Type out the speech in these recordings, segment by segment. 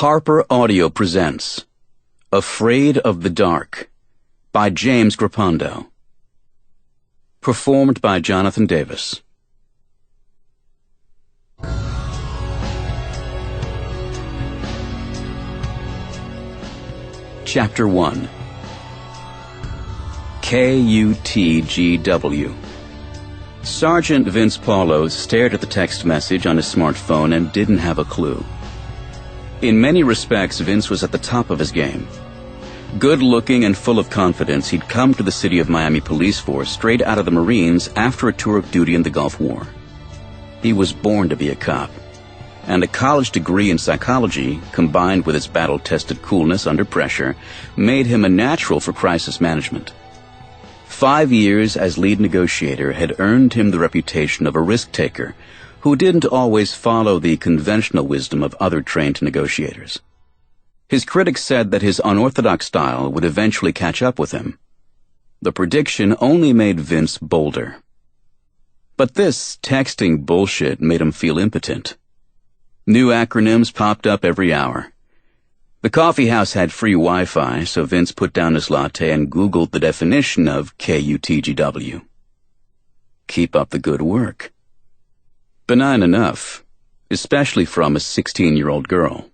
Harper Audio presents Afraid of the Dark by James Grippando. Performed by Jonathan Davis. Chapter 1. KUTGW. Sergeant Vince Paulo stared at the text message on his smartphone and didn't have a clue. In many respects, Vince was at the top of his game. Good-looking and full of confidence, he'd come to the City of Miami police force straight out of the Marines after a tour of duty in the Gulf War. He was born to be a cop, and a college degree in psychology, combined with his battle-tested coolness under pressure, made him a natural for crisis management. 5 years as lead negotiator had earned him the reputation of a risk-taker who didn't always follow the conventional wisdom of other trained negotiators. His critics said that his unorthodox style would eventually catch up with him. The prediction only made Vince bolder. But this texting bullshit made him feel impotent. New acronyms popped up every hour. The coffee house had free Wi-Fi, so Vince put down his latte and Googled the definition of KUTGW. Keep up the good work. Benign enough, especially from a 16-year-old girl.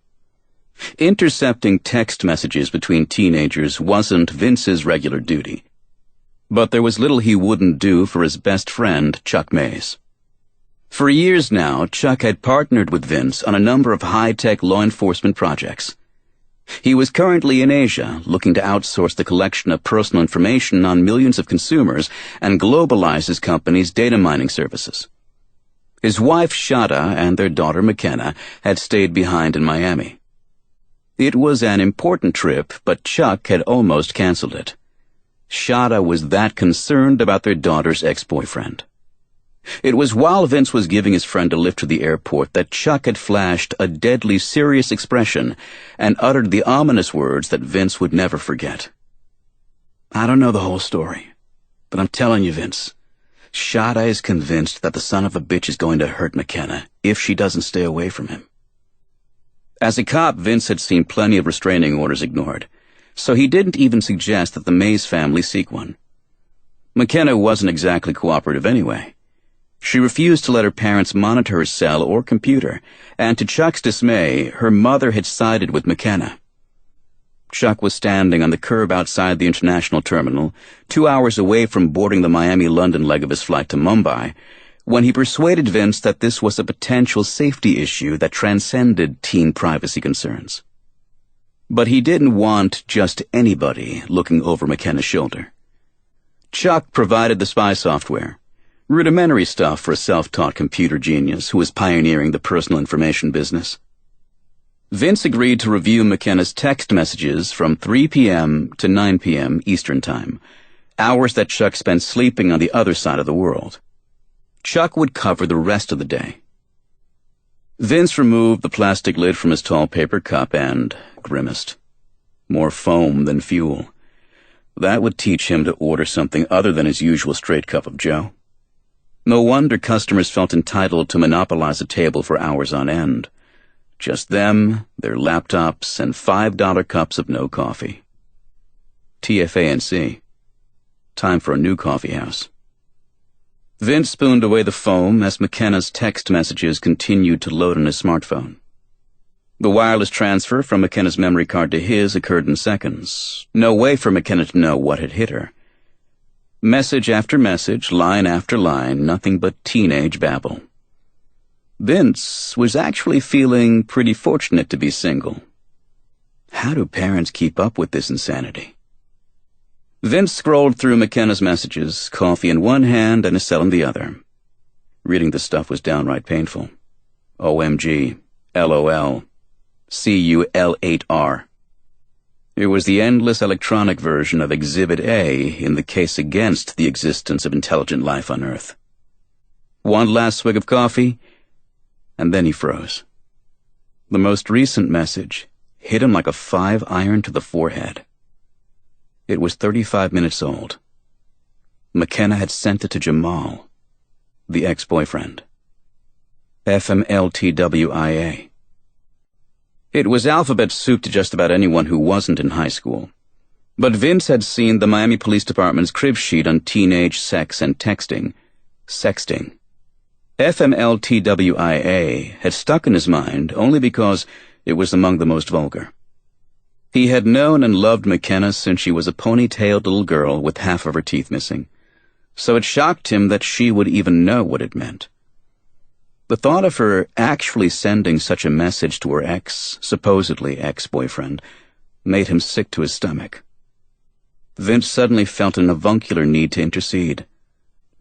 Intercepting text messages between teenagers wasn't Vince's regular duty, but there was little he wouldn't do for his best friend, Chuck Mays. For years now, Chuck had partnered with Vince on a number of high-tech law enforcement projects. He was currently in Asia, looking to outsource the collection of personal information on millions of consumers and globalize his company's data mining services. His wife, Shada, and their daughter, McKenna, had stayed behind in Miami. It was an important trip, but Chuck had almost canceled it. Shada was that concerned about their daughter's ex-boyfriend. It was while Vince was giving his friend a lift to the airport that Chuck had flashed a deadly serious expression and uttered the ominous words that Vince would never forget. "I don't know the whole story, but I'm telling you, Vince, Shada is convinced that the son of a bitch is going to hurt McKenna if she doesn't stay away from him." As a cop, Vince had seen plenty of restraining orders ignored, so he didn't even suggest that the Mays family seek one. McKenna wasn't exactly cooperative anyway. She refused to let her parents monitor her cell or computer, and to Chuck's dismay, her mother had sided with McKenna. Chuck was standing on the curb outside the international terminal, 2 hours away from boarding the Miami-London leg of his flight to Mumbai, when he persuaded Vince that this was a potential safety issue that transcended teen privacy concerns. But he didn't want just anybody looking over McKenna's shoulder. Chuck provided the spy software, rudimentary stuff for a self-taught computer genius who was pioneering the personal information business. Vince agreed to review McKenna's text messages from 3 p.m. to 9 p.m. Eastern Time, hours that Chuck spent sleeping on the other side of the world. Chuck would cover the rest of the day. Vince removed the plastic lid from his tall paper cup and grimaced. More foam than fuel. That would teach him to order something other than his usual straight cup of joe. No wonder customers felt entitled to monopolize a table for hours on end. Just them, their laptops, and $5 cups of no coffee. TFANC. Time for a new coffee house. Vince spooned away the foam as McKenna's text messages continued to load on his smartphone. The wireless transfer from McKenna's memory card to his occurred in seconds. No way for McKenna to know what had hit her. Message after message, line after line, nothing but teenage babble. Vince was actually feeling pretty fortunate to be single. How do parents keep up with this insanity? Vince scrolled through McKenna's messages, coffee in one hand and a cell in the other. Reading the stuff was downright painful. OMG, LOL, CUL8R. It was the endless electronic version of Exhibit A in the case against the existence of intelligent life on Earth. One last swig of coffee, and then he froze. The most recent message hit him like a 5-iron to the forehead. It was 35 minutes old. McKenna had sent it to Jamal, the ex-boyfriend. FMLTWIA. It was alphabet soup to just about anyone who wasn't in high school. But Vince had seen the Miami Police Department's crib sheet on teenage sex and texting. Sexting. FMLTWIA had stuck in his mind only because it was among the most vulgar. He had known and loved McKenna since she was a ponytailed little girl with half of her teeth missing, so it shocked him that she would even know what it meant. The thought of her actually sending such a message to her supposedly ex-boyfriend, made him sick to his stomach. Vince suddenly felt an avuncular need to intercede,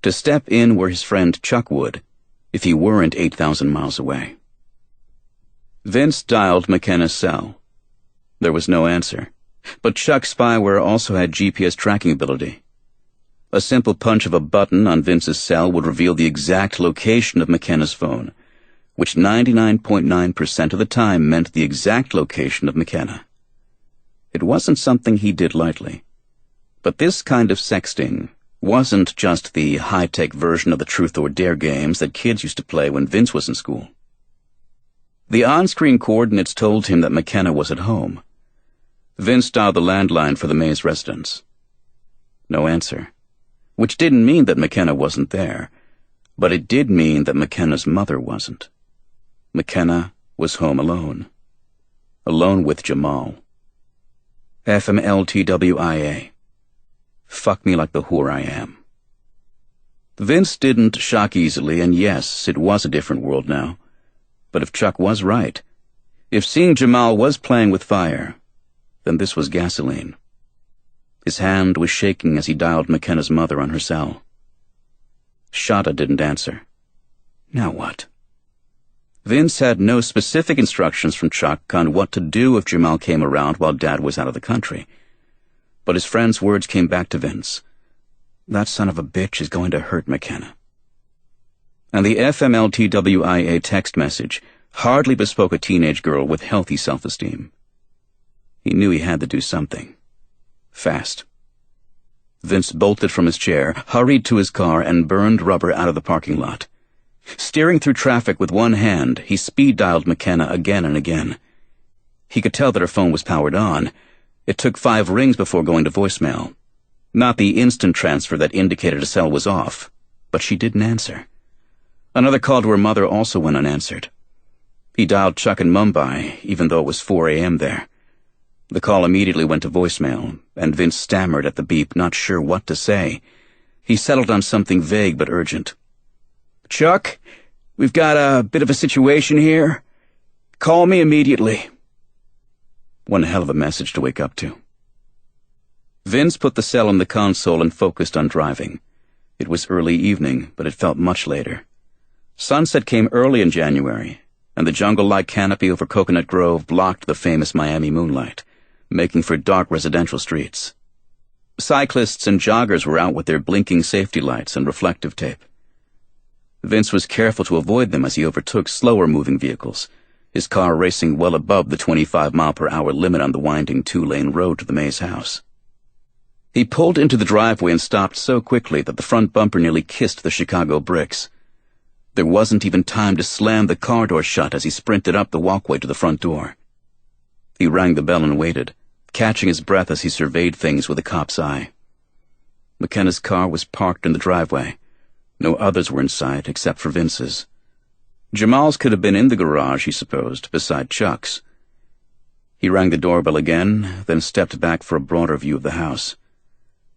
to step in where his friend Chuck would, if he weren't 8,000 miles away. Vince dialed McKenna's cell. There was no answer, but Chuck's spyware also had GPS tracking ability. A simple punch of a button on Vince's cell would reveal the exact location of McKenna's phone, which 99.9% of the time meant the exact location of McKenna. It wasn't something he did lightly, but this kind of sexting wasn't just the high-tech version of the truth or dare games that kids used to play when Vince was in school. The on-screen coordinates told him that McKenna was at home. Vince dialed the landline for the Mays residence. No answer, which didn't mean that McKenna wasn't there, but it did mean that McKenna's mother wasn't. McKenna was home alone. Alone with Jamal. FMLTWIA. Fuck me like the whore I am. Vince didn't shock easily, and yes, it was a different world now. But if Chuck was right, if seeing Jamal was playing with fire, then this was gasoline. His hand was shaking as he dialed McKenna's mother on her cell. Shada didn't answer. Now what? Vince had no specific instructions from Chuck on what to do if Jamal came around while Dad was out of the country. But his friend's words came back to Vince. That son of a bitch is going to hurt McKenna. And the FMLTWIA text message hardly bespoke a teenage girl with healthy self-esteem. He knew he had to do something. Fast. Vince bolted from his chair, hurried to his car, and burned rubber out of the parking lot. Steering through traffic with one hand, he speed-dialed McKenna again and again. He could tell that her phone was powered on. It took 5 rings before going to voicemail. Not the instant transfer that indicated a cell was off, but she didn't answer. Another call to her mother also went unanswered. He dialed Chuck in Mumbai, even though it was 4 a.m. there. The call immediately went to voicemail, and Vince stammered at the beep, not sure what to say. He settled on something vague but urgent. "Chuck, we've got a bit of a situation here. Call me immediately." One hell of a message to wake up to. Vince put the cell on the console and focused on driving. It was early evening, but it felt much later. Sunset came early in January, and the jungle-like canopy over Coconut Grove blocked the famous Miami moonlight, making for dark residential streets. Cyclists and joggers were out with their blinking safety lights and reflective tape. Vince was careful to avoid them as he overtook slower-moving vehicles, his car racing well above the 25-mile-per-hour limit on the winding 2-lane road to the Mays house. He pulled into the driveway and stopped so quickly that the front bumper nearly kissed the Chicago bricks. There wasn't even time to slam the car door shut as he sprinted up the walkway to the front door. He rang the bell and waited, catching his breath as he surveyed things with a cop's eye. McKenna's car was parked in the driveway. No others were in sight except for Vince's. Jamal's could have been in the garage, he supposed, beside Chuck's. He rang the doorbell again, then stepped back for a broader view of the house.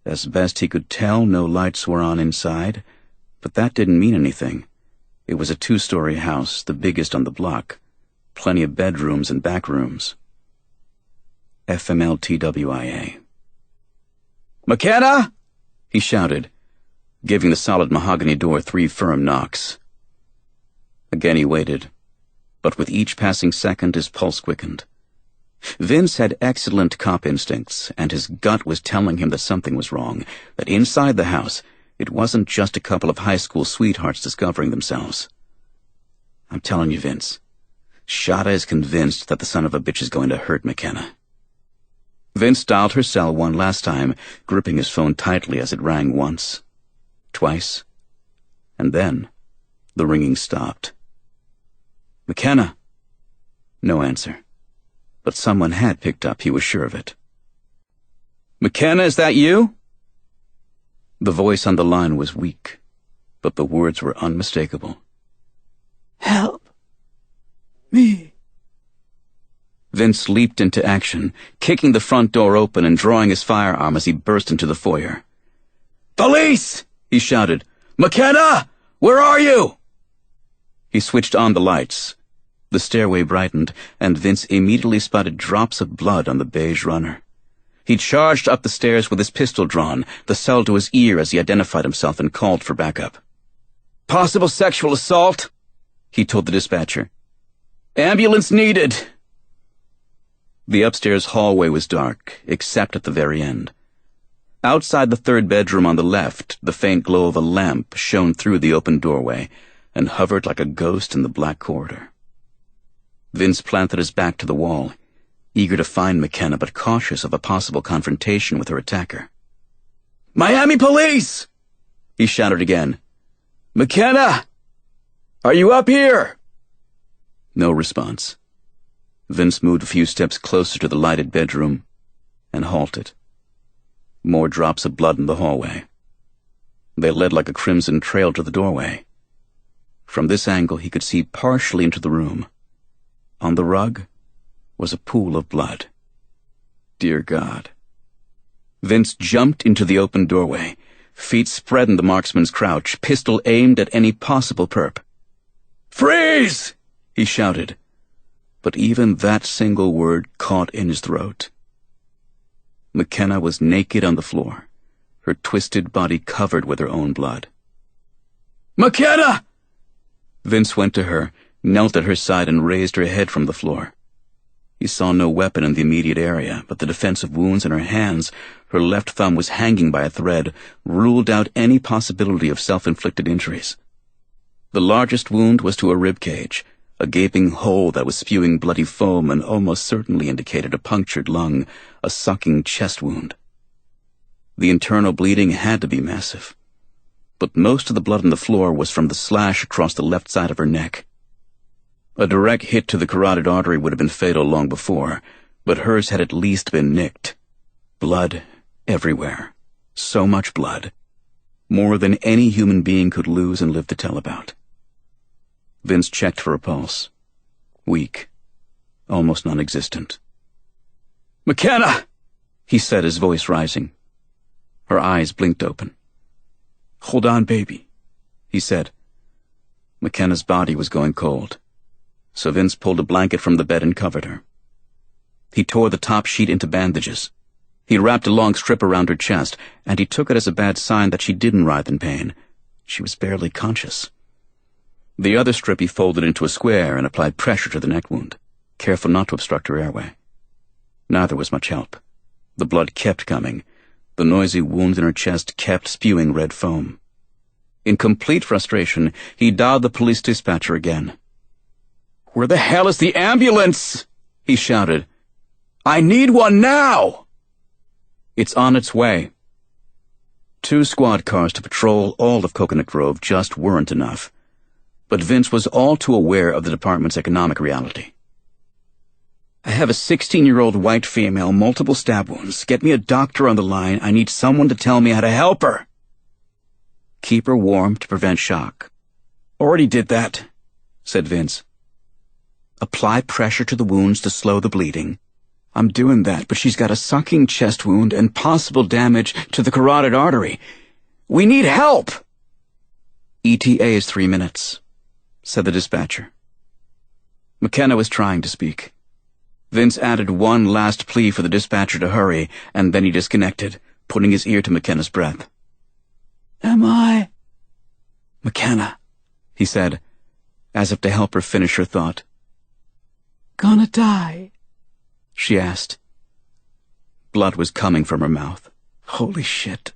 As best he could tell, no lights were on inside, but that didn't mean anything. It was a 2-story house, the biggest on the block. Plenty of bedrooms and back rooms. FMLTWIA. "McKenna!" he shouted, giving the solid mahogany door 3 firm knocks. Again he waited, but with each passing second his pulse quickened. Vince had excellent cop instincts, and his gut was telling him that something was wrong, that inside the house it wasn't just a couple of high school sweethearts discovering themselves. "I'm telling you, Vince, Shada is convinced that the son of a bitch is going to hurt McKenna." Vince dialed her cell one last time, gripping his phone tightly as it rang once, twice, and then the ringing stopped. "McKenna!" No answer. but someone had picked up, he was sure of it. "McKenna, is that you?" The voice on the line was weak, but the words were unmistakable. "Help me." Vince leaped into action, kicking the front door open and drawing his firearm as he burst into the foyer. "Police!" he shouted. "McKenna! Where are you?" He switched on the lights. The stairway brightened, and Vince immediately spotted drops of blood on the beige runner. He charged up the stairs with his pistol drawn, the cell to his ear as he identified himself and called for backup. "Possible sexual assault," he told the dispatcher. "Ambulance needed." The upstairs hallway was dark, except at the very end. Outside the third bedroom on the left, the faint glow of a lamp shone through the open doorway and hovered like a ghost in the black corridor. Vince planted his back to the wall, eager to find McKenna but cautious of a possible confrontation with her attacker. "Miami police!" he shouted again. "McKenna! Are you up here?" No response. Vince moved a few steps closer to the lighted bedroom and halted. More drops of blood in the hallway. They led like a crimson trail to the doorway. From this angle he could see partially into the room. On the rug was a pool of blood. Dear God. Vince jumped into the open doorway, feet spread in the marksman's crouch, pistol aimed at any possible perp. "Freeze!" he shouted. But even that single word caught in his throat. McKenna was naked on the floor, her twisted body covered with her own blood. "McKenna!" Vince went to her, knelt at her side and raised her head from the floor. He saw no weapon in the immediate area, but the defensive wounds in her hands, her left thumb was hanging by a thread, ruled out any possibility of self-inflicted injuries. The largest wound was to a rib cage, a gaping hole that was spewing bloody foam and almost certainly indicated a punctured lung, a sucking chest wound. The internal bleeding had to be massive, but most of the blood on the floor was from the slash across the left side of her neck. A direct hit to the carotid artery would have been fatal long before, but hers had at least been nicked. Blood everywhere. So much blood. More than any human being could lose and live to tell about. Vince checked for a pulse. Weak. Almost non-existent. "McKenna!" he said, his voice rising. Her eyes blinked open. "Hold on, baby," he said. McKenna's body was going cold, so Vince pulled a blanket from the bed and covered her. He tore the top sheet into bandages. He wrapped a long strip around her chest, and he took it as a bad sign that she didn't writhe in pain. She was barely conscious. The other strip he folded into a square and applied pressure to the neck wound, careful not to obstruct her airway. Neither was much help. The blood kept coming. The noisy wound in her chest kept spewing red foam. In complete frustration, he dialed the police dispatcher again. "Where the hell is the ambulance?" he shouted. "I need one now!" "It's on its way." 2 squad cars to patrol all of Coconut Grove just weren't enough. But Vince was all too aware of the department's economic reality. "I have a 16-year-old white female, multiple stab wounds. Get me a doctor on the line. I need someone to tell me how to help her." "Keep her warm to prevent shock." "Already did that," said Vince. "Apply pressure to the wounds to slow the bleeding." "I'm doing that, but she's got a sucking chest wound and possible damage to the carotid artery. We need help!" "ETA is 3 minutes," said the dispatcher. McKenna was trying to speak. Vince added one last plea for the dispatcher to hurry, and then he disconnected, putting his ear to McKenna's breath. "Am I?" "McKenna," he said, as if to help her finish her thought. "Gonna die?" she asked. Blood was coming from her mouth. Holy shit.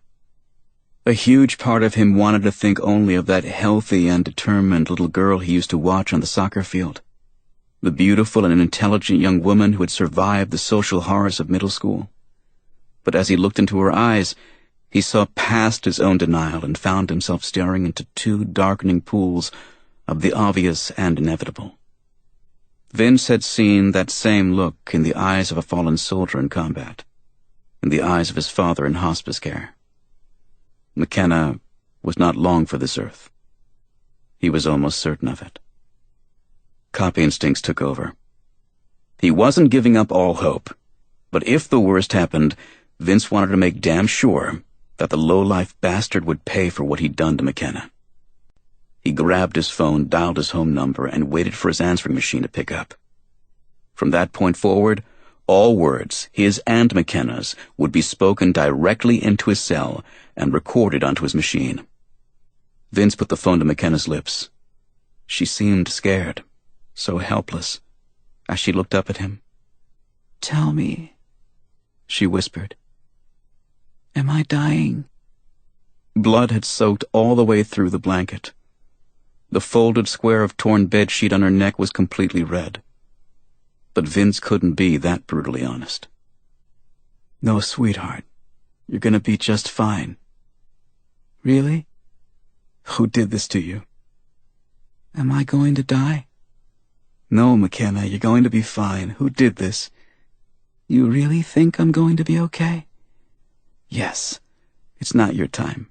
A huge part of him wanted to think only of that healthy and determined little girl he used to watch on the soccer field. The beautiful and intelligent young woman who had survived the social horrors of middle school. But as he looked into her eyes, he saw past his own denial and found himself staring into 2 darkening pools of the obvious and inevitable. Vince had seen that same look in the eyes of a fallen soldier in combat, in the eyes of his father in hospice care. McKenna was not long for this earth. He was almost certain of it. Cop instincts took over. He wasn't giving up all hope, but if the worst happened, Vince wanted to make damn sure that the low-life bastard would pay for what he'd done to McKenna. He grabbed his phone, dialed his home number, and waited for his answering machine to pick up. From that point forward, all words, his and McKenna's, would be spoken directly into his cell and recorded onto his machine. Vince put the phone to McKenna's lips. She seemed scared, so helpless, as she looked up at him. "Tell me," she whispered. "am I dying?" Blood had soaked all the way through the blanket. The folded square of torn bedsheet on her neck was completely red. But Vince couldn't be that brutally honest. "No, sweetheart. You're gonna be just fine." "Really? Who did this to you?" "Am I going to die?" "No, McKenna, you're going to be fine. Who did this?" "You really think I'm going to be okay?" "Yes. It's not your time.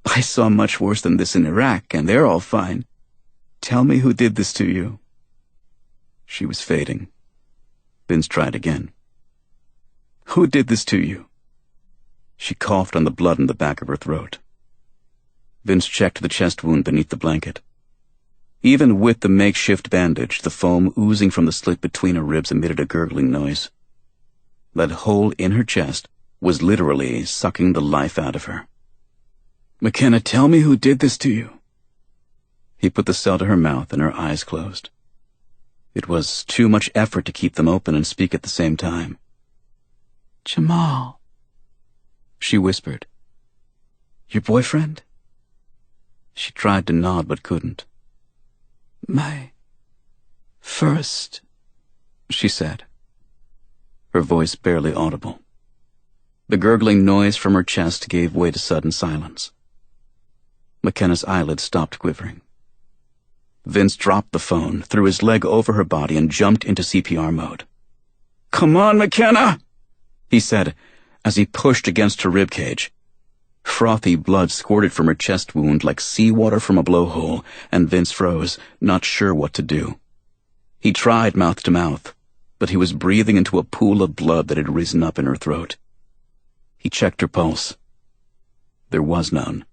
I saw much worse than this in Iraq, and they're all fine. Tell me who did this to you." She was fading. Vince tried again. "Who did this to you?" She coughed on the blood in the back of her throat. Vince checked the chest wound beneath the blanket. Even with the makeshift bandage, the foam oozing from the slit between her ribs emitted a gurgling noise. That hole in her chest was literally sucking the life out of her. "McKenna, tell me who did this to you." He put the cell to her mouth and her eyes closed. It was too much effort to keep them open and speak at the same time. "Jamal," she whispered. "Your boyfriend?" She tried to nod but couldn't. "My first," she said, her voice barely audible. The gurgling noise from her chest gave way to sudden silence. McKenna's eyelids stopped quivering. Vince dropped the phone, threw his leg over her body, and jumped into CPR mode. "Come on, McKenna!" he said, as he pushed against her ribcage. Frothy blood squirted from her chest wound like seawater from a blowhole, and Vince froze, not sure what to do. He tried mouth to mouth, but he was breathing into a pool of blood that had risen up in her throat. He checked her pulse. There was none.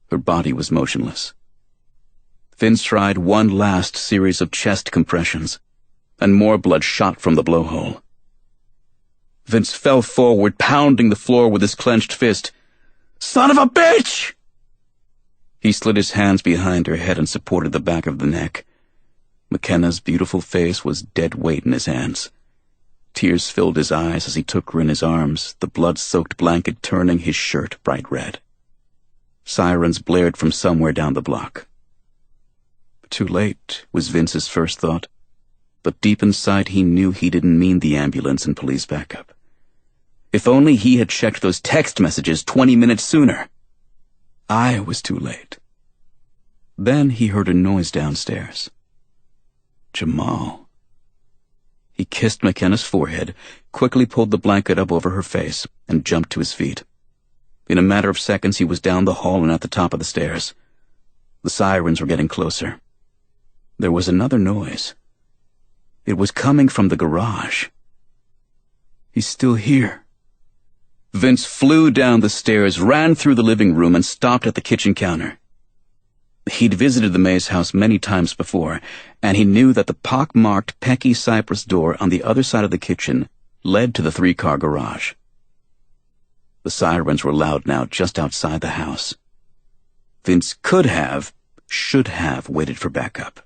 Her body was motionless. Vince tried one last series of chest compressions, and more blood shot from the blowhole. Vince fell forward, pounding the floor with his clenched fist. "Son of a bitch!" He slid his hands behind her head and supported the back of the neck. McKenna's beautiful face was dead weight in his hands. Tears filled his eyes as he took her in his arms, the blood-soaked blanket turning his shirt bright red. Sirens blared from somewhere down the block. Too late, was Vince's first thought, but deep inside he knew he didn't mean the ambulance and police backup. If only he had checked those text messages 20 minutes sooner. I was too late. Then he heard a noise downstairs. Jamal. He kissed McKenna's forehead, quickly pulled the blanket up over her face, and jumped to his feet. In a matter of seconds he was down the hall and at the top of the stairs. The sirens were getting closer. There was another noise. It was coming from the garage. He's still here. Vince flew down the stairs, ran through the living room, and stopped at the kitchen counter. He'd visited the Mays house many times before, and he knew that the pock-marked Pecky cypress door on the other side of the kitchen led to the 3-car garage. The sirens were loud now just outside the house. Vince should have waited for backup.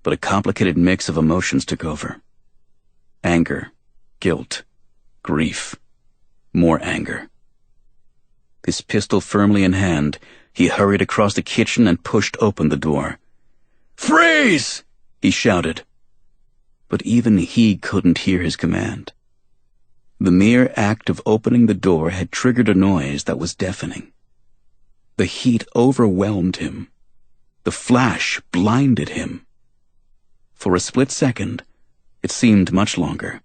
But a complicated mix of emotions took over. Anger, guilt, grief, more anger. His pistol firmly in hand, he hurried across the kitchen and pushed open the door. "Freeze!" he shouted. But even he couldn't hear his command. The mere act of opening the door had triggered a noise that was deafening. The heat overwhelmed him. The flash blinded him. For a split second, it seemed much longer.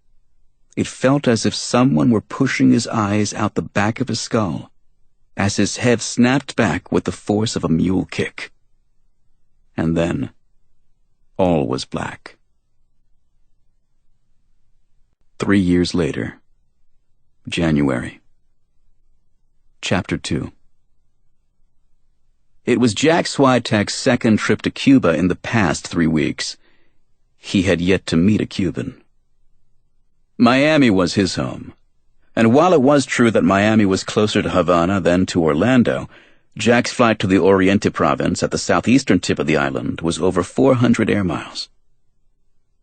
It felt as if someone were pushing his eyes out the back of his skull, as his head snapped back with the force of a mule kick. And then, all was black. 3 years later. January. Chapter 2. It was Jack Swyteck's second trip to Cuba in the past 3 weeks. He had yet to meet a Cuban. Miami was his home, and while it was true that Miami was closer to Havana than to Orlando, Jack's flight to the Oriente province at the southeastern tip of the island was over 400 air miles.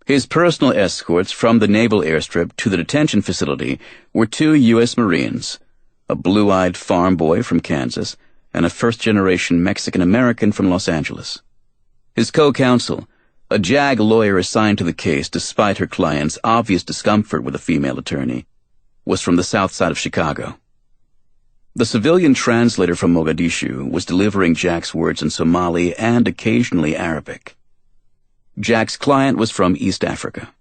His personal escorts from the naval airstrip to the detention facility were 2 U.S. Marines, a blue-eyed farm boy from Kansas and a first-generation Mexican-American from Los Angeles. His co-counsel, a JAG lawyer assigned to the case despite her client's obvious discomfort with a female attorney, was from the south side of Chicago. The civilian translator from Mogadishu was delivering Jack's words in Somali and occasionally Arabic. Jack's client was from East Africa.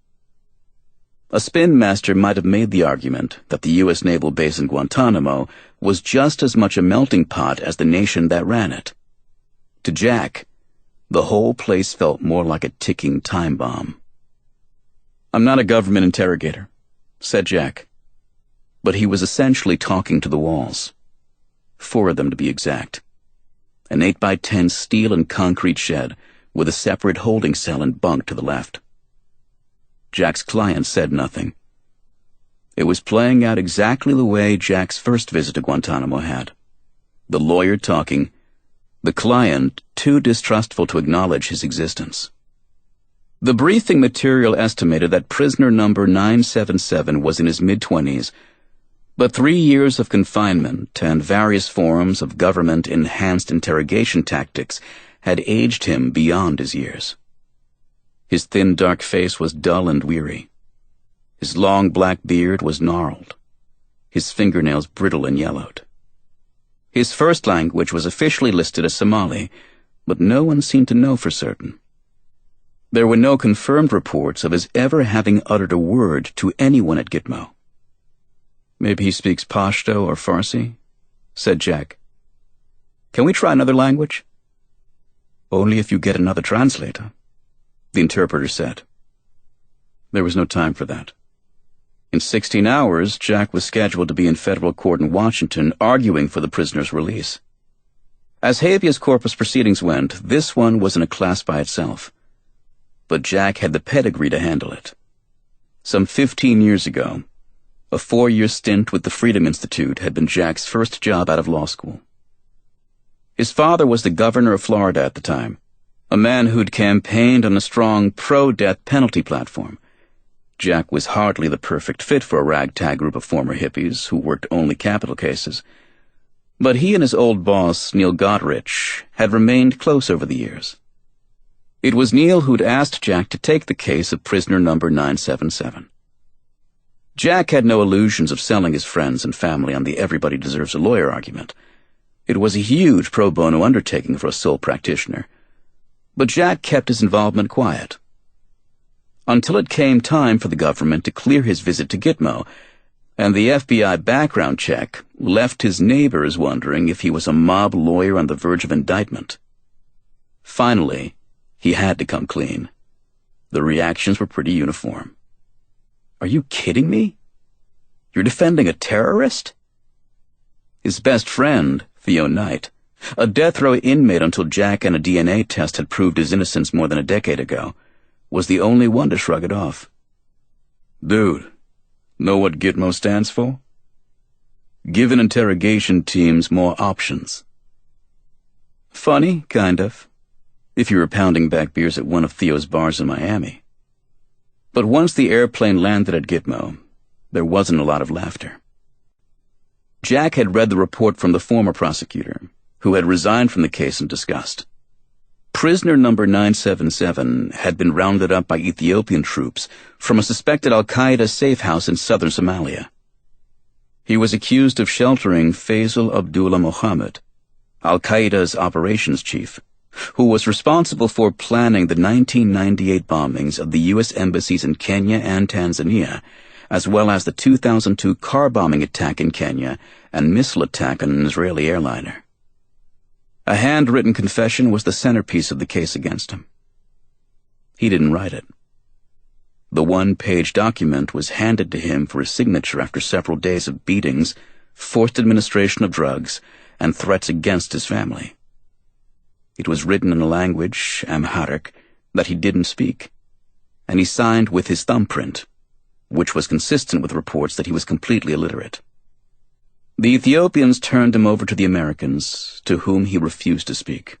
A spin master might have made the argument that the U.S. naval base in Guantanamo was just as much a melting pot as the nation that ran it. To Jack, the whole place felt more like a ticking time bomb. "I'm not a government interrogator," said Jack. But he was essentially talking to the walls. 4 of them to be exact. An 8x10 steel and concrete shed with a separate holding cell and bunk to the left. Jack's client said nothing. It was playing out exactly the way Jack's first visit to Guantanamo had. The lawyer talking, the client too distrustful to acknowledge his existence. The briefing material estimated that prisoner number 977 was in his mid-20s, but 3 years of confinement and various forms of government-enhanced interrogation tactics had aged him beyond his years. His thin, dark face was dull and weary. His long black beard was gnarled, his fingernails brittle and yellowed. His first language was officially listed as Somali, but no one seemed to know for certain. There were no confirmed reports of his ever having uttered a word to anyone at Gitmo. "Maybe he speaks Pashto or Farsi," said Jack. "Can we try another language?" "Only if you get another translator," the interpreter said. There was no time for that. In 16 hours, Jack was scheduled to be in federal court in Washington arguing for the prisoner's release. As habeas corpus proceedings went, this one was in a class by itself. But Jack had the pedigree to handle it. Some 15 years ago, a 4-year stint with the Freedom Institute had been Jack's first job out of law school. His father was the governor of Florida at the time, a man who'd campaigned on a strong pro-death penalty platform. Jack was hardly the perfect fit for a ragtag group of former hippies who worked only capital cases. But he and his old boss, Neil Godrich, had remained close over the years. It was Neil who'd asked Jack to take the case of prisoner number 977. Jack had no illusions of selling his friends and family on the everybody deserves a lawyer argument. It was a huge pro bono undertaking for a sole practitioner. But Jack kept his involvement quiet. Until it came time for the government to clear his visit to Gitmo, and the FBI background check left his neighbors wondering if he was a mob lawyer on the verge of indictment. Finally, he had to come clean. The reactions were pretty uniform. "Are you kidding me? You're defending a terrorist?" His best friend, Theo Knight, a death row inmate until Jack and a DNA test had proved his innocence more than a decade ago, was the only one to shrug it off. "Dude, know what Gitmo stands for? Giving interrogation teams more options." Funny, kind of, if you were pounding back beers at one of Theo's bars in Miami. But once the airplane landed at Gitmo, there wasn't a lot of laughter. Jack had read the report from the former prosecutor, who had resigned from the case in disgust. Prisoner number 977 had been rounded up by Ethiopian troops from a suspected al-Qaeda safe house in southern Somalia. He was accused of sheltering Faisal Abdullah Mohammed, al-Qaeda's operations chief, who was responsible for planning the 1998 bombings of the U.S. embassies in Kenya and Tanzania, as well as the 2002 car bombing attack in Kenya and missile attack on an Israeli airliner. A handwritten confession was the centerpiece of the case against him. He didn't write it. The one-page document was handed to him for his signature after several days of beatings, forced administration of drugs, and threats against his family. It was written in a language, Amharic, that he didn't speak, and he signed with his thumbprint, which was consistent with reports that he was completely illiterate. The Ethiopians turned him over to the Americans, to whom he refused to speak.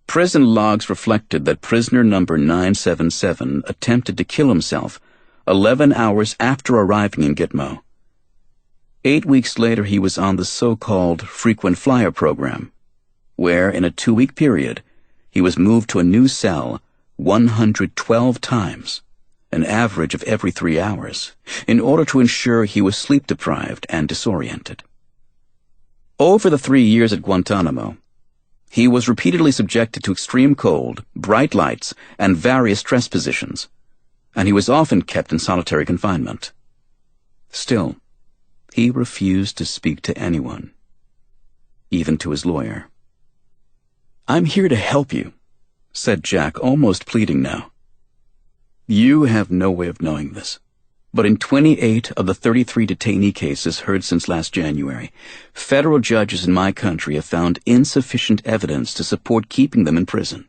Prison logs reflected that prisoner number 977 attempted to kill himself 11 hours after arriving in Gitmo. 8 weeks later, he was on the so-called frequent flyer program, where, in a 2-week period, he was moved to a new cell 112 times, an average of every 3 hours, in order to ensure he was sleep-deprived and disoriented. Over the 3 years at Guantanamo, he was repeatedly subjected to extreme cold, bright lights, and various stress positions, and he was often kept in solitary confinement. Still, he refused to speak to anyone, even to his lawyer. "I'm here to help you," said Jack, almost pleading now. "You have no way of knowing this, but in 28 of the 33 detainee cases heard since last January, federal judges in my country have found insufficient evidence to support keeping them in prison.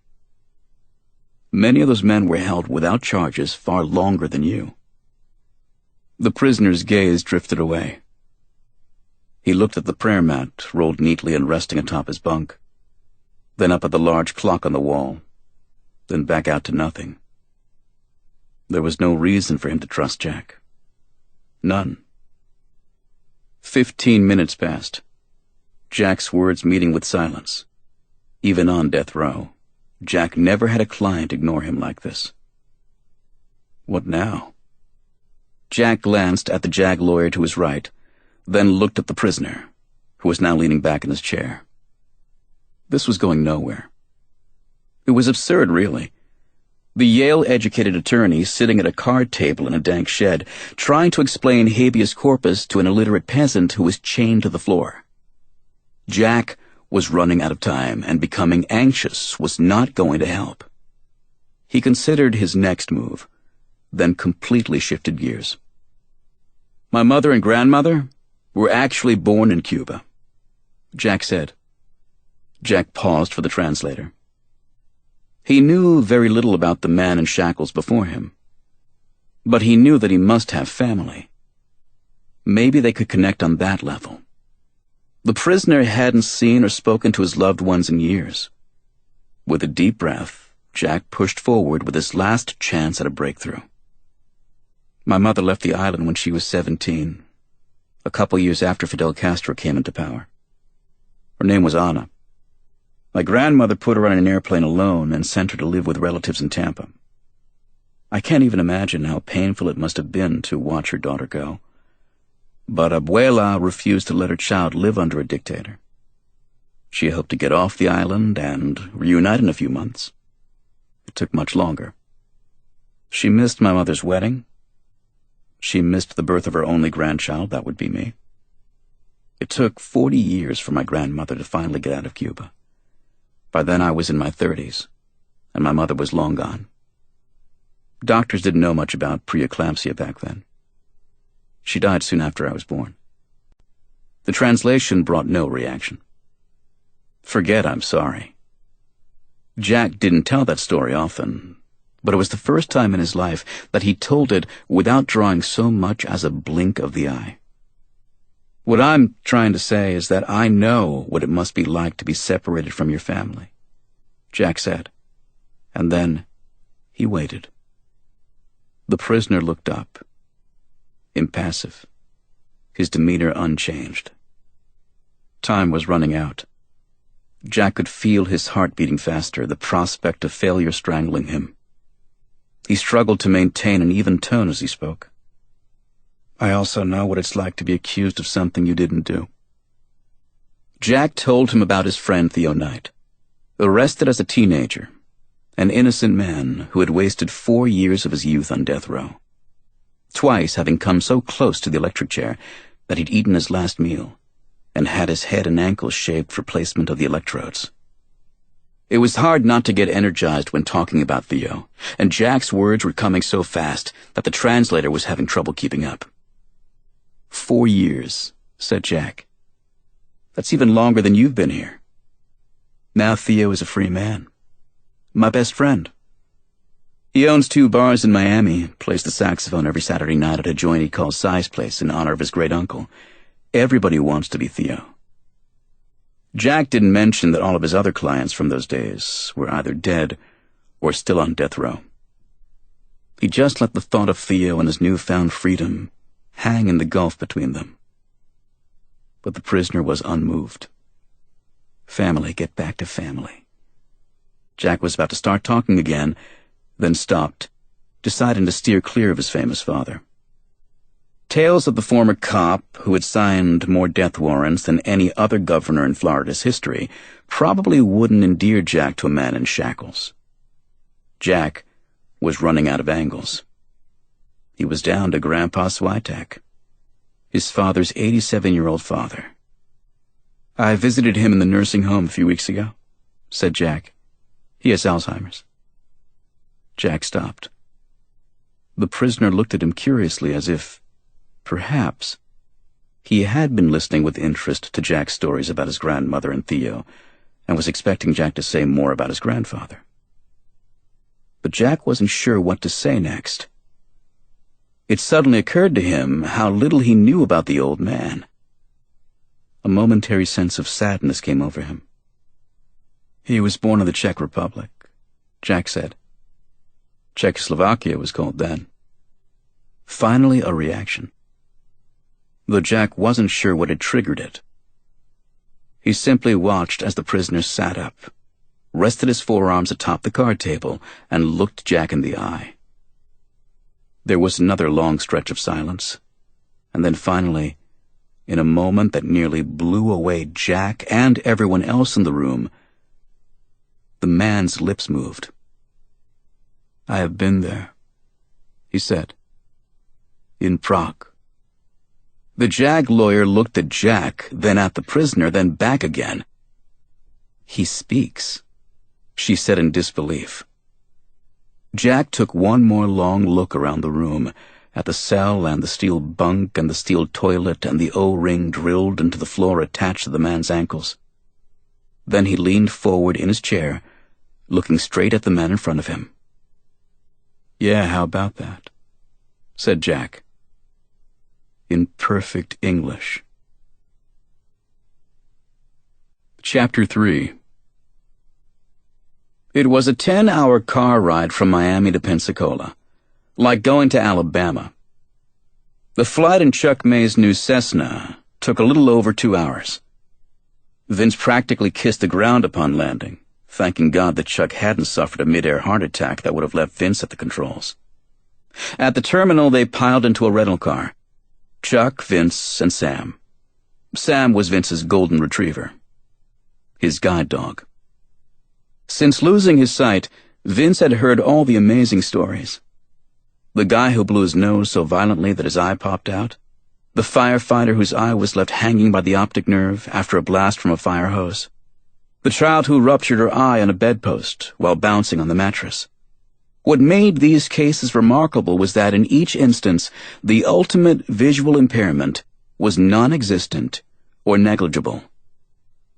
Many of those men were held without charges far longer than you." The prisoner's gaze drifted away. He looked at the prayer mat, rolled neatly and resting atop his bunk, then up at the large clock on the wall, then back out to nothing. There was no reason for him to trust Jack. None. 15 minutes passed, Jack's words meeting with silence. Even on death row, Jack never had a client ignore him like this. What now? Jack glanced at the JAG lawyer to his right, then looked at the prisoner, who was now leaning back in his chair. This was going nowhere. It was absurd, really. The Yale-educated attorney sitting at a card table in a dank shed, trying to explain habeas corpus to an illiterate peasant who was chained to the floor. Jack was running out of time, and becoming anxious was not going to help. He considered his next move, then completely shifted gears. "My mother and grandmother were actually born in Cuba," Jack said. Jack paused for the translator. He knew very little about the man in shackles before him, but he knew that he must have family. Maybe they could connect on that level. The prisoner hadn't seen or spoken to his loved ones in years. With a deep breath, Jack pushed forward with his last chance at a breakthrough. "My mother left the island when she was 17, a couple years after Fidel Castro came into power. Her name was Ana. My grandmother put her on an airplane alone and sent her to live with relatives in Tampa. I can't even imagine how painful it must have been to watch her daughter go. But Abuela refused to let her child live under a dictator. She hoped to get off the island and reunite in a few months. It took much longer. She missed my mother's wedding. She missed the birth of her only grandchild, that would be me. It took 40 years for my grandmother to finally get out of Cuba. By then I was in my 30s, and my mother was long gone. Doctors didn't know much about preeclampsia back then. She died soon after I was born." The translation brought no reaction. "Forget I'm sorry." Jack didn't tell that story often, but it was the first time in his life that he told it without drawing so much as a blink of the eye. "What I'm trying to say is that I know what it must be like to be separated from your family," Jack said, and then he waited. The prisoner looked up, impassive, his demeanor unchanged. Time was running out. Jack could feel his heart beating faster, the prospect of failure strangling him. He struggled to maintain an even tone as he spoke. "I also know what it's like to be accused of something you didn't do." Jack told him about his friend Theo Knight. Arrested as a teenager, an innocent man who had wasted 4 years of his youth on death row, twice having come so close to the electric chair that he'd eaten his last meal and had his head and ankles shaved for placement of the electrodes. It was hard not to get energized when talking about Theo, and Jack's words were coming so fast that the translator was having trouble keeping up. 4 years, said Jack. That's even longer than you've been here. Now Theo is a free man. My best friend. He owns 2 bars in Miami, plays the saxophone every Saturday night at a joint he calls Si's Place in honor of his great uncle. Everybody wants to be Theo. Jack didn't mention that all of his other clients from those days were either dead or still on death row. He just let the thought of Theo and his newfound freedom hang in the gulf between them. But the prisoner was unmoved. Family, get back to family. Jack was about to start talking again, then stopped, deciding to steer clear of his famous father. Tales of the former cop, who had signed more death warrants than any other governor in Florida's history, probably wouldn't endear Jack to a man in shackles. Jack was running out of angles. He was down to Grandpa Swyteck, his father's 87-year-old father. I visited him in the nursing home a few weeks ago, said Jack. He has Alzheimer's. Jack stopped. The prisoner looked at him curiously as if, perhaps, he had been listening with interest to Jack's stories about his grandmother and Theo, and was expecting Jack to say more about his grandfather. But Jack wasn't sure what to say next. It suddenly occurred to him how little he knew about the old man. A momentary sense of sadness came over him. He was born in the Czech Republic, Jack said. Czechoslovakia was called then. Finally, a reaction. Though Jack wasn't sure what had triggered it. He simply watched as the prisoner sat up, rested his forearms atop the card table, and looked Jack in the eye. There was another long stretch of silence, and then finally, in a moment that nearly blew away Jack and everyone else in the room, the man's lips moved. I have been there, he said. In Prague. The JAG lawyer looked at Jack, then at the prisoner, then back again. He speaks, she said in disbelief. Jack took one more long look around the room, at the cell and the steel bunk and the steel toilet and the O-ring drilled into the floor attached to the man's ankles. Then he leaned forward in his chair, looking straight at the man in front of him. Yeah, how about that? Said Jack. In perfect English. Chapter 3. It was a 10-hour car ride from Miami to Pensacola, like going to Alabama. The flight in Chuck May's new Cessna took a little over 2 hours. Vince practically kissed the ground upon landing, thanking God that Chuck hadn't suffered a mid-air heart attack that would have left Vince at the controls. At the terminal, they piled into a rental car. Chuck, Vince, and Sam. Sam was Vince's golden retriever, his guide dog. Since losing his sight, Vince had heard all the amazing stories. The guy who blew his nose so violently that his eye popped out, the firefighter whose eye was left hanging by the optic nerve after a blast from a fire hose, the child who ruptured her eye on a bedpost while bouncing on the mattress. What made these cases remarkable was that in each instance, the ultimate visual impairment was non-existent or negligible,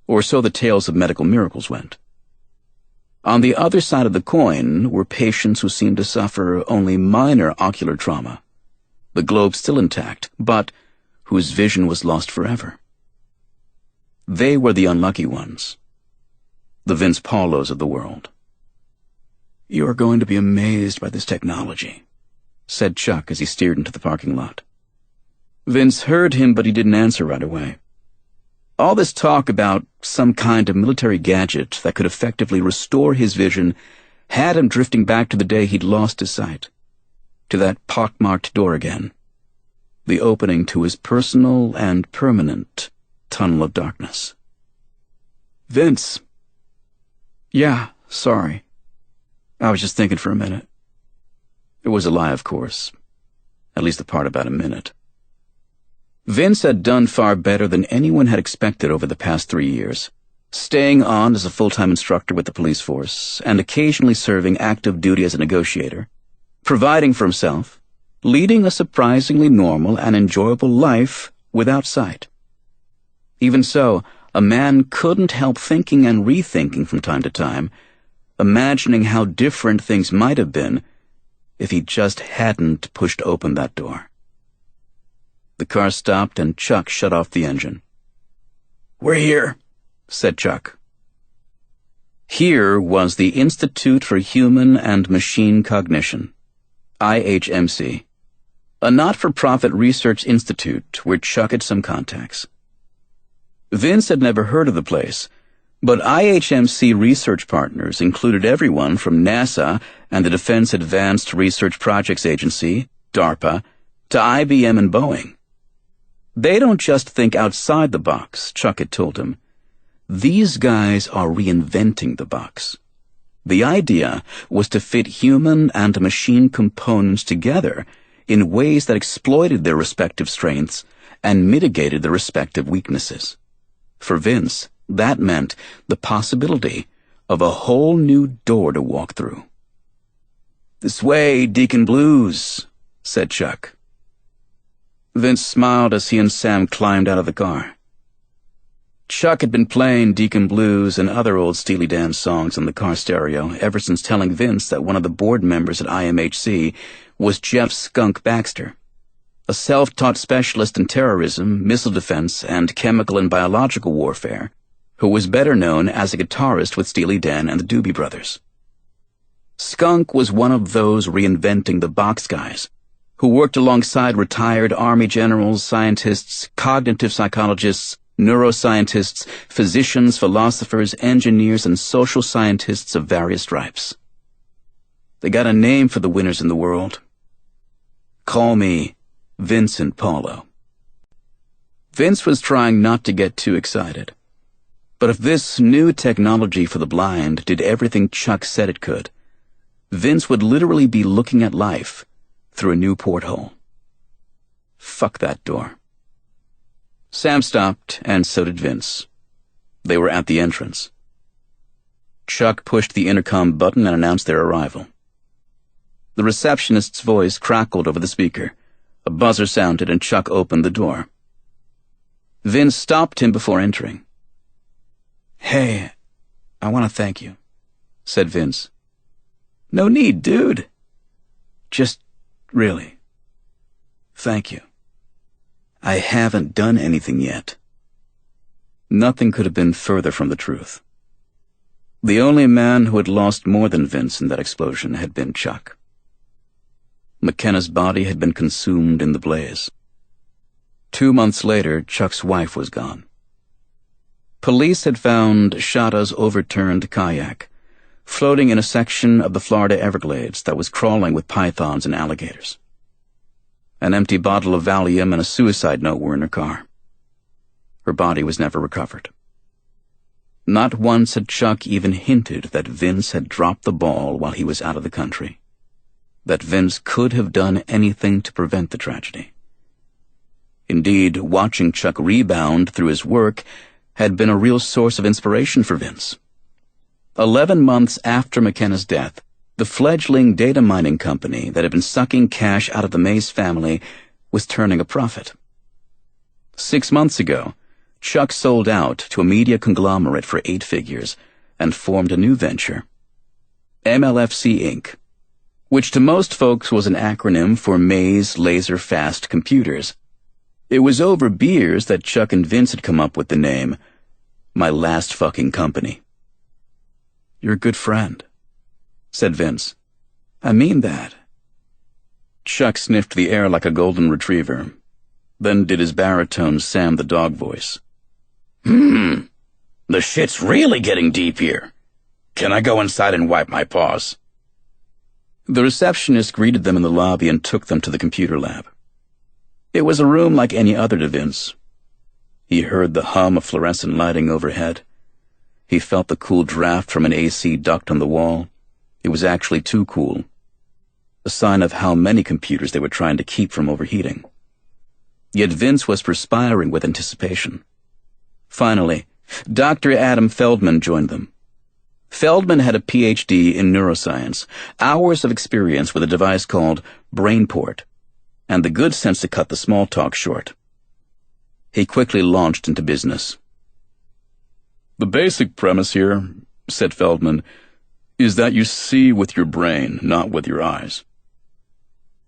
or so the tales of medical miracles went. On the other side of the coin were patients who seemed to suffer only minor ocular trauma, the globe still intact, but whose vision was lost forever. They were the unlucky ones, the Vince Paulos of the world. You are going to be amazed by this technology, said Chuck as he steered into the parking lot. Vince heard him, but he didn't answer right away. All this talk about some kind of military gadget that could effectively restore his vision had him drifting back to the day he'd lost his sight, to that pockmarked door again, the opening to his personal and permanent tunnel of darkness. Vince, Yeah, sorry. I was just thinking for a minute. It was a lie, of course. At least the part about a minute. Vince had done far better than anyone had expected over the past 3 years, staying on as a full-time instructor with the police force and occasionally serving active duty as a negotiator, providing for himself, leading a surprisingly normal and enjoyable life without sight. Even so, a man couldn't help thinking and rethinking from time to time, imagining how different things might have been if he just hadn't pushed open that door. The car stopped and Chuck shut off the engine. "We're here," said Chuck. Here was the Institute for Human and Machine Cognition, IHMC, a not-for-profit research institute where Chuck had some contacts. Vince had never heard of the place, but IHMC research partners included everyone from NASA and the Defense Advanced Research Projects Agency, DARPA, to IBM and Boeing. They don't just think outside the box, Chuck had told him. These guys are reinventing the box. The idea was to fit human and machine components together in ways that exploited their respective strengths and mitigated their respective weaknesses. For Vince, that meant the possibility of a whole new door to walk through. "This way, Deacon Blues," said Chuck. Vince smiled as he and Sam climbed out of the car. Chuck had been playing Deacon Blues and other old Steely Dan songs on the car stereo ever since telling Vince that one of the board members at IMHC was Jeff "Skunk" Baxter, a self-taught specialist in terrorism, missile defense, and chemical and biological warfare, who was better known as a guitarist with Steely Dan and the Doobie Brothers. Skunk was one of those reinventing the box guys, who worked alongside retired Army generals, scientists, cognitive psychologists, neuroscientists, physicians, philosophers, engineers, and social scientists of various stripes. They got a name for the winners in the world. Call me Vincent Paulo. Vince was trying not to get too excited. But if this new technology for the blind did everything Chuck said it could, Vince would literally be looking at life through a new porthole. Fuck that door. Sam stopped, and so did Vince. They were at the entrance. Chuck pushed the intercom button and announced their arrival. The receptionist's voice crackled over the speaker. A buzzer sounded, and Chuck opened the door. Vince stopped him before entering. "Hey, I want to thank you," said Vince. "No need, dude. Just really. Thank you. I haven't done anything yet." Nothing could have been further from the truth. The only man who had lost more than Vince in that explosion had been Chuck. McKenna's body had been consumed in the blaze. 2 months later, Chuck's wife was gone. Police had found Shada's overturned kayak, floating in a section of the Florida Everglades that was crawling with pythons and alligators. An empty bottle of Valium and a suicide note were in her car. Her body was never recovered. Not once had Chuck even hinted that Vince had dropped the ball while he was out of the country, that Vince could have done anything to prevent the tragedy. Indeed, watching Chuck rebound through his work had been a real source of inspiration for Vince. 11 months after McKenna's death, the fledgling data mining company that had been sucking cash out of the Mays family was turning a profit. 6 months ago, Chuck sold out to a media conglomerate for 8 figures and formed a new venture, MLFC Inc., which to most folks was an acronym for Mays Laser Fast Computers. It was over beers that Chuck and Vince had come up with the name, My Last Fucking Company. "You're a good friend," said Vince. "I mean that." Chuck sniffed the air like a golden retriever, then did his baritone Sam the dog voice. The shit's really getting deep here. Can I go inside and wipe my paws?" The receptionist greeted them in the lobby and took them to the computer lab. It was a room like any other to Vince. He heard the hum of fluorescent lighting overhead. He felt the cool draft from an AC duct on the wall. It was actually too cool, a sign of how many computers they were trying to keep from overheating. Yet Vince was perspiring with anticipation. Finally, Dr. Adam Feldman joined them. Feldman had a PhD in neuroscience, hours of experience with a device called Brainport, and the good sense to cut the small talk short. He quickly launched into business. "The basic premise here," said Feldman, "is that you see with your brain, not with your eyes."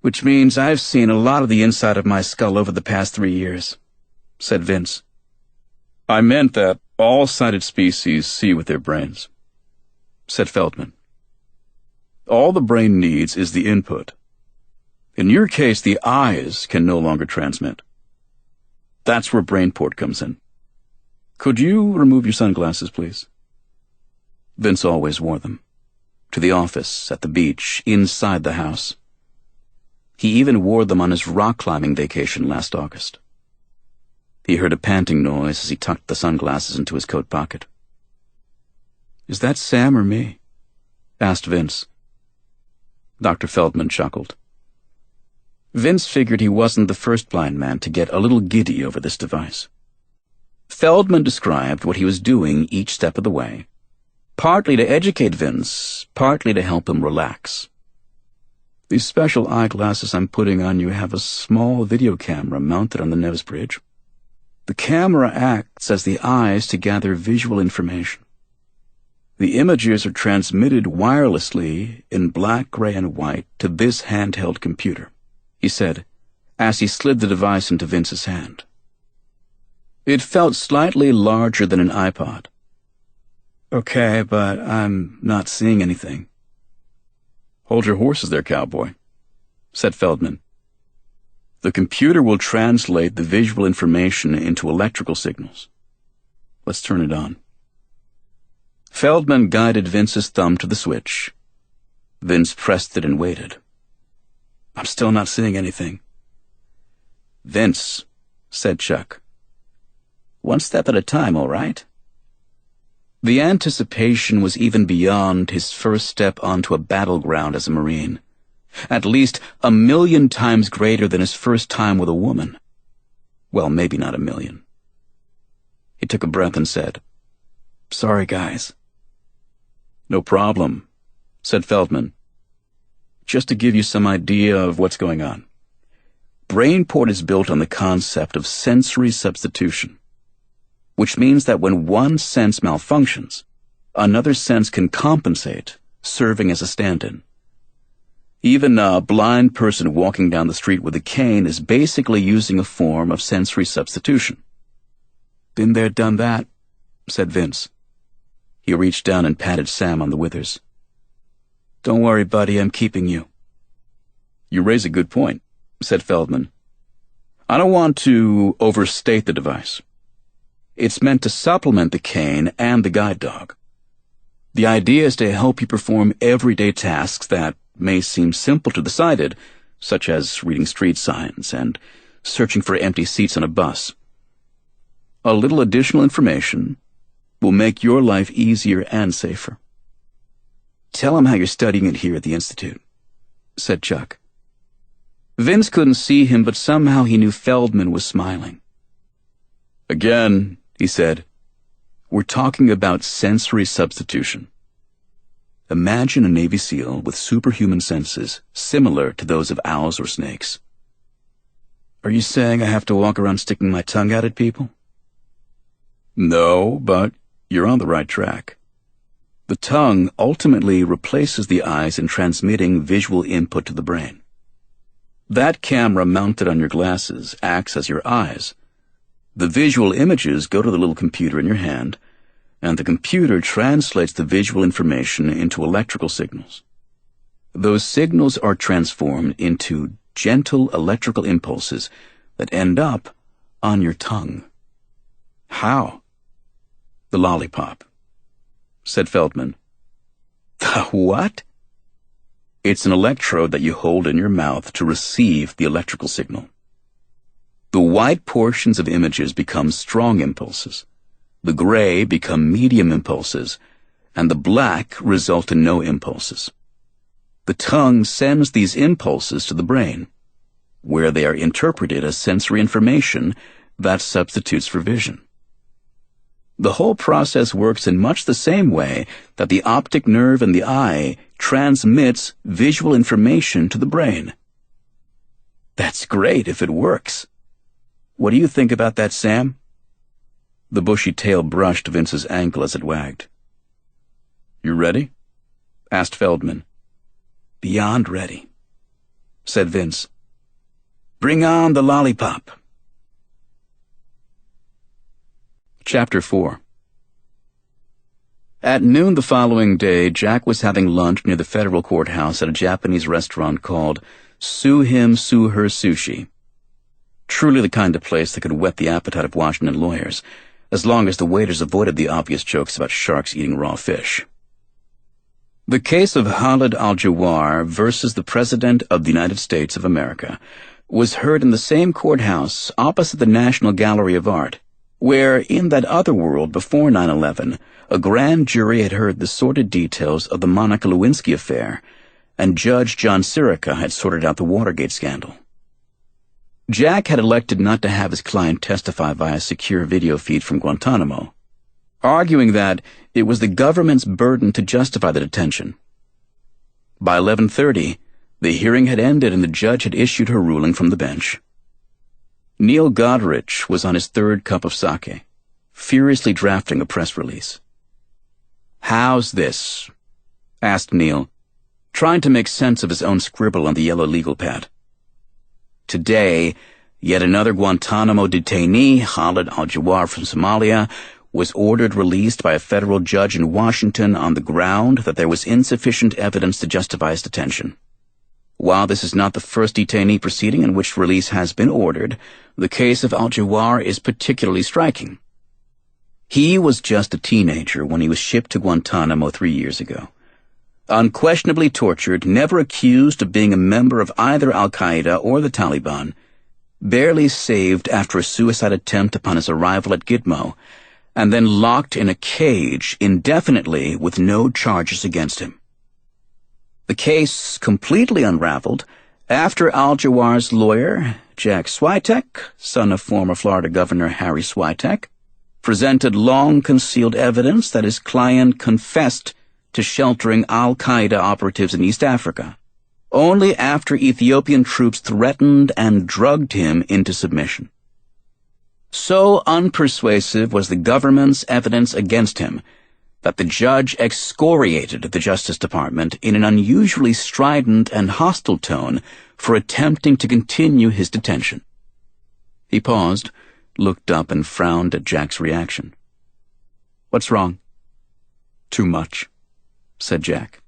"Which means I've seen a lot of the inside of my skull over the past 3 years," said Vince. "I meant that all sighted species see with their brains," said Feldman. "All the brain needs is the input. In your case, the eyes can no longer transmit. That's where Brainport comes in. Could you remove your sunglasses, please?" Vince always wore them. To the office, at the beach, inside the house. He even wore them on his rock-climbing vacation last August. He heard a panting noise as he tucked the sunglasses into his coat pocket. "Is that Sam or me?" asked Vince. Dr. Feldman chuckled. Vince figured he wasn't the first blind man to get a little giddy over this device. Feldman described what he was doing each step of the way, partly to educate Vince, partly to help him relax. "These special eyeglasses I'm putting on you have a small video camera mounted on the nose bridge. The camera acts as the eyes to gather visual information. The images are transmitted wirelessly in black, gray, and white to this handheld computer," he said, as he slid the device into Vince's hand. It felt slightly larger than an iPod. "Okay, but I'm not seeing anything." "Hold your horses there, cowboy," said Feldman. "The computer will translate the visual information into electrical signals. Let's turn it on." Feldman guided Vince's thumb to the switch. Vince pressed it and waited. "I'm still not seeing anything." "Vince," said Chuck. "One step at a time, all right?" The anticipation was even beyond his first step onto a battleground as a Marine. At least 1,000,000 times greater than his first time with a woman. Well, maybe not 1,000,000. He took a breath and said, "Sorry, guys." "No problem," said Feldman. "Just to give you some idea of what's going on. Brainport is built on the concept of sensory substitution, which means that when one sense malfunctions, another sense can compensate, serving as a stand-in. Even a blind person walking down the street with a cane is basically using a form of sensory substitution." "Been there, done that," said Vince. He reached down and patted Sam on the withers. "Don't worry, buddy, I'm keeping you." "You raise a good point," said Feldman. "I don't want to overstate the device. It's meant to supplement the cane and the guide dog. The idea is to help you perform everyday tasks that may seem simple to the sighted, such as reading street signs and searching for empty seats on a bus. A little additional information will make your life easier and safer." "Tell him how you're studying it here at the Institute," said Chuck. Vince couldn't see him, but somehow he knew Feldman was smiling. "Again," he said, "we're talking about sensory substitution. Imagine a Navy SEAL with superhuman senses similar to those of owls or snakes." "Are you saying I have to walk around sticking my tongue out at people?" "No, but you're on the right track. The tongue ultimately replaces the eyes in transmitting visual input to the brain. That camera mounted on your glasses acts as your eyes. The visual images go to the little computer in your hand, and the computer translates the visual information into electrical signals. Those signals are transformed into gentle electrical impulses that end up on your tongue." "How?" "The lollipop," said Feldman. "The what?" "It's an electrode that you hold in your mouth to receive the electrical signal. The white portions of images become strong impulses, The gray become medium impulses, and the black result in no impulses. The tongue sends these impulses to the brain, where they are interpreted as sensory information that substitutes for vision. The whole process works in much the same way that the optic nerve in the eye transmits visual information to the brain. That's great if it works. What do you think about that, Sam? The bushy tail brushed Vince's ankle as it wagged. You ready? Asked Feldman. Beyond ready, said Vince. Bring on the lollipop. Chapter 4. At noon the following day, Jack was having lunch near the federal courthouse at a Japanese restaurant called Sue Him Sue Her Sushi. Truly the kind of place that could whet the appetite of Washington lawyers, as long as the waiters avoided the obvious jokes about sharks eating raw fish. The case of Khalid al-Jawar versus the President of the United States of America was heard in the same courthouse opposite the National Gallery of Art, where, in that other world before 9/11, a grand jury had heard the sordid details of the Monica Lewinsky affair, and Judge John Sirica had sorted out the Watergate scandal. Jack had elected not to have his client testify via secure video feed from Guantanamo, arguing that it was the government's burden to justify the detention. By 11:30, the hearing had ended and the judge had issued her ruling from the bench. Neil Godrich was on his third cup of sake, furiously drafting a press release. "How's this?" asked Neil, trying to make sense of his own scribble on the yellow legal pad. Today, yet another Guantanamo detainee, Khalid al-Jawar from Somalia, was ordered released by a federal judge in Washington on the ground that there was insufficient evidence to justify his detention. While this is not the first detainee proceeding in which release has been ordered, the case of al-Jawar is particularly striking. He was just a teenager when he was shipped to Guantanamo 3 years ago. Unquestionably tortured, never accused of being a member of either Al-Qaeda or the Taliban, barely saved after a suicide attempt upon his arrival at Gitmo, and then locked in a cage indefinitely with no charges against him. The case completely unraveled after al-Jawar's lawyer, Jack Swyteck, son of former Florida Governor Harry Swyteck, presented long-concealed evidence that his client confessed to sheltering al-Qaeda operatives in East Africa, only after Ethiopian troops threatened and drugged him into submission. So unpersuasive was the government's evidence against him that the judge excoriated the Justice Department in an unusually strident and hostile tone for attempting to continue his detention. He paused, looked up, and frowned at Jack's reaction. "What's wrong?" "Too much," said Jack.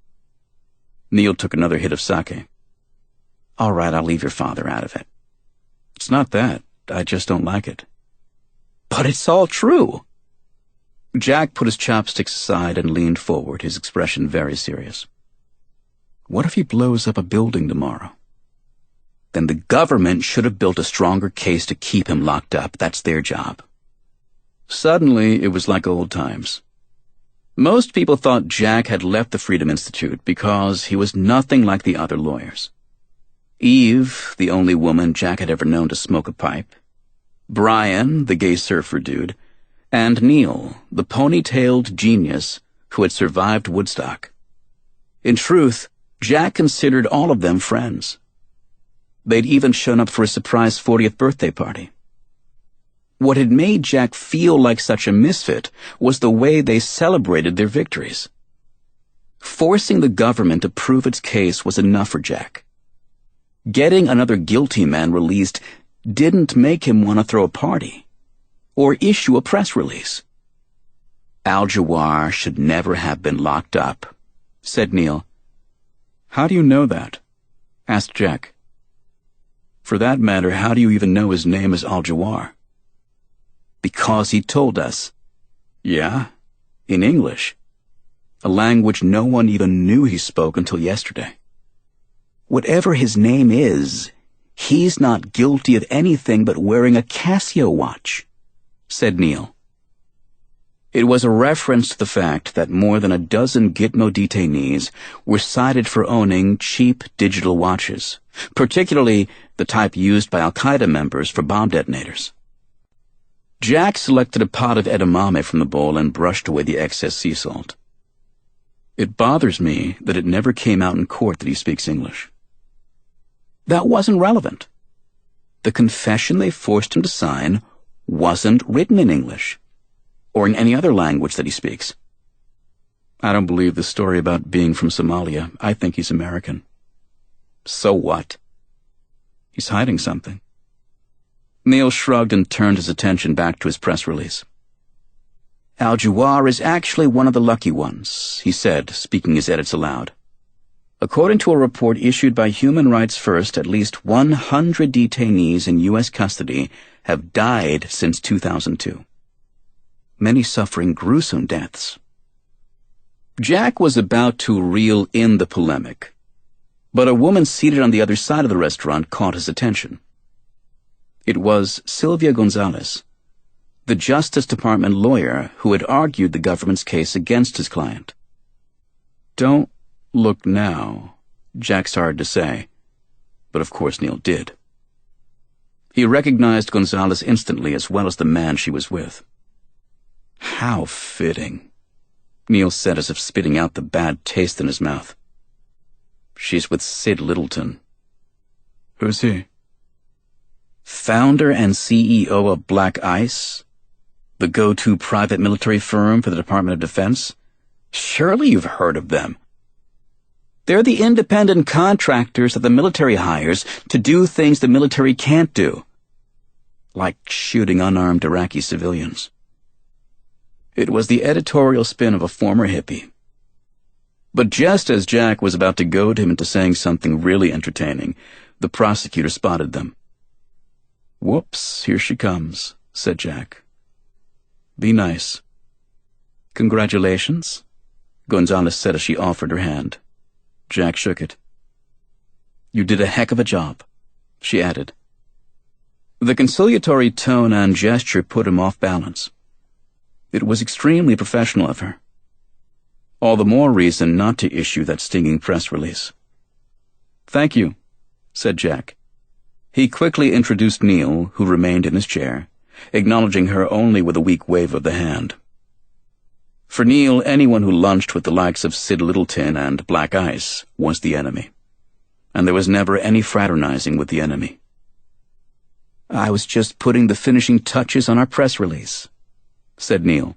Neil took another hit of sake. "All right, I'll leave your father out of it." "It's not that. I just don't like it." "But it's all true." Jack put his chopsticks aside and leaned forward, his expression very serious. "What if he blows up a building tomorrow?" "Then the government should have built a stronger case to keep him locked up. That's their job." Suddenly, it was like old times. Most people thought Jack had left the Freedom Institute because he was nothing like the other lawyers. Eve, the only woman Jack had ever known to smoke a pipe, Brian, the gay surfer dude, and Neil, the pony-tailed genius who had survived Woodstock. In truth, Jack considered all of them friends. They'd even shown up for a surprise 40th birthday party. What had made Jack feel like such a misfit was the way they celebrated their victories. Forcing the government to prove its case was enough for Jack. Getting another guilty man released didn't make him want to throw a party or issue a press release. "Al-Jawar should never have been locked up," said Neil. "How do you know that?" asked Jack. "For that matter, how do you even know his name is Al-Jawar?" "Because he told us." "Yeah? In English? A language no one even knew he spoke until yesterday." "Whatever his name is, he's not guilty of anything but wearing a Casio watch," said Neil. It was a reference to the fact that more than a dozen Gitmo detainees were cited for owning cheap digital watches, particularly the type used by Al-Qaeda members for bomb detonators. Jack selected a pot of edamame from the bowl and brushed away the excess sea salt. It bothers me that it never came out in court that he speaks English. That wasn't relevant. The confession they forced him to sign wasn't written in English, or in any other language that he speaks. I don't believe the story about being from Somalia. I think he's American. So what? He's hiding something. Neil shrugged and turned his attention back to his press release. Al-Jawar is actually one of the lucky ones, he said, speaking his edits aloud. According to a report issued by Human Rights First, at least 100 detainees in U.S. custody have died since 2002. Many suffering gruesome deaths. Jack was about to reel in the polemic, but a woman seated on the other side of the restaurant caught his attention. It was Sylvia Gonzalez, the Justice Department lawyer who had argued the government's case against his client. Don't look now, Jack started to say, but of course Neil did. He recognized Gonzalez instantly as well as the man she was with. How fitting, Neil said as if spitting out the bad taste in his mouth. She's with Sid Littleton. Who's he? Founder and CEO of Black Ice, the go-to private military firm for the Department of Defense. Surely you've heard of them. They're the independent contractors that the military hires to do things the military can't do, like shooting unarmed Iraqi civilians. It was the editorial spin of a former hippie. But just as Jack was about to goad him into saying something really entertaining, the prosecutor spotted them. Whoops, here she comes, said Jack. Be nice. Congratulations, Gonzalez said as she offered her hand. Jack shook it. You did a heck of a job, she added. The conciliatory tone and gesture put him off balance. It was extremely professional of her. All the more reason not to issue that stinging press release. Thank you, said Jack. He quickly introduced Neil, who remained in his chair, acknowledging her only with a weak wave of the hand. For Neil, anyone who lunched with the likes of Sid Littleton and Black Ice was the enemy, and there was never any fraternizing with the enemy. I was just putting the finishing touches on our press release, said Neil.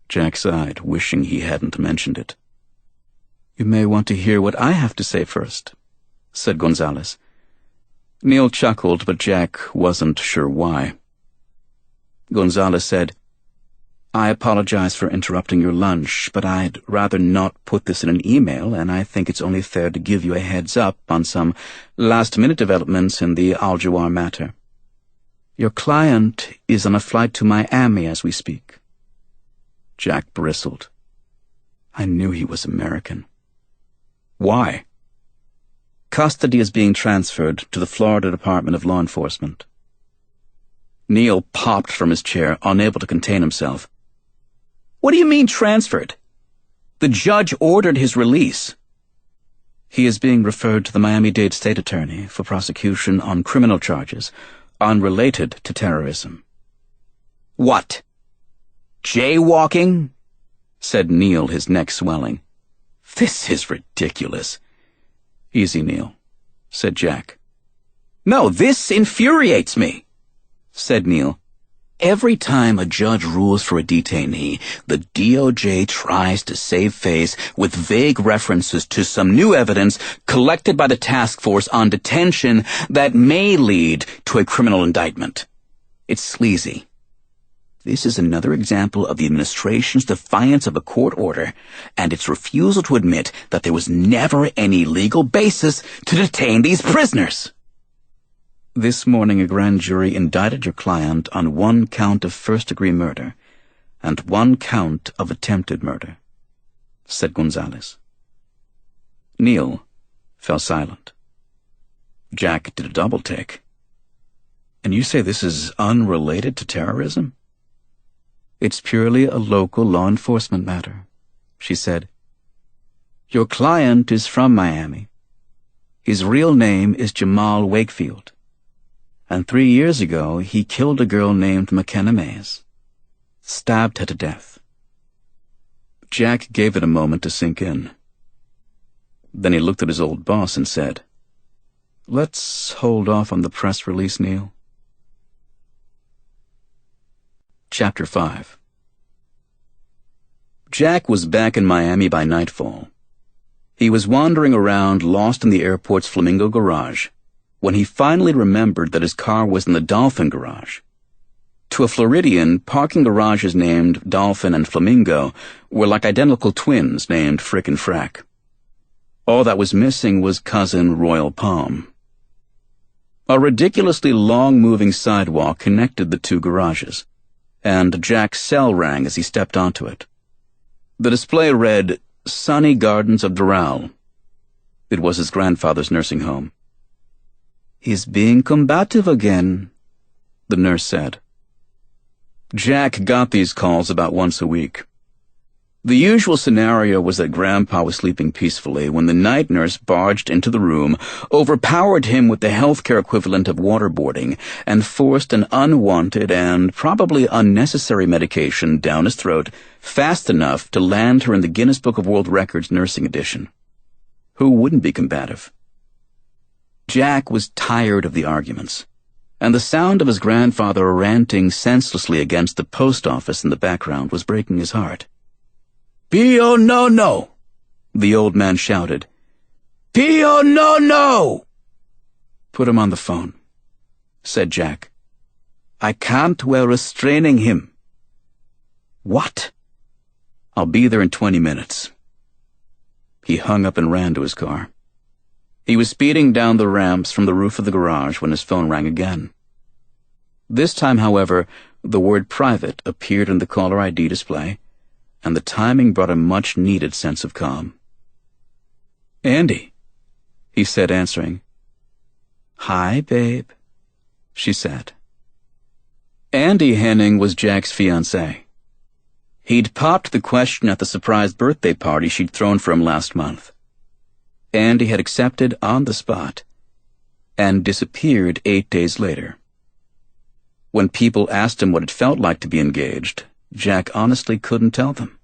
Jack sighed, wishing he hadn't mentioned it. You may want to hear what I have to say first, said Gonzalez. Neil chuckled, but Jack wasn't sure why. Gonzalez said, I apologize for interrupting your lunch, but I'd rather not put this in an email, and I think it's only fair to give you a heads up on some last-minute developments in the Al-Jawar matter. Your client is on a flight to Miami as we speak. Jack bristled. I knew he was American. Why? Custody is being transferred to the Florida Department of Law Enforcement. Neil popped from his chair, unable to contain himself. What do you mean transferred? The judge ordered his release. He is being referred to the Miami-Dade State Attorney for prosecution on criminal charges unrelated to terrorism. What? Jaywalking? Said Neil, his neck swelling. This is ridiculous. Easy, Neil, said Jack. No, this infuriates me, said Neil. Every time a judge rules for a detainee, the DOJ tries to save face with vague references to some new evidence collected by the task force on detention that may lead to a criminal indictment. It's sleazy. This is another example of the administration's defiance of a court order and its refusal to admit that there was never any legal basis to detain these prisoners. This morning, a grand jury indicted your client on 1 count of first-degree murder and 1 count of attempted murder, said Gonzalez. Neil fell silent. Jack did a double-take. And you say this is unrelated to terrorism? It's purely a local law enforcement matter, she said. Your client is from Miami. His real name is Jamal Wakefield. And 3 years ago, he killed a girl named McKenna Mays. Stabbed her to death. Jack gave it a moment to sink in. Then he looked at his old boss and said, Let's hold off on the press release, Neil. Chapter 5. Jack was back in Miami by nightfall. He was wandering around, lost in the airport's Flamingo garage, when he finally remembered that his car was in the Dolphin garage. To a Floridian, parking garages named Dolphin and Flamingo were like identical twins named Frick and Frack. All that was missing was cousin Royal Palm. A ridiculously long-moving sidewalk connected the two garages, and Jack's cell rang as he stepped onto it. The display read, Sunny Gardens of Doral. It was his grandfather's nursing home. He's being combative again, the nurse said. Jack got these calls about once a week. The usual scenario was that Grandpa was sleeping peacefully when the night nurse barged into the room, overpowered him with the healthcare equivalent of waterboarding, and forced an unwanted and probably unnecessary medication down his throat fast enough to land her in the Guinness Book of World Records nursing edition. Who wouldn't be combative? Jack was tired of the arguments, and the sound of his grandfather ranting senselessly against the post office in the background was breaking his heart. Pio no no, the old man shouted. Pio no no! Put him on the phone, said Jack. I can't while restraining him. What? I'll be there in 20 minutes. He hung up and ran to his car. He was speeding down the ramps from the roof of the garage when his phone rang again. This time, however, the word private appeared in the caller ID display, and the timing brought a much-needed sense of calm. Andy, he said, answering. Hi, babe, she said. Andy Henning was Jack's fiancée. He'd popped the question at the surprise birthday party she'd thrown for him last month. Andy had accepted on the spot and disappeared 8 days later. When people asked him what it felt like to be engaged, Jack honestly couldn't tell them.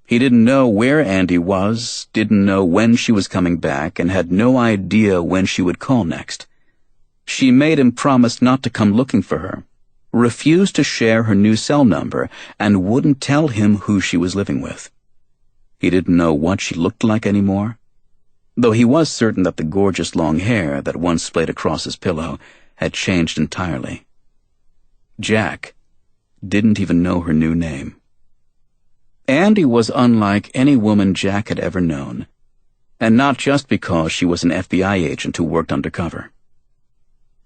He didn't know where Andy was, didn't know when she was coming back, and had no idea when she would call next. She made him promise not to come looking for her, refused to share her new cell number, and wouldn't tell him who she was living with. He didn't know what she looked like anymore, though he was certain that the gorgeous long hair that once splayed across his pillow had changed entirely. Jack didn't even know her new name. Andy was unlike any woman Jack had ever known, and not just because she was an FBI agent who worked undercover.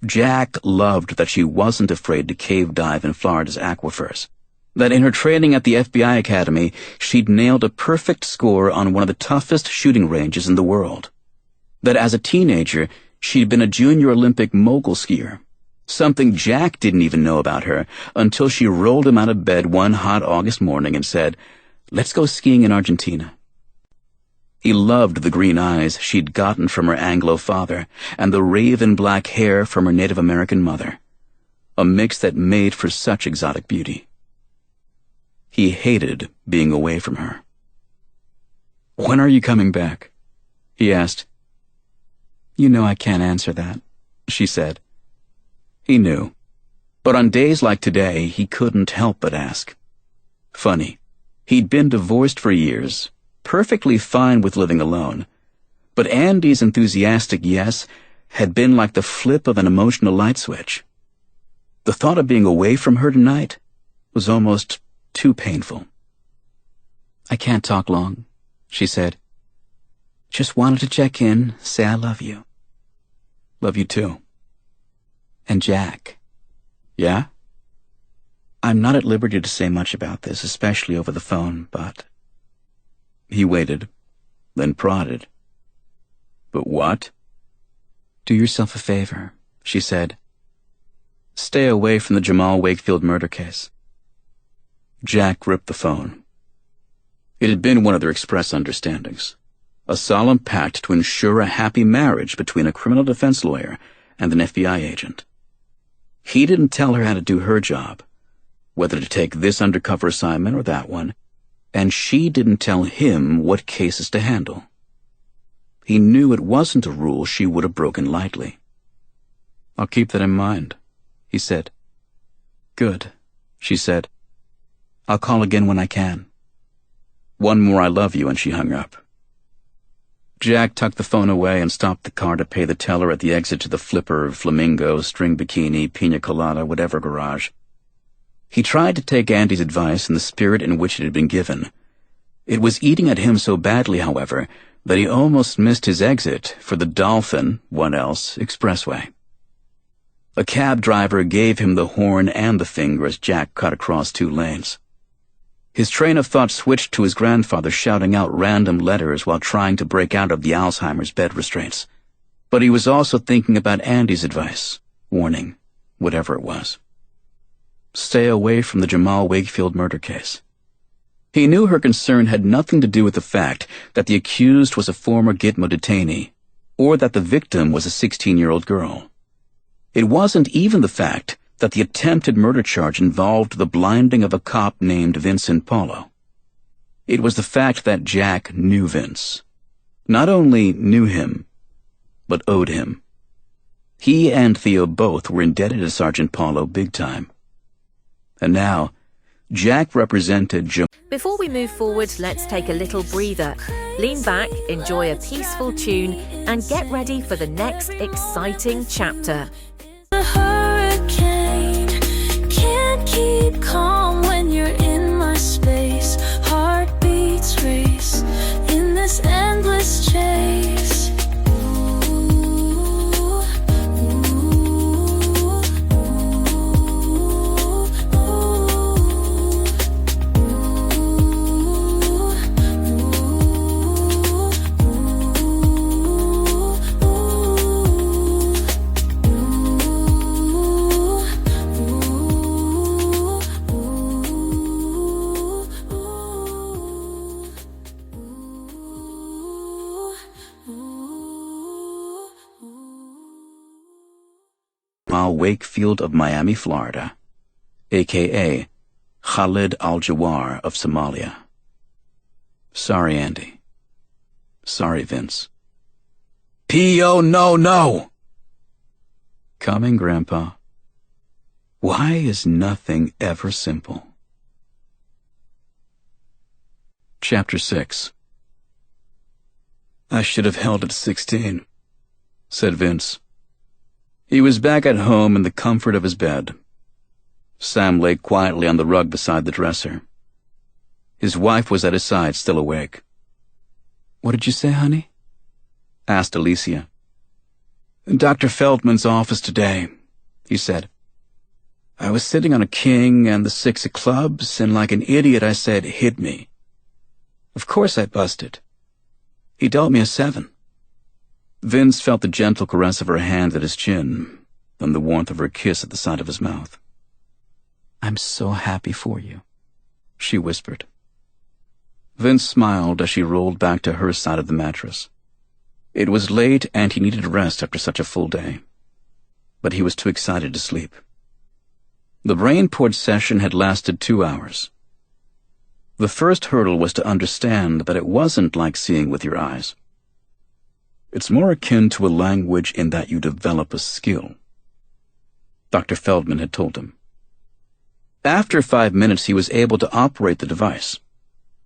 Jack loved that she wasn't afraid to cave dive in Florida's aquifers, that in her training at the FBI Academy, she'd nailed a perfect score on one of the toughest shooting ranges in the world, that as a teenager, she'd been a junior Olympic mogul skier, something Jack didn't even know about her until she rolled him out of bed one hot August morning and said, "Let's go skiing in Argentina." He loved the green eyes she'd gotten from her Anglo father and the raven black hair from her Native American mother, a mix that made for such exotic beauty. He hated being away from her. "When are you coming back?" he asked. "You know I can't answer that," she said. He knew, but on days like today, he couldn't help but ask. Funny, he'd been divorced for years, perfectly fine with living alone, but Andy's enthusiastic yes had been like the flip of an emotional light switch. The thought of being away from her tonight was almost too painful. "I can't talk long," she said. "Just wanted to check in, say I love you." "Love you too." "And Jack." "Yeah?" "I'm not at liberty to say much about this, especially over the phone, but—" He waited, then prodded. "But what?" "Do yourself a favor," she said. "Stay away from the Jamal Wakefield murder case." Jack gripped the phone. It had been one of their express understandings, a solemn pact to ensure a happy marriage between a criminal defense lawyer and an FBI agent. He didn't tell her how to do her job, whether to take this undercover assignment or that one, and she didn't tell him what cases to handle. He knew it wasn't a rule she would have broken lightly. "I'll keep that in mind," he said. "Good," she said. "I'll call again when I can." "One more I love you," and she hung up. Jack tucked the phone away and stopped the car to pay the teller at the exit to the Flipper, Flamingo, String Bikini, Pina Colada, whatever garage. He tried to take Andy's advice in the spirit in which it had been given. It was eating at him so badly, however, that he almost missed his exit for the Dolphin, what else, expressway. A cab driver gave him the horn and the finger as Jack cut across 2 lanes. His train of thought switched to his grandfather shouting out random letters while trying to break out of the Alzheimer's bed restraints. But he was also thinking about Andy's advice, warning, whatever it was. Stay away from the Jamal Wakefield murder case. He knew her concern had nothing to do with the fact that the accused was a former Gitmo detainee, or that the victim was a 16-year-old girl. It wasn't even the fact that the attempted murder charge involved the blinding of a cop named Vincent Paulo. It was the fact that Jack knew Vince. Not only knew him, but owed him. He and Theo both were indebted to Sergeant Paulo big time. And now, Jack represented Before we move forward, let's take a little breather. Lean back, enjoy a peaceful tune, and get ready for the next exciting chapter. A hurricane can't keep calm when you're in my space. Heartbeats race in this endless chase. Wakefield of Miami, Florida, a.k.a. Khalid al-Jawar of Somalia. Sorry, Andy. Sorry, Vince. P.O. No! Coming, Grandpa. Why is nothing ever simple? Chapter 6. "I should have held at 16, said Vince. He was back at home in the comfort of his bed. Sam lay quietly on the rug beside the dresser. His wife was at his side, still awake. "What did you say, honey?" asked Alicia. "Dr. Feldman's office today," he said. "I was sitting on a king and the 6 of clubs, and like an idiot I said, 'Hit me.' Of course I busted. He dealt me a 7. Vince felt the gentle caress of her hand at his chin, then the warmth of her kiss at the side of his mouth. "I'm so happy for you," she whispered. Vince smiled as she rolled back to her side of the mattress. It was late and he needed rest after such a full day, but he was too excited to sleep. The brainport session had lasted 2 hours. The first hurdle was to understand that it wasn't like seeing with your eyes. It's more akin to a language in that you develop a skill, Dr. Feldman had told him. After 5 minutes, he was able to operate the device.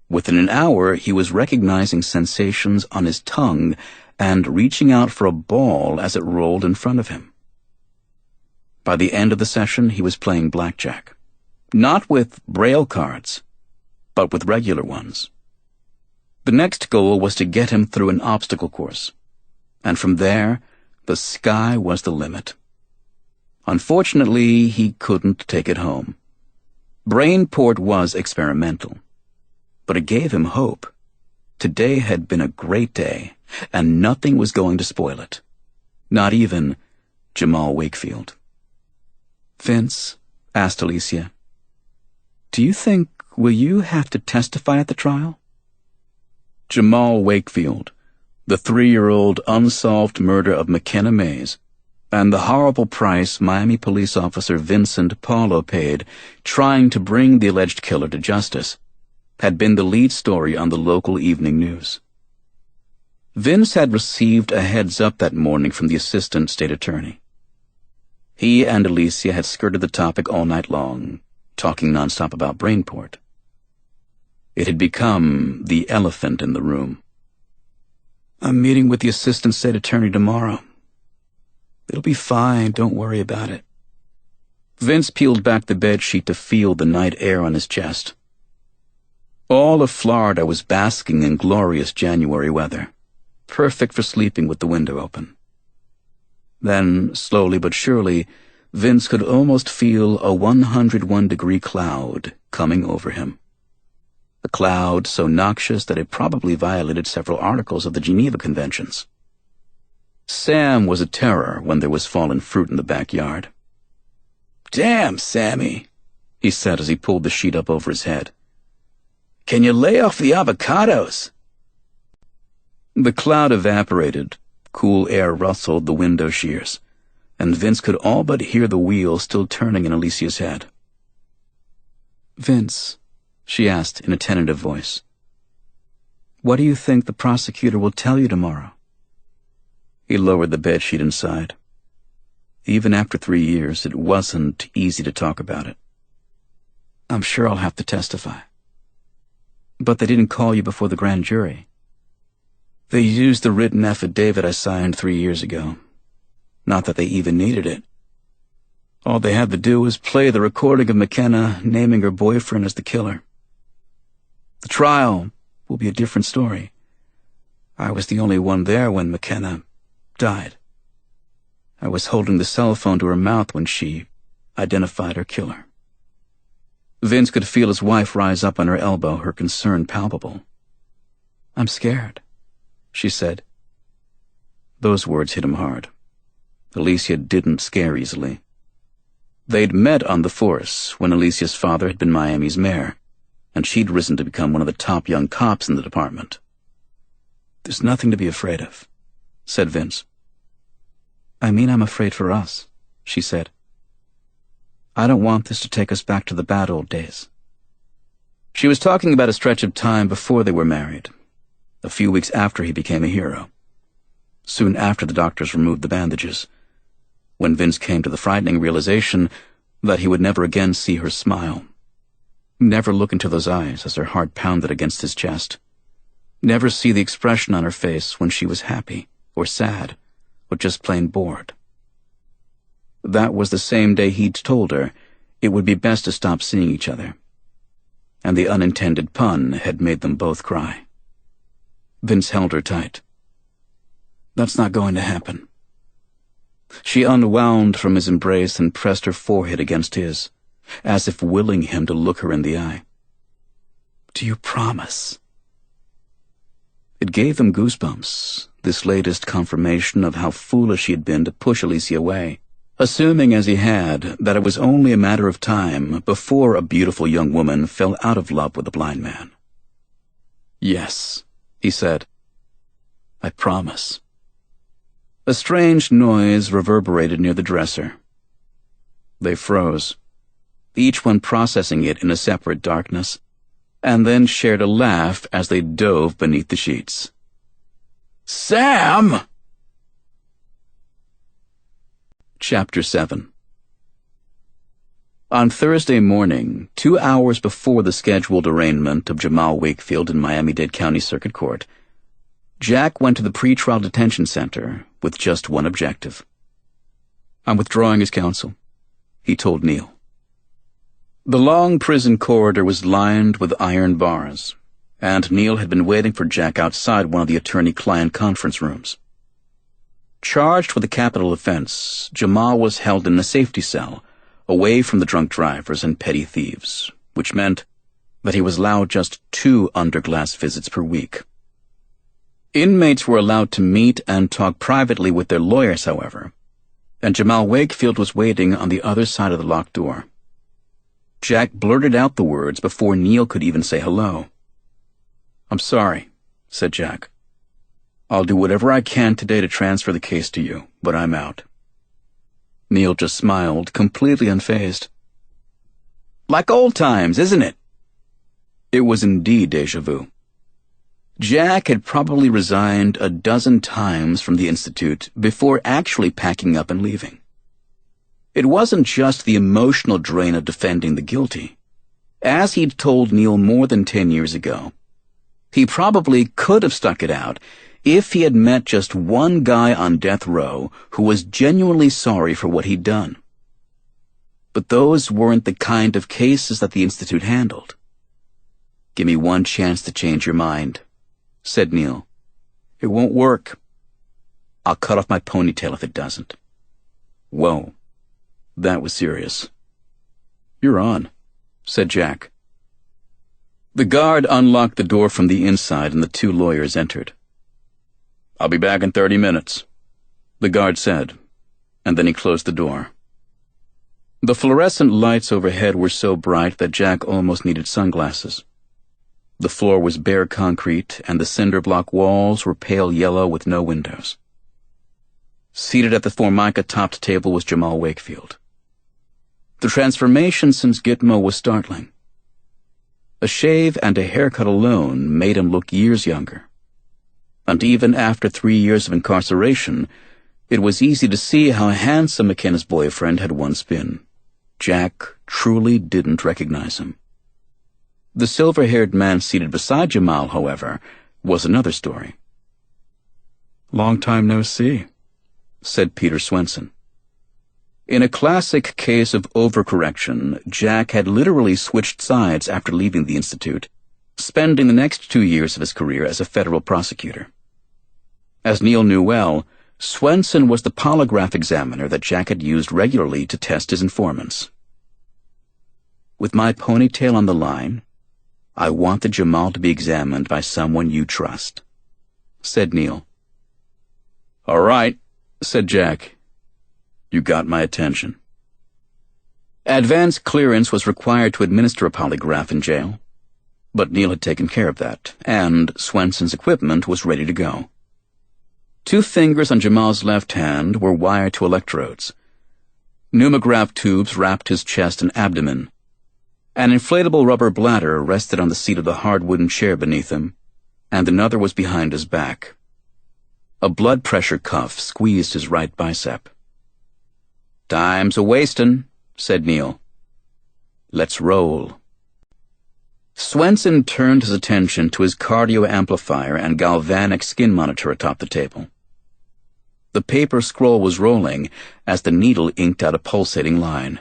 Within an hour, he was recognizing sensations on his tongue and reaching out for a ball as it rolled in front of him. By the end of the session, he was playing blackjack, not with Braille cards, but with regular ones. The next goal was to get him through an obstacle course, and from there, the sky was the limit. Unfortunately, he couldn't take it home. Brainport was experimental, but it gave him hope. Today had been a great day, and nothing was going to spoil it. Not even Jamal Wakefield. "Vince," asked Alicia, "do you think will you have to testify at the trial? Jamal Wakefield, the 3-year-old unsolved murder of McKenna Mays, and the horrible price Miami police officer Vincent Paulo paid trying to bring the alleged killer to justice, had been the lead story on the local evening news. Vince had received a heads-up that morning from the assistant state attorney. He and Alicia had skirted the topic all night long, talking nonstop about Brainport. It had become the elephant in the room. I'm meeting with the assistant state attorney tomorrow. It'll be fine, don't worry about it. Vince peeled back the bedsheet to feel the night air on his chest. All of Florida was basking in glorious January weather, perfect for sleeping with the window open. Then, slowly but surely, Vince could almost feel a 101-degree cloud coming over him. A cloud so noxious that it probably violated several articles of the Geneva Conventions. Sam was a terror when there was fallen fruit in the backyard. "Damn, Sammy," he said as he pulled the sheet up over his head. "Can you lay off the avocados?" The cloud evaporated, cool air rustled the window shears, and Vince could all but hear the wheel still turning in Alicia's head. "Vince," she asked in a tentative voice, "what do you think the prosecutor will tell you tomorrow?" He lowered the bedsheet and sighed. Even after 3 years, it wasn't easy to talk about it. "I'm sure I'll have to testify." "But they didn't call you before the grand jury." "They used the written affidavit I signed 3 years ago. Not that they even needed it. All they had to do was play the recording of McKenna naming her boyfriend as the killer. The trial will be a different story. I was the only one there when McKenna died. I was holding the cell phone to her mouth when she identified her killer." Vince could feel his wife rise up on her elbow, her concern palpable. "I'm scared," she said. Those words hit him hard. Alicia didn't scare easily. They'd met on the force when Alicia's father had been Miami's mayor, and she'd risen to become one of the top young cops in the department. "There's nothing to be afraid of," said Vince. "I mean, I'm afraid for us," she said. "I don't want this to take us back to the bad old days." She was talking about a stretch of time before they were married, a few weeks after he became a hero, soon after the doctors removed the bandages, when Vince came to the frightening realization that he would never again see her smile, never look into those eyes as her heart pounded against his chest, never see the expression on her face when she was happy or sad or just plain bored. That was the same day he'd told her it would be best to stop seeing each other, and the unintended pun had made them both cry. Vince held her tight. "That's not going to happen." She unwound from his embrace and pressed her forehead against his, as if willing him to look her in the eye. "Do you promise?" It gave them goosebumps, this latest confirmation of how foolish he had been to push Alicia away, assuming as he had that it was only a matter of time before a beautiful young woman fell out of love with a blind man. "Yes," he said. "I promise." A strange noise reverberated near the dresser. They froze, each one processing it in a separate darkness, and then shared a laugh as they dove beneath the sheets. "Sam!" Chapter 7. On Thursday morning, 2 hours before the scheduled arraignment of Jamal Wakefield in Miami-Dade County Circuit Court, Jack went to the pretrial detention center with just one objective. "I'm withdrawing as counsel," he told Neil. The long prison corridor was lined with iron bars, and Neil had been waiting for Jack outside one of the attorney-client conference rooms. Charged with a capital offense, Jamal was held in a safety cell, away from the drunk drivers and petty thieves, which meant that he was allowed just 2 under-glass visits per week. Inmates were allowed to meet and talk privately with their lawyers, however, and Jamal Wakefield was waiting on the other side of the locked door. Jack blurted out the words before Neil could even say hello. "I'm sorry," said Jack. "I'll do whatever I can today to transfer the case to you, but I'm out." Neil just smiled, completely unfazed. "Like old times, isn't it?" It was indeed déjà vu. Jack had probably resigned a dozen times from the Institute before actually packing up and leaving. It wasn't just the emotional drain of defending the guilty. As he'd told Neil more than 10 years ago, he probably could have stuck it out if he had met just one guy on death row who was genuinely sorry for what he'd done. But those weren't the kind of cases that the Institute handled. "Give me one chance to change your mind," said Neil. "It won't work. I'll cut off my ponytail if it doesn't." Whoa, that was serious. "You're on," said Jack. The guard unlocked the door from the inside and the two lawyers entered. "I'll be back in 30 minutes, the guard said, and then he closed the door. The fluorescent lights overhead were so bright that Jack almost needed sunglasses. The floor was bare concrete, and the cinder block walls were pale yellow with no windows. Seated at the formica-topped table was Jamal Wakefield. The transformation since Gitmo was startling. A shave and a haircut alone made him look years younger. And even after 3 years of incarceration, it was easy to see how handsome McKenna's boyfriend had once been. Jack truly didn't recognize him. The silver-haired man seated beside Jamal, however, was another story. "Long time no see," said Peter Swenson. In a classic case of overcorrection, Jack had literally switched sides after leaving the Institute, spending the next 2 years of his career as a federal prosecutor. As Neil knew well, Swenson was the polygraph examiner that Jack had used regularly to test his informants. "With my ponytail on the line, I wanted Jamal to be examined by someone you trust," said Neil. "All right," said Jack. "You got my attention." Advance clearance was required to administer a polygraph in jail, but Neil had taken care of that, and Swenson's equipment was ready to go. 2 fingers on Jamal's left hand were wired to electrodes. Pneumograph tubes wrapped his chest and abdomen. An inflatable rubber bladder rested on the seat of the hard wooden chair beneath him, and another was behind his back. A blood pressure cuff squeezed his right bicep. "Time's a-wastin'," said Neil. "Let's roll." Swenson turned his attention to his cardio amplifier and galvanic skin monitor atop the table. The paper scroll was rolling as the needle inked out a pulsating line.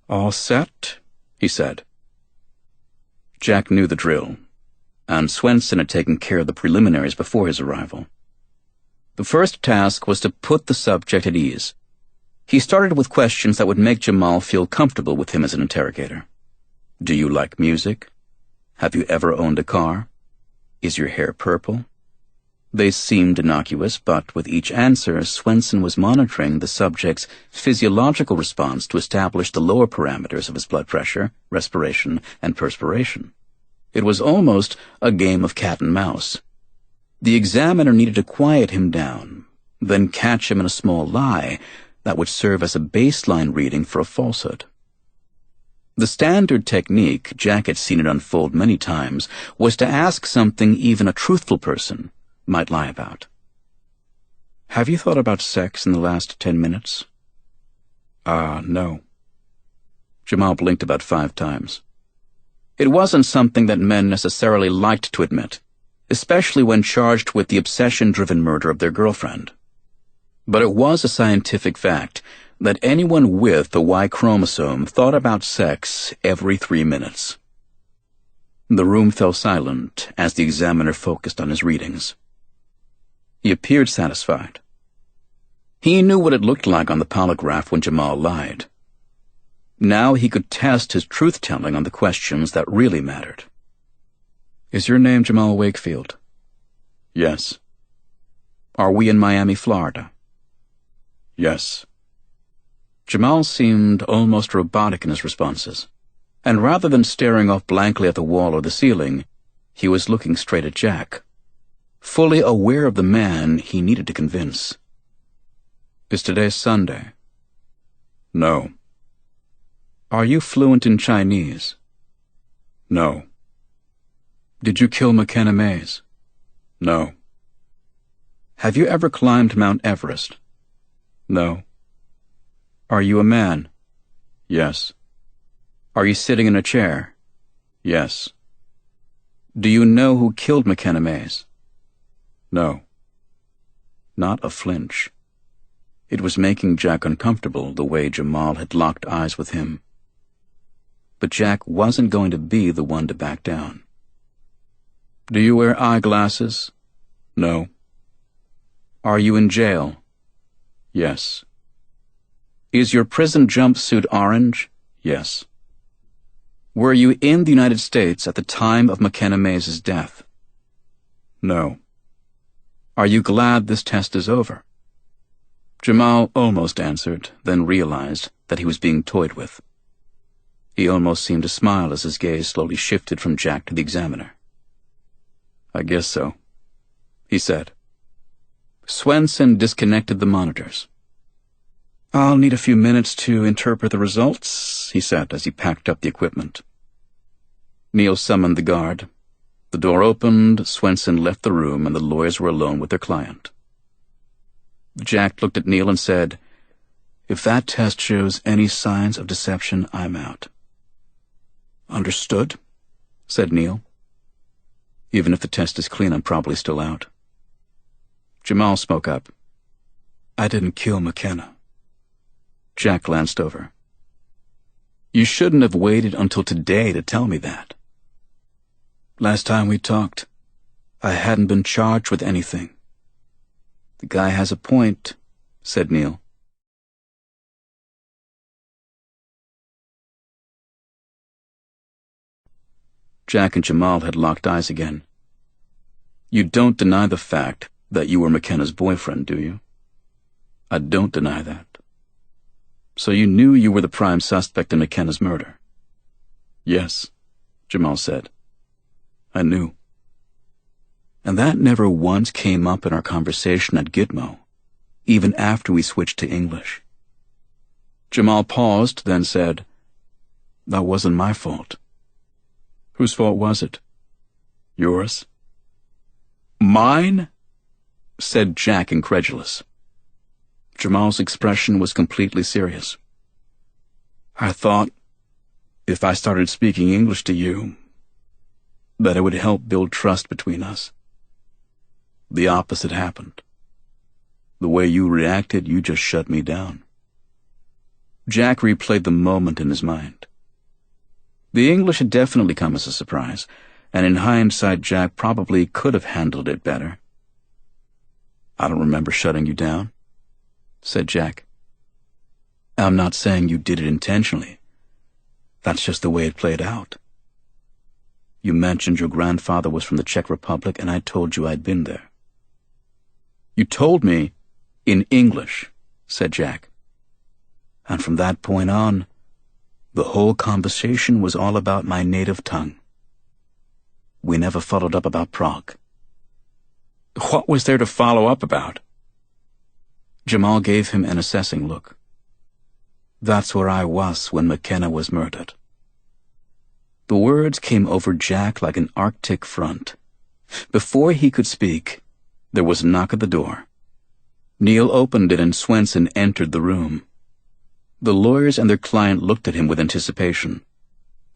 "All set?" he said. Jack knew the drill, and Swenson had taken care of the preliminaries before his arrival. The first task was to put the subject at ease. He started with questions that would make Jamal feel comfortable with him as an interrogator. "Do you like music? Have you ever owned a car? Is your hair purple?" They seemed innocuous, but with each answer, Swenson was monitoring the subject's physiological response to establish the lower parameters of his blood pressure, respiration, and perspiration. It was almost a game of cat and mouse. The examiner needed to quiet him down, then catch him in a small lie that would serve as a baseline reading for a falsehood. The standard technique, Jack had seen it unfold many times, was to ask something even a truthful person might lie about. "Have you thought about sex in the last 10 minutes?" No. Jamal blinked about 5 times. It wasn't something that men necessarily liked to admit, especially when charged with the obsession-driven murder of their girlfriend. But it was a scientific fact that anyone with a Y chromosome thought about sex every 3 minutes. The room fell silent as the examiner focused on his readings. He appeared satisfied. He knew what it looked like on the polygraph when Jamal lied. Now he could test his truth-telling on the questions that really mattered. "Is your name Jamal Wakefield?" "Yes." "Are we in Miami, Florida?" "Yes." Jamal seemed almost robotic in his responses, and rather than staring off blankly at the wall or the ceiling, he was looking straight at Jack, fully aware of the man he needed to convince. "Is today Sunday?" "No." "Are you fluent in Chinese?" "No." "Did you kill McKenna Mays?" "No." "Have you ever climbed Mount Everest?" "No." "Are you a man?" "Yes." "Are you sitting in a chair?" "Yes." "Do you know who killed McKenna Mays?" "No." Not a flinch. It was making Jack uncomfortable the way Jamal had locked eyes with him. But Jack wasn't going to be the one to back down. "Do you wear eyeglasses?" "No." "Are you in jail?" "Yes." "Is your prison jumpsuit orange?" "Yes." "Were you in the United States at the time of McKenna Mays' death?" "No." "Are you glad this test is over?" Jamal almost answered, then realized that he was being toyed with. He almost seemed to smile as his gaze slowly shifted from Jack to the examiner. "I guess so," he said. Swenson disconnected the monitors. "I'll need a few minutes to interpret the results," he said as he packed up the equipment. Neil summoned the guard. The door opened, Swenson left the room, and the lawyers were alone with their client. Jack looked at Neil and said, "If that test shows any signs of deception, I'm out." "Understood," said Neil. "Even if the test is clean, I'm probably still out." Jamal spoke up. "I didn't kill McKenna." Jack glanced over. "You shouldn't have waited until today to tell me that." "Last time we talked, I hadn't been charged with anything." "The guy has a point," said Neil. Jack and Jamal had locked eyes again. "You don't deny the fact that you were McKenna's boyfriend, do you?" "I don't deny that." "So you knew you were the prime suspect in McKenna's murder?" "Yes," Jamal said. "I knew." "And that never once came up in our conversation at Gitmo, even after we switched to English." Jamal paused, then said, "That wasn't my fault." "Whose fault was it?" "Yours." "Mine?" said Jack, incredulous. Jamal's expression was completely serious. "I thought, if I started speaking English to you, that it would help build trust between us. The opposite happened. The way you reacted, you just shut me down." Jack replayed the moment in his mind. The English had definitely come as a surprise, and in hindsight Jack probably could have handled it better. "I don't remember shutting you down," said Jack. "I'm not saying you did it intentionally. That's just the way it played out. You mentioned your grandfather was from the Czech Republic, and I told you I'd been there." "You told me in English," said Jack. "And from that point on, the whole conversation was all about my native tongue. We never followed up about Prague." "What was there to follow up about?" Jamal gave him an assessing look. "That's where I was when McKenna was murdered." The words came over Jack like an Arctic front. Before he could speak, there was a knock at the door. Neil opened it and Swenson entered the room. The lawyers and their client looked at him with anticipation,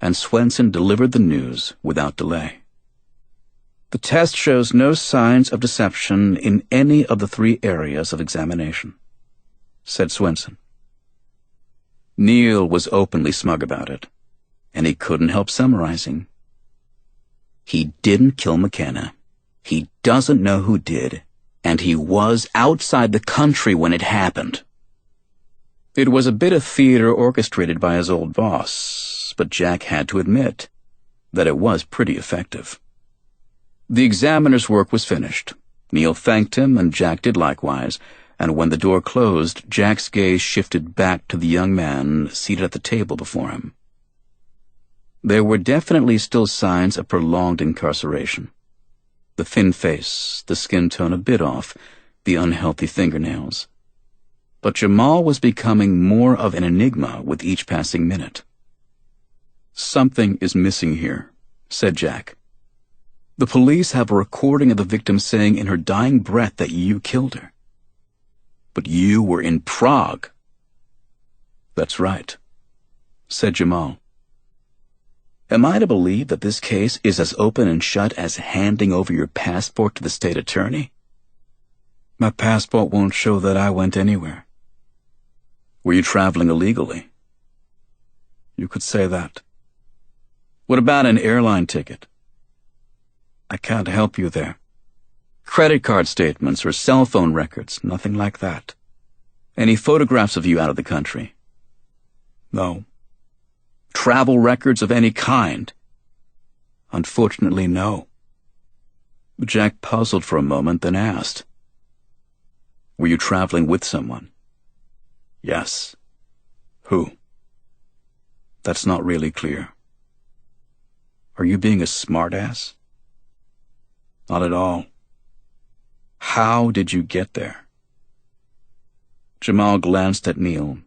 and Swenson delivered the news without delay. "The test shows no signs of deception in any of the 3 areas of examination," said Swenson. Neil was openly smug about it, and he couldn't help summarizing. "He didn't kill McKenna. He doesn't know who did, and he was outside the country when it happened." It was a bit of theater orchestrated by his old boss, but Jack had to admit that it was pretty effective. The examiner's work was finished. Neil thanked him, and Jack did likewise, and when the door closed, Jack's gaze shifted back to the young man seated at the table before him. There were definitely still signs of prolonged incarceration. The thin face, the skin tone a bit off, the unhealthy fingernails. But Jamal was becoming more of an enigma with each passing minute. "Something is missing here," said Jack. "The police have a recording of the victim saying in her dying breath that you killed her. But you were in Prague." "That's right," said Jamal. "Am I to believe that this case is as open and shut as handing over your passport to the state attorney?" "My passport won't show that I went anywhere." "Were you traveling illegally?" "You could say that." "What about an airline ticket?" "I can't help you there." "Credit card statements or cell phone records, nothing like that?" "Any photographs of you out of the country?" "No." "Travel records of any kind?" "Unfortunately, no." Jack puzzled for a moment, then asked, "Were you traveling with someone?" "Yes." "Who?" "That's not really clear." "Are you being a smartass?" "Not at all." "How did you get there?" Jamal glanced at Neil,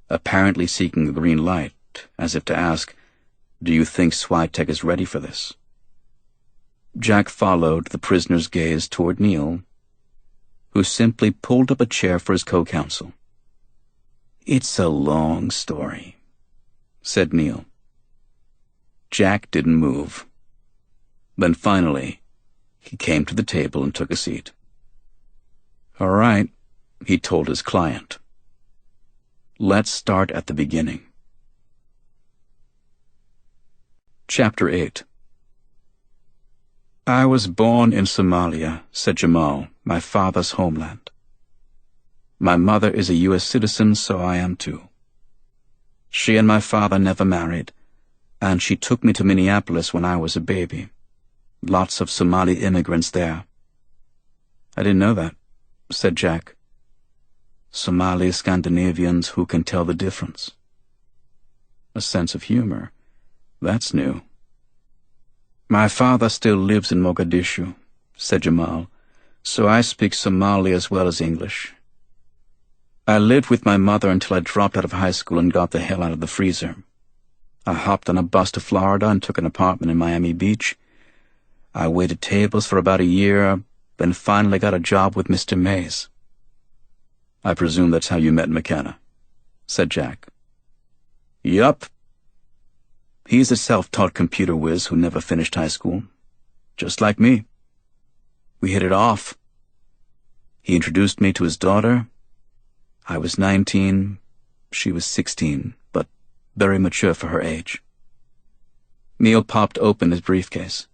apparently seeking a green light, as if to ask, "Do you think Swyteck is ready for this?" Jack followed the prisoner's gaze toward Neil, who simply pulled up a chair for his co-counsel. "It's a long story," said Neil. Jack didn't move. Then finally, he came to the table and took a seat. "All right," he told his client. "Let's start at the beginning." Chapter 8. "I was born in Somalia," said Jamal, "my father's homeland. My mother is a U.S. citizen, so I am too. She and my father never married, and she took me to Minneapolis when I was a baby. Lots of Somali immigrants there." "I didn't know that," said Jack. "Somali Scandinavians who can tell the difference." A sense of humor. That's new. "My father still lives in Mogadishu," said Jamal, "so I speak Somali as well as English. I lived with my mother until I dropped out of high school and got the hell out of the freezer. I hopped on a bus to Florida and took an apartment in Miami Beach. I waited tables for about a year, then finally got a job with Mr. Mays." "I presume that's how you met McKenna," said Jack. "Yup. He's a self-taught computer whiz who never finished high school. Just like me. We hit it off. He introduced me to his daughter. I was 19, she was 16, but very mature for her age." Neil popped open his briefcase.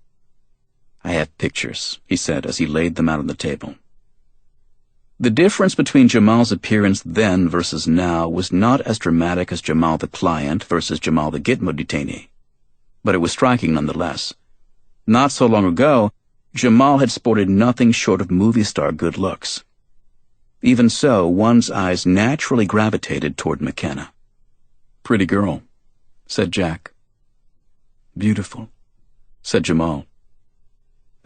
"I have pictures," he said as he laid them out on the table. The difference between Jamal's appearance then versus now was not as dramatic as Jamal the client versus Jamal the Gitmo detainee, but it was striking nonetheless. Not so long ago, Jamal had sported nothing short of movie star good looks. Even so, one's eyes naturally gravitated toward McKenna. "Pretty girl," said Jack. "Beautiful," said Jamal.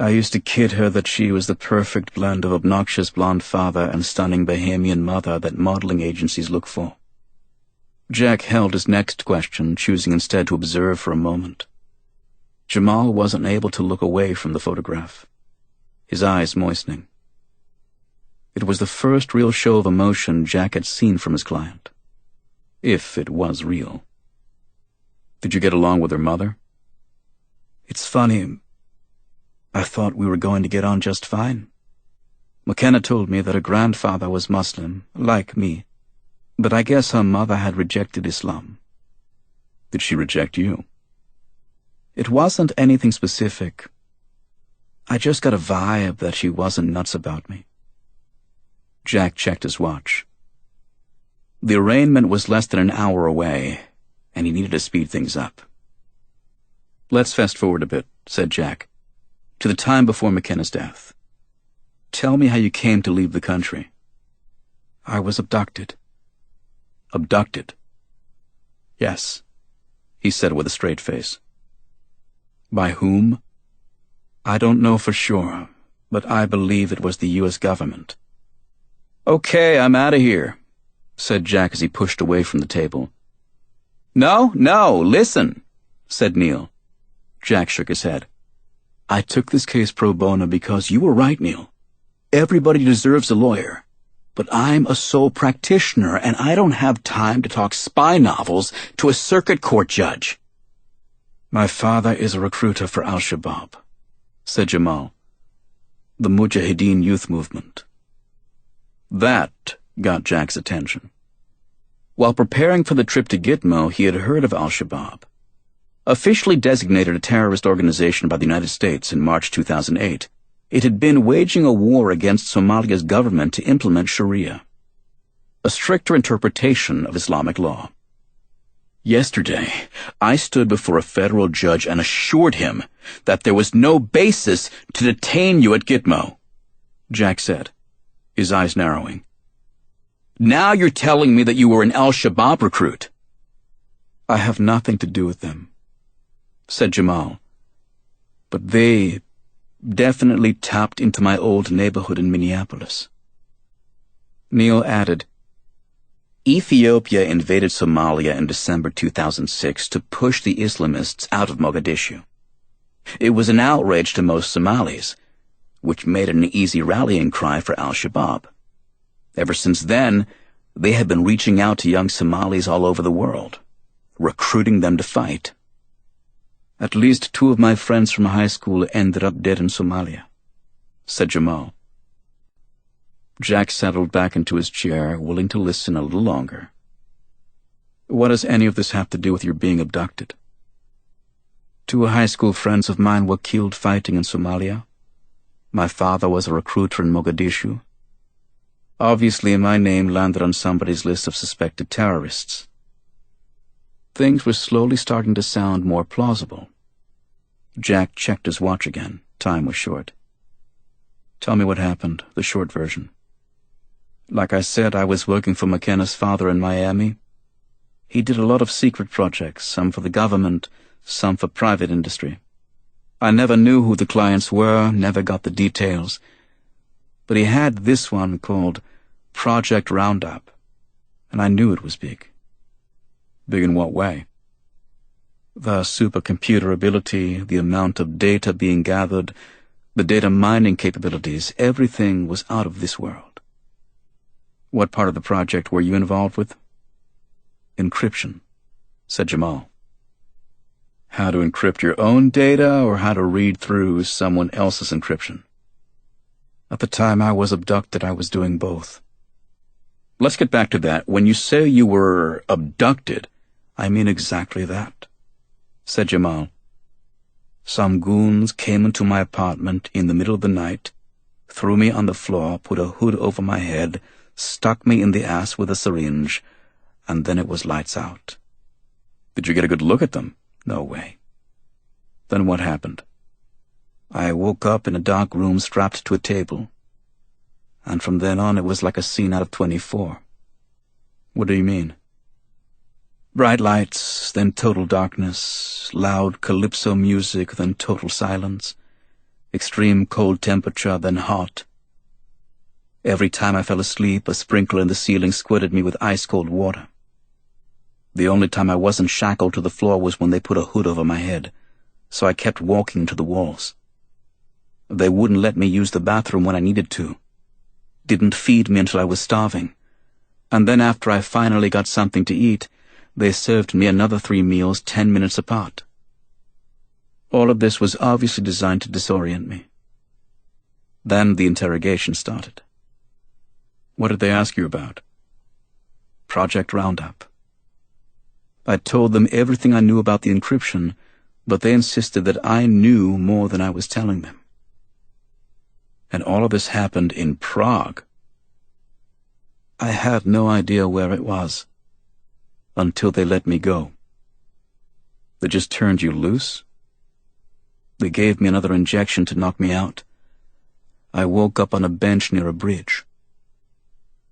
"I used to kid her that she was the perfect blend of obnoxious blonde father and stunning Bahamian mother that modeling agencies look for." Jack held his next question, choosing instead to observe for a moment. Jamal wasn't able to look away from the photograph, his eyes moistening. It was the first real show of emotion Jack had seen from his client. If it was real. "Did you get along with her mother?" "It's funny. I thought we were going to get on just fine. McKenna told me that her grandfather was Muslim, like me, but I guess her mother had rejected Islam." "Did she reject you?" "It wasn't anything specific. I just got a vibe that she wasn't nuts about me." Jack checked his watch. The arraignment was less than an hour away, and he needed to speed things up. "Let's fast forward a bit," said Jack, "to the time before McKenna's death. Tell me how you came to leave the country." I was abducted. Abducted? Yes. He said with a straight face. By whom? I don't know for sure, but I believe it was the U.S. government. Okay, I'm out of here, said Jack as he pushed away from the table. No, listen, said Neil. Jack shook his head. I took this case pro bono because you were right, Neil. Everybody deserves a lawyer. But I'm a sole practitioner, and I don't have time to talk spy novels to a circuit court judge. My father is a recruiter for Al-Shabaab, said Jamal. The Mujahideen youth movement. That got Jack's attention. While preparing for the trip to Gitmo, he had heard of Al-Shabaab. Officially designated a terrorist organization by the United States in March 2008, it had been waging a war against Somalia's government to implement Sharia, a stricter interpretation of Islamic law. Yesterday, I stood before a federal judge and assured him that there was no basis to detain you at Gitmo, Jack said, his eyes narrowing. Now you're telling me that you were an Al-Shabaab recruit. I have nothing to do with them, said Jamal. But they definitely tapped into my old neighborhood in Minneapolis. Neil added, Ethiopia invaded Somalia in December 2006 to push the Islamists out of Mogadishu. It was an outrage to most Somalis, which made it an easy rallying cry for Al-Shabaab. Ever since then, they have been reaching out to young Somalis all over the world, recruiting them to fight. At least 2 of my friends from high school ended up dead in Somalia, said Jamal. Jack settled back into his chair, willing to listen a little longer. What does any of this have to do with your being abducted? 2 high school friends of mine were killed fighting in Somalia. My father was a recruiter in Mogadishu. Obviously, my name landed on somebody's list of suspected terrorists. Things were slowly starting to sound more plausible. Jack checked his watch again. Time was short. Tell me what happened, the short version. Like I said, I was working for McKenna's father in Miami. He did a lot of secret projects, some for the government, some for private industry. I never knew who the clients were, never got the details. But he had this one called Project Roundup, and I knew it was big. Big in what way? The supercomputer ability, the amount of data being gathered, the data mining capabilities, everything was out of this world. What part of the project were you involved with? Encryption, said Jamal. How to encrypt your own data or how to read through someone else's encryption? At the time I was abducted, I was doing both. Let's get back to that. When you say you were abducted, I mean exactly that, said Jamal. Some goons came into my apartment in the middle of the night, threw me on the floor, put a hood over my head, stuck me in the ass with a syringe, and then it was lights out. Did you get a good look at them? No way. Then what happened? I woke up in a dark room strapped to a table, and from then on it was like a scene out of 24. What do you mean? Bright lights, then total darkness, loud calypso music, then total silence, extreme cold temperature, then hot. Every time I fell asleep, a sprinkler in the ceiling squirted me with ice-cold water. The only time I wasn't shackled to the floor was when they put a hood over my head, so I kept walking to the walls. They wouldn't let me use the bathroom when I needed to. Didn't feed me until I was starving. And then after I finally got something to eat, they served me another 3 meals 10 minutes apart. All of this was obviously designed to disorient me. Then the interrogation started. What did they ask you about? Project Roundup. I told them everything I knew about the encryption, but they insisted that I knew more than I was telling them. And all of this happened in Prague. I had no idea where it was, until they let me go. They just turned you loose? They gave me another injection to knock me out. I woke up on a bench near a bridge.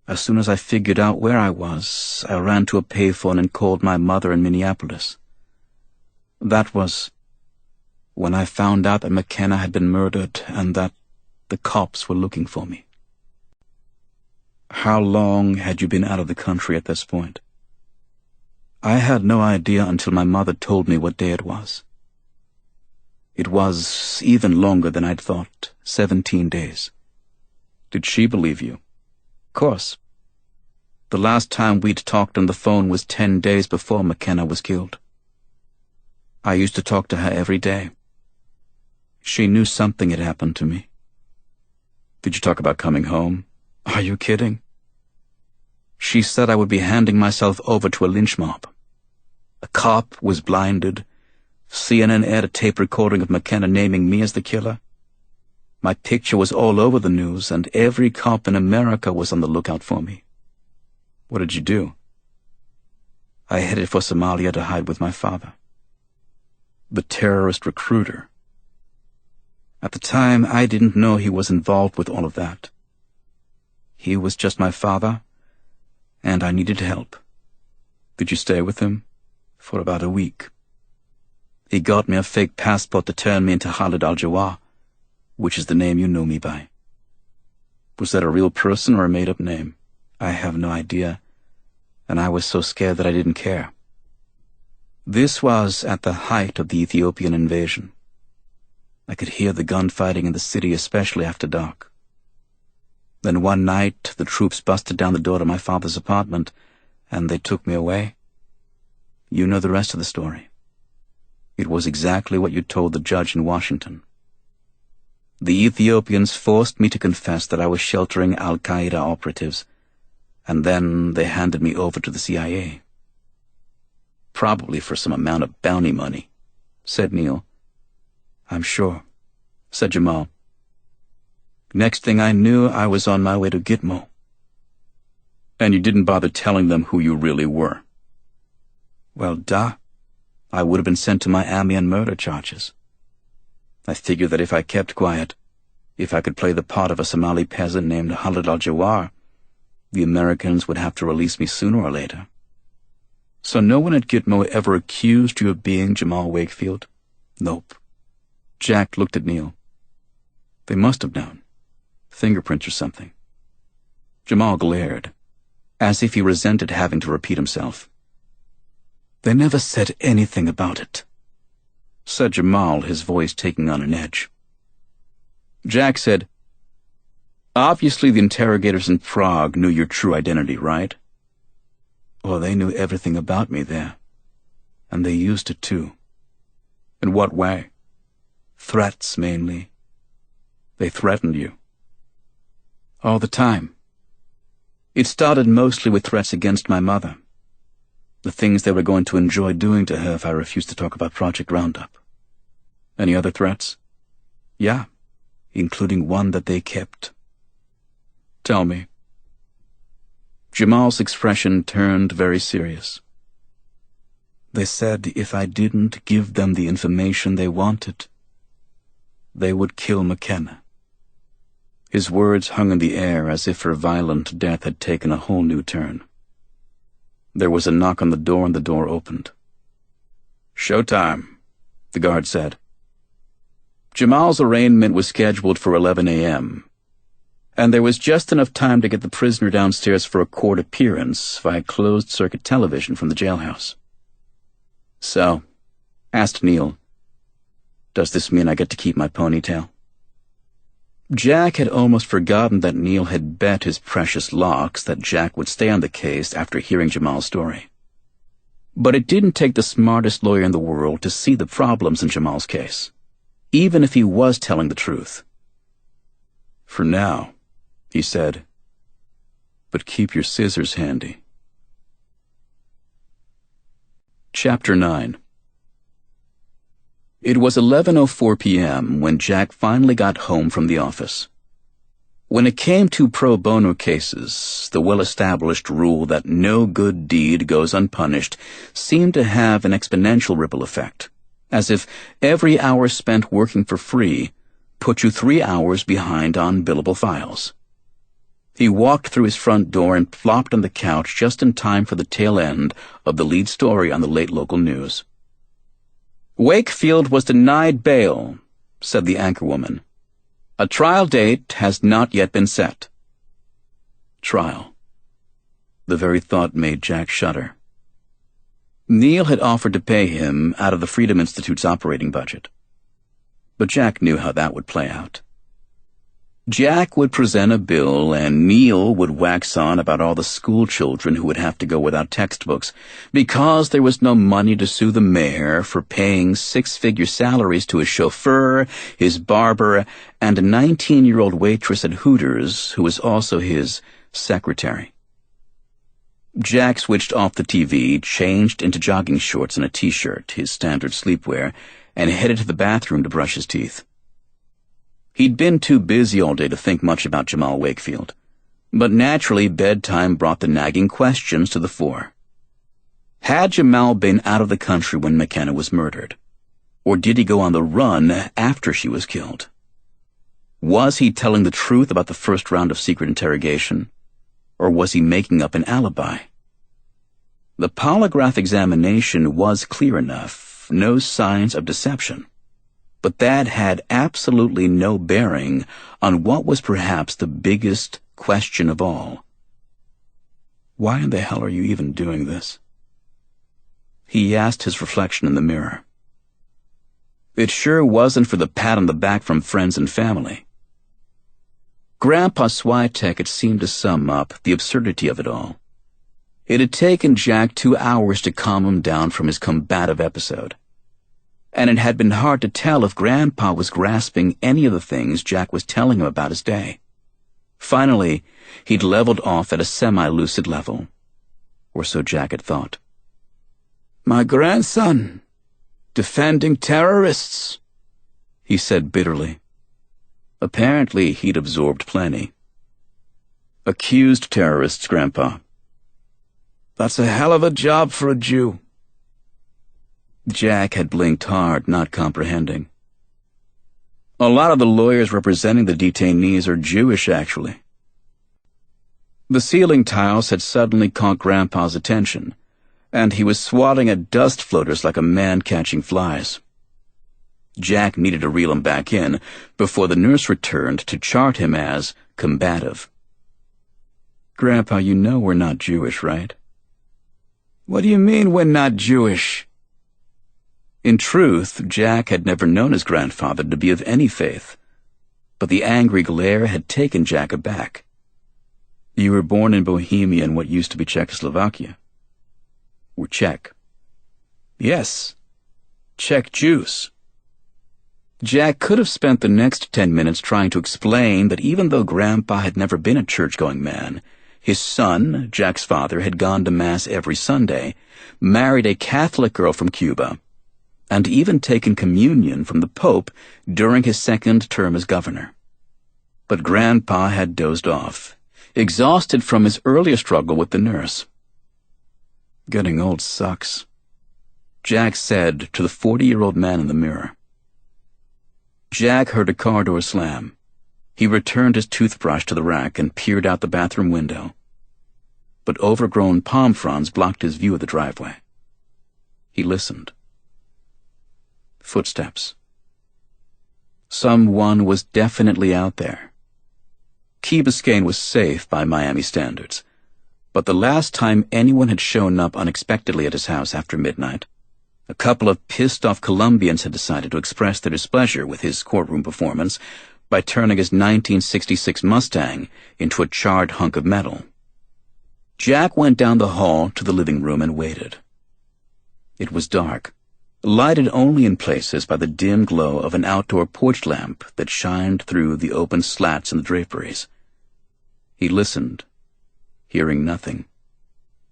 As soon as I figured out where I was, I ran to a payphone and called my mother in Minneapolis. That was when I found out that McKenna had been murdered and that the cops were looking for me. How long had you been out of the country at this point? I had no idea until my mother told me what day it was. It was even longer than I'd thought, 17 days. Did she believe you? Of course. The last time we'd talked on the phone was 10 days before McKenna was killed. I used to talk to her every day. She knew something had happened to me. Did you talk about coming home? Are you kidding? She said I would be handing myself over to a lynch mob. A cop was blinded. CNN aired a tape recording of McKenna naming me as the killer. My picture was all over the news, and every cop in America was on the lookout for me. What did you do? I headed for Somalia to hide with my father. The terrorist recruiter. At the time, I didn't know he was involved with all of that. He was just my father, and I needed help. Did you stay with him? For about a week. He got me a fake passport to turn me into Khalid al-Jawar, which is the name you know me by. Was that a real person or a made-up name? I have no idea, and I was so scared that I didn't care. This was at the height of the Ethiopian invasion. I could hear the gunfighting in the city, especially after dark. Then one night, the troops busted down the door to my father's apartment, and they took me away. You know the rest of the story. It was exactly what you told the judge in Washington. The Ethiopians forced me to confess that I was sheltering Al-Qaeda operatives, and then they handed me over to the CIA. Probably for some amount of bounty money, said Neil. I'm sure, said Jamal. Next thing I knew, I was on my way to Gitmo. And you didn't bother telling them who you really were? Well, I would have been sent to Miami on murder charges. I figured that if I kept quiet, if I could play the part of a Somali peasant named Khalid al-Jawar, the Americans would have to release me sooner or later. So no one at Gitmo ever accused you of being Jamal Wakefield? Nope. Jack looked at Neil. They must have known. Fingerprints or something. Jamal glared, as if he resented having to repeat himself. They never said anything about it, said Jamal, his voice taking on an edge. Jack said, obviously the interrogators in Prague knew your true identity, right? Well, they knew everything about me there, and they used it too. In what way? Threats, mainly. They threatened you. All the time. It started mostly with threats against my mother. The things they were going to enjoy doing to her if I refused to talk about Project Roundup. Any other threats? Yeah, including one that they kept. Tell me. Jamal's expression turned very serious. They said if I didn't give them the information they wanted, they would kill McKenna. His words hung in the air as if her violent death had taken a whole new turn. There was a knock on the door and the door opened. Showtime, the guard said. Jamal's arraignment was scheduled for 11 a.m., and there was just enough time to get the prisoner downstairs for a court appearance via closed-circuit television from the jailhouse. So, asked Neil, does this mean I get to keep my ponytail? Jack had almost forgotten that Neil had bet his precious locks that Jack would stay on the case after hearing Jamal's story. But it didn't take the smartest lawyer in the world to see the problems in Jamal's case, even if he was telling the truth. For now, he said, but keep your scissors handy. Chapter 9. It was 11:04 p.m. when Jack finally got home from the office. When it came to pro bono cases, the well-established rule that no good deed goes unpunished seemed to have an exponential ripple effect, as if every hour spent working for free put you 3 hours behind on billable files. He walked through his front door and plopped on the couch just in time for the tail end of the lead story on the late local news. "Wakefield was denied bail," said the anchorwoman. "A trial date has not yet been set." Trial. The very thought made Jack shudder. Neil had offered to pay him out of the Freedom Institute's operating budget. But Jack knew how that would play out. Jack would present a bill, and Neil would wax on about all the school children who would have to go without textbooks because there was no money to sue the mayor for paying six-figure salaries to his chauffeur, his barber, and a 19-year-old waitress at Hooters who was also his secretary. Jack switched off the TV, changed into jogging shorts and a t-shirt, his standard sleepwear, and headed to the bathroom to brush his teeth. He'd been too busy all day to think much about Jamal Wakefield, but naturally bedtime brought the nagging questions to the fore. Had Jamal been out of the country when McKenna was murdered? Or did he go on the run after she was killed? Was he telling the truth about the first round of secret interrogation? Or was he making up an alibi? The polygraph examination was clear enough, no signs of deception. But that had absolutely no bearing on what was perhaps the biggest question of all. Why in the hell are you even doing this? He asked his reflection in the mirror. It sure wasn't for the pat on the back from friends and family. Grandpa Swyteck had seemed to sum up the absurdity of it all. It had taken Jack 2 hours to calm him down from his combative episode. And it had been hard to tell if Grandpa was grasping any of the things Jack was telling him about his day. Finally, he'd leveled off at a semi-lucid level. Or so Jack had thought. "My grandson, defending terrorists," he said bitterly. Apparently, he'd absorbed plenty. "Accused terrorists, Grandpa." "That's a hell of a job for a Jew." Jack had blinked hard, not comprehending. "A lot of the lawyers representing the detainees are Jewish, actually." The ceiling tiles had suddenly caught Grandpa's attention, and he was swatting at dust floaters like a man catching flies. Jack needed to reel him back in before the nurse returned to chart him as combative. "Grandpa, you know we're not Jewish, right?" "What do you mean we're not Jewish?" In truth, Jack had never known his grandfather to be of any faith, but the angry glare had taken Jack aback. "You were born in Bohemia in what used to be Czechoslovakia." "We're Czech." "Yes, Czech Jews." Jack could have spent the next 10 minutes trying to explain that even though Grandpa had never been a church-going man, his son, Jack's father, had gone to Mass every Sunday, married a Catholic girl from Cuba, and even taken communion from the Pope during his second term as governor. But Grandpa had dozed off, exhausted from his earlier struggle with the nurse. "Getting old sucks," Jack said to the 40-year-old man in the mirror. Jack heard a car door slam. He returned his toothbrush to the rack and peered out the bathroom window. But overgrown palm fronds blocked his view of the driveway. He listened. Footsteps. Someone was definitely out there. Key Biscayne was safe by Miami standards, but the last time anyone had shown up unexpectedly at his house after midnight, a couple of pissed-off Colombians had decided to express their displeasure with his courtroom performance by turning his 1966 Mustang into a charred hunk of metal. Jack went down the hall to the living room and waited. It was dark, lighted only in places by the dim glow of an outdoor porch lamp that shined through the open slats in the draperies. He listened, hearing nothing,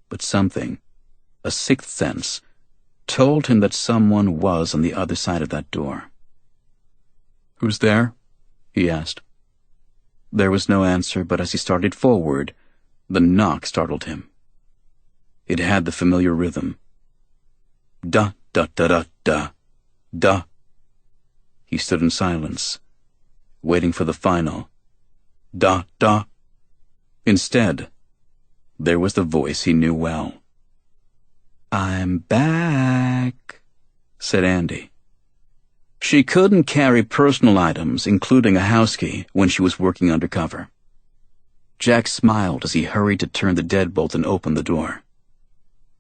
but something, a sixth sense, told him that someone was on the other side of that door. "Who's there?" he asked. There was no answer, but as he started forward, the knock startled him. It had the familiar rhythm. Da, da, da, da, da, da. He stood in silence, waiting for the final da, da. Instead, there was the voice he knew well. "I'm back," said Andy. She couldn't carry personal items, including a house key, when she was working undercover. Jack smiled as he hurried to turn the deadbolt and open the door.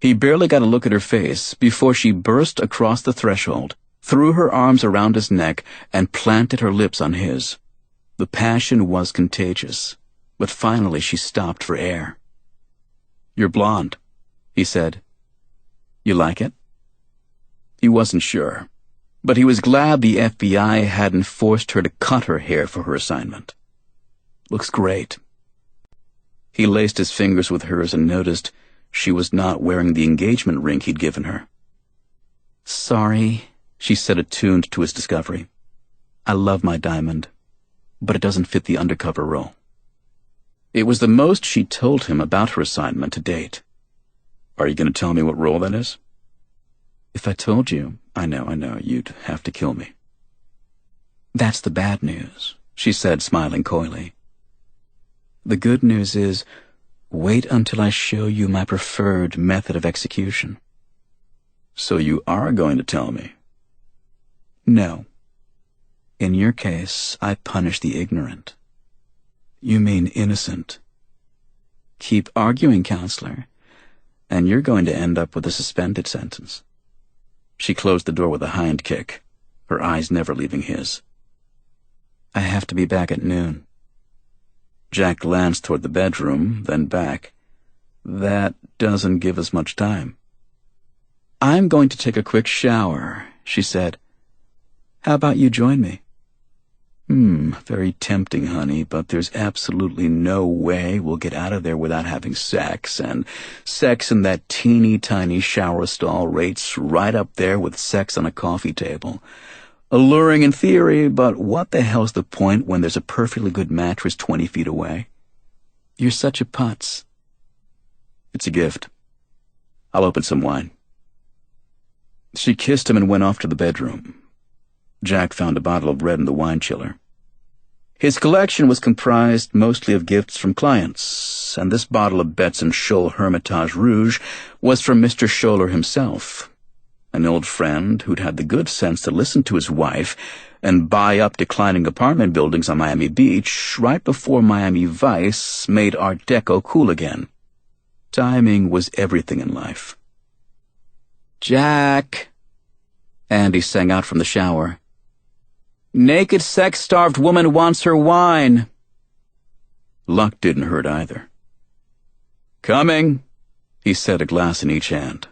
He barely got a look at her face before she burst across the threshold, threw her arms around his neck, and planted her lips on his. The passion was contagious, but finally she stopped for air. "You're blonde," he said. "You like it?" He wasn't sure, but he was glad the FBI hadn't forced her to cut her hair for her assignment. "Looks great." He laced his fingers with hers and noticed she was not wearing the engagement ring he'd given her. "Sorry," she said, attuned to his discovery. "I love my diamond, but it doesn't fit the undercover role." It was the most she'd told him about her assignment to date. "Are you going to tell me what role that is?" "If I told you, I know, you'd have to kill me." "That's the bad news," she said, smiling coyly. "The good news is, wait until I show you my preferred method of execution." "So you are going to tell me?" "No. In your case, I punish the ignorant." "You mean innocent?" "Keep arguing, counselor, and you're going to end up with a suspended sentence." She closed the door with a hind kick, her eyes never leaving his. "I have to be back at noon." Jack glanced toward the bedroom, then back. "That doesn't give us much time." "I'm going to take a quick shower," she said. "How about you join me?" Very tempting, honey, but there's absolutely no way we'll get out of there without having sex, and sex in that teeny-tiny shower stall rates right up there with sex on a coffee table. Alluring in theory, but what the hell's the point when there's a perfectly good mattress 20 feet away? You're such a putz. It's a gift. I'll open some wine. She kissed him and went off to the bedroom. Jack found a bottle of red in the wine chiller. His collection was comprised mostly of gifts from clients, and this bottle of Betts and Scholl Hermitage Rouge was from Mr. Scholler himself, an old friend who'd had the good sense to listen to his wife and buy up declining apartment buildings on Miami Beach right before Miami Vice made Art Deco cool again. Timing was everything in life. "Jack," Andy sang out from the shower. "Naked, sex-starved woman wants her wine." Luck didn't hurt either. "Coming," he said, a glass in each hand.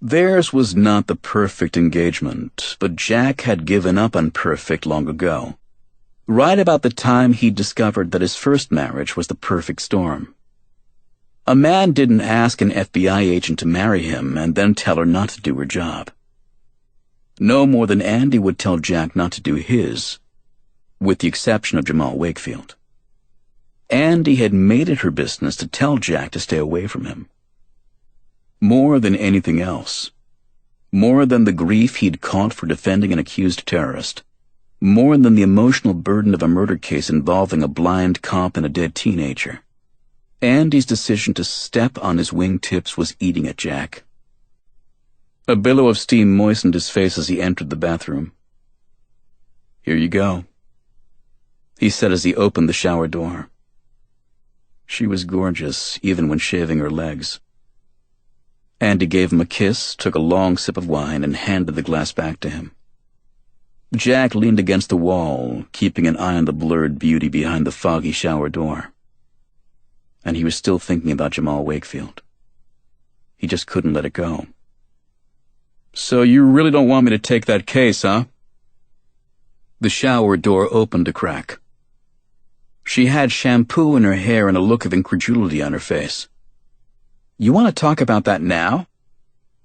Theirs was not the perfect engagement, but Jack had given up on perfect long ago, right about the time he'd discovered that his first marriage was the perfect storm. A man didn't ask an FBI agent to marry him and then tell her not to do her job. No more than Andy would tell Jack not to do his, with the exception of Jamal Wakefield. Andy had made it her business to tell Jack to stay away from him. More than anything else, more than the grief he'd caught for defending an accused terrorist, more than the emotional burden of a murder case involving a blind cop and a dead teenager, Andy's decision to step on his wingtips was eating at Jack. A billow of steam moistened his face as he entered the bathroom. "Here you go," he said as he opened the shower door. She was gorgeous, even when shaving her legs. Andy gave him a kiss, took a long sip of wine, and handed the glass back to him. Jack leaned against the wall, keeping an eye on the blurred beauty behind the foggy shower door. And he was still thinking about Jamal Wakefield. He just couldn't let it go. "So you really don't want me to take that case, huh?" The shower door opened a crack. She had shampoo in her hair and a look of incredulity on her face. "You want to talk about that now?"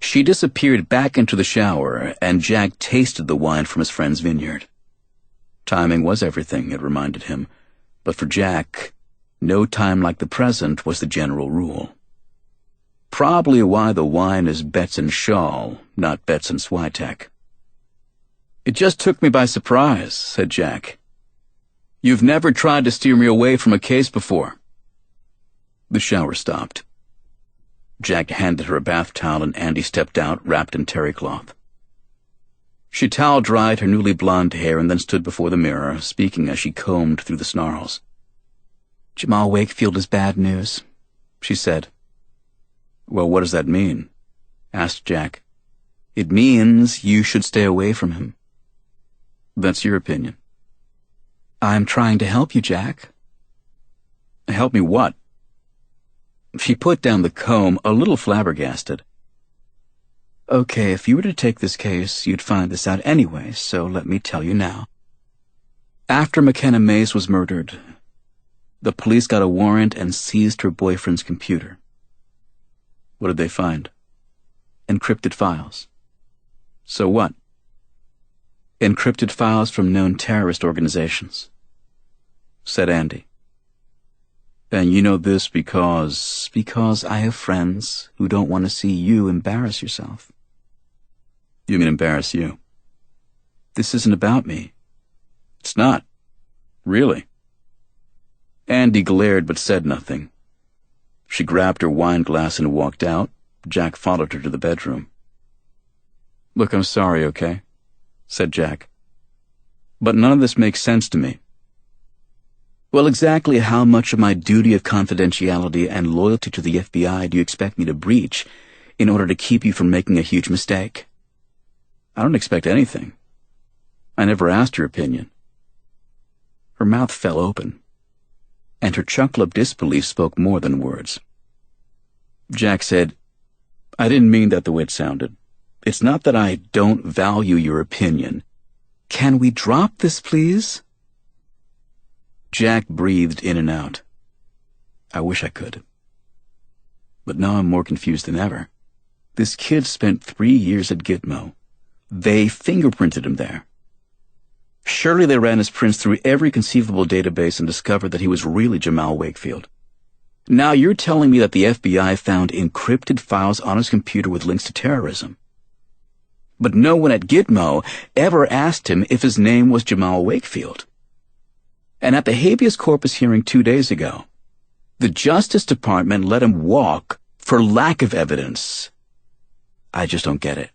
She disappeared back into the shower, and Jack tasted the wine from his friend's vineyard. Timing was everything, it reminded him, but for Jack, no time like the present was the general rule. Probably why the wine is Betts and Scholl, not Betts and Swyteck. "It just took me by surprise," said Jack. "You've never tried to steer me away from a case before." The shower stopped. Jack handed her a bath towel and Andy stepped out, wrapped in terry cloth. She towel-dried her newly blonde hair and then stood before the mirror, speaking as she combed through the snarls. Jamal Wakefield is bad news, she said. Well, what does that mean? Asked Jack. It means you should stay away from him. That's your opinion. I'm trying to help you, Jack. Help me what? She put down the comb, a little flabbergasted. Okay, if you were to take this case, you'd find this out anyway, so let me tell you now. After McKenna Mays was murdered, the police got a warrant and seized her boyfriend's computer. What did they find? Encrypted files. So what? Encrypted files from known terrorist organizations, said Andy. And you know this because... Because I have friends who don't want to see you embarrass yourself. You mean embarrass you? This isn't about me. It's not. Really. Andy glared but said nothing. She grabbed her wine glass and walked out. Jack followed her to the bedroom. Look, I'm sorry, okay? Said Jack. But none of this makes sense to me. Well, exactly how much of my duty of confidentiality and loyalty to the FBI do you expect me to breach in order to keep you from making a huge mistake? I don't expect anything. I never asked your opinion. Her mouth fell open, and her chuckle of disbelief spoke more than words. Jack said, I didn't mean that the way it sounded. It's not that I don't value your opinion. Can we drop this, please? Jack breathed in and out. I wish I could. But now I'm more confused than ever. This kid spent 3 years at Gitmo. They fingerprinted him there. Surely they ran his prints through every conceivable database and discovered that he was really Jamal Wakefield. Now you're telling me that the FBI found encrypted files on his computer with links to terrorism. But no one at Gitmo ever asked him if his name was Jamal Wakefield. And at the habeas corpus hearing 2 days ago, the Justice Department let him walk for lack of evidence. I just don't get it.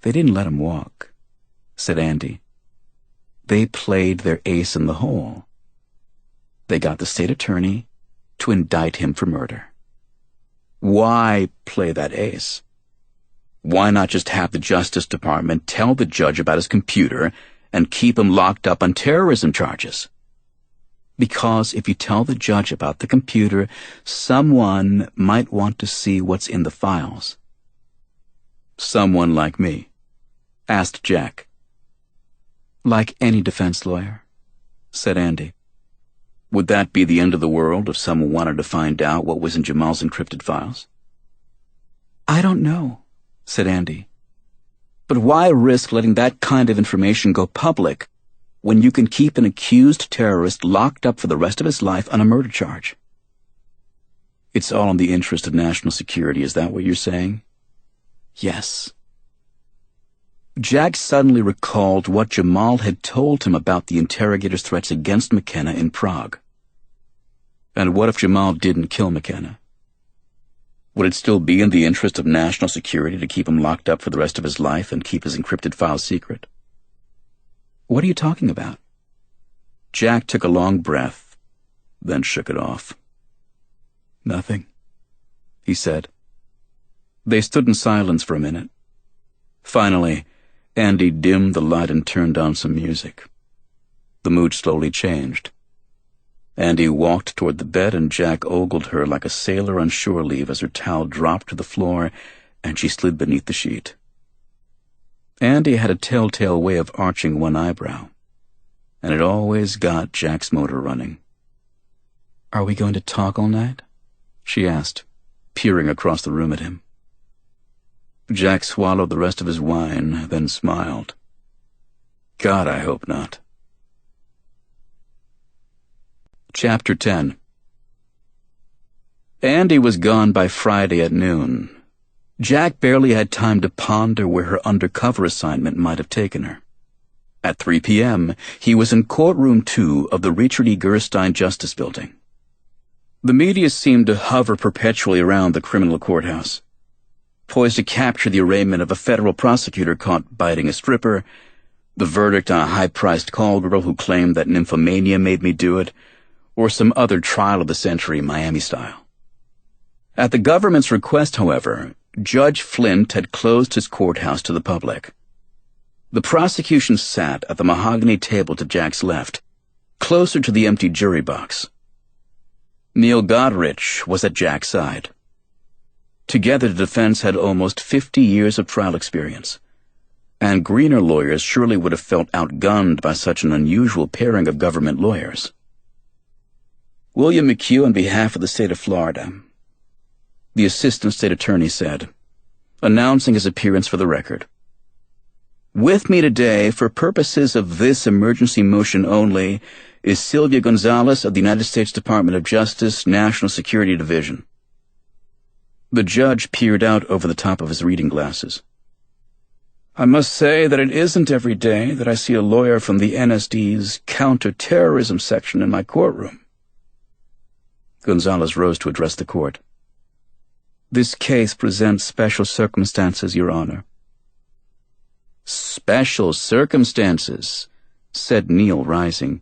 They didn't let him walk, said Andy. They played their ace in the hole. They got the state attorney to indict him for murder. Why play that ace? Why not just have the Justice Department tell the judge about his computer and keep him locked up on terrorism charges? Because if you tell the judge about the computer, someone might want to see what's in the files. Someone like me? Asked Jack. Like any defense lawyer, said Andy. Would that be the end of the world if someone wanted to find out what was in Jamal's encrypted files? I don't know, said Andy. But why risk letting that kind of information go public when you can keep an accused terrorist locked up for the rest of his life on a murder charge? It's all in the interest of national security, is that what you're saying? Yes. Jack suddenly recalled what Jamal had told him about the interrogator's threats against McKenna in Prague. And what if Jamal didn't kill McKenna? Would it still be in the interest of national security to keep him locked up for the rest of his life and keep his encrypted files secret? What are you talking about? Jack took a long breath, then shook it off. Nothing, he said. They stood in silence for a minute. Finally, Andy dimmed the light and turned on some music. The mood slowly changed. Andy walked toward the bed and Jack ogled her like a sailor on shore leave as her towel dropped to the floor and she slid beneath the sheet. Andy had a telltale way of arching one eyebrow, and it always got Jack's motor running. Are we going to talk all night? She asked, peering across the room at him. Jack swallowed the rest of his wine, then smiled. God, I hope not. Chapter 10. Andy was gone by Friday at noon. Jack barely had time to ponder where her undercover assignment might have taken her. At 3 p.m., he was in courtroom 2 of the Richard E. Gerstein Justice Building. The media seemed to hover perpetually around the criminal courthouse, poised to capture the arraignment of a federal prosecutor caught biting a stripper, the verdict on a high-priced call girl who claimed that nymphomania made me do it, or some other trial of the century Miami style. At the government's request, however, Judge Flint had closed his courthouse to the public. The prosecution sat at the mahogany table to Jack's left, closer to the empty jury box. Neil Godrich was at Jack's side. Together, the defense had almost 50 years of trial experience, and greener lawyers surely would have felt outgunned by such an unusual pairing of government lawyers. William McHugh on behalf of the state of Florida, the assistant state attorney said, announcing his appearance for the record. With me today, for purposes of this emergency motion only, is Sylvia Gonzalez of the United States Department of Justice, National Security Division. The judge peered out over the top of his reading glasses. I must say that it isn't every day that I see a lawyer from the NSD's counter-terrorism section in my courtroom. Gonzalez rose to address the court. This case presents special circumstances, Your Honor. Special circumstances, said Neil, rising.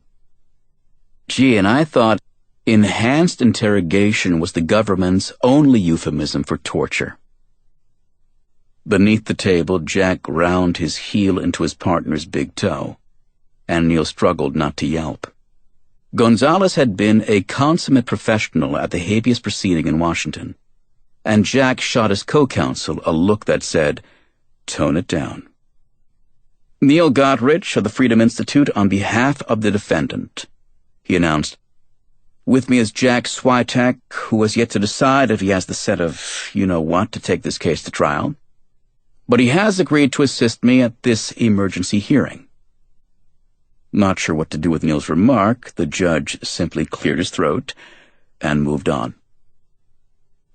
Gee, and I thought enhanced interrogation was the government's only euphemism for torture. Beneath the table, Jack ground his heel into his partner's big toe, and Neil struggled not to yelp. Gonzalez had been a consummate professional at the habeas proceeding in Washington, and Jack shot his co-counsel a look that said, tone it down. Neil Godrich of the Freedom Institute on behalf of the defendant, he announced. With me is Jack Swyteck, who has yet to decide if he has the set of you-know-what to take this case to trial. But he has agreed to assist me at this emergency hearing. Not sure what to do with Neil's remark, the judge simply cleared his throat and moved on.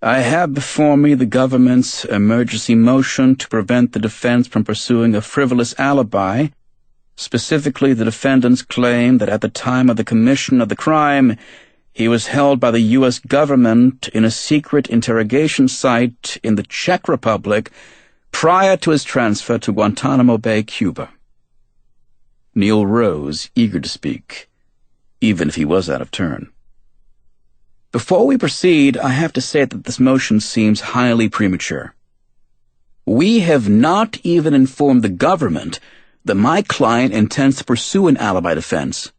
I have before me the government's emergency motion to prevent the defense from pursuing a frivolous alibi, specifically the defendant's claim that at the time of the commission of the crime, he was held by the U.S. government in a secret interrogation site in the Czech Republic prior to his transfer to Guantanamo Bay, Cuba. Neil rose, eager to speak, even if he was out of turn. Before we proceed, I have to say that this motion seems highly premature. We have not even informed the government that my client intends to pursue an alibi defense,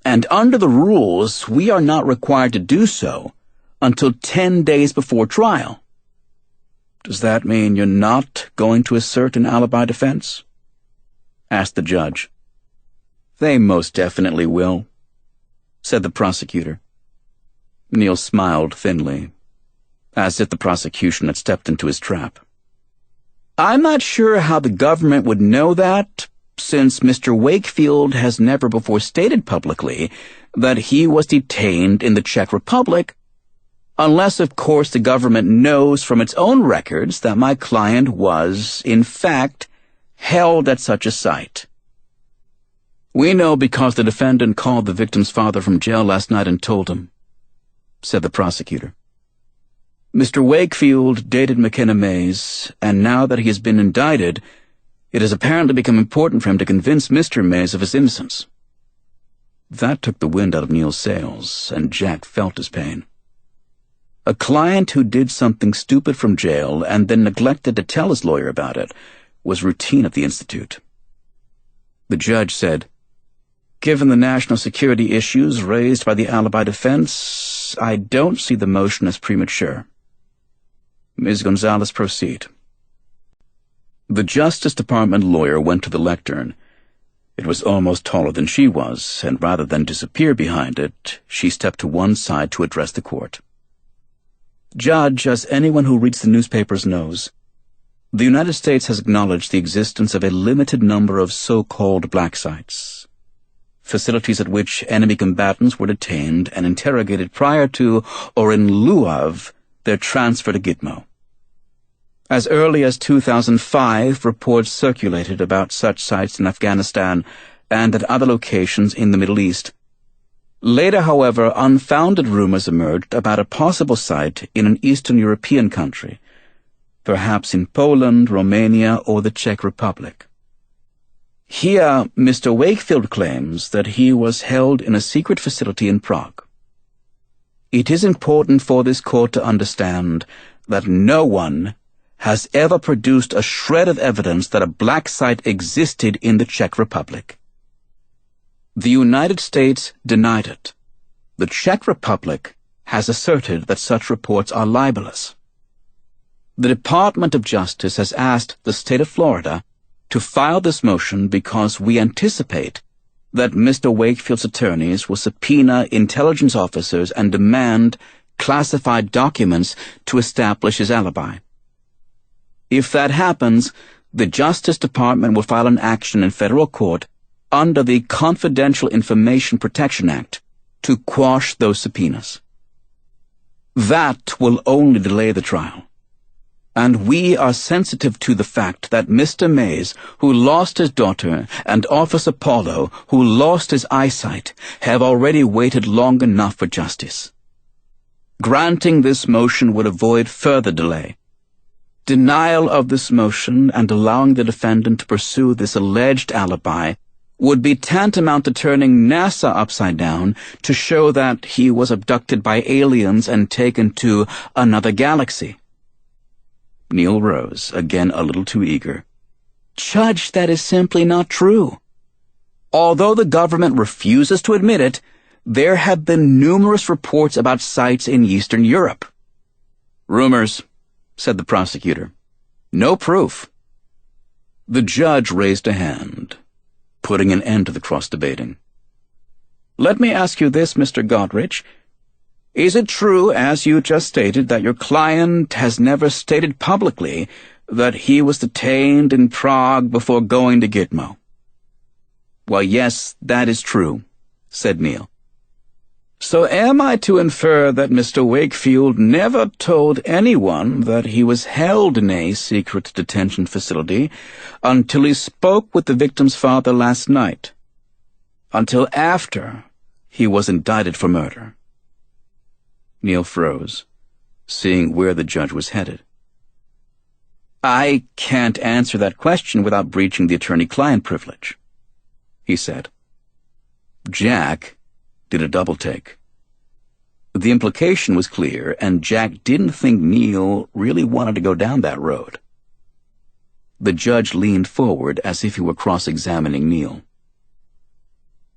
and under the rules, we are not required to do so until 10 days before trial. Does that mean you're not going to assert an alibi defense? Asked the judge. They most definitely will, said the prosecutor. Neil smiled thinly, as if the prosecution had stepped into his trap. I'm not sure how the government would know that, since Mr. Wakefield has never before stated publicly that he was detained in the Czech Republic, unless, of course, the government knows from its own records that my client was, in fact, held at such a site. We know because the defendant called the victim's father from jail last night and told him, said the prosecutor. Mr. Wakefield dated McKenna Mays, and now that he has been indicted, it has apparently become important for him to convince Mr. Mays of his innocence. That took the wind out of Neil's sails, and Jack felt his pain. A client who did something stupid from jail and then neglected to tell his lawyer about it was routine at the Institute. The judge said, Given the national security issues raised by the alibi defense, I don't see the motion as premature. Ms. Gonzalez, proceed. The Justice Department lawyer went to the lectern. It was almost taller than she was, and rather than disappear behind it, she stepped to one side to address the court. Judge, as anyone who reads the newspapers knows, the United States has acknowledged the existence of a limited number of so-called black sites, facilities at which enemy combatants were detained and interrogated prior to or in lieu of their transfer to Gitmo. As early as 2005, reports circulated about such sites in Afghanistan and at other locations in the Middle East. Later, however, unfounded rumors emerged about a possible site in an Eastern European country, perhaps in Poland, Romania, or the Czech Republic. Here, Mr. Wakefield claims that he was held in a secret facility in Prague. It is important for this court to understand that no one has ever produced a shred of evidence that a black site existed in the Czech Republic. The United States denied it. The Czech Republic has asserted that such reports are libelous. The Department of Justice has asked the state of Florida to file this motion because we anticipate that Mr. Wakefield's attorneys will subpoena intelligence officers and demand classified documents to establish his alibi. If that happens, the Justice Department will file an action in federal court under the Confidential Information Protection Act to quash those subpoenas. That will only delay the trial. And we are sensitive to the fact that Mr. Mays, who lost his daughter, and Officer Paulo, who lost his eyesight, have already waited long enough for justice. Granting this motion would avoid further delay. Denial of this motion and allowing the defendant to pursue this alleged alibi would be tantamount to turning NASA upside down to show that he was abducted by aliens and taken to another galaxy. Neil rose, again a little too eager. Judge, that is simply not true. Although the government refuses to admit it, there have been numerous reports about sites in Eastern Europe. Rumors, said the prosecutor. No proof. The judge raised a hand, putting an end to the cross-debating. Let me ask you this, Mr. Godrich. Is it true, as you just stated, that your client has never stated publicly that he was detained in Prague before going to Gitmo? Well, yes, that is true, said Neil. So am I to infer that Mr. Wakefield never told anyone that he was held in a secret detention facility until he spoke with the victim's father last night, until after he was indicted for murder? Neil froze, seeing where the judge was headed. I can't answer that question without breaching the attorney-client privilege, he said. Jack did a double-take. The implication was clear, and Jack didn't think Neil really wanted to go down that road. The judge leaned forward as if he were cross-examining Neil.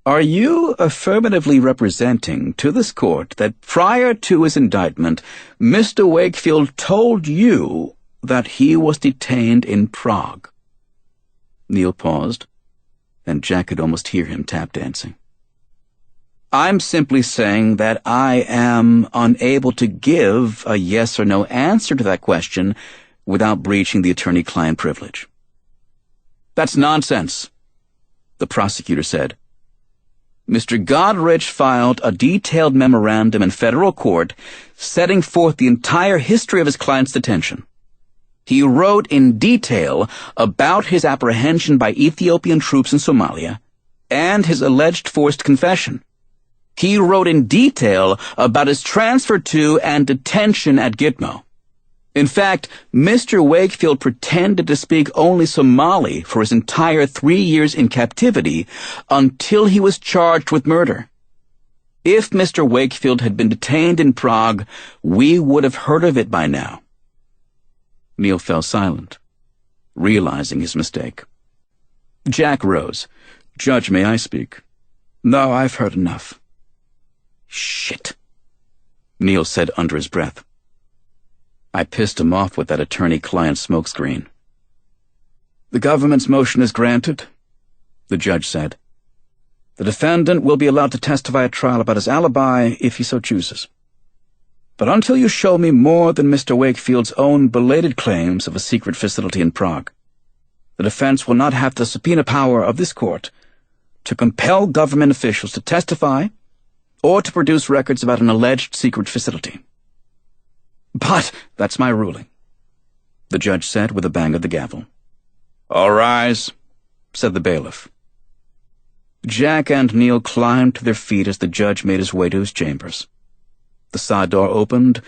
Are you affirmatively representing to this court that prior to his indictment, Mr. Wakefield told you that he was detained in Prague? Neil paused, and Jack could almost hear him tap-dancing. I'm simply saying that I am unable to give a yes or no answer to that question without breaching the attorney-client privilege. That's nonsense, the prosecutor said. Mr. Godrich filed a detailed memorandum in federal court setting forth the entire history of his client's detention. He wrote in detail about his apprehension by Ethiopian troops in Somalia and his alleged forced confession. He wrote in detail about his transfer to and detention at Gitmo. In fact, Mr. Wakefield pretended to speak only Somali for his entire 3 years in captivity until he was charged with murder. If Mr. Wakefield had been detained in Prague, we would have heard of it by now. Neil fell silent, realizing his mistake. Jack rose. Judge, may I speak? No, I've heard enough. Shit, Neil said under his breath. I pissed him off with that attorney-client smokescreen. The government's motion is granted, the judge said. The defendant will be allowed to testify at trial about his alibi if he so chooses. But until you show me more than Mr. Wakefield's own belated claims of a secret facility in Prague, the defense will not have the subpoena power of this court to compel government officials to testify or to produce records about an alleged secret facility. But that's my ruling, the judge said with a bang of the gavel. All rise, said the bailiff. Jack and Neil climbed to their feet as the judge made his way to his chambers. The side door opened,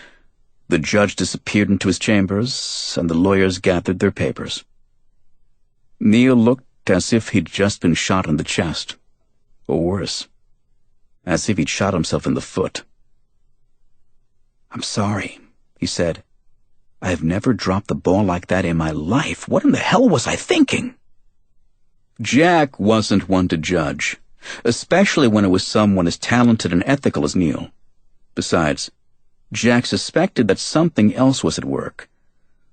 the judge disappeared into his chambers, and the lawyers gathered their papers. Neil looked as if he'd just been shot in the chest, or worse, as if he'd shot himself in the foot. "I'm sorry," he said. "I have never dropped the ball like that in my life. What in the hell was I thinking?" Jack wasn't one to judge, especially when it was someone as talented and ethical as Neil. Besides, Jack suspected that something else was at work,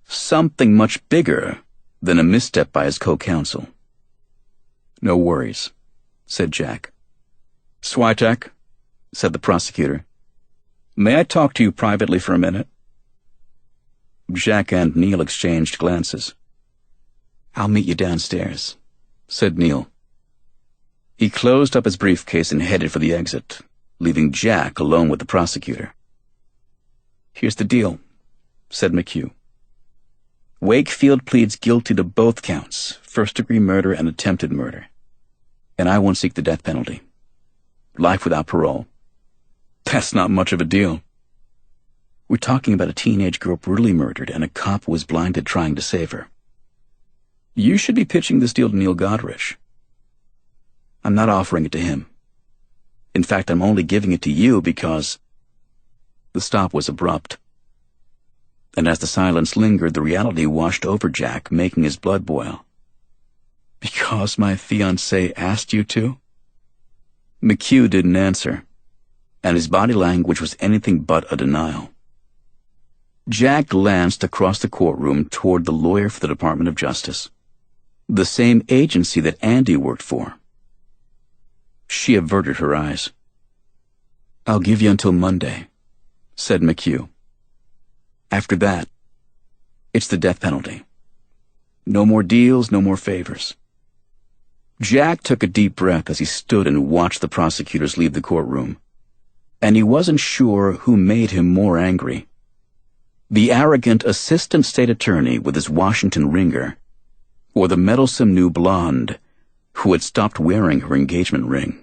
something much bigger than a misstep by his co-counsel. "No worries," said Jack. "Swyteck," said the prosecutor, "may I talk to you privately for a minute?" Jack and Neil exchanged glances. "I'll meet you downstairs," said Neil. He closed up his briefcase and headed for the exit, leaving Jack alone with the prosecutor. "Here's the deal," said McHugh. "Wakefield pleads guilty to both counts, first-degree murder and attempted murder. And I won't seek the death penalty. Life without parole. That's not much of a deal. We're talking about a teenage girl brutally murdered and a cop who was blinded trying to save her. You should be pitching this deal to Neil Godrich. I'm not offering it to him. In fact, I'm only giving it to you because—" The stop was abrupt. And as the silence lingered, the reality washed over Jack, making his blood boil. "Because my fiancée asked you to?" McHugh didn't answer, and his body language was anything but a denial. Jack glanced across the courtroom toward the lawyer for the Department of Justice, the same agency that Andy worked for. She averted her eyes. "I'll give you until Monday," said McHugh. "After that, it's the death penalty. No more deals, no more favors." Jack took a deep breath as he stood and watched the prosecutors leave the courtroom, and he wasn't sure who made him more angry: the arrogant assistant state attorney with his Washington ringer, or the meddlesome new blonde who had stopped wearing her engagement ring.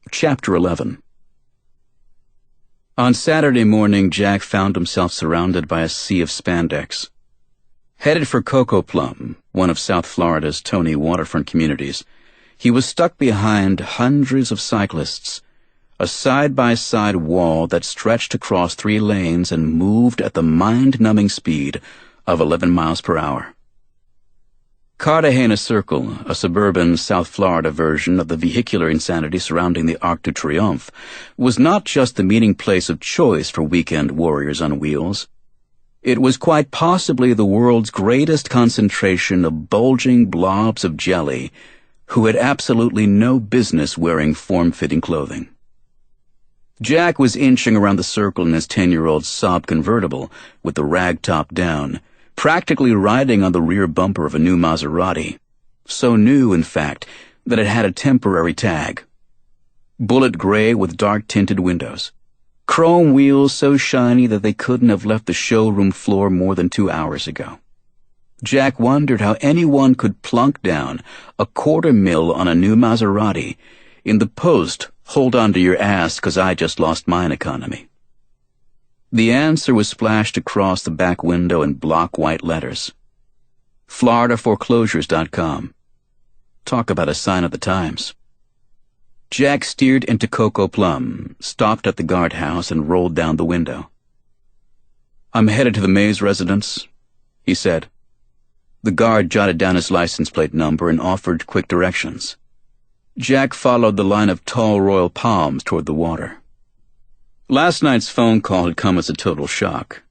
Chapter 11. On Saturday morning, Jack found himself surrounded by a sea of spandex. Headed for Cocoa Plum, one of South Florida's Tony waterfront communities, he was stuck behind hundreds of cyclists, a side-by-side wall that stretched across 3 lanes and moved at the mind-numbing speed of 11 miles per hour. Cartagena Circle, a suburban South Florida version of the vehicular insanity surrounding the Arc de Triomphe, was not just the meeting place of choice for weekend warriors on wheels. It was quite possibly the world's greatest concentration of bulging blobs of jelly who had absolutely no business wearing form-fitting clothing. Jack was inching around the circle in his 10-year-old Saab convertible with the rag top down, practically riding on the rear bumper of a new Maserati, so new, in fact, that it had a temporary tag. Bullet gray with dark-tinted windows. Chrome wheels so shiny that they couldn't have left the showroom floor more than 2 hours ago. Jack wondered how anyone could plunk down $250,000 on a new Maserati in the post, "Hold on to your ass, 'cause I just lost mine" economy. The answer was splashed across the back window in block white letters. FloridaForeclosures.com. Talk about a sign of the times. Jack steered into Cocoa Plum, stopped at the guardhouse, and rolled down the window. "I'm headed to the Mays residence," he said. The guard jotted down his license plate number and offered quick directions. Jack followed the line of tall royal palms toward the water. Last night's phone call had come as a total shock.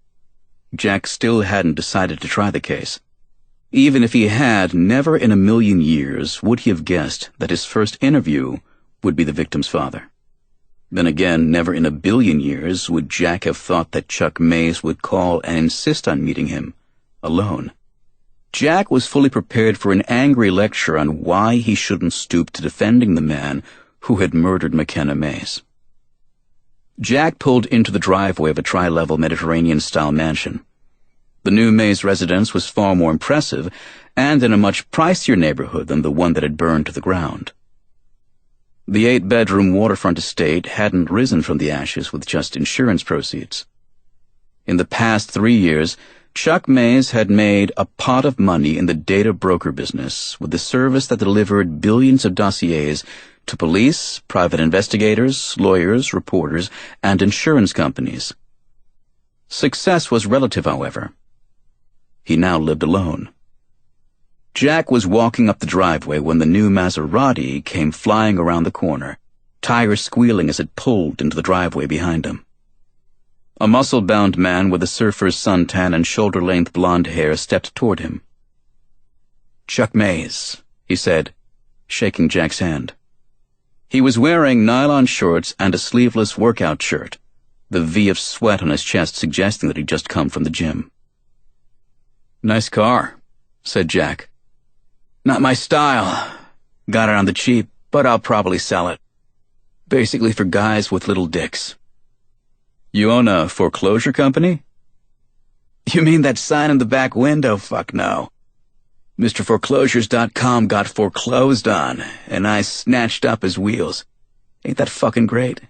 Jack still hadn't decided to try the case. Even if he had, never in a million years would he have guessed that his first interview would be the victim's father. Then again, never in a billion years would Jack have thought that Chuck Mays would call and insist on meeting him, alone. Jack was fully prepared for an angry lecture on why he shouldn't stoop to defending the man who had murdered McKenna Mays. Jack pulled into the driveway of a tri-level Mediterranean-style mansion. The new Mays residence was far more impressive, and in a much pricier neighborhood than the one that had burned to the ground. The 8-bedroom waterfront estate hadn't risen from the ashes with just insurance proceeds. In the past 3 years, Chuck Mays had made a pot of money in the data broker business with the service that delivered billions of dossiers to police, private investigators, lawyers, reporters, and insurance companies. Success was relative, however. He now lived alone. Jack was walking up the driveway when the new Maserati came flying around the corner, tires squealing as it pulled into the driveway behind him. A muscle-bound man with a surfer's suntan and shoulder-length blonde hair stepped toward him. "Chuck Mays," he said, shaking Jack's hand. He was wearing nylon shorts and a sleeveless workout shirt, the V of sweat on his chest suggesting that he'd just come from the gym. "Nice car," said Jack. "Not my style. Got it on the cheap, but I'll probably sell it. Basically for guys with little dicks." "You own a foreclosure company?" "You mean that sign in the back window? Fuck no. MrForeclosures.com got foreclosed on, and I snatched up his wheels. Ain't that fucking great?"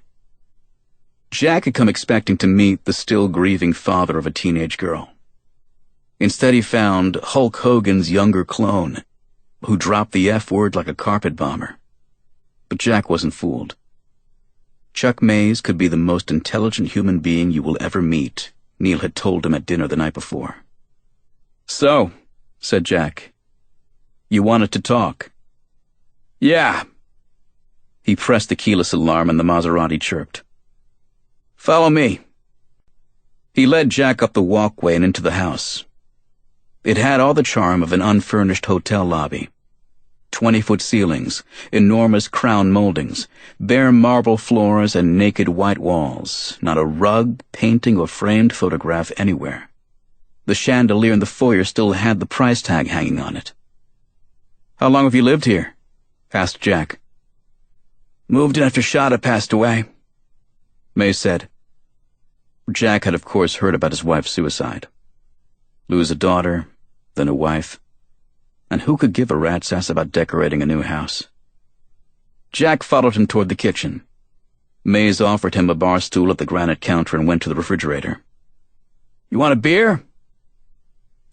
Jack had come expecting to meet the still grieving father of a teenage girl. Instead he found Hulk Hogan's younger clone, who dropped the F-word like a carpet bomber. But Jack wasn't fooled. Chuck Mays could be the most intelligent human being you will ever meet, Neil had told him at dinner the night before. "So," said Jack, "you wanted to talk?" "Yeah." He pressed the keyless alarm and the Maserati chirped. "Follow me." He led Jack up the walkway and into the house. It had all the charm of an unfurnished hotel lobby. 20-foot ceilings, enormous crown moldings, bare marble floors, and naked white walls, not a rug, painting, or framed photograph anywhere. The chandelier in the foyer still had the price tag hanging on it. "How long have you lived here?" asked Jack. "Moved in after Shada passed away," Mays said. Jack had of course heard about his wife's suicide. Lose a daughter, then a wife. And who could give a rat's ass about decorating a new house? Jack followed him toward the kitchen. Mays offered him a bar stool at the granite counter and went to the refrigerator. "You want a beer?"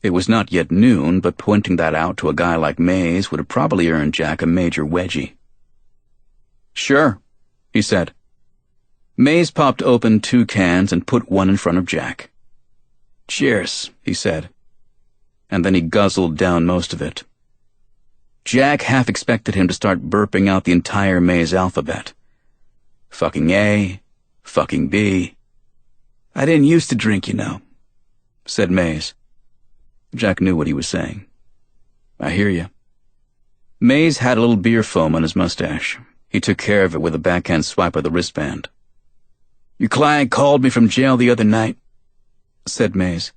It was not yet noon, but pointing that out to a guy like Mays would have probably earned Jack a major wedgie. "Sure," he said. Mays popped open 2 cans and put one in front of Jack. "Cheers," he said, and then he guzzled down most of it. Jack half expected him to start burping out the entire Mays alphabet. Fucking A, fucking B. "I didn't used to drink, you know," said Mays. Jack knew what he was saying. "I hear you." Mays had a little beer foam on his mustache. He took care of it with a backhand swipe of the wristband. "Your client called me from jail the other night," said Mays.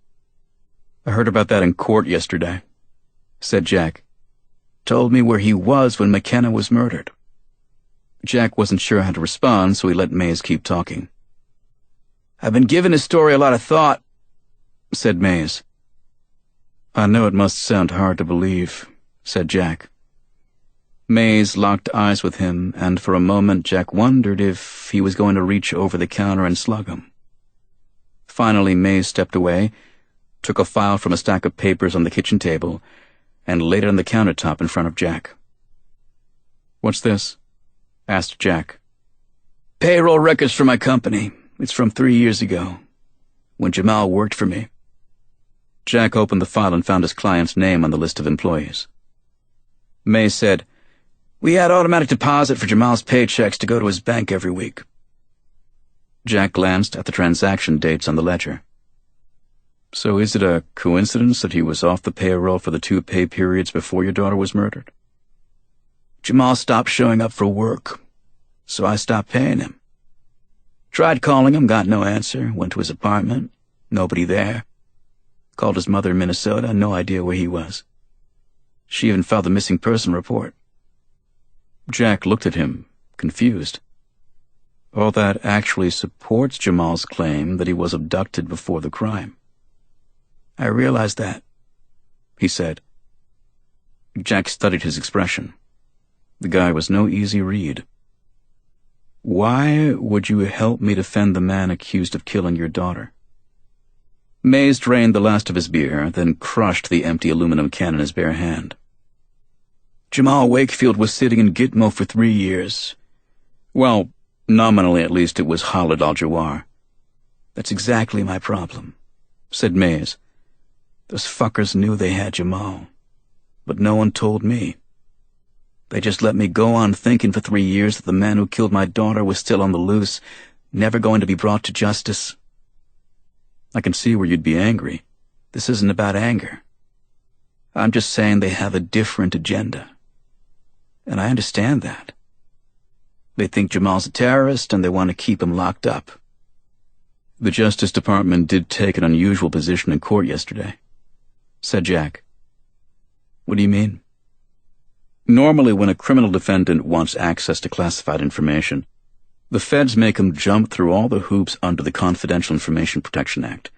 "I heard about that in court yesterday," said Jack. "Told me where he was when McKenna was murdered." Jack wasn't sure how to respond, so he let Mays keep talking. "I've been giving his story a lot of thought," said Mays. "I know it must sound hard to believe," said Jack. Mays locked eyes with him, and for a moment Jack wondered if he was going to reach over the counter and slug him. Finally Mays stepped away, took a file from a stack of papers on the kitchen table, and laid it on the countertop in front of Jack. "What's this?" asked Jack. "Payroll records for my company. It's from 3 years ago, when Jamal worked for me." Jack opened the file and found his client's name on the list of employees. Mays said, "We had automatic deposit for Jamal's paychecks to go to his bank every week." Jack glanced at the transaction dates on the ledger. "So is it a coincidence that he was off the payroll for the 2 pay periods before your daughter was murdered?" "Jamal stopped showing up for work, so I stopped paying him. Tried calling him, got no answer, went to his apartment, nobody there. Called his mother in Minnesota, no idea where he was. She even filed the missing person report." Jack looked at him, confused. All that actually supports Jamal's claim that he was abducted before the crime. "I realize that," he said. Jack studied his expression. The guy was no easy read. "Why would you help me defend the man accused of killing your daughter?" Mays drained the last of his beer, then crushed the empty aluminum can in his bare hand. "Jamal Wakefield was sitting in Gitmo for 3 years. Well, nominally at least it was Khalid al-Jawar. That's exactly my problem," said Mays. "Those fuckers knew they had Jamal, but no one told me. They just let me go on thinking for 3 years that the man who killed my daughter was still on the loose, never going to be brought to justice." "I can see where you'd be angry. This isn't about anger. I'm just saying they have a different agenda. And I understand that. They think Jamal's a terrorist and they want to keep him locked up." "The Justice Department did take an unusual position in court yesterday," said Jack. "What do you mean?" "Normally when a criminal defendant wants access to classified information, the feds make him jump through all the hoops under the Confidential Information Protection Act.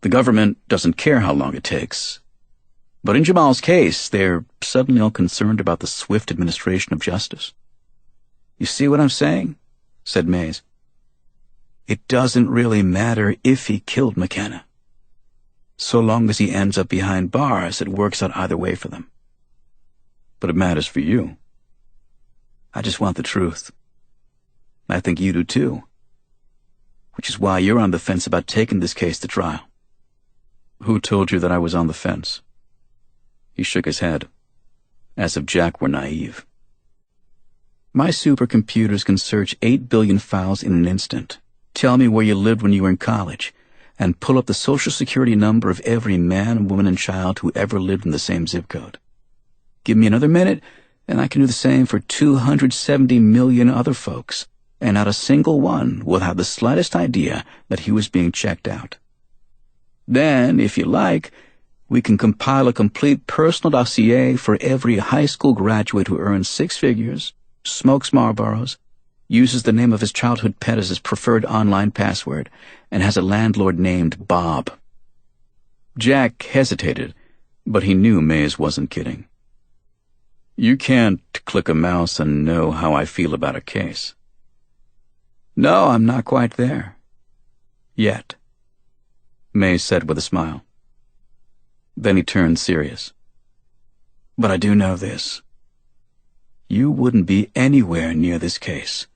The government doesn't care how long it takes. But in Jamal's case, they're suddenly all concerned about the swift administration of justice." "You see what I'm saying?" said Mays. "It doesn't really matter if he killed McKenna. So long as he ends up behind bars, it works out either way for them." "But it matters for you." "I just want the truth. I think you do too. Which is why you're on the fence about taking this case to trial." "Who told you that I was on the fence?" He shook his head, as if Jack were naive. "My supercomputers can search 8 billion files in an instant, tell me where you lived when you were in college, and pull up the social security number of every man, woman, and child who ever lived in the same zip code. Give me another minute, and I can do the same for 270 million other folks, and not a single one will have the slightest idea that he was being checked out. Then, if you like, we can compile a complete personal dossier for every high school graduate who earns 6 figures, smokes Marlboros, uses the name of his childhood pet as his preferred online password, and has a landlord named Bob." Jack hesitated, but he knew Mays wasn't kidding. "You can't click a mouse and know how I feel about a case." "No, I'm not quite there. Yet," Mays said with a smile. Then he turned serious. "But I do know this. You wouldn't be anywhere near this case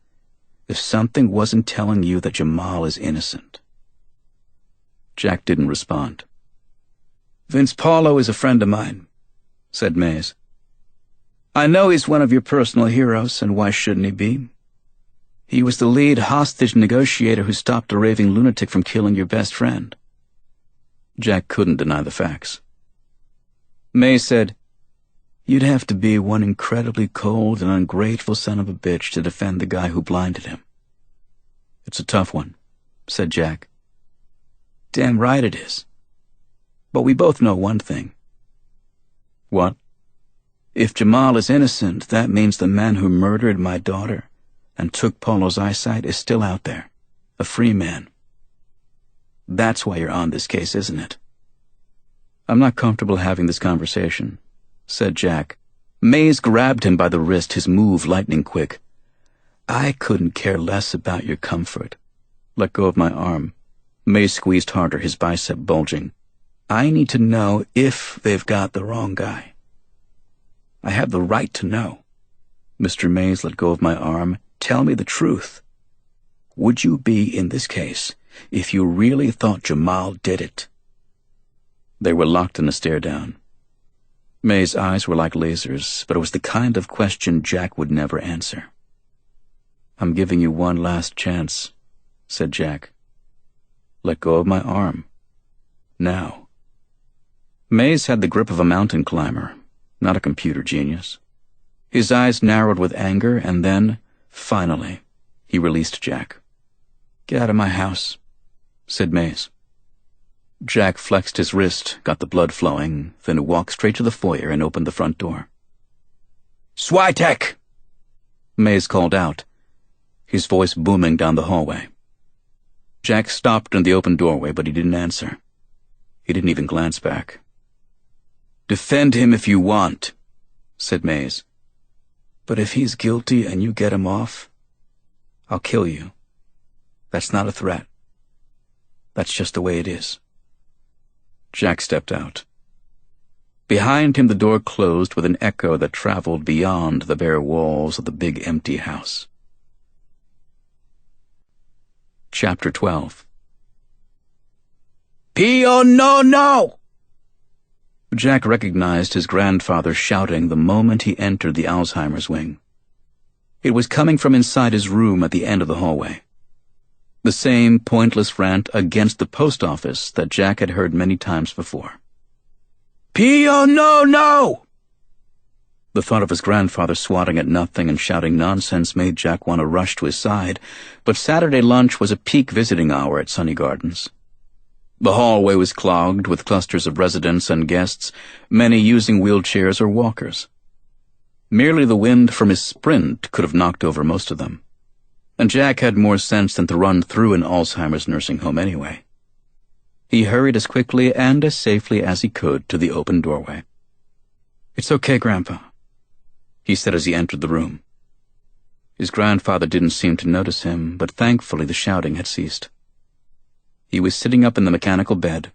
if something wasn't telling you that Jamal is innocent." Jack didn't respond. "Vince Paulo is a friend of mine," said Mays. "I know he's one of your personal heroes, and why shouldn't he be? He was the lead hostage negotiator who stopped a raving lunatic from killing your best friend." Jack couldn't deny the facts. Mays said, "You'd have to be one incredibly cold and ungrateful son of a bitch to defend the guy who blinded him." "It's a tough one," said Jack. "Damn right it is. But we both know one thing." "What?" "If Jamal is innocent, that means the man who murdered my daughter and took Paulo's eyesight is still out there, a free man. That's why you're on this case, isn't it?" "I'm not comfortable having this conversation," said Jack. Mays grabbed him by the wrist, his move lightning quick. "I couldn't care less about your comfort." "Let go of my arm." Mays squeezed harder, his bicep bulging. "I need to know if they've got the wrong guy. I have the right to know." "Mr. Mays, let go of my arm. Tell me the truth. Would you be in this case if you really thought Jamal did it?" They were locked in a stare-down. May's eyes were like lasers, but it was the kind of question Jack would never answer. "I'm giving you one last chance," said Jack. "Let go of my arm. Now." Mays had the grip of a mountain climber, not a computer genius. His eyes narrowed with anger, and then, finally, he released Jack. "Get out of my house," said Mays. Jack flexed his wrist, got the blood flowing, then walked straight to the foyer and opened the front door. "Swyteck!" Mays called out, his voice booming down the hallway. Jack stopped in the open doorway, but he didn't answer. He didn't even glance back. "Defend him if you want," said Maze. "But if he's guilty and you get him off, I'll kill you. That's not a threat. That's just the way it is." Jack stepped out. Behind him the door closed with an echo that traveled beyond the bare walls of the big empty house. Chapter 12. "Pio no no!" Jack recognized his grandfather shouting the moment he entered the Alzheimer's wing. It was coming from inside his room at the end of the hallway. The same pointless rant against the post office that Jack had heard many times before. "Pio no no!" The thought of his grandfather swatting at nothing and shouting nonsense made Jack want to rush to his side, but Saturday lunch was a peak visiting hour at Sunny Gardens. The hallway was clogged with clusters of residents and guests, many using wheelchairs or walkers. Merely the wind from his sprint could have knocked over most of them, and Jack had more sense than to run through an Alzheimer's nursing home anyway. He hurried as quickly and as safely as he could to the open doorway. "It's okay, Grandpa," he said as he entered the room. His grandfather didn't seem to notice him, but thankfully the shouting had ceased. He was sitting up in the mechanical bed,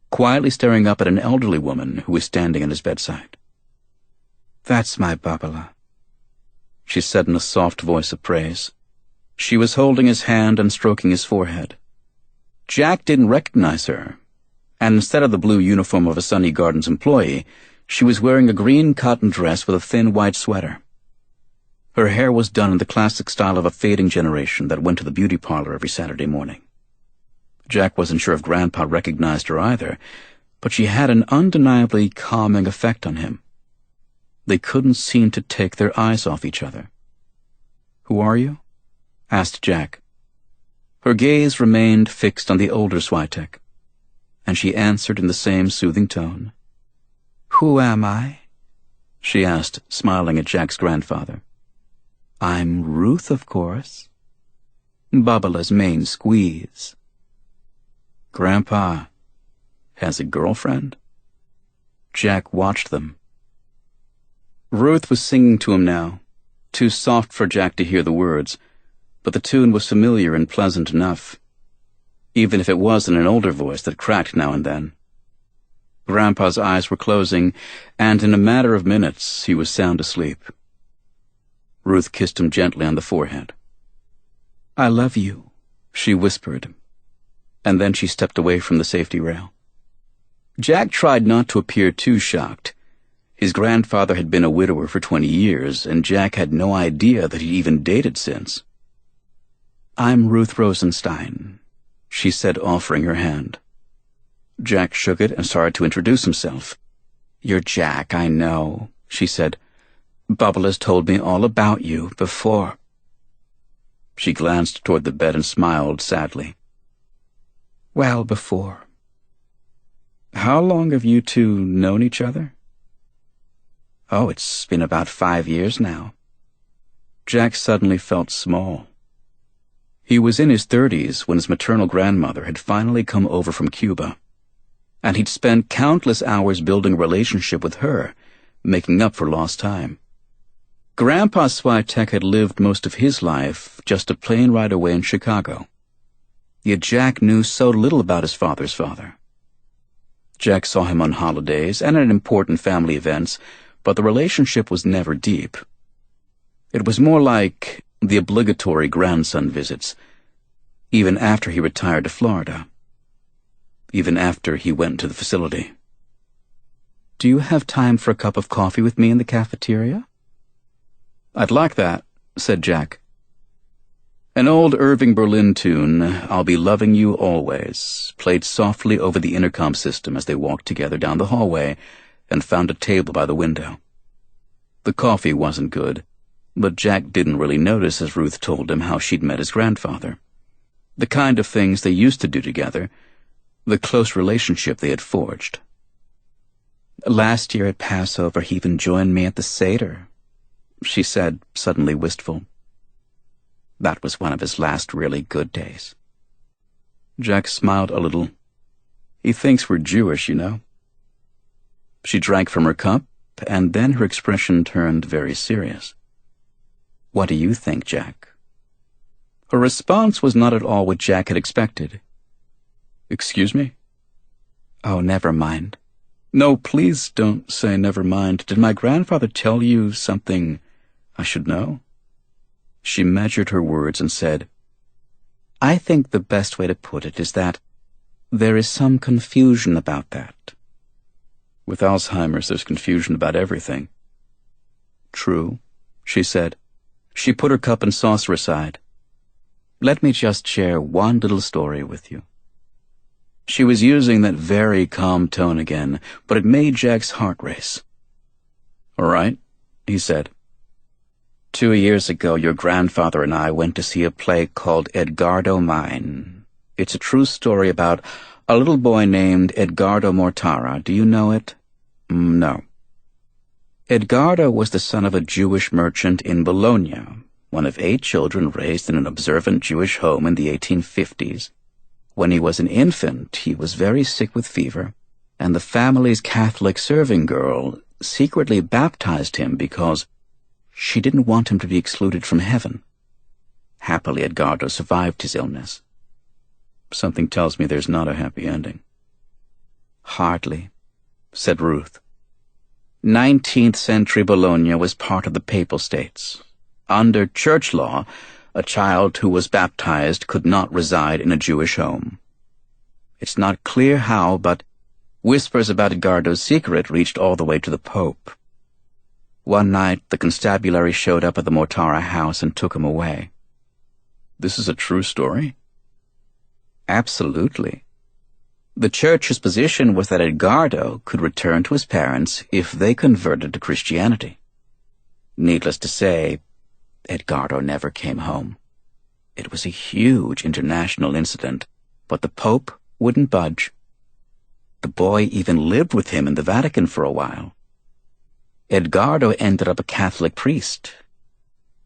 quietly staring up at an elderly woman who was standing at his bedside. "That's my Babala," she said in a soft voice of praise. She was holding his hand and stroking his forehead. Jack didn't recognize her, and instead of the blue uniform of a Sunny Gardens employee, she was wearing a green cotton dress with a thin white sweater. Her hair was done in the classic style of a fading generation that went to the beauty parlor every Saturday morning. Jack wasn't sure if Grandpa recognized her either, but she had an undeniably calming effect on him. They couldn't seem to take their eyes off each other. "Who are you?" asked Jack. Her gaze remained fixed on the older Swyteck, and she answered in the same soothing tone. "Who am I?" she asked, smiling at Jack's grandfather. "I'm Ruth, of course. Babala's main squeeze." "Grandpa has a girlfriend?" Jack watched them. Ruth was singing to him now, too soft for Jack to hear the words, but the tune was familiar and pleasant enough, even if it was in an older voice that cracked now and then. Grandpa's eyes were closing, and in a matter of minutes he was sound asleep. Ruth kissed him gently on the forehead. "I love you," she whispered, and then she stepped away from the safety rail. Jack tried not to appear too shocked. His grandfather had been a widower for 20 years, and Jack had no idea that he'd even dated since. "I'm Ruth Rosenstein," she said, offering her hand. Jack shook it and started to introduce himself. "You're Jack, I know," she said. "Babala's told me all about you before." She glanced toward the bed and smiled sadly. "Well, before. How long have you two known each other?" "Oh, it's been about 5 years now." Jack suddenly felt small. He was in his 30s when his maternal grandmother had finally come over from Cuba, and he'd spent countless hours building a relationship with her, making up for lost time. Grandpa Swyteck had lived most of his life just a plane ride away in Chicago. Yet Jack knew so little about his father's father. Jack saw him on holidays and at important family events, but the relationship was never deep. It was more like the obligatory grandson visits, even after he retired to Florida, even after he went to the facility. "Do you have time for a cup of coffee with me in the cafeteria?" "I'd like that," said Jack. An old Irving Berlin tune, "I'll Be Loving You Always," played softly over the intercom system as they walked together down the hallway and found a table by the window. The coffee wasn't good, but Jack didn't really notice as Ruth told him how she'd met his grandfather. The kind of things they used to do together, the close relationship they had forged. "Last year at Passover he even joined me at the Seder," she said, suddenly wistful. "That was one of his last really good days." Jack smiled a little. "He thinks we're Jewish, you know." She drank from her cup and then her expression turned very serious. "What do you think, Jack?" Her response was not at all what Jack had expected. "Excuse me?" "Oh, never mind." "No, please don't say never mind. Did my grandfather tell you something I should know?" She measured her words and said, "I think the best way to put it is that there is some confusion about that." "With Alzheimer's, there's confusion about everything." "True," she said. She put her cup and saucer aside. "Let me just share one little story with you." She was using that very calm tone again, but it made Jack's heart race. "All right," he said. 2 years ago, your grandfather and I went to see a play called Edgardo Mine. It's a true story about a little boy named Edgardo Mortara. Do you know it?" "No." Edgardo was the son of a Jewish merchant in Bologna, one of 8 children raised in an observant Jewish home in the 1850s. When he was an infant, he was very sick with fever, and the family's Catholic serving girl secretly baptized him because she didn't want him to be excluded from heaven. Happily, Edgardo survived his illness. Something tells me there's not a happy ending. "Hardly," said Ruth. 19th century Bologna was part of the Papal States. Under church law, a child who was baptized could not reside in a Jewish home. It's not clear how, but whispers about Edgardo's secret reached all the way to the Pope. One night, the constabulary showed up at the Mortara house and took him away. "This is a true story?" "Absolutely. The church's position was that Edgardo could return to his parents if they converted to Christianity. Needless to say, Edgardo never came home. It was a huge international incident, but the Pope wouldn't budge. The boy even lived with him in the Vatican for a while. Edgardo ended up a Catholic priest,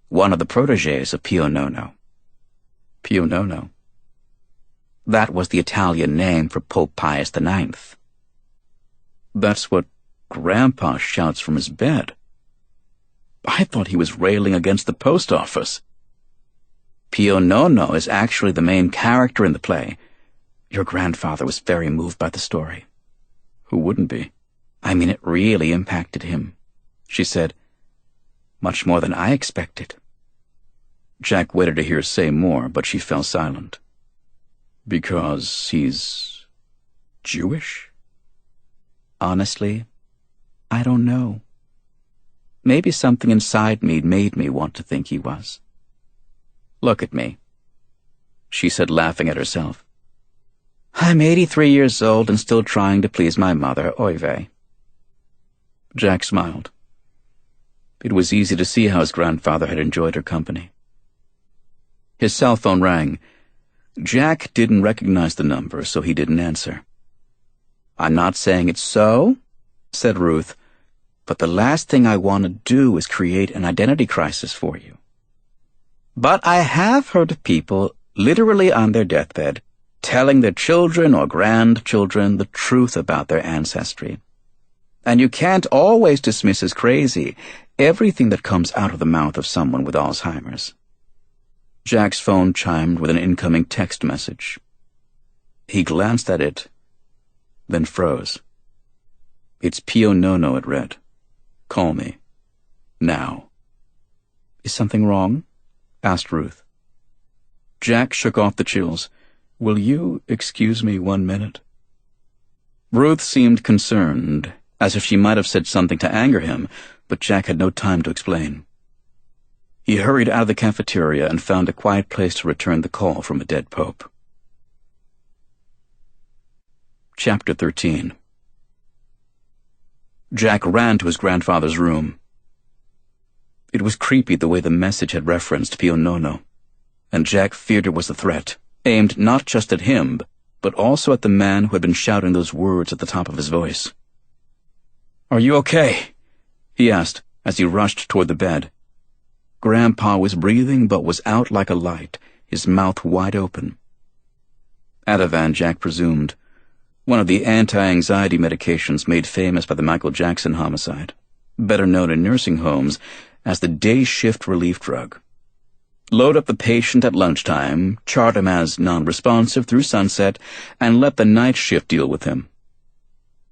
one of the protégés of Pio Nono. Pio Nono. That was the Italian name for Pope Pius IX. That's what Grandpa shouts from his bed. I thought he was railing against the post office. Pio Nono is actually the main character in the play. Your grandfather was very moved by the story." "Who wouldn't be?" "I mean, it really impacted him," she said. "Much more than I expected." Jack waited to hear her say more, but she fell silent. "Because he's Jewish?" "Honestly, I don't know. Maybe something inside me made me want to think he was. Look at me," she said, laughing at herself. "I'm 83 years old and still trying to please my mother, oy vey." Jack smiled. It was easy to see how his grandfather had enjoyed her company. His cell phone rang. Jack didn't recognize the number, so he didn't answer. "I'm not saying it's so," said Ruth, "but the last thing I want to do is create an identity crisis for you. But I have heard of people, literally on their deathbed, telling their children or grandchildren the truth about their ancestry. And you can't always dismiss as crazy everything that comes out of the mouth of someone with Alzheimer's." Jack's phone chimed with an incoming text message. He glanced at it, then froze. "It's Pio Nono," it read. "Call me. Now." "Is something wrong?" asked Ruth. Jack shook off the chills. "Will you excuse me 1 minute?" Ruth seemed concerned, as if she might have said something to anger him, but Jack had no time to explain. He hurried out of the cafeteria and found a quiet place to return the call from a dead pope. Chapter 13. Jack ran to his grandfather's room. It was creepy the way the message had referenced Pio Nono, and Jack feared it was a threat, aimed not just at him, but also at the man who had been shouting those words at the top of his voice. "Are you okay?" he asked as he rushed toward the bed. Grandpa was breathing but was out like a light, his mouth wide open. Ativan, Jack presumed, one of the anti-anxiety medications made famous by the Michael Jackson homicide. better known in nursing homes as the day shift relief drug. Load up the patient at lunchtime, chart him as non-responsive through sunset, and let the night shift deal with him.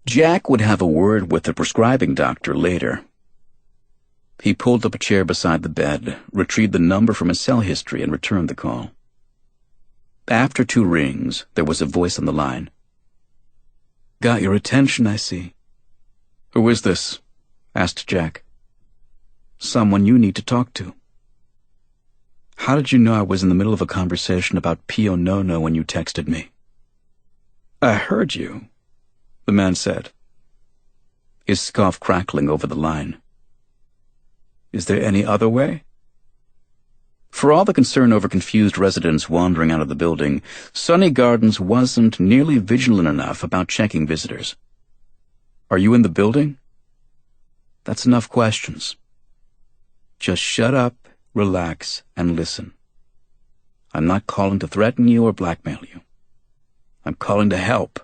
Jack would have a word with the prescribing doctor later. He pulled up a chair beside the bed, retrieved the number from his cell history, and returned the call. After 2 rings, there was a voice on the line. "Got your attention, I see." "Who is this?" asked Jack. "Someone you need to talk to." "How did you know I was in the middle of a conversation about Pio Nono when you texted me?" "I heard you," the man said, his cough crackling over the line. "Is there any other way?" For all the concern over confused residents wandering out of the building, Sunny Gardens wasn't nearly vigilant enough about checking visitors. "Are you in the building?" "That's enough questions. Just shut up, relax, and listen. I'm not calling to threaten you or blackmail you. I'm calling to help."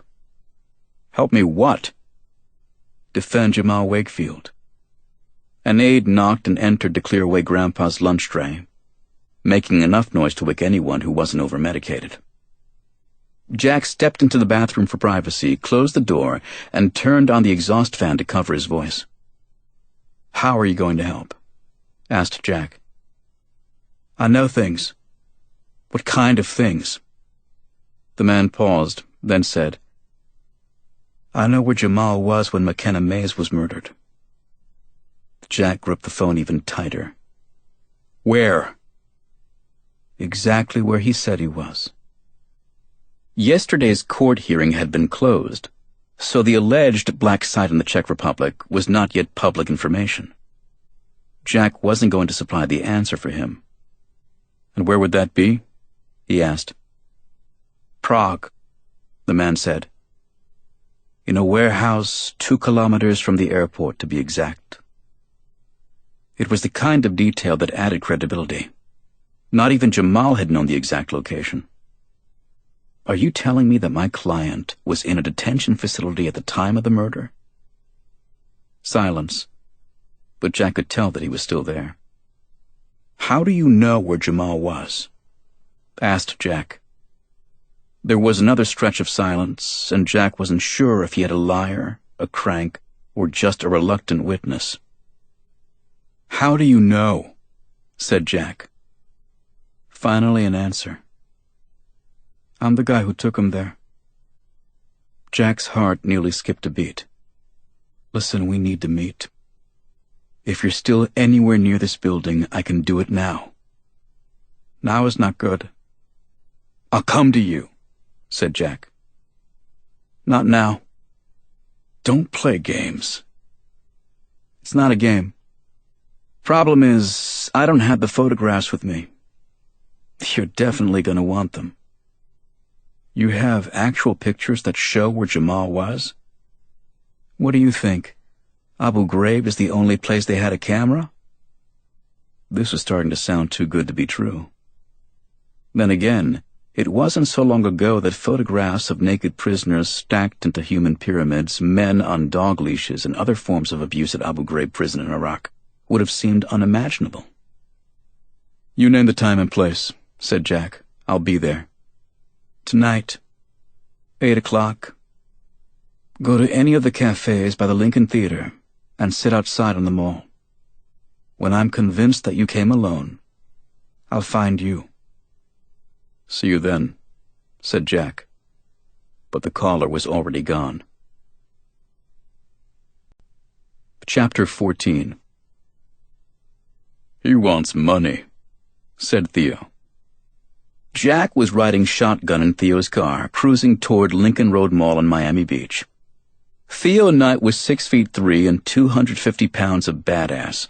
"Help me what?" "Defend Jamal Wakefield." An aide knocked and entered to clear away Grandpa's lunch tray, making enough noise to wake anyone who wasn't over-medicated. Jack stepped into the bathroom for privacy, closed the door, and turned on the exhaust fan to cover his voice. "How are you going to help?" asked Jack. "I know things." "What kind of things?" The man paused, then said, "I know where Jamal was when McKenna Mays was murdered." Jack gripped the phone even tighter. "Where?" "Exactly where he said he was." Yesterday's court hearing had been closed, so the alleged black site in the Czech Republic was not yet public information. Jack wasn't going to supply the answer for him. "And where would that be?" he asked. "Prague," the man said. "In a warehouse 2 kilometers from the airport, to be exact." It was the kind of detail that added credibility. Not even Jamal had known the exact location. "Are you telling me that my client was in a detention facility at the time of the murder?" Silence, but Jack could tell that he was still there. "How do you know where Jamal was?" asked Jack. There was another stretch of silence, and Jack wasn't sure if he had a liar, a crank, or just a reluctant witness. "How do you know?" said Jack. Finally an answer. "I'm the guy who took him there." Jack's heart nearly skipped a beat. "Listen, we need to meet. If you're still anywhere near this building, I can do it now." "Now is not good." "I'll come to you," said Jack. "Not now." "Don't play games." "It's not a game. Problem is, I don't have the photographs with me." "You're definitely going to want them." "You have actual pictures that show where Jamal was?" "What do you think? Abu Ghraib is the only place they had a camera?" This was starting to sound too good to be true. Then again, it wasn't so long ago that photographs of naked prisoners stacked into human pyramids, men on dog leashes, and other forms of abuse at Abu Ghraib prison in Iraq would have seemed unimaginable. "You name the time and place," said Jack. "I'll be there." "Tonight, 8 o'clock. Go to any of the cafes by the Lincoln Theater and sit outside on the mall. When I'm convinced that you came alone, I'll find you." "See you then," said Jack. But the caller was already gone. Chapter 14. "He wants money," said Theo. Jack was riding shotgun in Theo's car, cruising toward Lincoln Road Mall in Miami Beach. Theo Knight was 6'3" and 250 pounds of badass,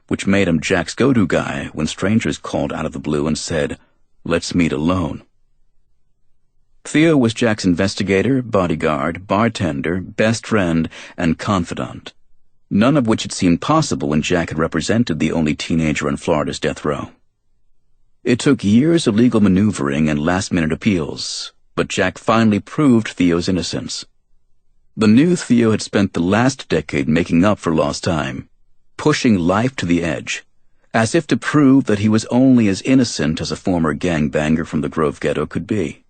which made him Jack's go-to guy when strangers called out of the blue and said, "Let's meet alone." Theo was Jack's investigator, bodyguard, bartender, best friend, and confidant, none of which had seemed possible when Jack had represented the only teenager on Florida's death row. It took years of legal maneuvering and last-minute appeals, but Jack finally proved Theo's innocence. The new Theo had spent the last decade making up for lost time, pushing life to the edge, as if to prove that he was only as innocent as a former gangbanger from the Grove Ghetto could be.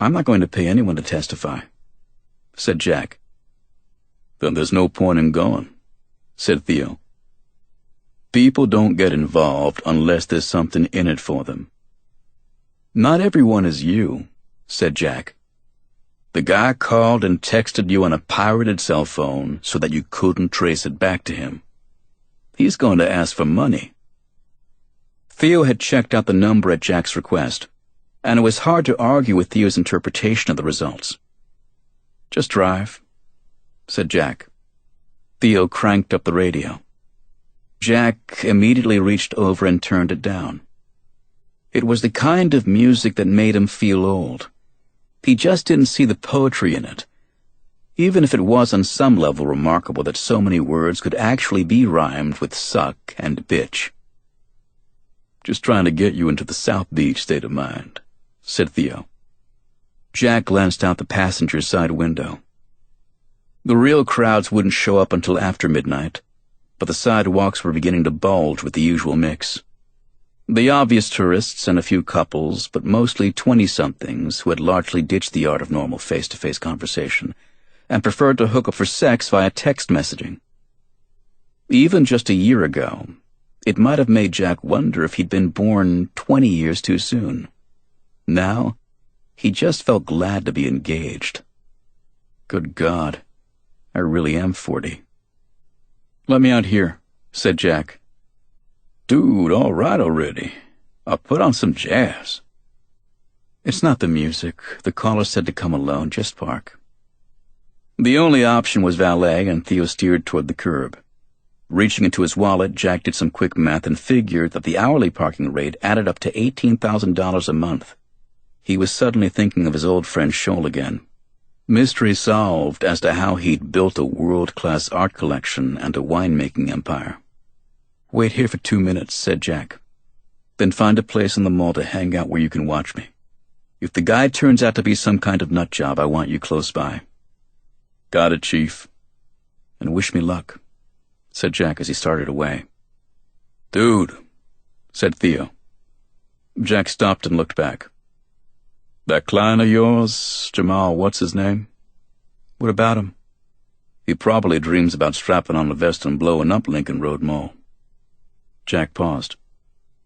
"I'm not going to pay anyone to testify," said Jack. "Then there's no point in going," said Theo. "People don't get involved unless there's something in it for them." "Not everyone is you," said Jack. "The guy called and texted you on a pirated cell phone so that you couldn't trace it back to him. He's going to ask for money." Theo had checked out the number at Jack's request, and it was hard to argue with Theo's interpretation of the results. "Just drive," said Jack. Theo cranked up the radio. Jack immediately reached over and turned it down. It was the kind of music that made him feel old. He just didn't see the poetry in it, even if it was on some level remarkable that so many words could actually be rhymed with suck and bitch. "Just trying to get you into the South Beach state of mind," said Theo. Jack glanced out the passenger side window. The real crowds wouldn't show up until after midnight, but the sidewalks were beginning to bulge with the usual mix. The obvious tourists and a few couples, but mostly 20-somethings who had largely ditched the art of normal face-to-face conversation and preferred to hook up for sex via text messaging. Even just a year ago, it might have made Jack wonder if he'd been born 20 years too soon. Now, he just felt glad to be engaged. Good God, I really am 40. "Let me out here," said Jack. "Dude, all right already. I'll put on some jazz." "It's not the music. The caller said to come alone. Just park." The only option was valet, and Theo steered toward the curb. Reaching into his wallet, Jack did some quick math and figured that the hourly parking rate added up to $18,000 a month. He was suddenly thinking of his old friend Scholl again. Mystery solved as to how he'd built a world-class art collection and a winemaking empire. "Wait here for 2 minutes," said Jack. "Then find a place in the mall to hang out where you can watch me. If the guy turns out to be some kind of nut job, I want you close by." "Got it, Chief." "And wish me luck," said Jack as he started away. "Dude," said Theo. Jack stopped and looked back. "That client of yours, Jamal, what's his name?" "What about him?" "He probably dreams about strapping on a vest and blowing up Lincoln Road Mall." Jack paused.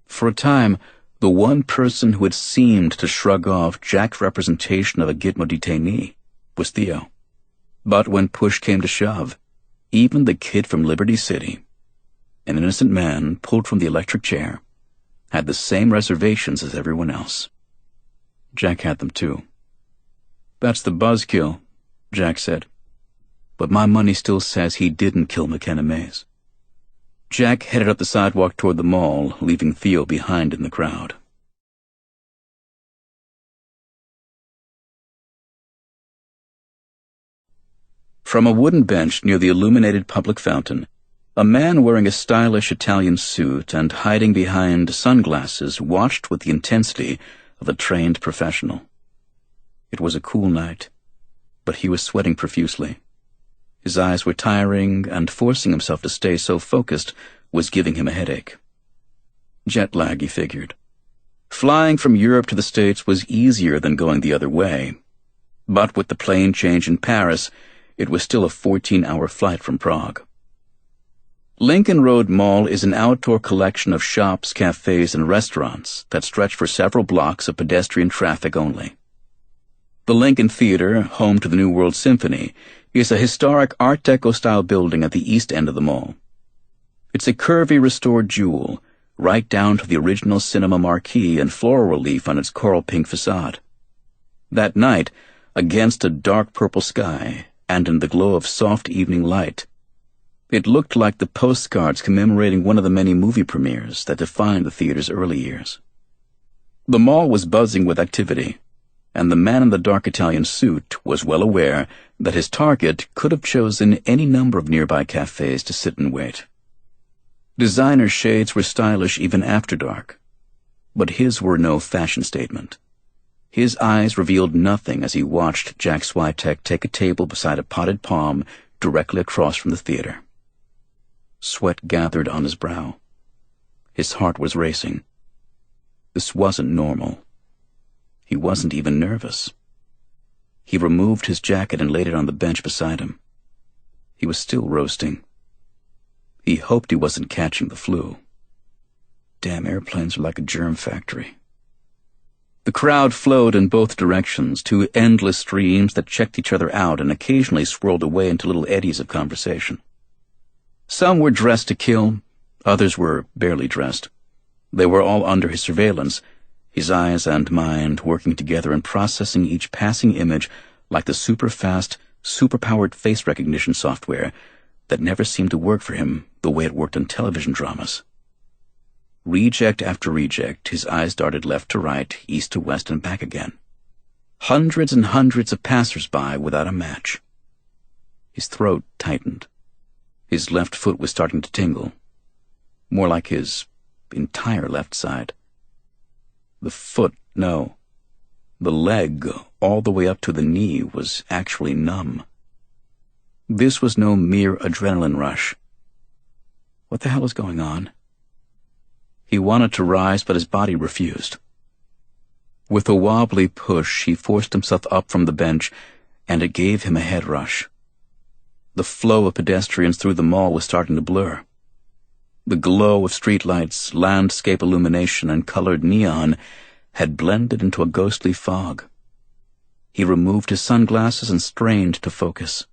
For a time, the one person who had seemed to shrug off Jack's representation of a Gitmo detainee was Theo. But when push came to shove, even the kid from Liberty City, an innocent man pulled from the electric chair, had the same reservations as everyone else. Jack had them too. "That's the buzzkill," Jack said. "But my money still says he didn't kill McKenna Mays." Jack headed up the sidewalk toward the mall, leaving Theo behind in the crowd. From a wooden bench near the illuminated public fountain, a man wearing a stylish Italian suit and hiding behind sunglasses watched with the intensity of a trained professional. It was a cool night, but he was sweating profusely. His eyes were tiring, and forcing himself to stay so focused was giving him a headache. Jet lag, he figured. Flying from Europe to the States was easier than going the other way, but with the plane change in Paris, it was still a 14-hour flight from Prague. Lincoln Road Mall is an outdoor collection of shops, cafes, and restaurants that stretch for several blocks of pedestrian traffic only. The Lincoln Theater, home to the New World Symphony, is a historic Art Deco-style building at the east end of the mall. It's a curvy restored jewel, right down to the original cinema marquee and floral relief on its coral pink facade. That night, against a dark purple sky and in the glow of soft evening light, it looked like the postcards commemorating one of the many movie premieres that defined the theater's early years. The mall was buzzing with activity, and the man in the dark Italian suit was well aware that his target could have chosen any number of nearby cafes to sit and wait. Designer shades were stylish even after dark, but his were no fashion statement. His eyes revealed nothing as he watched Jack Swyteck take a table beside a potted palm directly across from the theater. Sweat gathered on his brow. His heart was racing. This wasn't normal. He wasn't even nervous. He removed his jacket and laid it on the bench beside him. He was still roasting. He hoped he wasn't catching the flu. Damn airplanes are like a germ factory. The crowd flowed in both directions, two endless streams that checked each other out and occasionally swirled away into little eddies of conversation. Some were dressed to kill, others were barely dressed. They were all under his surveillance, his eyes and mind working together and processing each passing image like the super-fast, super-powered face recognition software that never seemed to work for him the way it worked on television dramas. Reject after reject, his eyes darted left to right, east to west, and back again. Hundreds and hundreds of passers-by without a match. His throat tightened. His left foot was starting to tingle. More like his entire left side. The foot, no. The leg, all the way up to the knee, was actually numb. This was no mere adrenaline rush. What the hell was going on? He wanted to rise, but his body refused. With a wobbly push, he forced himself up from the bench, and it gave him a head rush. The flow of pedestrians through the mall was starting to blur. The glow of streetlights, landscape illumination, and colored neon had blended into a ghostly fog. He removed his sunglasses and strained to focus.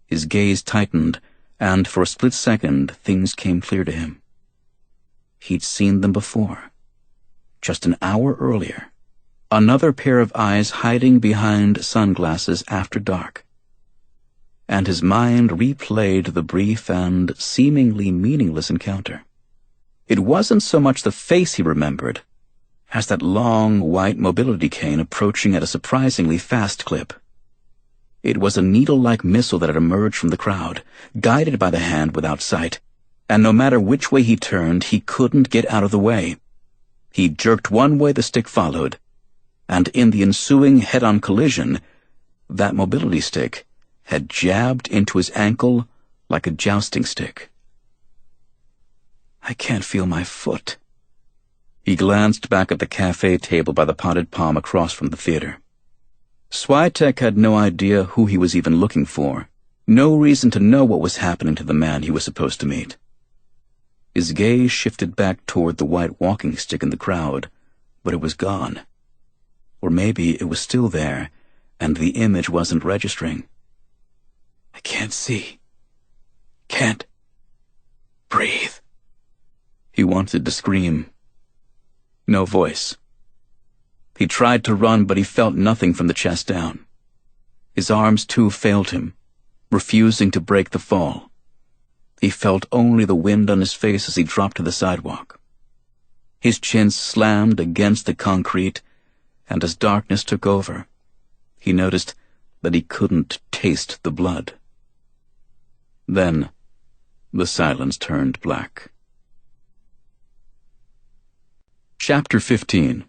His gaze tightened, and for a split second, things came clear to him. He'd seen them before. Just an hour earlier, another pair of eyes hiding behind sunglasses after dark. And his mind replayed the brief and seemingly meaningless encounter. It wasn't so much the face he remembered, as that long, white mobility cane approaching at a surprisingly fast clip. It was a needle-like missile that had emerged from the crowd, guided by the hand without sight, and no matter which way he turned, he couldn't get out of the way. He jerked one way, the stick followed, and in the ensuing head-on collision, that mobility stick had jabbed into his ankle like a jousting stick. I can't feel my foot. He glanced back at the cafe table by the potted palm across from the theater. Swyteck had no idea who he was even looking for, no reason to know what was happening to the man he was supposed to meet. His gaze shifted back toward the white walking stick in the crowd, but it was gone. Or maybe it was still there, and the image wasn't registering. I can't see. Can't breathe. He wanted to scream. No voice. He tried to run, but he felt nothing from the chest down. His arms, too, failed him, refusing to break the fall. He felt only the wind on his face as he dropped to the sidewalk. His chin slammed against the concrete, and as darkness took over, he noticed that he couldn't taste the blood. Then, the silence turned black. Chapter 15.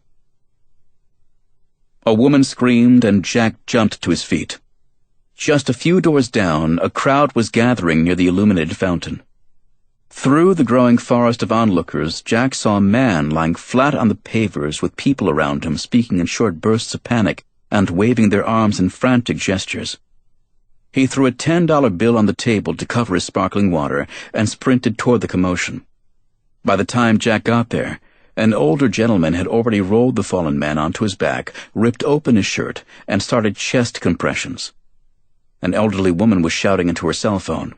A woman screamed, and Jack jumped to his feet. Just a few doors down, a crowd was gathering near the illuminated fountain. Through the growing forest of onlookers, Jack saw a man lying flat on the pavers with people around him speaking in short bursts of panic and waving their arms in frantic gestures. He threw a $10 bill on the table to cover his sparkling water and sprinted toward the commotion. By the time Jack got there, an older gentleman had already rolled the fallen man onto his back, ripped open his shirt, and started chest compressions. An elderly woman was shouting into her cell phone.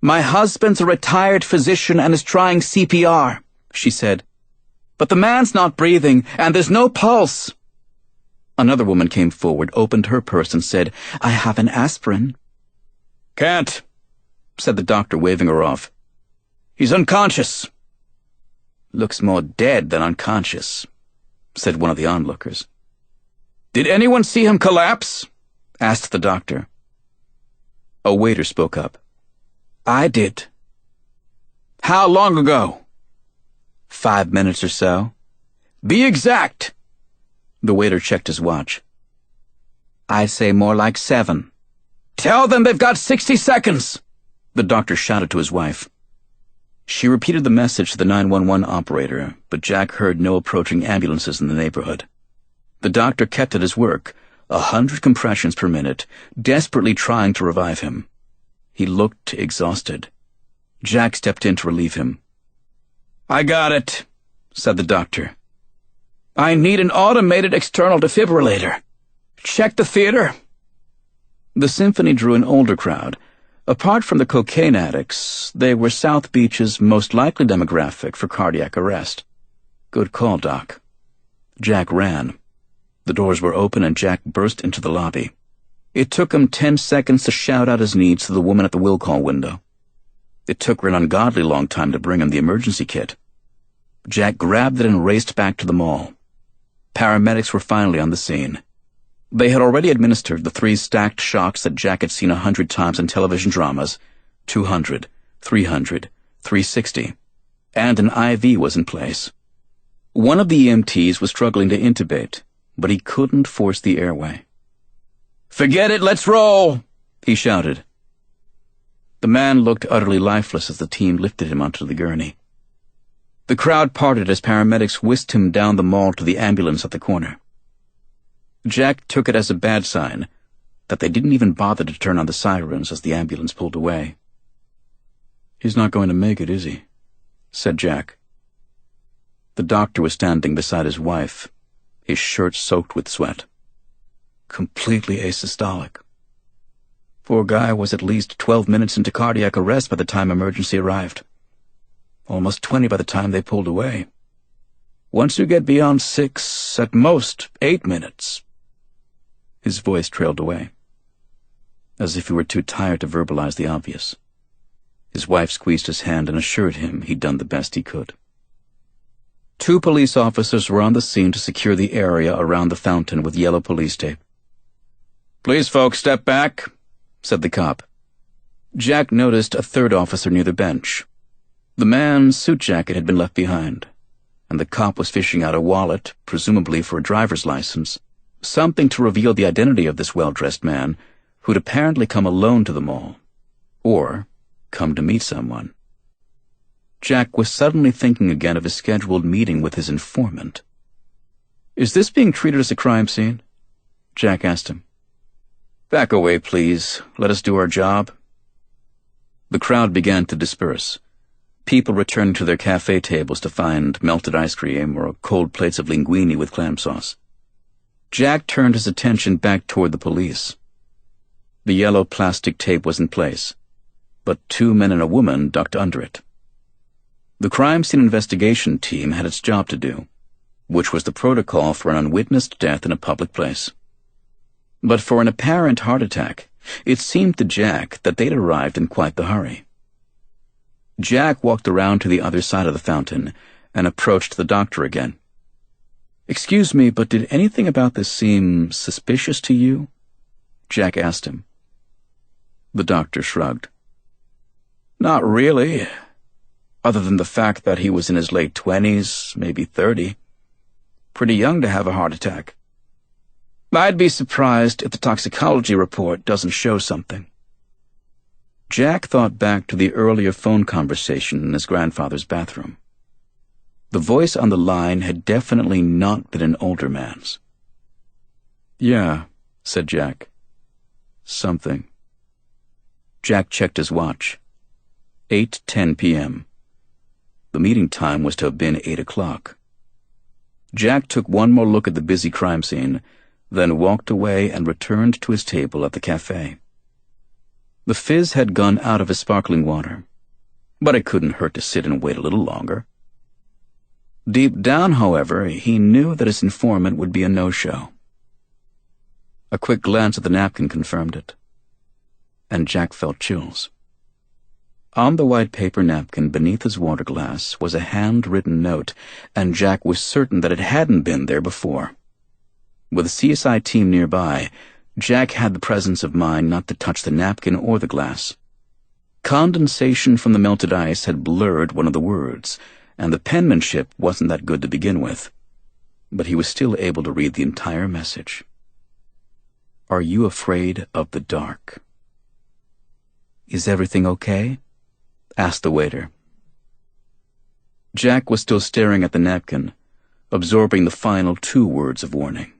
"My husband's a retired physician and is trying CPR," she said. "But the man's not breathing, and there's no pulse." Another woman came forward, opened her purse, and said, "I have an aspirin." "Can't," said the doctor, waving her off. "He's unconscious." "Looks more dead than unconscious," said one of the onlookers. "Did anyone see him collapse?" asked the doctor. A waiter spoke up. "I did." "How long ago?" 5 minutes or so." "Be exact." The waiter checked his watch. "I'd say more like 7. "Tell them they've got 60 seconds." The doctor shouted to his wife. She repeated the message to the 911 operator, but Jack heard no approaching ambulances in the neighborhood. The doctor kept at his work, 100 compressions per minute, desperately trying to revive him. He looked exhausted. Jack stepped in to relieve him. "I got it," said the doctor. "I need an automated external defibrillator. Check the theater." The symphony drew an older crowd. Apart from the cocaine addicts, they were South Beach's most likely demographic for cardiac arrest. "Good call, Doc." Jack ran. The doors were open and Jack burst into the lobby. It took him 10 seconds to shout out his needs to the woman at the will call window. It took her an ungodly long time to bring him the emergency kit. Jack grabbed it and raced back to the mall. Paramedics were finally on the scene. They had already administered the 3 stacked shocks that Jack had seen 100 times in television dramas, 200, 300, 360, and an IV was in place. One of the EMTs was struggling to intubate, but he couldn't force the airway. "Forget it, let's roll!" he shouted. The man looked utterly lifeless as the team lifted him onto the gurney. The crowd parted as paramedics whisked him down the mall to the ambulance at the corner. Jack took it as a bad sign that they didn't even bother to turn on the sirens as the ambulance pulled away. "He's not going to make it, is he?" said Jack. The doctor was standing beside his wife, his shirt soaked with sweat. Completely asystolic. Poor guy was at least 12 minutes into cardiac arrest by the time emergency arrived. Almost 20 by the time they pulled away. Once you get beyond 6, at most 8 minutes. His voice trailed away, as if he were too tired to verbalize the obvious. His wife squeezed his hand and assured him he'd done the best he could. 2 police officers were on the scene to secure the area around the fountain with yellow police tape. "Please, folks, step back," said the cop. Jack noticed a 3rd officer near the bench. The man's suit jacket had been left behind, and the cop was fishing out a wallet, presumably for a driver's license, something to reveal the identity of this well-dressed man, who'd apparently come alone to the mall, or come to meet someone. Jack was suddenly thinking again of his scheduled meeting with his informant. "Is this being treated as a crime scene?" Jack asked him. "Back away, please. Let us do our job." The crowd began to disperse. People returned to their cafe tables to find melted ice cream or cold plates of linguine with clam sauce. Jack turned his attention back toward the police. The yellow plastic tape was in place, but 2 men and a woman ducked under it. The crime scene investigation team had its job to do, which was the protocol for an unwitnessed death in a public place. But for an apparent heart attack, it seemed to Jack that they'd arrived in quite the hurry. Jack walked around to the other side of the fountain and approached the doctor again. "Excuse me, but did anything about this seem suspicious to you?" Jack asked him. The doctor shrugged. "Not really, other than the fact that he was in his late 20s, maybe 30. Pretty young to have a heart attack. I'd be surprised if the toxicology report doesn't show something." Jack thought back to the earlier phone conversation in his grandfather's bathroom. The voice on the line had definitely not been an older man's. "Yeah," said Jack. "Something." Jack checked his watch. 8:10 p.m. The meeting time was to have been 8 o'clock. Jack took one more look at the busy crime scene, then walked away and returned to his table at the cafe. The fizz had gone out of his sparkling water, but it couldn't hurt to sit and wait a little longer. Deep down, however, he knew that his informant would be a no-show. A quick glance at the napkin confirmed it, and Jack felt chills. On the white paper napkin beneath his water glass was a hand-written note, and Jack was certain that it hadn't been there before. With the CSI team nearby, Jack had the presence of mind not to touch the napkin or the glass. Condensation from the melted ice had blurred one of the words, and the penmanship wasn't that good to begin with, but he was still able to read the entire message. "Are you afraid of the dark?" "Is everything okay?" asked the waiter. Jack was still staring at the napkin, absorbing the final 2 words of warning.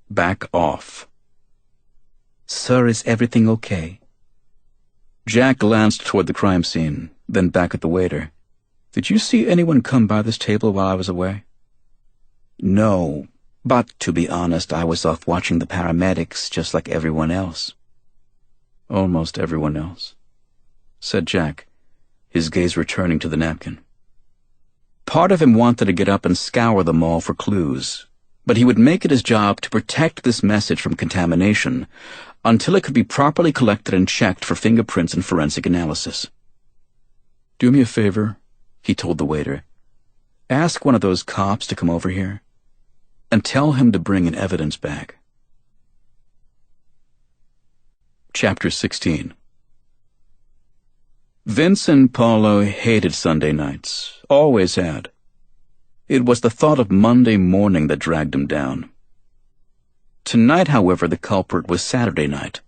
Back off. "Sir, is everything okay?" Jack glanced toward the crime scene, then back at the waiter. "Did you see anyone come by this table while I was away?" "No, but to be honest, I was off watching the paramedics just like everyone else." "Almost everyone else," said Jack, his gaze returning to the napkin. Part of him wanted to get up and scour the mall for clues, but he would make it his job to protect this message from contamination until it could be properly collected and checked for fingerprints and forensic analysis. "Do me a favor," he told the waiter. "Ask one of those cops to come over here, and tell him to bring an evidence bag." Chapter 16. Vince and Paulo hated Sunday nights, always had. It was the thought of Monday morning that dragged him down. Tonight, however, the culprit was Saturday night.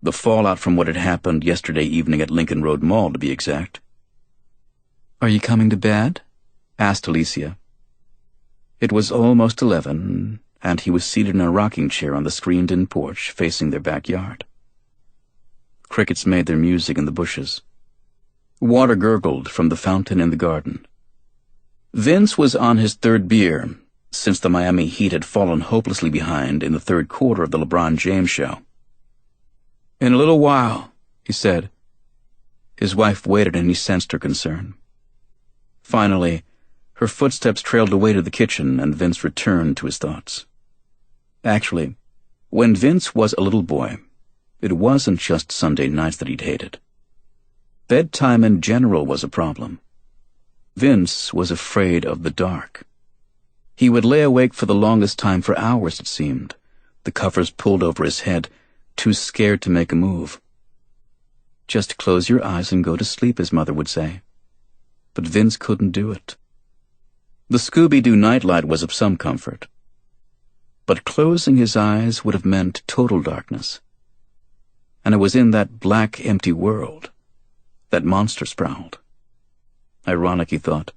The fallout from what had happened yesterday evening at Lincoln Road Mall, to be exact. "Are you coming to bed?" asked Alicia. It was almost 11, and he was seated in a rocking chair on the screened-in porch facing their backyard. Crickets made their music in the bushes. Water gurgled from the fountain in the garden. Vince was on his 3rd beer, since the Miami Heat had fallen hopelessly behind in the 3rd quarter of the LeBron James show. "In a little while," he said. His wife waited, and he sensed her concern. Finally, her footsteps trailed away to the kitchen, and Vince returned to his thoughts. Actually, when Vince was a little boy, it wasn't just Sunday nights that he'd hated. Bedtime in general was a problem. Vince was afraid of the dark. He would lay awake for the longest time, for hours it seemed, the covers pulled over his head, too scared to make a move. "Just close your eyes and go to sleep," his mother would say. But Vince couldn't do it. The Scooby-Doo nightlight was of some comfort, but closing his eyes would have meant total darkness. And it was in that black, empty world that monster sprawled. Ironic, he thought,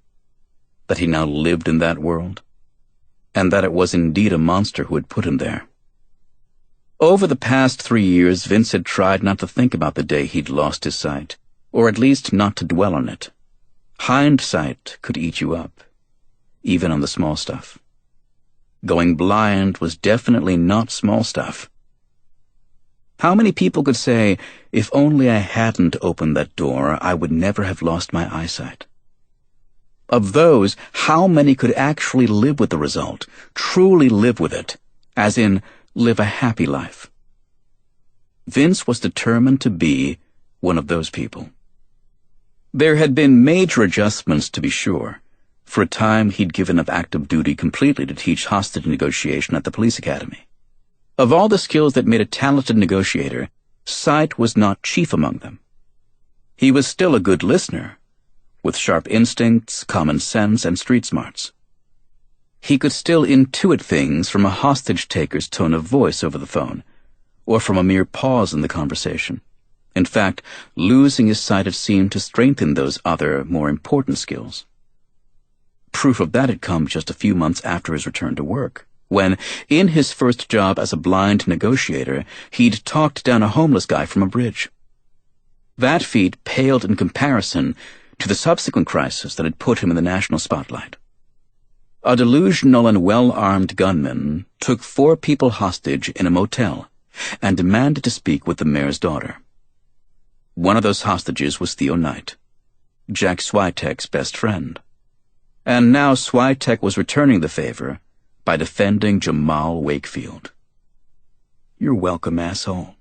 that he now lived in that world, and that it was indeed a monster who had put him there. Over the past 3 years, Vince had tried not to think about the day he'd lost his sight, or at least not to dwell on it. Hindsight could eat you up, even on the small stuff. Going blind was definitely not small stuff. How many people could say, "If only I hadn't opened that door, I would never have lost my eyesight"? Of those, how many could actually live with the result, truly live with it, as in, live a happy life? Vince was determined to be one of those people. There had been major adjustments, to be sure. For a time, he'd given up active duty completely to teach hostage negotiation at the police academy. Of all the skills that made a talented negotiator, sight was not chief among them. He was still a good listener, with sharp instincts, common sense, and street smarts. He could still intuit things from a hostage-taker's tone of voice over the phone, or from a mere pause in the conversation. In fact, losing his sight had seemed to strengthen those other, more important skills. Proof of that had come just a few months after his return to work, when, in his first job as a blind negotiator, he'd talked down a homeless guy from a bridge. That feat paled in comparison to the subsequent crisis that had put him in the national spotlight. A delusional and well-armed gunman took 4 people hostage in a motel and demanded to speak with the mayor's daughter. One of those hostages was Theo Knight, Jack Swyteck's best friend. And now Swyteck was returning the favor by defending Jamal Wakefield. "You're welcome, asshole."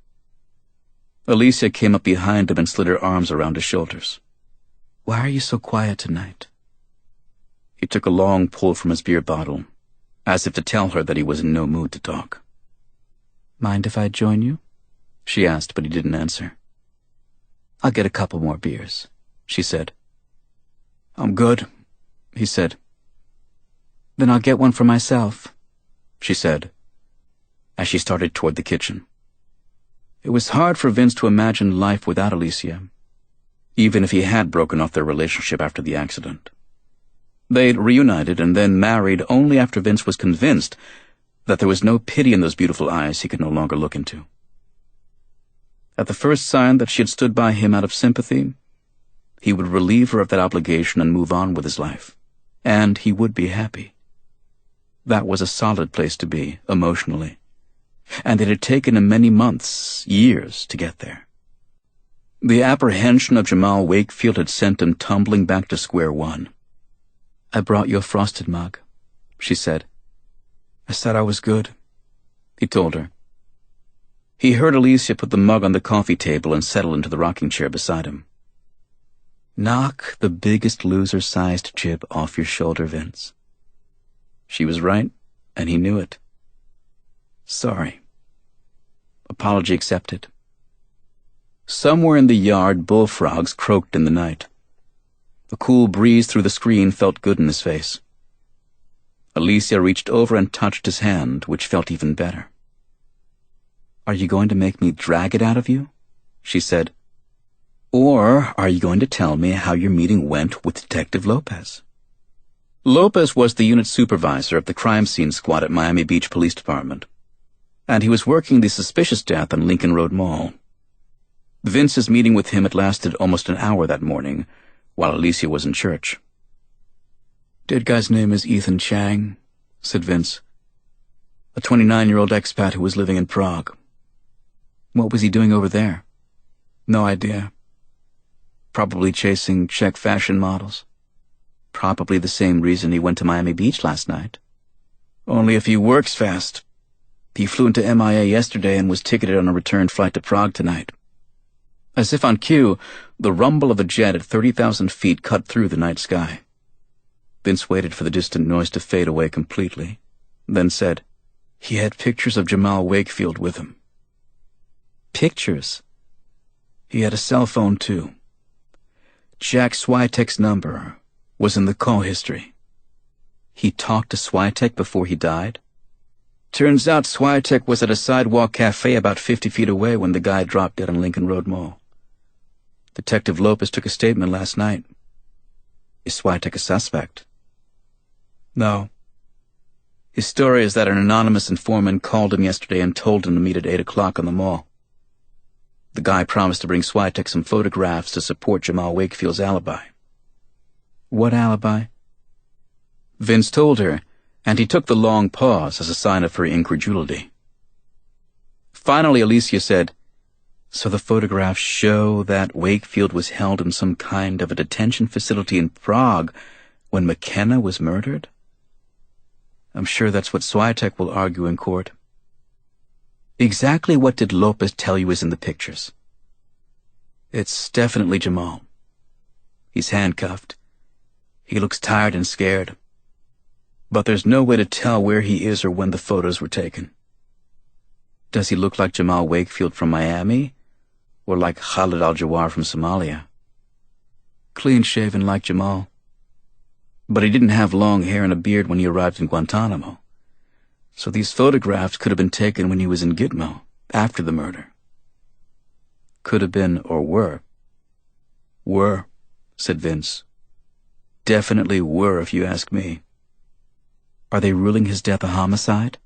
Alicia came up behind him and slid her arms around his shoulders. "Why are you so quiet tonight?" He took a long pull from his beer bottle, as if to tell her that he was in no mood to talk. "Mind if I join you?" she asked, but he didn't answer. "I'll get a couple more beers," she said. "I'm good," he said. "Then I'll get one for myself," she said, as she started toward the kitchen. It was hard for Vince to imagine life without Alicia, even if he had broken off their relationship after the accident. They'd reunited and then married only after Vince was convinced that there was no pity in those beautiful eyes he could no longer look into. At the first sign that she had stood by him out of sympathy, he would relieve her of that obligation and move on with his life, and he would be happy. That was a solid place to be, emotionally, and it had taken him many months, years, to get there. The apprehension of Jamal Wakefield had sent him tumbling back to square one. "I brought you a frosted mug," she said. "I said I was good," he told her. He heard Alicia put the mug on the coffee table and settle into the rocking chair beside him. "Knock the Biggest Loser-sized chip off your shoulder, Vince." She was right, and he knew it. "Sorry." Apology accepted. Somewhere in the yard, bullfrogs croaked in the night. The cool breeze through the screen felt good in his face. Alicia reached over and touched his hand, which felt even better. "Are you going to make me drag it out of you?" she said. "Or are you going to tell me how your meeting went with Detective Lopez?" Lopez was the unit supervisor of the crime scene squad at Miami Beach Police Department, and he was working the suspicious death on Lincoln Road Mall. Vince's meeting with him had lasted almost an hour that morning, while Alicia was in church. "Dead guy's name is Ethan Chang," said Vince. "A 29-year-old expat who was living in Prague." "What was he doing over there?" "No idea. Probably chasing Czech fashion models. Probably the same reason he went to Miami Beach last night. Only if he works fast. He flew into MIA yesterday and was ticketed on a return flight to Prague tonight." As if on cue, the rumble of a jet at 30,000 feet cut through the night sky. Vince waited for the distant noise to fade away completely, then said, "He had pictures of Jamal Wakefield with him." "Pictures?" "He had a cell phone, too. Jack Swyteck's number was in the call history." "He talked to Swyteck before he died?" "Turns out Swyteck was at a sidewalk cafe about 50 feet away when the guy dropped dead on Lincoln Road Mall. Detective Lopez took a statement last night." "Is Swyteck a suspect?" "No. His story is that an anonymous informant called him yesterday and told him to meet at 8 o'clock on the mall. The guy promised to bring Swyteck some photographs to support Jamal Wakefield's alibi." "What alibi?" Vince told her, and he took the long pause as a sign of her incredulity. Finally, Alicia said, "So the photographs show that Wakefield was held in some kind of a detention facility in Prague when McKenna was murdered? I'm sure that's what Swyteck will argue in court." "Exactly what did Lopez tell you is in the pictures?" "It's definitely Jamal. He's handcuffed. He looks tired and scared. But there's no way to tell where he is or when the photos were taken." "Does he look like Jamal Wakefield from Miami, or like Khalid al-Jawar from Somalia?" "Clean-shaven like Jamal. But he didn't have long hair and a beard when he arrived in Guantanamo. So these photographs could have been taken when he was in Gitmo, after the murder." "Could have been or were?" "Were," said Vince. "Definitely were, if you ask me." "Are they ruling his death a homicide?"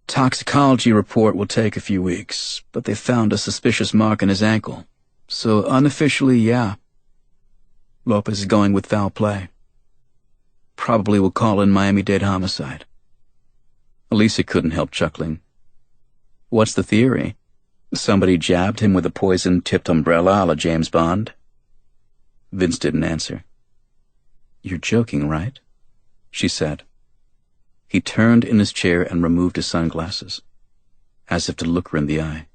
"Toxicology report will take a few weeks, but they found a suspicious mark in his ankle. So unofficially, yeah. Lopez is going with foul play. Probably will call in Miami-Dade homicide." Alicia couldn't help chuckling. "What's the theory? Somebody jabbed him with a poison-tipped umbrella a la James Bond?" Vince didn't answer. "You're joking, right?" she said. He turned in his chair and removed his sunglasses, as if to look her in the eye.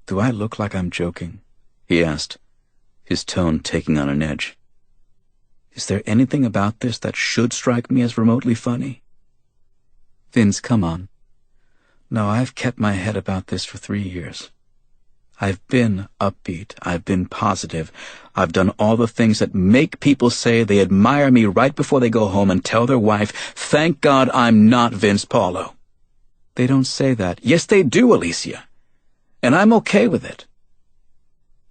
"Do I look like I'm joking?" he asked, his tone taking on an edge. "Is there anything about this that should strike me as remotely funny?" "Vince, come on. No, I've kept my head about this for 3 years. I've been upbeat. I've been positive. I've done all the things that make people say they admire me right before they go home and tell their wife, 'Thank God I'm not Vince Paulo.' They don't say that." "Yes, they do, Alicia. And I'm okay with it.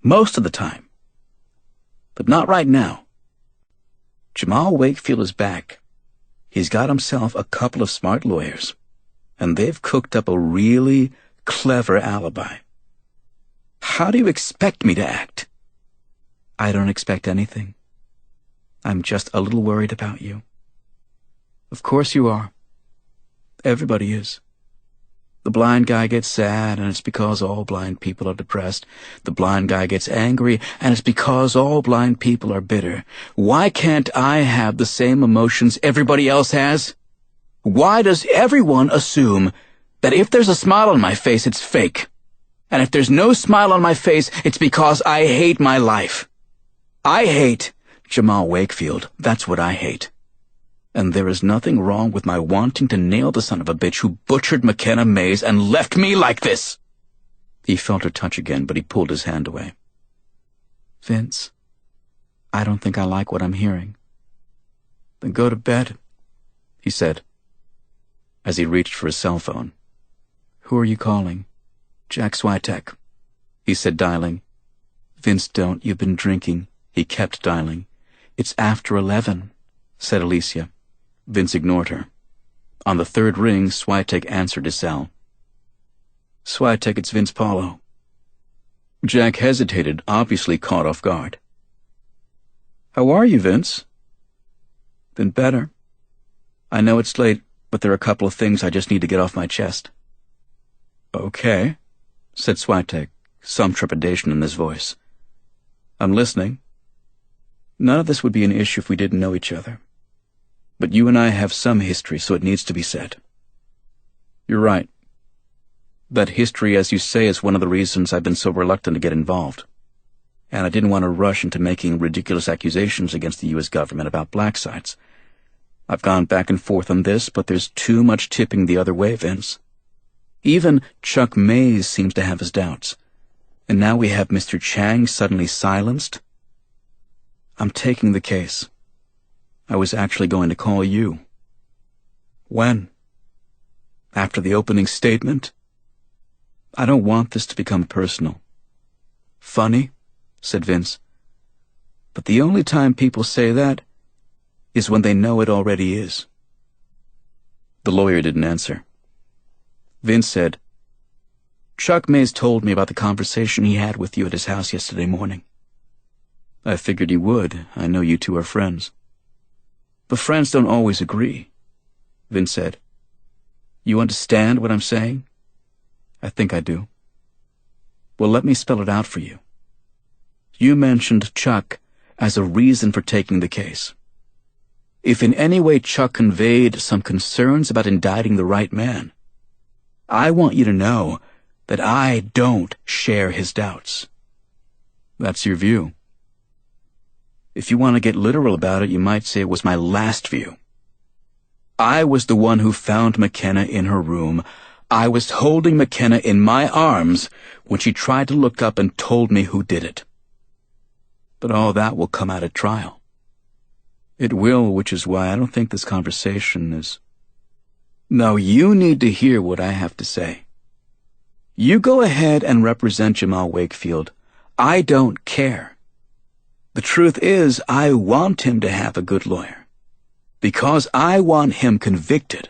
Most of the time. But not right now. Jamal Wakefield is back. He's got himself a couple of smart lawyers, and they've cooked up a really clever alibi. How do you expect me to act? I don't expect anything. I'm just a little worried about you. Of course you are. Everybody is. The blind guy gets sad, and it's because all blind people are depressed. The blind guy gets angry, and it's because all blind people are bitter. Why can't I have the same emotions everybody else has? Why does everyone assume that if there's a smile on my face, it's fake? And if there's no smile on my face, it's because I hate my life. I hate Jamal Wakefield. That's what I hate. And there is nothing wrong with my wanting to nail the son of a bitch who butchered McKenna Mays and left me like this. He felt her touch again, but he pulled his hand away. Vince, I don't think I like what I'm hearing. Then go to bed, he said, as he reached for his cell phone. Who are you calling? Jack Swyteck, he said, dialing. Vince, don't. You've been drinking. He kept dialing. It's after 11, said Alicia. Vince ignored her. On the third ring, Swyteck answered his cell. Swyteck, it's Vince Paulo. Jack hesitated, obviously caught off guard. How are you, Vince? Been better. I know it's late, but there are a couple of things I just need to get off my chest. Okay, said Swyteck, some trepidation in his voice. I'm listening. None of this would be an issue if we didn't know each other. But you and I have some history, so it needs to be said. You're right. That history, as you say, is one of the reasons I've been so reluctant to get involved. And I didn't want to rush into making ridiculous accusations against the U.S. government about black sites. I've gone back and forth on this, but there's too much tipping the other way, Vince. Even Chuck Mays seems to have his doubts. And now we have Mr. Chang suddenly silenced. I'm taking the case. I was actually going to call you. When? After the opening statement? I don't want this to become personal. Funny, said Vince. But the only time people say that is when they know it already is. The lawyer didn't answer. Vince said, Chuck Mays told me about the conversation he had with you at his house yesterday morning. I figured he would. I know you two are friends. But friends don't always agree, Vince said. You understand what I'm saying? I think I do. Well, let me spell it out for you. You mentioned Chuck as a reason for taking the case. If in any way Chuck conveyed some concerns about indicting the right man, I want you to know that I don't share his doubts. That's your view. If you want to get literal about it, you might say it was my last view. I was the one who found McKenna in her room. I was holding McKenna in my arms when she tried to look up and told me who did it. But all that will come out at trial. It will, which is why I don't think this conversation is... No, you need to hear what I have to say. You go ahead and represent Jamal Wakefield. I don't care. The truth is, I want him to have a good lawyer. Because I want him convicted.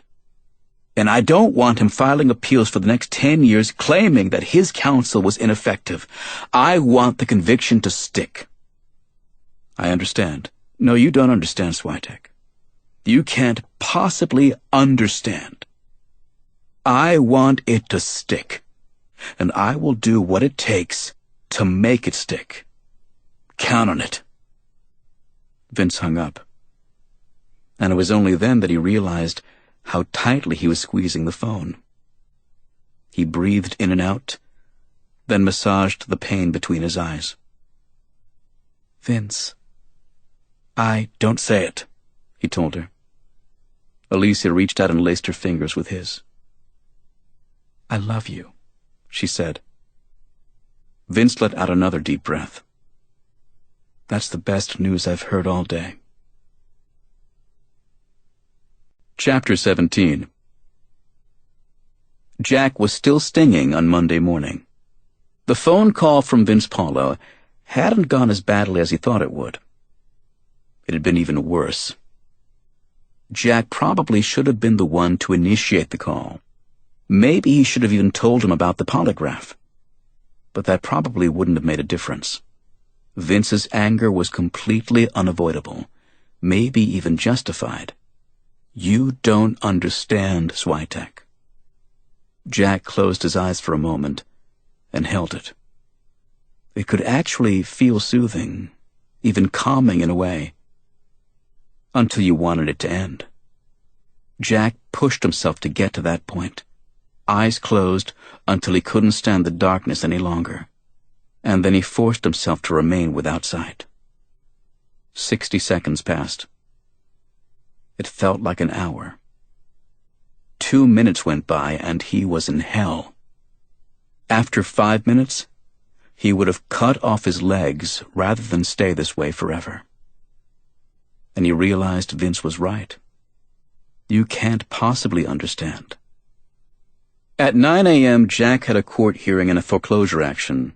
And I don't want him filing appeals for the next 10 years claiming that his counsel was ineffective. I want the conviction to stick. I understand. No, you don't understand, Swyteck. You can't possibly understand. I want it to stick. And I will do what it takes to make it stick. Count on it. Vince hung up. And it was only then that he realized how tightly he was squeezing the phone. He breathed in and out, then massaged the pain between his eyes. Vince, don't say it, he told her. Alicia reached out and laced her fingers with his. I love you, she said. Vince let out another deep breath. That's the best news I've heard all day. Chapter 17. Jack was still stinging on Monday morning. The phone call from Vince Paulo hadn't gone as badly as he thought it would. It had been even worse. Jack probably should have been the one to initiate the call. Maybe he should have even told him about the polygraph. But that probably wouldn't have made a difference. Vince's anger was completely unavoidable, maybe even justified. You don't understand, Swyteck. Jack closed his eyes for a moment and held it. It could actually feel soothing, even calming in a way, until you wanted it to end. Jack pushed himself to get to that point, eyes closed until he couldn't stand the darkness any longer, and then he forced himself to remain without sight. 60 seconds passed. It felt like an hour. 2 minutes went by and he was in hell. After 5 minutes, he would have cut off his legs rather than stay this way forever. And he realized Vince was right. You can't possibly understand. At 9 a.m., Jack had a court hearing in a foreclosure action.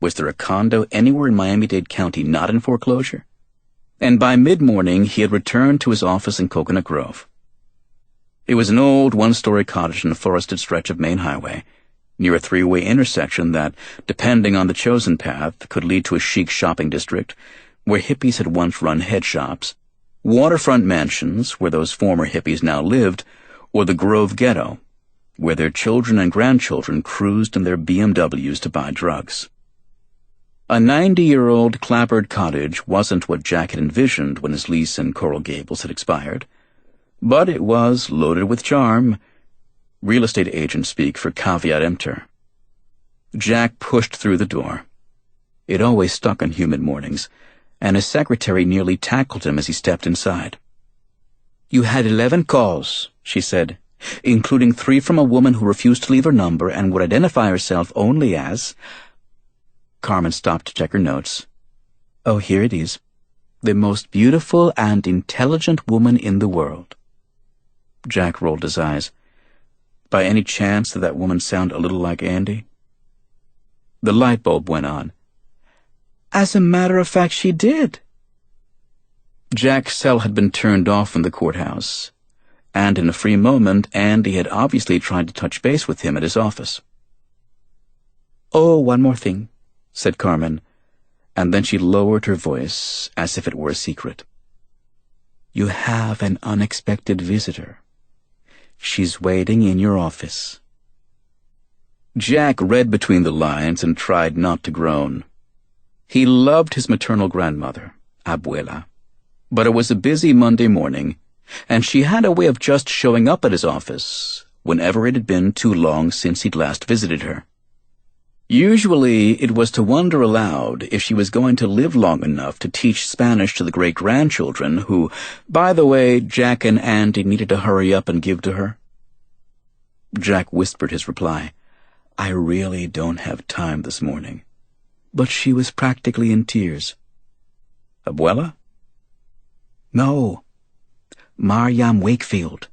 Was there a condo anywhere in Miami-Dade County not in foreclosure? And by mid-morning, he had returned to his office in Coconut Grove. It was an old one-story cottage in a forested stretch of main highway, near a three-way intersection that, depending on the chosen path, could lead to a chic shopping district where hippies had once run head shops, waterfront mansions where those former hippies now lived, or the Grove Ghetto, where their children and grandchildren cruised in their BMWs to buy drugs. A 90-year-old clapboard cottage wasn't what Jack had envisioned when his lease in Coral Gables had expired, but it was loaded with charm. Real estate agents speak for caveat emptor. Jack pushed through the door. It always stuck on humid mornings, and his secretary nearly tackled him as he stepped inside. "You had 11 calls," she said, "including 3 from a woman who refused to leave her number and would identify herself only as—" Carmen stopped to check her notes. "Oh, here it is. The most beautiful and intelligent woman in the world." Jack rolled his eyes. By any chance did that woman sound a little like Andy? The light bulb went on. "As a matter of fact, she did." Jack's cell had been turned off in the courthouse, and in a free moment, Andy had obviously tried to touch base with him at his office. "Oh, one more thing," said Carmen, and then she lowered her voice as if it were a secret. "You have an unexpected visitor. She's waiting in your office." Jack read between the lines and tried not to groan. He loved his maternal grandmother, Abuela, but it was a busy Monday morning, and she had a way of just showing up at his office whenever it had been too long since he'd last visited her. Usually, it was to wonder aloud if she was going to live long enough to teach Spanish to the great-grandchildren who, by the way, Jack and Andy needed to hurry up and give to her. Jack whispered his reply. "I really don't have time this morning." But she was practically in tears. "Abuela?" "No. Mariam Wakefield.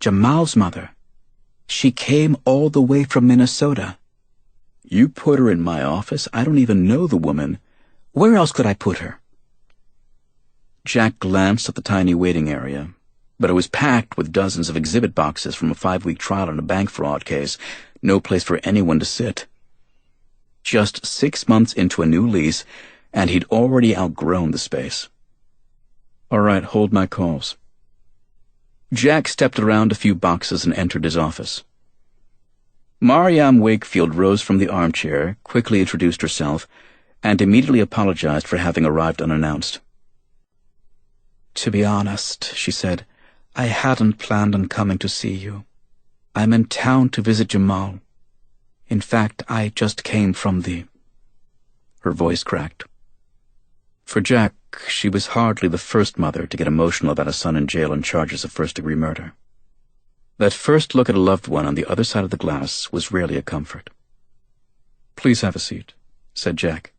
Jamal's mother. She came all the way from Minnesota." "You put her in my office? I don't even know the woman. Where else could I put her?" Jack glanced at the tiny waiting area, but it was packed with dozens of exhibit boxes from a 5-week trial in a bank fraud case, no place for anyone to sit. Just 6 months into a new lease, and he'd already outgrown the space. "All right, hold my calls." Jack stepped around a few boxes and entered his office. Mariam Wakefield rose from the armchair, quickly introduced herself, and immediately apologized for having arrived unannounced. "To be honest," she said, "I hadn't planned on coming to see you. I'm in town to visit Jamal. In fact, I just came from the—" Her voice cracked. For Jack, she was hardly the first mother to get emotional about a son in jail on charges of first-degree murder. That first look at a loved one on the other side of the glass was rarely a comfort. "Please have a seat," said Jack.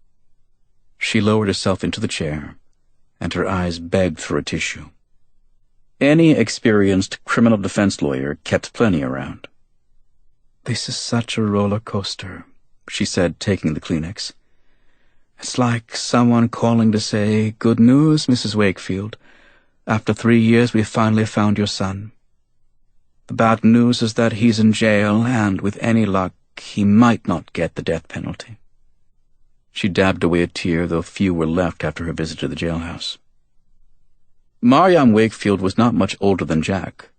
She lowered herself into the chair, and her eyes begged for a tissue. Any experienced criminal defense lawyer kept plenty around. "This is such a roller coaster," she said, taking the Kleenex. It's like someone calling to say, "Good news, Mrs. Wakefield. After 3 years, we finally found your son. The bad news is that he's in jail, and with any luck, he might not get the death penalty." She dabbed away a tear, though few were left after her visit to the jailhouse. Mariam Wakefield was not much older than Jack,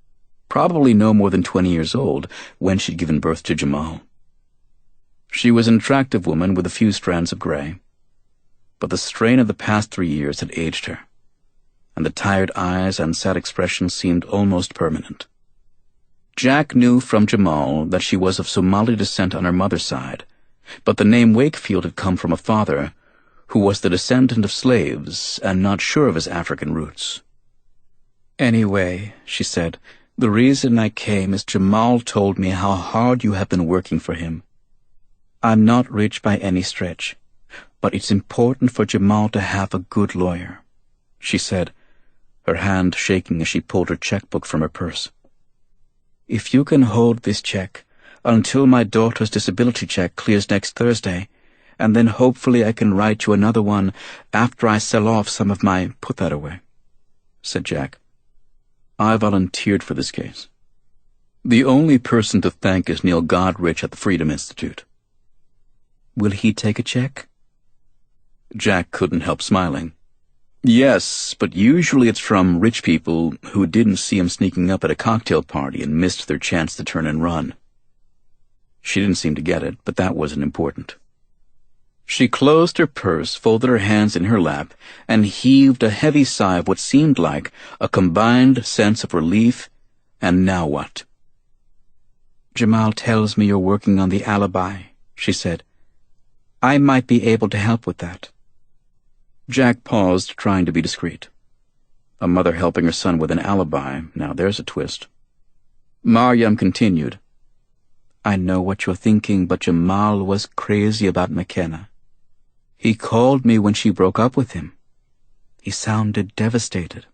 probably no more than 20 years old when she'd given birth to Jamal. She was an attractive woman with a few strands of gray, but the strain of the past 3 years had aged her, and the tired eyes and sad expression seemed almost permanent. Jack knew from Jamal that she was of Somali descent on her mother's side, but the name Wakefield had come from a father who was the descendant of slaves and not sure of his African roots. "Anyway," she said, "the reason I came is Jamal told me how hard you have been working for him. I'm not rich by any stretch, but it's important for Jamal to have a good lawyer," she said, her hand shaking as she pulled her checkbook from her purse. "If you can hold this check until my daughter's disability check clears next Thursday, and then hopefully I can write you another one after I sell off some of my—" "Put that away," said Jack. "I volunteered for this case. The only person to thank is Neil Godrich at the Freedom Institute." "Will he take a check?" Jack couldn't help smiling. "Yes, but usually it's from rich people who didn't see him sneaking up at a cocktail party and missed their chance to turn and run." She didn't seem to get it, but that wasn't important. She closed her purse, folded her hands in her lap, and heaved a heavy sigh of what seemed like a combined sense of relief and now what. "Jamal tells me you're working on the alibi," she said. "I might be able to help with that." Jack paused, trying to be discreet. A mother helping her son with an alibi, now there's a twist. Mariam continued, "I know what you're thinking, but Jamal was crazy about McKenna. He called me when she broke up with him. He sounded devastated."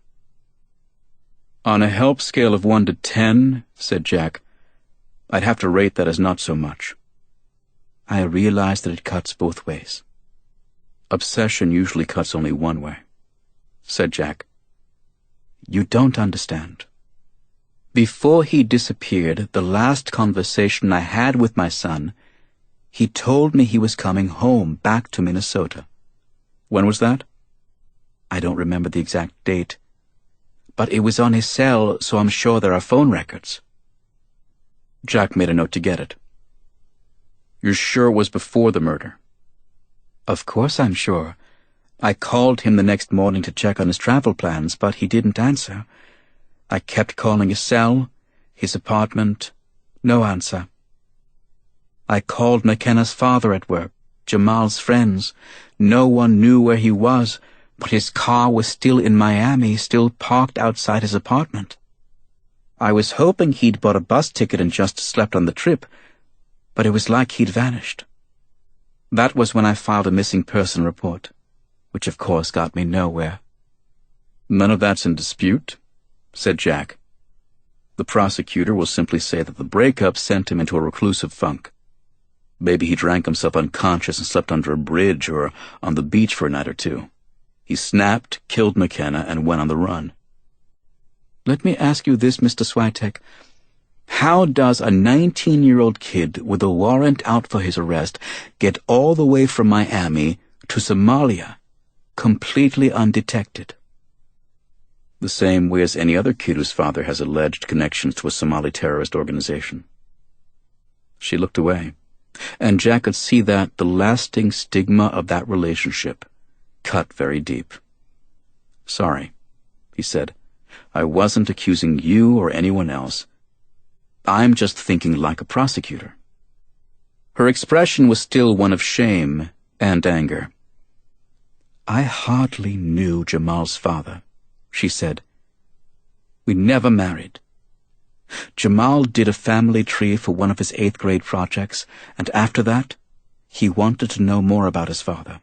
"On a help scale of 1 to 10, said Jack, "I'd have to rate that as not so much." "I realize that it cuts both ways." "Obsession usually cuts only one way," said Jack. "You don't understand. Before he disappeared, the last conversation I had with my son, he told me he was coming home, back to Minnesota." "When was that?" "I don't remember the exact date, but it was on his cell, so I'm sure there are phone records." Jack made a note to get it. "You're sure it was before the murder?" "Of course I'm sure. I called him the next morning to check on his travel plans, but he didn't answer. I kept calling his cell, his apartment, no answer. I called McKenna's father at work, Jamal's friends. No one knew where he was, but his car was still in Miami, still parked outside his apartment. I was hoping he'd bought a bus ticket and just slept on the trip, but it was like he'd vanished. That was when I filed a missing person report, which of course got me nowhere." "None of that's in dispute," said Jack. "The prosecutor will simply say that the breakup sent him into a reclusive funk. Maybe he drank himself unconscious and slept under a bridge or on the beach for a night or two. He snapped, killed McKenna, and went on the run." "Let me ask you this, Mr. Swyteck. How does a 19-year-old kid with a warrant out for his arrest get all the way from Miami to Somalia, completely undetected?" "The same way as any other kid whose father has alleged connections to a Somali terrorist organization." She looked away, and Jack could see that the lasting stigma of that relationship cut very deep. "Sorry," he said. "I wasn't accusing you or anyone else. I'm just thinking like a prosecutor." Her expression was still one of shame and anger. "I hardly knew Jamal's father," she said. "We never married. Jamal did a family tree for one of his 8th grade projects, and after that, he wanted to know more about his father.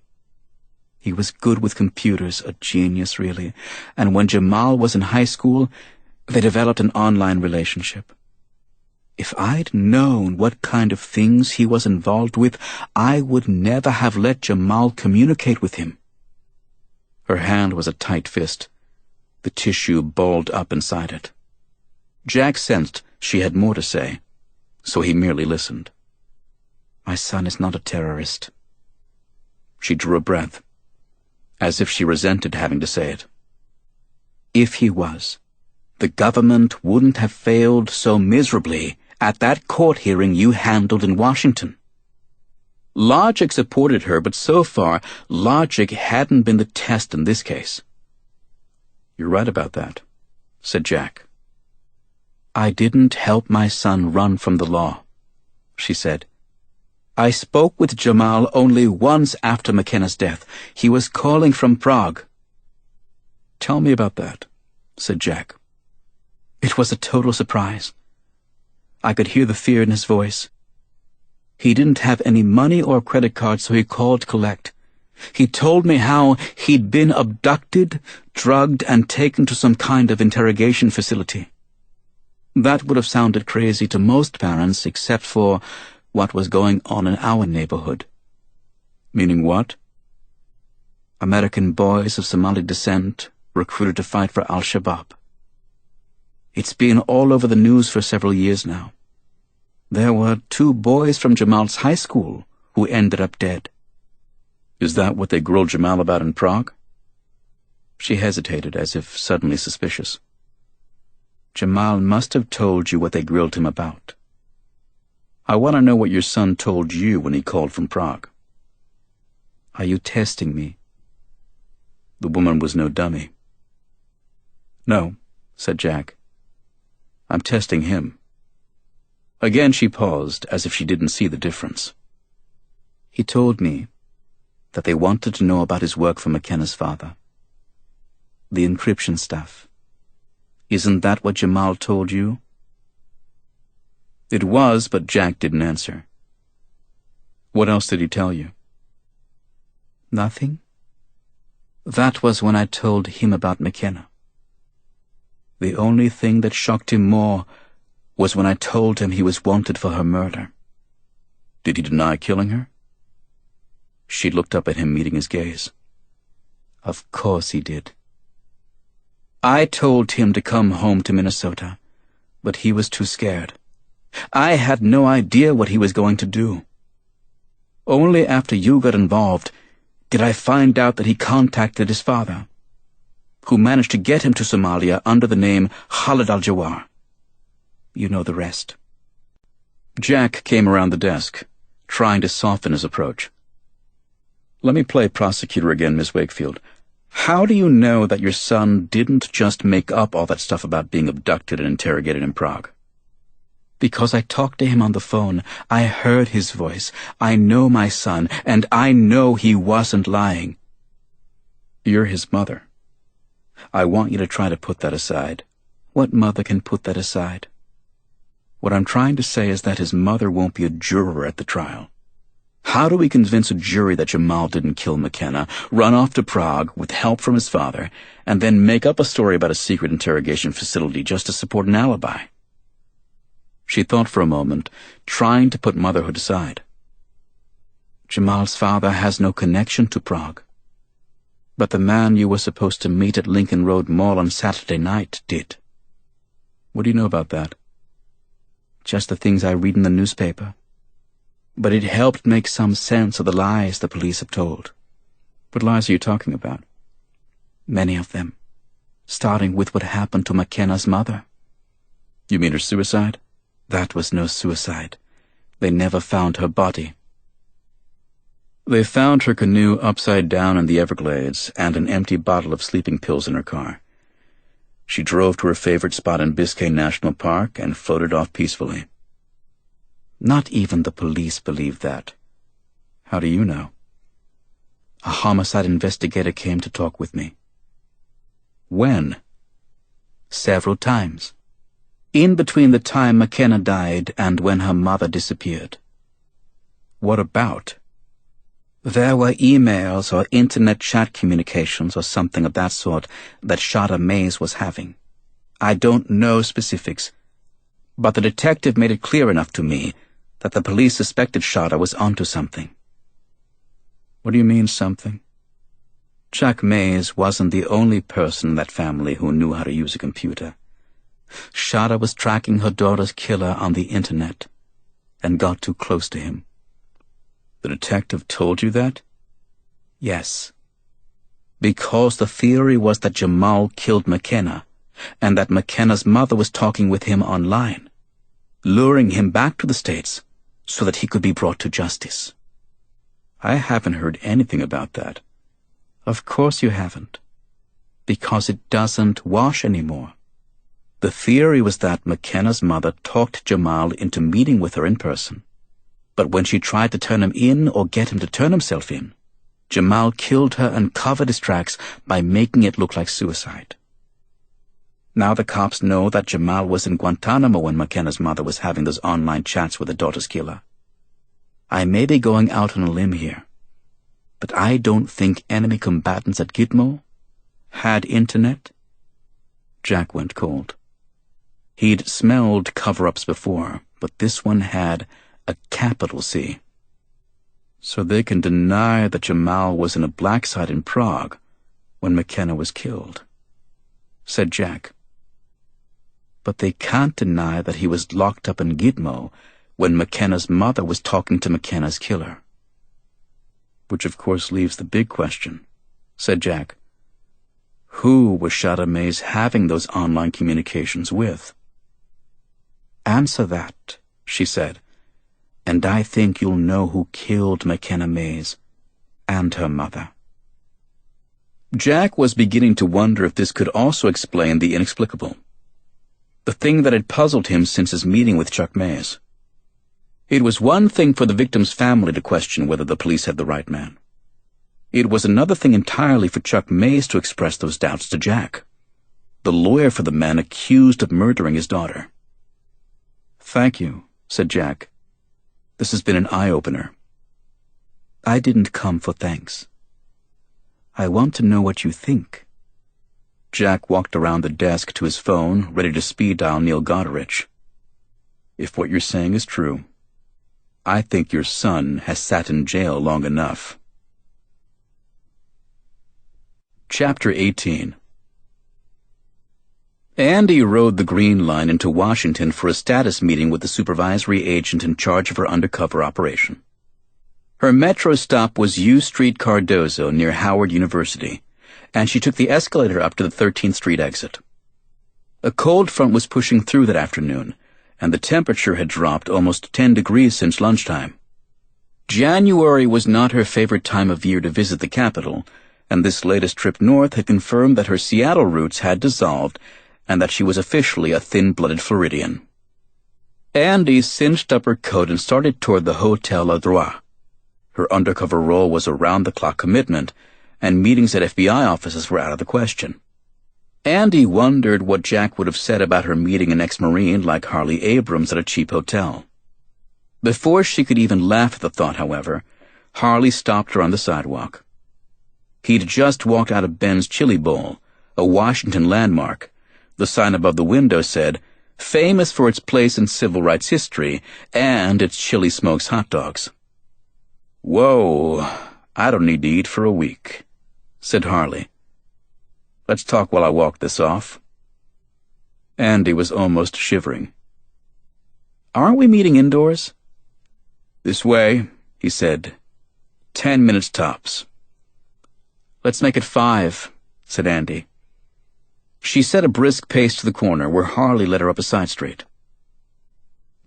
He was good with computers, a genius really, and when Jamal was in high school, they developed an online relationship. If I'd known what kind of things he was involved with, I would never have let Jamal communicate with him." Her hand was a tight fist. The tissue balled up inside it. Jack sensed she had more to say, so he merely listened. "My son is not a terrorist." She drew a breath, as if she resented having to say it. "If he was, the government wouldn't have failed so miserably at that court hearing you handled in Washington." Logic supported her, but so far, logic hadn't been the test in this case. "You're right about that," said Jack. "I didn't help my son run from the law," she said. "I spoke with Jamal only once after McKenna's death. He was calling from Prague." "Tell me about that," said Jack. "It was a total surprise. I could hear the fear in his voice. He didn't have any money or credit cards, so he called to collect. He told me how he'd been abducted, drugged, and taken to some kind of interrogation facility. That would have sounded crazy to most parents, except for what was going on in our neighborhood." "Meaning what?" "American boys of Somali descent recruited to fight for Al-Shabaab. It's been all over the news for several years now. There were 2 boys from Jamal's high school who ended up dead." "Is that what they grilled Jamal about in Prague?" She hesitated, as if suddenly suspicious. "Jamal must have told you what they grilled him about." "I want to know what your son told you when he called from Prague." "Are you testing me?" The woman was no dummy. "No," said Jack. "I'm testing him." Again she paused, as if she didn't see the difference. "He told me that they wanted to know about his work for McKenna's father. The encryption stuff. Isn't that what Jamal told you?" It was, but Jack didn't answer. "What else did he tell you?" "Nothing. That was when I told him about McKenna. The only thing that shocked him more was when I told him he was wanted for her murder." "Did he deny killing her?" She looked up at him, meeting his gaze. "Of course he did. I told him to come home to Minnesota, but he was too scared. I had no idea what he was going to do. Only after you got involved did I find out that he contacted his father, who managed to get him to Somalia under the name Khalid al-Jawar. You know the rest." Jack came around the desk, trying to soften his approach. "Let me play prosecutor again, Miss Wakefield. How do you know that your son didn't just make up all that stuff about being abducted and interrogated in Prague?" "Because I talked to him on the phone. I heard his voice. I know my son, and I know he wasn't lying." "You're his mother. I want you to try to put that aside." "What mother can put that aside?" "What I'm trying to say is that his mother won't be a juror at the trial. How do we convince a jury that Jamal didn't kill McKenna, run off to Prague with help from his father, and then make up a story about a secret interrogation facility just to support an alibi?" She thought for a moment, trying to put motherhood aside. "Jamal's father has no connection to Prague. But the man you were supposed to meet at Lincoln Road Mall on Saturday night did." "What do you know about that?" "Just the things I read in the newspaper. But it helped make some sense of the lies the police have told." "What lies are you talking about?" "Many of them, starting with what happened to McKenna's mother." "You mean her suicide?" "That was no suicide. They never found her body." They found her canoe upside down in the Everglades and an empty bottle of sleeping pills in her car. She drove to her favorite spot in Biscayne National Park and floated off peacefully. Not even the police believe that. How do you know? A homicide investigator came to talk with me. When? Several times. In between the time McKenna died and when her mother disappeared. What about? There were emails or internet chat communications or something of that sort that Shada Mays was having. I don't know specifics, But the detective made it clear enough to me that the police suspected Shada was onto something. What do you mean, something? Jack Mays wasn't the only person in that family who knew how to use a computer. Shada was tracking her daughter's killer on the internet and got too close to him. The detective told you that? Yes. Because the theory was that Jamal killed McKenna, and that McKenna's mother was talking with him online, luring him back to the States so that he could be brought to justice. I haven't heard anything about that. Of course you haven't. Because it doesn't wash anymore. The theory was that McKenna's mother talked Jamal into meeting with her in person. But when she tried to turn him in or get him to turn himself in, Jamal killed her and covered his tracks by making it look like suicide. Now the cops know that Jamal was in Guantanamo when McKenna's mother was having those online chats with her daughter's killer. I may be going out on a limb here, but I don't think enemy combatants at Gitmo had internet. Jack went cold. He'd smelled cover-ups before, but this one had a capital C. So they can deny that Jamal was in a black site in Prague when McKenna was killed, said Jack. But they can't deny that he was locked up in Gitmo when McKenna's mother was talking to McKenna's killer. Which of course leaves the big question, said Jack. Who was Shada Mays having those online communications with? Answer that, she said, and I think you'll know who killed McKenna Mays and her mother. Jack was beginning to wonder if this could also explain the inexplicable, the thing that had puzzled him since his meeting with Chuck Mays. It was one thing for the victim's family to question whether the police had the right man. It was another thing entirely for Chuck Mays to express those doubts to Jack, the lawyer for the man accused of murdering his daughter. Thank you, said Jack. This has been an eye-opener. I didn't come for thanks. I want to know what you think. Jack walked around the desk to his phone, ready to speed dial Neil Goderich. If what you're saying is true, I think your son has sat in jail long enough. Chapter 18. Andy rode the Green Line into Washington for a status meeting with the supervisory agent in charge of her undercover operation. Her metro stop was U Street Cardozo near Howard University, and she took the escalator up to the 13th Street exit. A cold front was pushing through that afternoon, and the temperature had dropped almost 10 degrees since lunchtime. January was not her favorite time of year to visit the capital, and this latest trip north had confirmed that her Seattle roots had dissolved and that she was officially a thin-blooded Floridian. Andy cinched up her coat and started toward the Hotel à Droit. Her undercover role was a round-the-clock commitment, and meetings at FBI offices were out of the question. Andy wondered what Jack would have said about her meeting an ex-Marine like Harley Abrams at a cheap hotel. Before she could even laugh at the thought, however, Harley stopped her on the sidewalk. He'd just walked out of Ben's Chili Bowl, a Washington landmark. The sign above the window said, famous for its place in civil rights history and its chili smokes hot dogs. Whoa, I don't need to eat for a week, said Harley. Let's talk while I walk this off. Andy was almost shivering. Aren't we meeting indoors? This way, he said. 10 minutes tops. Let's make it 5, said Andy. She set a brisk pace to the corner where Harley led her up a side street.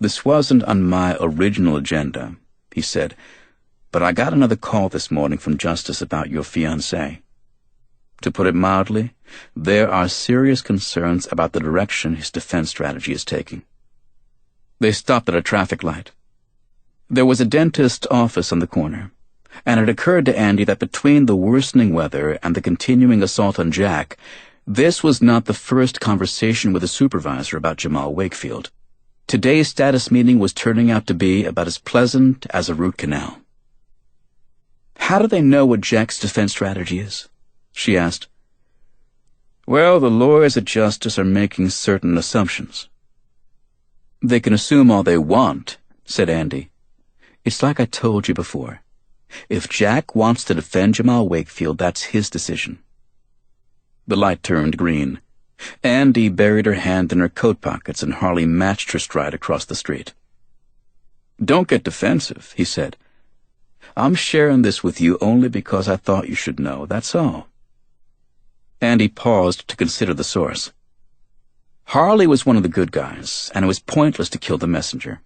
This wasn't on my original agenda, he said, but I got another call this morning from Justice about your fiancé. To put it mildly, there are serious concerns about the direction his defense strategy is taking. They stopped at a traffic light. There was a dentist's office on the corner, and it occurred to Andy that between the worsening weather and the continuing assault on Jack, this was not the first conversation with a supervisor about Jamal Wakefield. Today's status meeting was turning out to be about as pleasant as a root canal. How do they know what Jack's defense strategy is? She asked. Well, the lawyers at Justice are making certain assumptions. "They can assume all they want," said Andy. "It's like I told you before. If Jack wants to defend Jamal Wakefield, that's his decision." The light turned green. Andy buried her hand in her coat pockets and Harley matched her stride across the street. "Don't get defensive," he said. "I'm sharing this with you only because I thought you should know, that's all." Andy paused to consider the source. Harley was one of the good guys, and it was pointless to kill the messenger.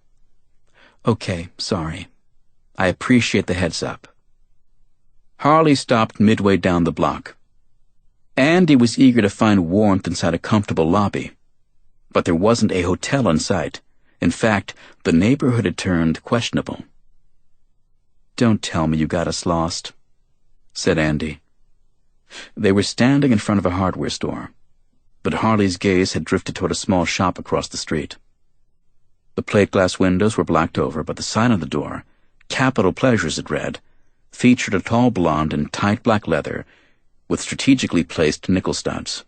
"Okay, sorry. I appreciate the heads up." Harley stopped midway down the block. Andy was eager to find warmth inside a comfortable lobby, but there wasn't a hotel in sight. In fact, the neighborhood had turned questionable. "Don't tell me you got us lost," said Andy. They were standing in front of a hardware store, but Harley's gaze had drifted toward a small shop across the street. The plate glass windows were blacked over, but the sign on the door, Capital Pleasures it read, featured a tall blonde in tight black leather with strategically placed nickel studs.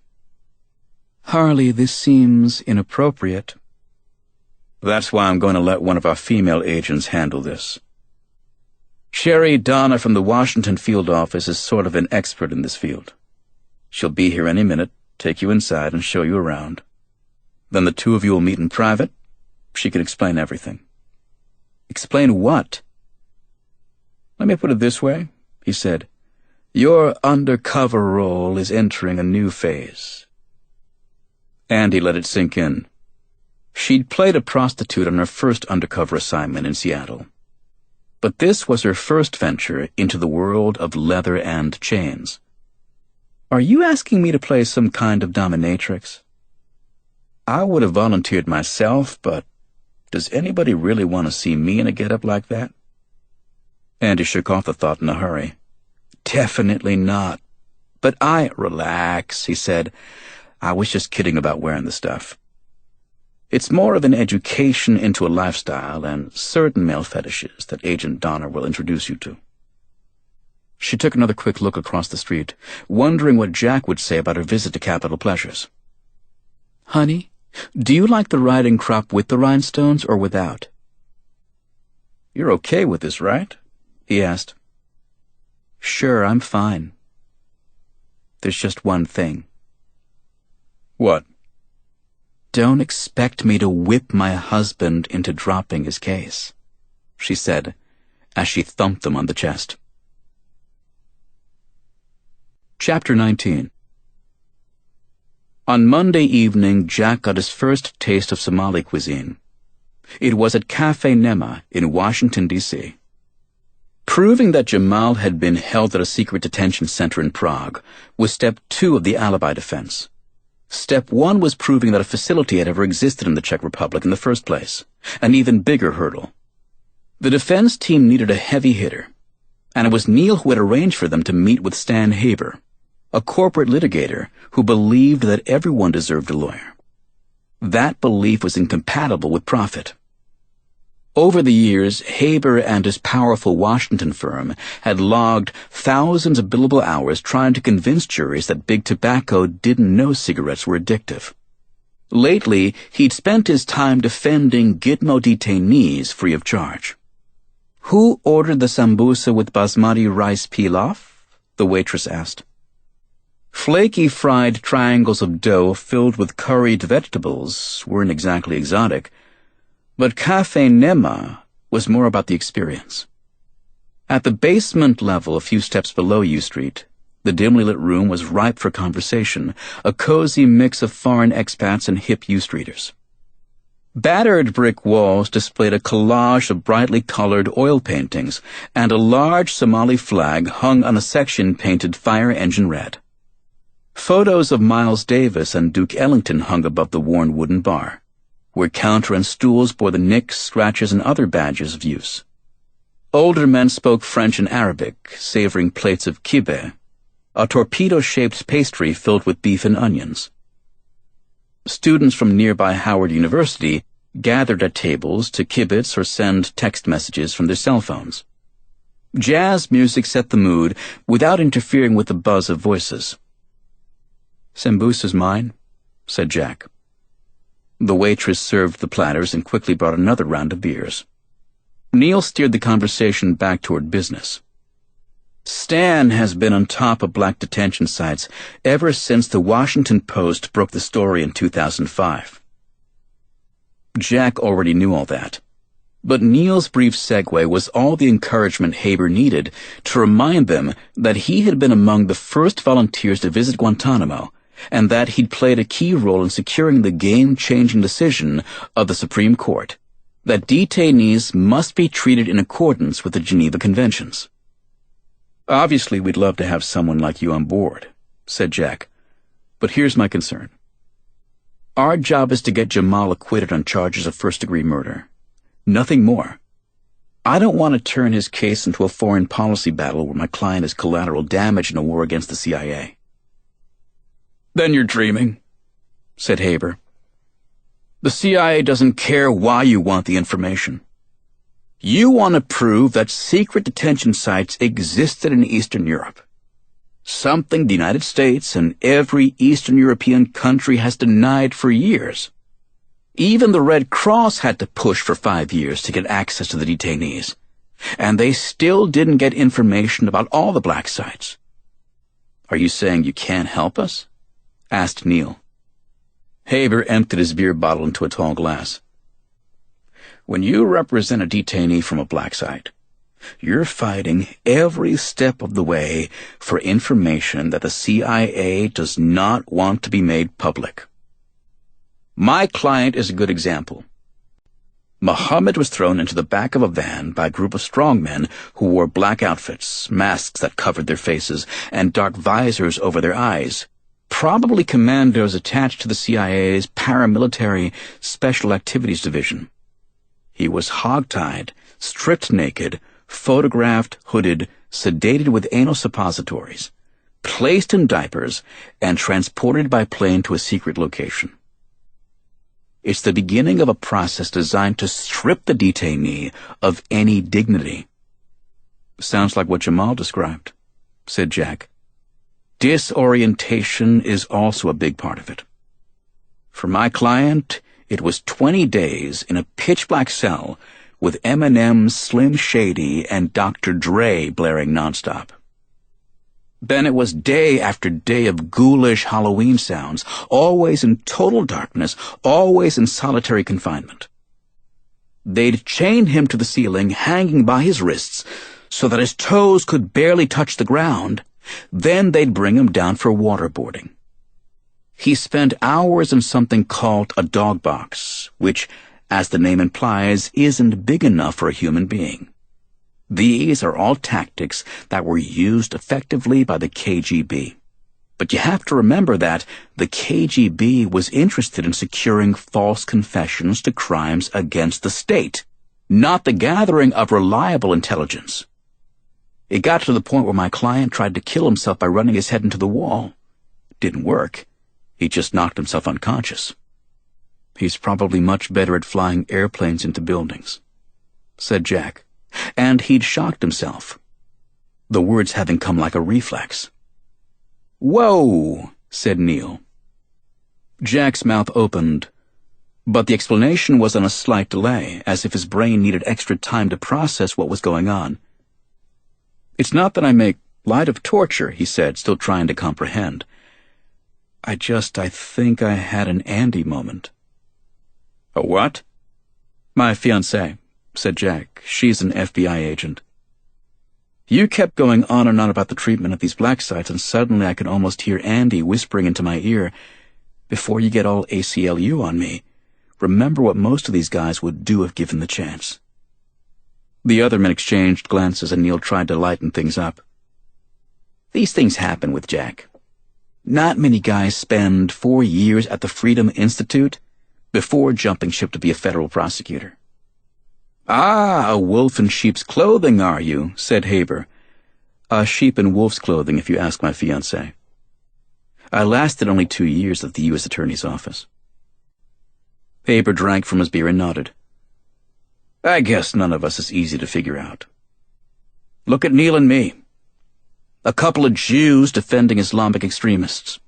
"Harley, this seems inappropriate." "That's why I'm going to let one of our female agents handle this. Sherry Donna from the Washington field office is sort of an expert in this field. She'll be here any minute, take you inside and show you around. Then the two of you will meet in private. She can explain everything." "Explain what?" "Let me put it this way," he said. "Your undercover role is entering a new phase." Andy let it sink in. She'd played a prostitute on her first undercover assignment in Seattle. But this was her first venture into the world of leather and chains. "Are you asking me to play some kind of dominatrix?" "I would have volunteered myself, but does anybody really want to see me in a getup like that?" Andy shook off the thought in a hurry. "Definitely not. But relax," he said. "I was just kidding about wearing the stuff. It's more of an education into a lifestyle and certain male fetishes that Agent Donner will introduce you to." She took another quick look across the street, wondering what Jack would say about her visit to Capital Pleasures. "Honey, do you like the riding crop with the rhinestones or without?" "You're okay with this, right?" he asked. "Sure, I'm fine. There's just one thing." "What?" "Don't expect me to whip my husband into dropping his case," she said, as she thumped him on the chest. Chapter 19. On Monday evening, Jack got his first taste of Somali cuisine. It was at Cafe Nema in Washington, D.C. Proving that Jamal had been held at a secret detention center in Prague was step 2 of the alibi defense. Step 1 was proving that a facility had ever existed in the Czech Republic in the first place, an even bigger hurdle. The defense team needed a heavy hitter, and it was Neil who had arranged for them to meet with Stan Haber, a corporate litigator who believed that everyone deserved a lawyer. That belief was incompatible with profit. Over the years, Haber and his powerful Washington firm had logged thousands of billable hours trying to convince juries that big tobacco didn't know cigarettes were addictive. Lately, he'd spent his time defending Gitmo detainees free of charge. "Who ordered the sambusa with basmati rice pilaf?" the waitress asked. Flaky fried triangles of dough filled with curried vegetables weren't exactly exotic, but Cafe Nema was more about the experience. At the basement level, a few steps below U Street, the dimly lit room was ripe for conversation, a cozy mix of foreign expats and hip U Streeters. Battered brick walls displayed a collage of brightly colored oil paintings, and a large Somali flag hung on a section painted fire engine red. Photos of Miles Davis and Duke Ellington hung above the worn wooden bar, where counter and stools bore the nicks, scratches, and other badges of use. Older men spoke French and Arabic, savoring plates of kibbeh, a torpedo-shaped pastry filled with beef and onions. Students from nearby Howard University gathered at tables to kibitz or send text messages from their cell phones. Jazz music set the mood without interfering with the buzz of voices. "Sambusa's mine," said Jack. The waitress served the platters and quickly brought another round of beers. Neil steered the conversation back toward business. Stan has been on top of black detention sites ever since the Washington Post broke the story in 2005. Jack already knew all that, but Neil's brief segue was all the encouragement Haber needed to remind them that he had been among the first volunteers to visit Guantanamo, and that he'd played a key role in securing the game-changing decision of the Supreme Court that detainees must be treated in accordance with the Geneva Conventions. "Obviously, we'd love to have someone like you on board," said Jack, "but here's my concern. Our job is to get Jamal acquitted on charges of first-degree murder. Nothing more. I don't want to turn his case into a foreign policy battle where my client is collateral damage in a war against the CIA." "Then you're dreaming," said Haber. "The CIA doesn't care why you want the information. You want to prove that secret detention sites existed in Eastern Europe. Something the United States and every Eastern European country has denied for years. Even the Red Cross had to push for 5 years to get access to the detainees, and they still didn't get information about all the black sites. Are you saying you can't help us?" asked Neil. Haber emptied his beer bottle into a tall glass. "When you represent a detainee from a black site, you're fighting every step of the way for information that the CIA does not want to be made public. My client is a good example. Muhammad was thrown into the back of a van by a group of strongmen who wore black outfits, masks that covered their faces, and dark visors over their eyes, probably commandos attached to the CIA's paramilitary Special Activities Division. He was hogtied, stripped naked, photographed, hooded, sedated with anal suppositories, placed in diapers, and transported by plane to a secret location. It's the beginning of a process designed to strip the detainee of any dignity." "Sounds like what Jamal described," said Jack. "Disorientation is also a big part of it. For my client, it was 20 days in a pitch-black cell with Eminem, Slim Shady, and Dr. Dre blaring nonstop. Then it was day after day of ghoulish Halloween sounds, always in total darkness, always in solitary confinement. They'd chain him to the ceiling, hanging by his wrists, so that his toes could barely touch the ground. Then they'd bring him down for waterboarding. He spent hours in something called a dog box, which, as the name implies, isn't big enough for a human being. These are all tactics that were used effectively by the KGB. But you have to remember that the KGB was interested in securing false confessions to crimes against the state, not the gathering of reliable intelligence. It got to the point where my client tried to kill himself by running his head into the wall. Didn't work. He just knocked himself unconscious. He's probably much better at flying airplanes into buildings," said Jack, and he'd shocked himself, the words having come like a reflex. "Whoa," said Neil. Jack's mouth opened, but the explanation was on a slight delay, as if his brain needed extra time to process what was going on. "It's not that I make light of torture," he said, still trying to comprehend. I think I had an Andy moment." "A what?" "My fiancée," said Jack. "She's an FBI agent. You kept going on and on about the treatment of these black sites, and suddenly I could almost hear Andy whispering into my ear, 'Before you get all ACLU on me, remember what most of these guys would do if given the chance.'" The other men exchanged glances, and Neil tried to lighten things up. "These things happen with Jack. Not many guys spend 4 years at the Freedom Institute before jumping ship to be a federal prosecutor." "Ah, a wolf in sheep's clothing, are you?" said Haber. "A sheep in wolf's clothing, if you ask my fiancée. I lasted only 2 years at the U.S. Attorney's Office." Haber drank from his beer and nodded. "I guess none of us is easy to figure out. Look at Neil and me. A couple of Jews defending Islamic extremists."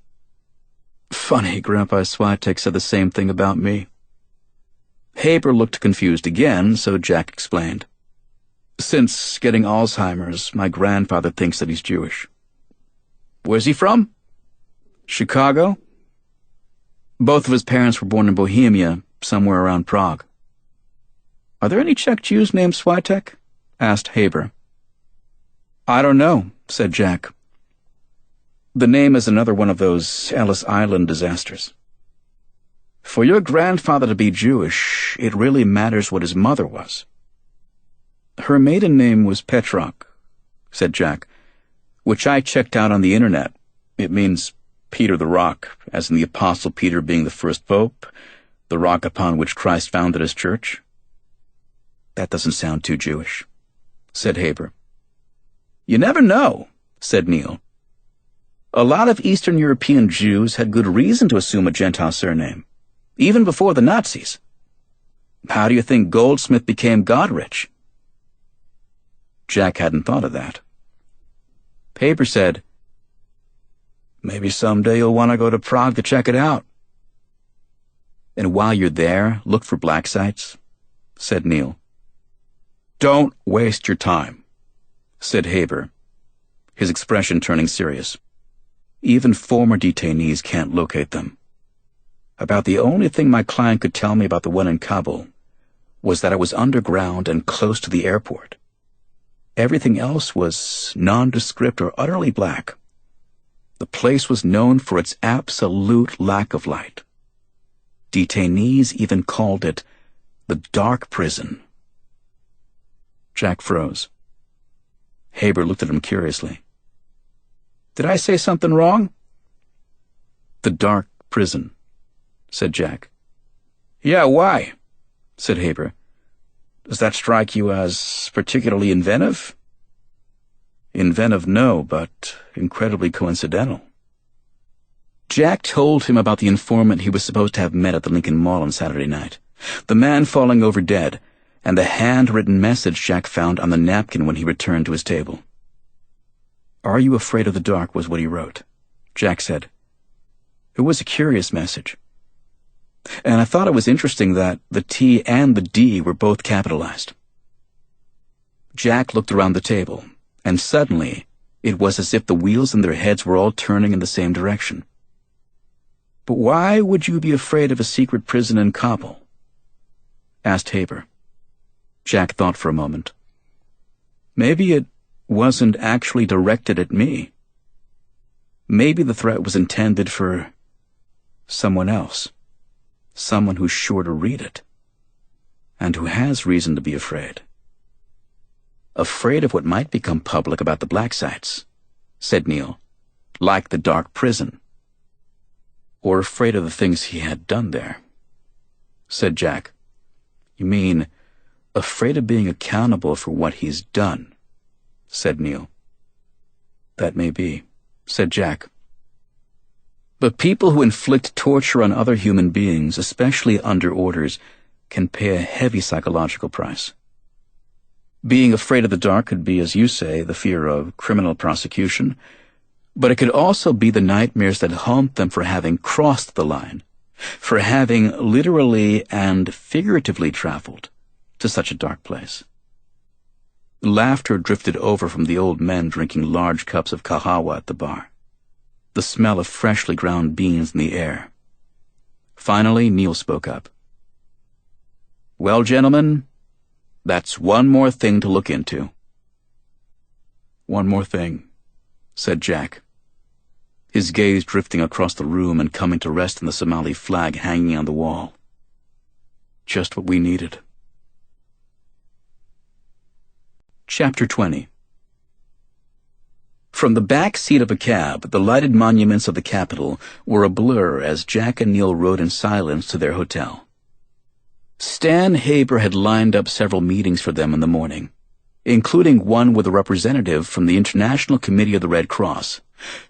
"Funny, Grandpa Swyteck said the same thing about me," Haber looked confused again, so Jack explained. Since getting Alzheimer's, my grandfather thinks that he's Jewish. Where's he from? Chicago? Both of his parents were born in Bohemia, somewhere around Prague. Are there any Czech Jews named Swyteck? Asked Haber. I don't know, said Jack. The name is another one of those Ellis Island disasters. For your grandfather to be Jewish, it really matters what his mother was. Her maiden name was Petrarch, said Jack, which I checked out on the internet. It means Peter the Rock, as in the Apostle Peter being the first pope, the rock upon which Christ founded his church. That doesn't sound too Jewish, said Haber. You never know, said Neil. A lot of Eastern European Jews had good reason to assume a Gentile surname, even before the Nazis. How do you think Goldsmith became Godrich? Jack hadn't thought of that. Haber said, Maybe someday you'll want to go to Prague to check it out. And while you're there, look for black sites, said Neil. Don't waste your time, said Haber, his expression turning serious. Even former detainees can't locate them. About the only thing my client could tell me about the one in Kabul was that it was underground and close to the airport. Everything else was nondescript or utterly black. The place was known for its absolute lack of light. Detainees even called it the dark prison. Jack froze. Haber looked at him curiously. Did I say something wrong? The dark prison, said Jack. Yeah, why? Said Haber. Does that strike you as particularly inventive? Inventive, no, but incredibly coincidental. Jack told him about the informant he was supposed to have met at the Lincoln Mall on Saturday night, the man falling over dead, and the handwritten message Jack found on the napkin when he returned to his table. Are you afraid of the dark was what he wrote, Jack said. It was a curious message. And I thought it was interesting that the T and the D were both capitalized. Jack looked around the table, and suddenly it was as if the wheels in their heads were all turning in the same direction. But why would you be afraid of a secret prison in Kabul? Asked Haber. Jack thought for a moment. Maybe it wasn't actually directed at me. Maybe the threat was intended for someone else. Someone who's sure to read it, and who has reason to be afraid. Afraid of what might become public about the black sites, said Neil, like the dark prison. Or afraid of the things he had done there, said Jack. You mean, afraid of being accountable for what he's done, said Neil. That may be, said Jack. But people who inflict torture on other human beings, especially under orders, can pay a heavy psychological price. Being afraid of the dark could be, as you say, the fear of criminal prosecution, but it could also be the nightmares that haunt them for having crossed the line, for having literally and figuratively traveled to such a dark place. Laughter drifted over from the old men drinking large cups of kahawa at the bar, the smell of freshly ground beans in the air. Finally, Neil spoke up. Well, gentlemen, that's one more thing to look into. One more thing, said Jack, his gaze drifting across the room and coming to rest on the Somali flag hanging on the wall. Just what we needed. Chapter 20. From the back seat of a cab, the lighted monuments of the capital were a blur as Jack and Neil rode in silence to their hotel. Stan Haber had lined up several meetings for them in the morning, including one with a representative from the International Committee of the Red Cross,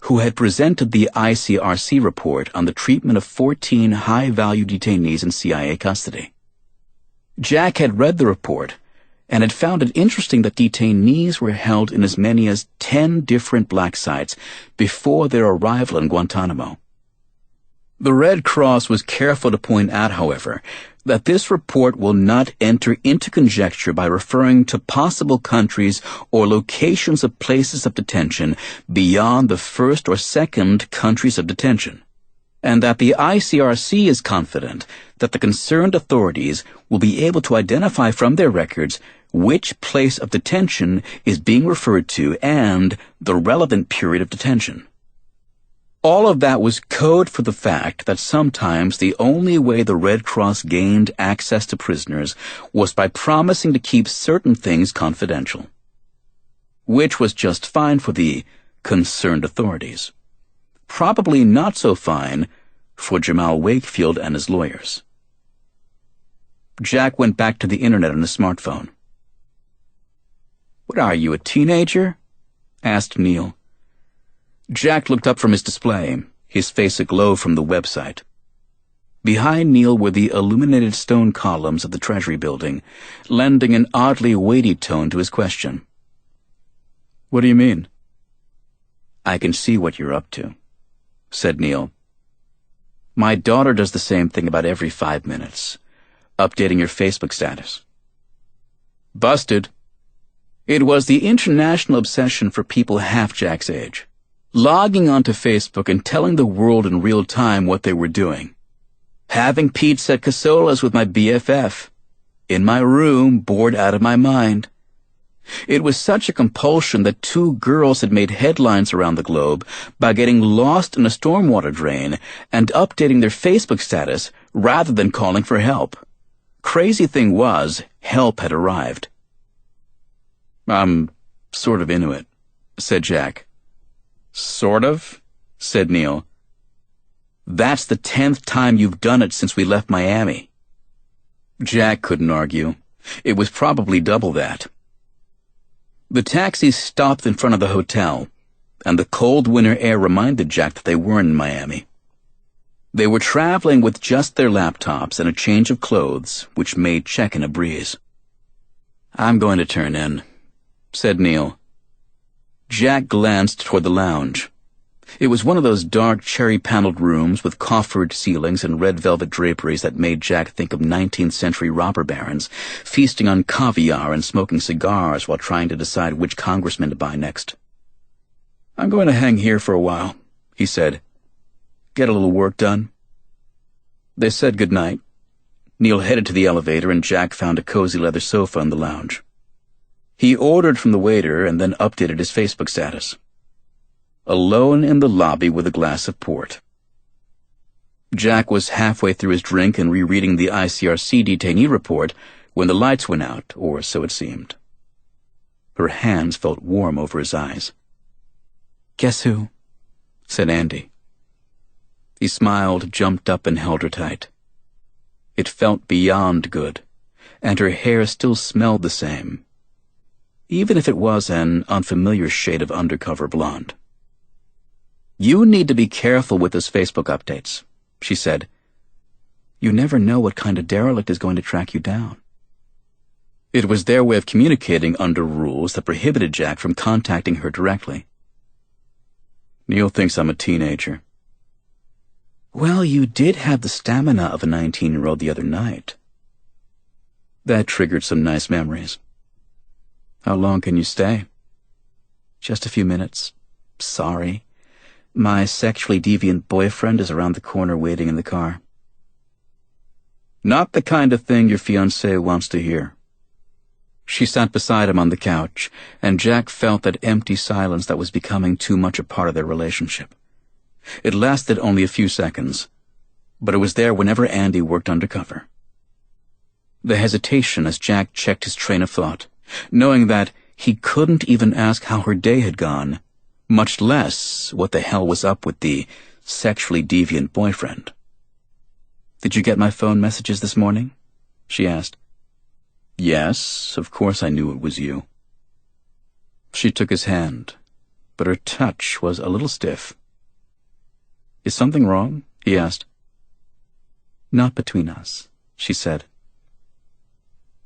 who had presented the ICRC report on the treatment of 14 high-value detainees in CIA custody. Jack had read the report and had found it interesting that detainees were held in as many as 10 different black sites before their arrival in Guantanamo. The Red Cross was careful to point out, however, that this report will not enter into conjecture by referring to possible countries or locations of places of detention beyond the first or second countries of detention, and that the ICRC is confident that the concerned authorities will be able to identify from their records which place of detention is being referred to and the relevant period of detention. All of that was code for the fact that sometimes the only way the Red Cross gained access to prisoners was by promising to keep certain things confidential, which was just fine for the concerned authorities. Probably not so fine for Jamal Wakefield and his lawyers. Jack went back to the internet on his smartphone. "What are you, a teenager?" asked Neil. Jack looked up from his display, his face aglow from the website. Behind Neil were the illuminated stone columns of the Treasury building, lending an oddly weighty tone to his question. "What do you mean?" "I can see what you're up to," said Neil. "My daughter does the same thing about every 5 minutes, updating your Facebook status." Busted. It was the international obsession for people half Jack's age, logging onto Facebook and telling the world in real time what they were doing. "Having pizza at Casola's with my BFF. In my room, bored out of my mind." It was such a compulsion that 2 girls had made headlines around the globe by getting lost in a stormwater drain and updating their Facebook status rather than calling for help. Crazy thing was, help had arrived. "I'm sort of into it," said Jack. "Sort of?" said Neil. "That's the 10th time you've done it since we left Miami." Jack couldn't argue. It was probably double that. The taxi stopped in front of the hotel, and the cold winter air reminded Jack that they weren't in Miami. They were traveling with just their laptops and a change of clothes, which made checking a breeze. "I'm going to turn in," said Neil. Jack glanced toward the lounge. It was one of those dark cherry-paneled rooms with coffered ceilings and red velvet draperies that made Jack think of 19th century robber barons, feasting on caviar and smoking cigars while trying to decide which congressman to buy next. "I'm going to hang here for a while," he said. "Get a little work done." They said goodnight. Neil headed to the elevator and Jack found a cozy leather sofa in the lounge. He ordered from the waiter and then updated his Facebook status. Alone in the lobby with a glass of port. Jack was halfway through his drink and rereading the ICRC detainee report when the lights went out, or so it seemed. Her hands felt warm over his eyes. "Guess who?" said Andy. He smiled, jumped up, and held her tight. It felt beyond good, and her hair still smelled the same, even if it was an unfamiliar shade of undercover blonde. "You need to be careful with those Facebook updates," she said. "You never know what kind of derelict is going to track you down." It was their way of communicating under rules that prohibited Jack from contacting her directly. "Neil thinks I'm a teenager." "Well, you did have the stamina of a 19-year-old the other night." That triggered some nice memories. "How long can you stay?" "Just a few minutes. Sorry. My sexually deviant boyfriend is around the corner waiting in the car." Not the kind of thing your fiancé wants to hear. She sat beside him on the couch, and Jack felt that empty silence that was becoming too much a part of their relationship. It lasted only a few seconds, but it was there whenever Andy worked undercover. The hesitation as Jack checked his train of thought, knowing that he couldn't even ask how her day had gone, much less what the hell was up with the sexually deviant boyfriend. "Did you get my phone messages this morning?" she asked. "Yes, of course I knew it was you." She took his hand, but her touch was a little stiff. "Is something wrong?" he asked. "Not between us," she said.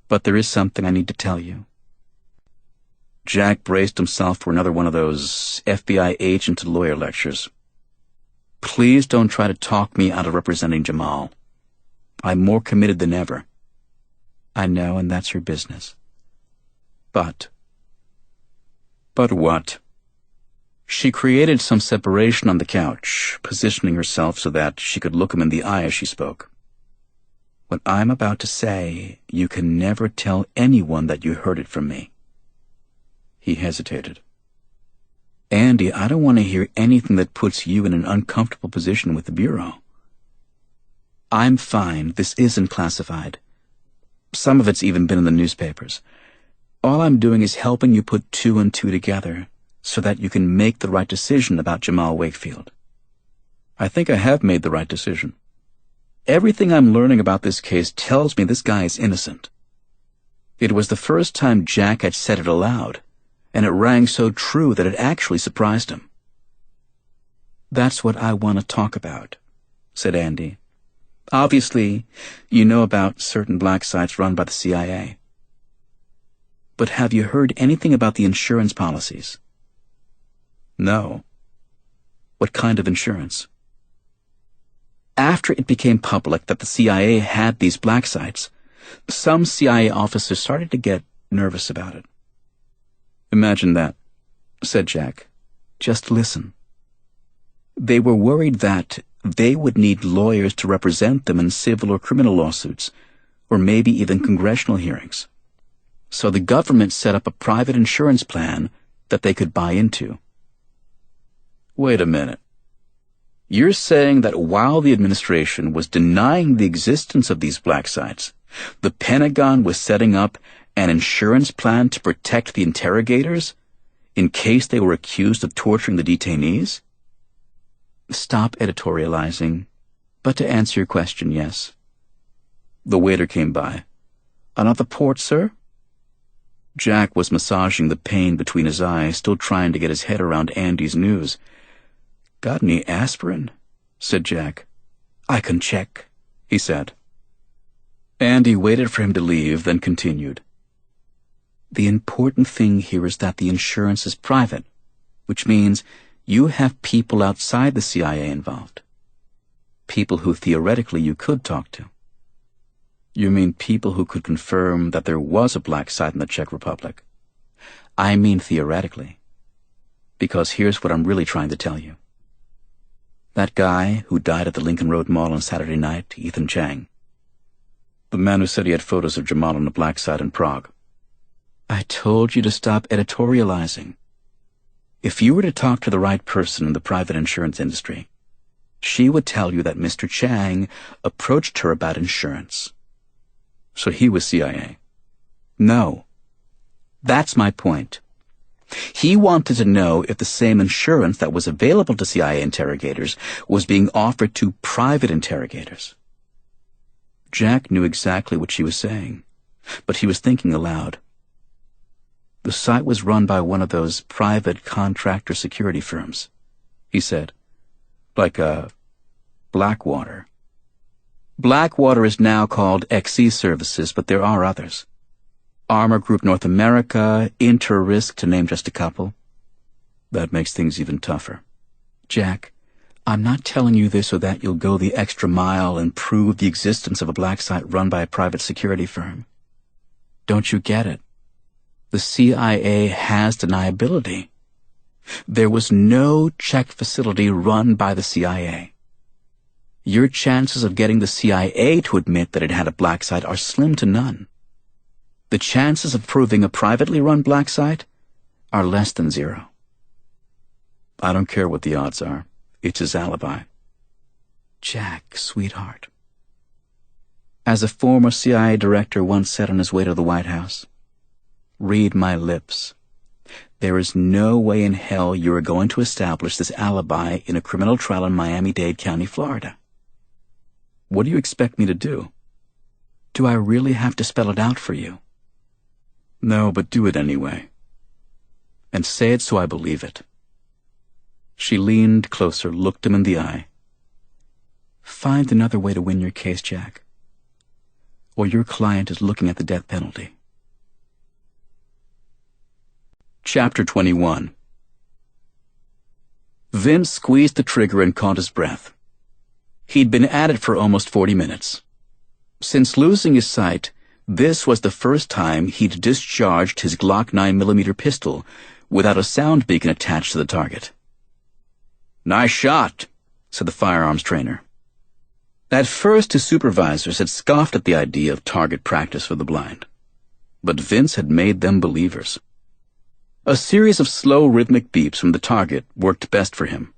"But there is something I need to tell you." Jack braced himself for another one of those FBI agent to lawyer lectures. Please don't try to talk me out of representing Jamal. I'm more committed than ever. I know, and that's your business. But what? She created some separation on the couch, positioning herself so that she could look him in the eye as she spoke. What I'm about to say, you can never tell anyone that you heard it from me. He hesitated. Andy, I don't want to hear anything that puts you in an uncomfortable position with the Bureau. I'm fine. This isn't classified. Some of it's even been in the newspapers. All I'm doing is helping you put two and two together so that you can make the right decision about Jamal Wakefield. I think I have made the right decision. Everything I'm learning about this case tells me this guy is innocent. It was the first time Jack had said it aloud, and it rang so true that it actually surprised him. That's what I want to talk about, said Andy. Obviously, you know about certain black sites run by the CIA. But have you heard anything about the insurance policies? No. What kind of insurance? After it became public that the CIA had these black sites, some CIA officers started to get nervous about it. Imagine that, said Jack. Just listen. They were worried that they would need lawyers to represent them in civil or criminal lawsuits, or maybe even congressional hearings. So the government set up a private insurance plan that they could buy into. Wait a minute. You're saying that while the administration was denying the existence of these black sites, the Pentagon was setting up an insurance plan to protect the interrogators in case they were accused of torturing the detainees? Stop editorializing. But to answer your question, yes. The waiter came by. Another port, sir? Jack was massaging the pain between his eyes, still trying to get his head around Andy's news. Got any aspirin? Said Jack. I can check, he said. Andy waited for him to leave, then continued. The important thing here is that the insurance is private, which means you have people outside the CIA involved. People who theoretically you could talk to. You mean people who could confirm that there was a black site in the Czech Republic? I mean theoretically. Because here's what I'm really trying to tell you. That guy who died at the Lincoln Road Mall on Saturday night, Ethan Chang. The man who said he had photos of Jamal on the black site in Prague. I told you to stop editorializing. If you were to talk to the right person in the private insurance industry, she would tell you that Mr. Chang approached her about insurance. So he was CIA. No. That's my point. He wanted to know if the same insurance that was available to CIA interrogators was being offered to private interrogators. Jack knew exactly what she was saying, but he was thinking aloud. The site was run by one of those private contractor security firms, he said. Like a Blackwater. Blackwater is now called XE Services, but there are others. Armor Group North America, Inter-Risk, to name just a couple. That makes things even tougher. Jack, I'm not telling you this so that you'll go the extra mile and prove the existence of a black site run by a private security firm. Don't you get it? The CIA has deniability. There was no Czech facility run by the CIA. Your chances of getting the CIA to admit that it had a black site are slim to none. The chances of proving a privately run black site are less than zero. I don't care what the odds are. It's his alibi. Jack, sweetheart. As a former CIA director once said on his way to the White House, read my lips. There is no way in hell you are going to establish this alibi in a criminal trial in Miami-Dade County, Florida. What do you expect me to do? Do I really have to spell it out for you? No, but do it anyway. And say it so I believe it. She leaned closer, looked him in the eye. Find another way to win your case, Jack. Or your client is looking at the death penalty. Chapter 21. Vince squeezed the trigger and caught his breath. He'd been at it for almost 40 minutes. Since losing his sight, this was the first time he'd discharged his Glock 9mm pistol without a sound beacon attached to the target. "Nice shot," said the firearms trainer. At first, his supervisors had scoffed at the idea of target practice for the blind. But Vince had made them believers. A series of slow rhythmic beeps from the target worked best for him.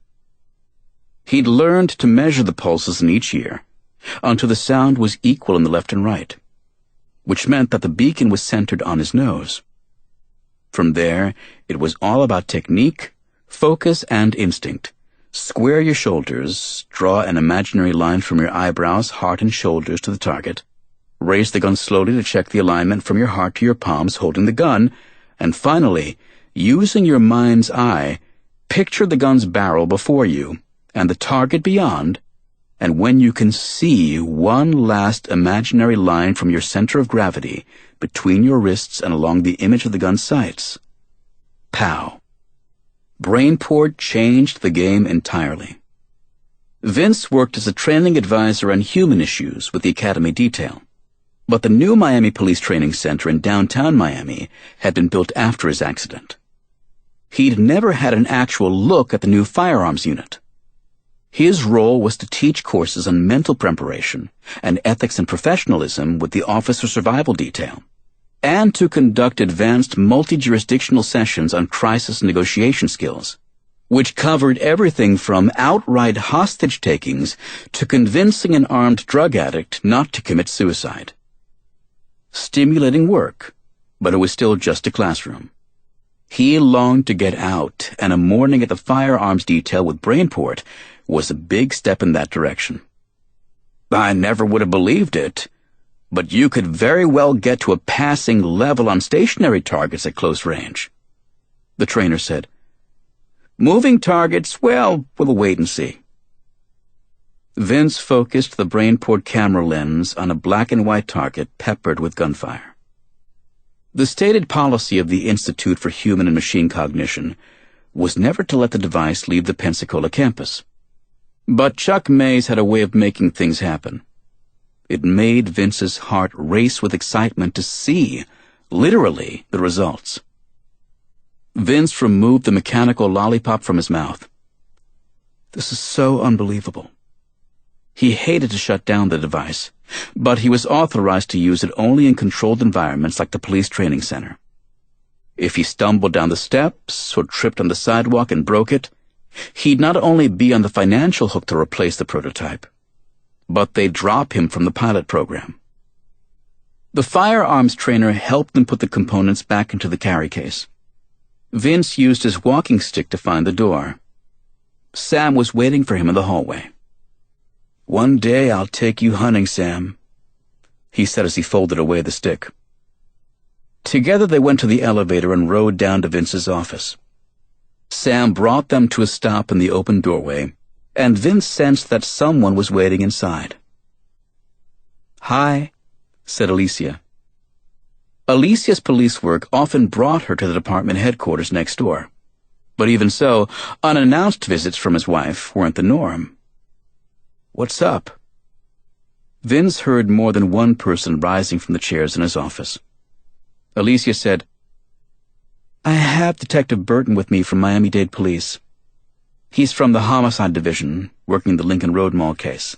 He'd learned to measure the pulses in each ear until the sound was equal in the left and right, which meant that the beacon was centered on his nose. From there, it was all about technique, focus, and instinct. Square your shoulders, draw an imaginary line from your eyebrows, heart, and shoulders to the target. Raise the gun slowly to check the alignment from your heart to your palms holding the gun, and finally, using your mind's eye, picture the gun's barrel before you and the target beyond, and when you can see one last imaginary line from your center of gravity between your wrists and along the image of the gun's sights. Pow. Brainport changed the game entirely. Vince worked as a training advisor on human issues with the Academy detail, but the new Miami Police Training Center in downtown Miami had been built after his accident. He'd never had an actual look at the new firearms unit. His role was to teach courses on mental preparation and ethics and professionalism with the Officer Survival Detail, and to conduct advanced multi-jurisdictional sessions on crisis negotiation skills, which covered everything from outright hostage-takings to convincing an armed drug addict not to commit suicide. Stimulating work, but it was still just a classroom. He longed to get out, and a morning at the firearms detail with Brainport was a big step in that direction. "I never would have believed it, but you could very well get to a passing level on stationary targets at close range," the trainer said. "Moving targets, well, we'll wait and see." Vince focused the Brainport camera lens on a black and white target peppered with gunfire. The stated policy of the Institute for Human and Machine Cognition was never to let the device leave the Pensacola campus. But Chuck Mays had a way of making things happen. It made Vince's heart race with excitement to see, literally, the results. Vince removed the mechanical lollipop from his mouth. This is so unbelievable. He hated to shut down the device, but he was authorized to use it only in controlled environments like the police training center. If he stumbled down the steps or tripped on the sidewalk and broke it, he'd not only be on the financial hook to replace the prototype, but they'd drop him from the pilot program. The firearms trainer helped them put the components back into the carry case. Vince used his walking stick to find the door. Sam was waiting for him in the hallway. "One day I'll take you hunting, Sam," he said as he folded away the stick. Together they went to the elevator and rode down to Vince's office. Sam brought them to a stop in the open doorway, and Vince sensed that someone was waiting inside. "Hi," said Alicia. Alicia's police work often brought her to the department headquarters next door, but even so, unannounced visits from his wife weren't the norm. "What's up?" Vince heard more than one person rising from the chairs in his office. Alicia said, "I have Detective Burton with me from Miami-Dade Police. He's from the Homicide Division, working the Lincoln Road Mall case."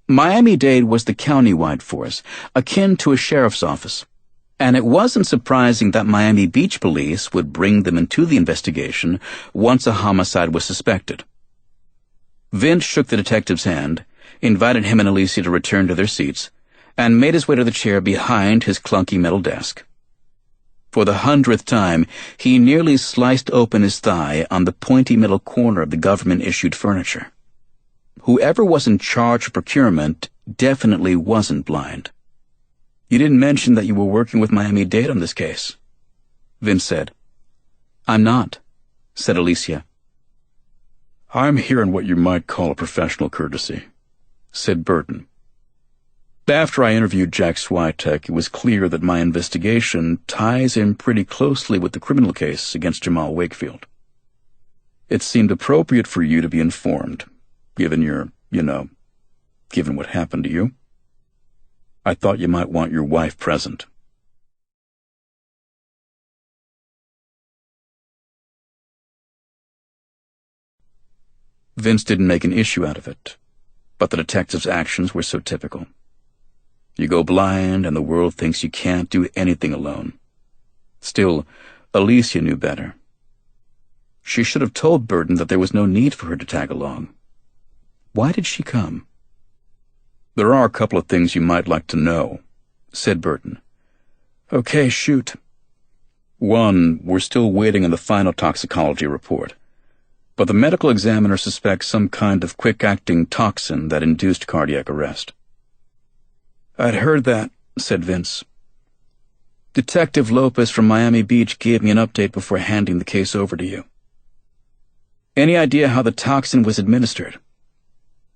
Miami-Dade was the county-wide force, akin to a sheriff's office, and it wasn't surprising that Miami Beach Police would bring them into the investigation once a homicide was suspected. Vince shook the detective's hand, invited him and Alicia to return to their seats, and made his way to the chair behind his clunky metal desk. For the 100th time, he nearly sliced open his thigh on the pointy middle corner of the government-issued furniture. Whoever was in charge of procurement definitely wasn't blind. "You didn't mention that you were working with Miami-Dade on this case," Vince said. "I'm not," said Alicia. "I'm here in what you might call a professional courtesy," said Burton. "After I interviewed Jack Swyteck, it was clear that my investigation ties in pretty closely with the criminal case against Jamal Wakefield. It seemed appropriate for you to be informed, given given what happened to you. I thought you might want your wife present. Vince didn't make an issue out of it, but the detective's actions were so typical. You go blind and the world thinks you can't do anything alone. Still, Alicia knew better. She should have told Burton that there was no need for her to tag along. Why did she come? There are a couple of things you might like to know, said Burton. Okay, shoot. One, we're still waiting on the final toxicology report, but the medical examiner suspects some kind of quick-acting toxin that induced cardiac arrest. I'd heard that, said Vince. Detective Lopez from Miami Beach gave me an update before handing the case over to you. Any idea how the toxin was administered?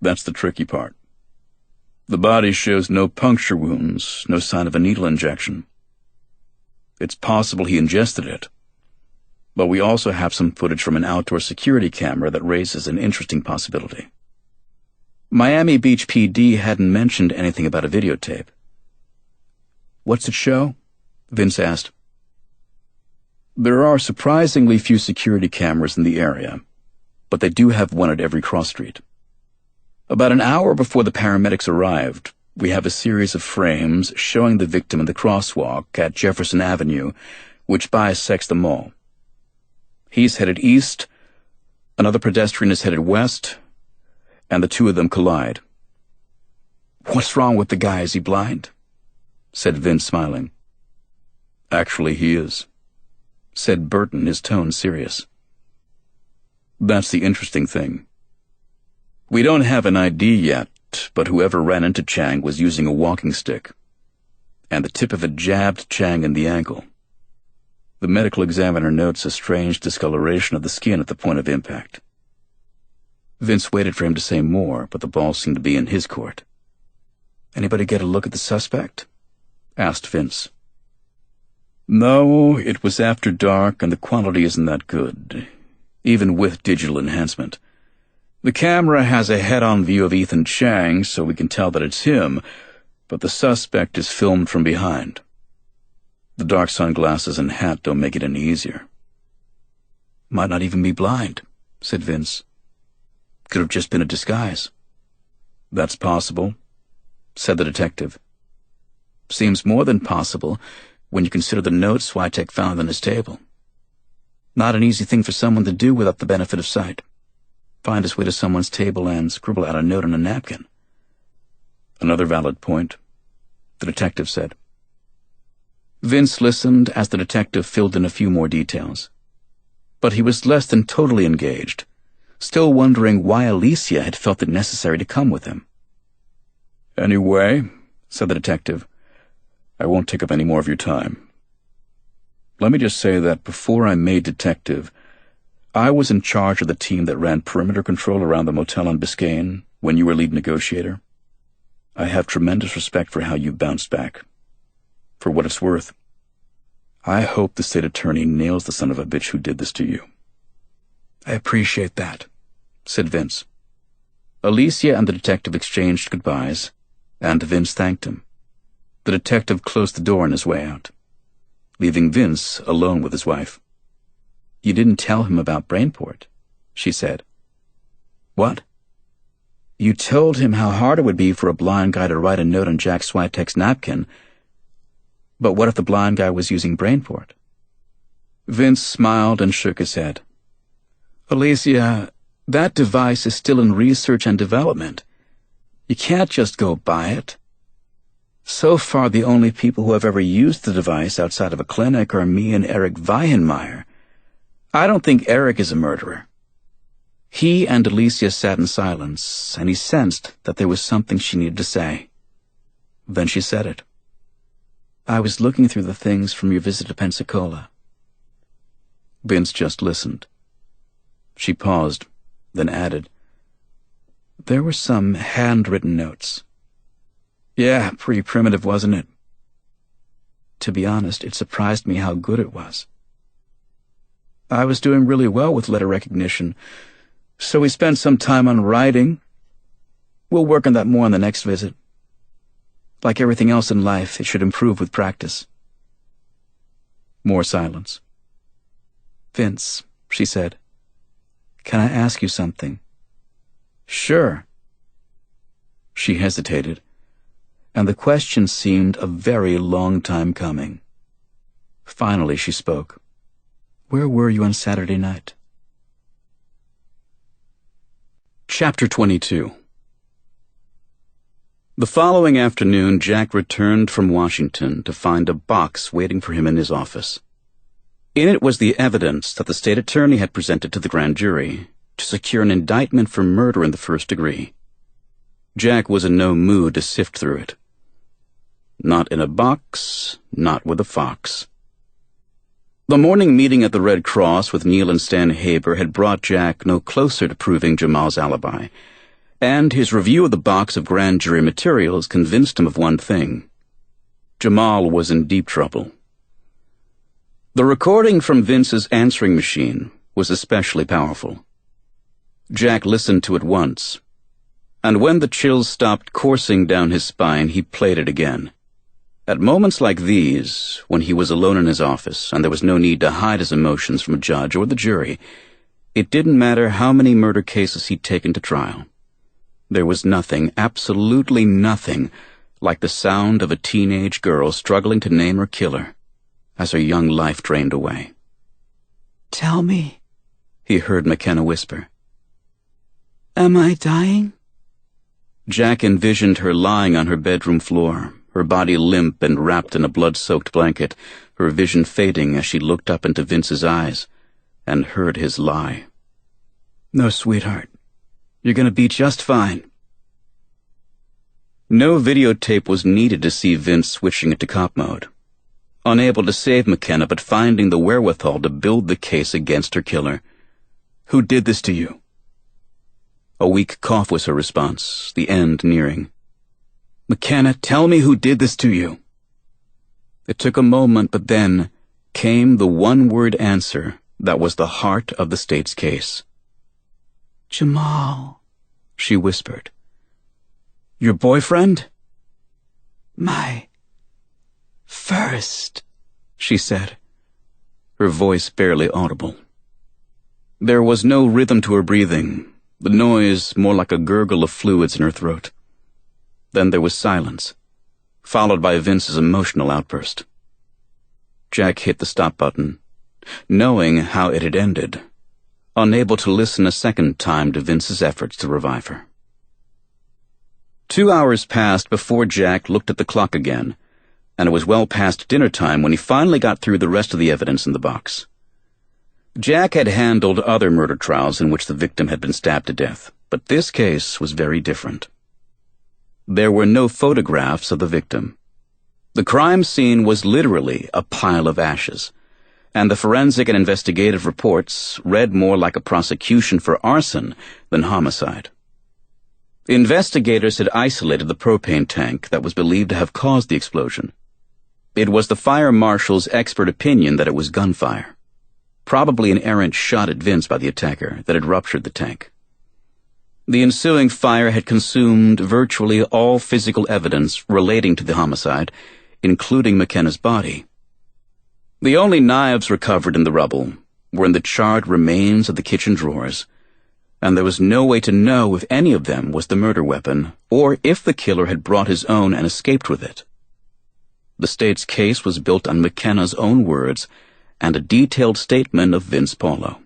That's the tricky part. The body shows no puncture wounds, no sign of a needle injection. It's possible he ingested it, but we also have some footage from an outdoor security camera that raises an interesting possibility. Miami Beach PD hadn't mentioned anything about a videotape. What's it show? Vince asked. There are surprisingly few security cameras in the area, but they do have one at every cross street. About an hour before the paramedics arrived, we have a series of frames showing the victim in the crosswalk at Jefferson Avenue, which bisects the mall. He's headed east, another pedestrian is headed west, and the two of them collide. What's wrong with the guy? Is he blind? Said Vince, smiling. Actually, he is, said Burton, his tone serious. That's the interesting thing. We don't have an ID yet, but whoever ran into Chang was using a walking stick, and the tip of it jabbed Chang in the ankle. The medical examiner notes a strange discoloration of the skin at the point of impact. Vince waited for him to say more, but the ball seemed to be in his court. Anybody get a look at the suspect? Asked Vince. No, it was after dark and the quality isn't that good, even with digital enhancement. The camera has a head-on view of Ethan Chang, so we can tell that it's him, but the suspect is filmed from behind. The dark sunglasses and hat don't make it any easier. Might not even be blind, said Vince. Could have just been a disguise. That's possible, said the detective. Seems more than possible when you consider the notes Swyteck found on his table. Not an easy thing for someone to do without the benefit of sight. Find his way to someone's table and scribble out a note on a napkin. Another valid point, the detective said. Vince listened as the detective filled in a few more details. But he was less than totally engaged, still wondering why Alicia had felt it necessary to come with him. Anyway, said the detective, I won't take up any more of your time. Let me just say that before I made detective, I was in charge of the team that ran perimeter control around the motel on Biscayne when you were lead negotiator. I have tremendous respect for how you bounced back. For what it's worth, I hope the state attorney nails the son of a bitch who did this to you. I appreciate that, said Vince. Alicia and the detective exchanged goodbyes, and Vince thanked him. The detective closed the door on his way out, leaving Vince alone with his wife. You didn't tell him about Brainport, she said. What? You told him how hard it would be for a blind guy to write a note on Jack Swyteck's napkin, but what if the blind guy was using Brainport? Vince smiled and shook his head. Alicia, that device is still in research and development. You can't just go buy it. So far, the only people who have ever used the device outside of a clinic are me and Eric Weihenmeyer. I don't think Eric is a murderer. He and Alicia sat in silence, and he sensed that there was something she needed to say. Then she said it. I was looking through the things from your visit to Pensacola. Vince just listened. She paused, then added, There were some handwritten notes. Yeah, pretty primitive, wasn't it? To be honest, it surprised me how good it was. I was doing really well with letter recognition, so we spent some time on writing. We'll work on that more on the next visit. Like everything else in life, it should improve with practice. More silence. Vince, she said, can I ask you something? Sure. She hesitated, and the question seemed a very long time coming. Finally, she spoke. Where were you on Saturday night? Chapter 22. The following afternoon, Jack returned from Washington to find a box waiting for him in his office. In it was the evidence that the state attorney had presented to the grand jury to secure an indictment for murder in the first degree. Jack was in no mood to sift through it. Not in a box, not with a fox. The morning meeting at the Red Cross with Neil and Stan Haber had brought Jack no closer to proving Jamal's alibi, and his review of the box of grand jury materials convinced him of one thing. Jamal was in deep trouble. The recording from Vince's answering machine was especially powerful. Jack listened to it once, and when the chills stopped coursing down his spine, he played it again. At moments like these, when he was alone in his office and there was no need to hide his emotions from a judge or the jury, it didn't matter how many murder cases he'd taken to trial. There was nothing, absolutely nothing, like the sound of a teenage girl struggling to name her killer as her young life drained away. Tell me, he heard McKenna whisper. Am I dying? Jack envisioned her lying on her bedroom floor, her body limp and wrapped in a blood-soaked blanket, her vision fading as she looked up into Vince's eyes and heard his lie. No, sweetheart. You're going to be just fine. No videotape was needed to see Vince switching it to cop mode. Unable to save McKenna, but finding the wherewithal to build the case against her killer. Who did this to you? A weak cough was her response, the end nearing. McKenna, tell me who did this to you. It took a moment, but then came the one-word answer that was the heart of the state's case. Jamal, she whispered. Your boyfriend? My first, she said, her voice barely audible. There was no rhythm to her breathing, the noise more like a gurgle of fluids in her throat. Then there was silence, followed by Vince's emotional outburst. Jack hit the stop button, knowing how it had ended, unable to listen a second time to Vince's efforts to revive her. 2 hours passed before Jack looked at the clock again, and it was well past dinner time when he finally got through the rest of the evidence in the box. Jack had handled other murder trials in which the victim had been stabbed to death, but this case was very different. There were no photographs of the victim. The crime scene was literally a pile of ashes, and the forensic and investigative reports read more like a prosecution for arson than homicide. Investigators had isolated the propane tank that was believed to have caused the explosion. It was the fire marshal's expert opinion that it was gunfire, probably an errant shot at Vince by the attacker that had ruptured the tank. The ensuing fire had consumed virtually all physical evidence relating to the homicide, including McKenna's body. The only knives recovered in the rubble were in the charred remains of the kitchen drawers, and there was no way to know if any of them was the murder weapon or if the killer had brought his own and escaped with it. The state's case was built on McKenna's own words and a detailed statement of Vince Paulo.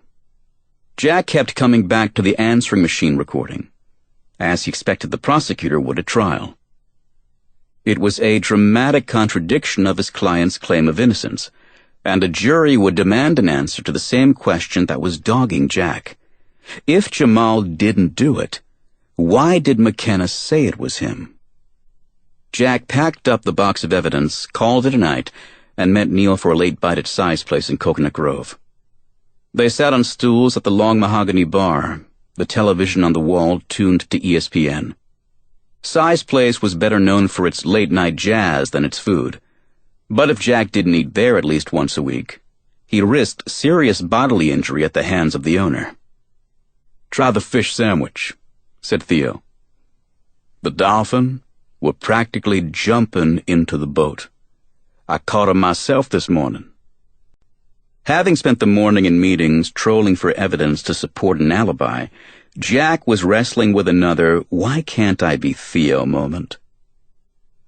Jack kept coming back to the answering machine recording, as he expected the prosecutor would at trial. It was a dramatic contradiction of his client's claim of innocence, and a jury would demand an answer to the same question that was dogging Jack. If Jamal didn't do it, why did McKenna say it was him? Jack packed up the box of evidence, called it a night, and met Neil for a late bite at Cy's place in Coconut Grove. They sat on stools at the long mahogany bar, the television on the wall tuned to ESPN. Cy's place was better known for its late-night jazz than its food, but if Jack didn't eat there at least once a week, He risked serious bodily injury at the hands of the owner. "Try the fish sandwich," said Theo. "The dolphin were practically jumping into the boat. I caught him myself this morning." Having spent the morning in meetings trolling for evidence to support an alibi, Jack was wrestling with another "why can't I be Theo" moment.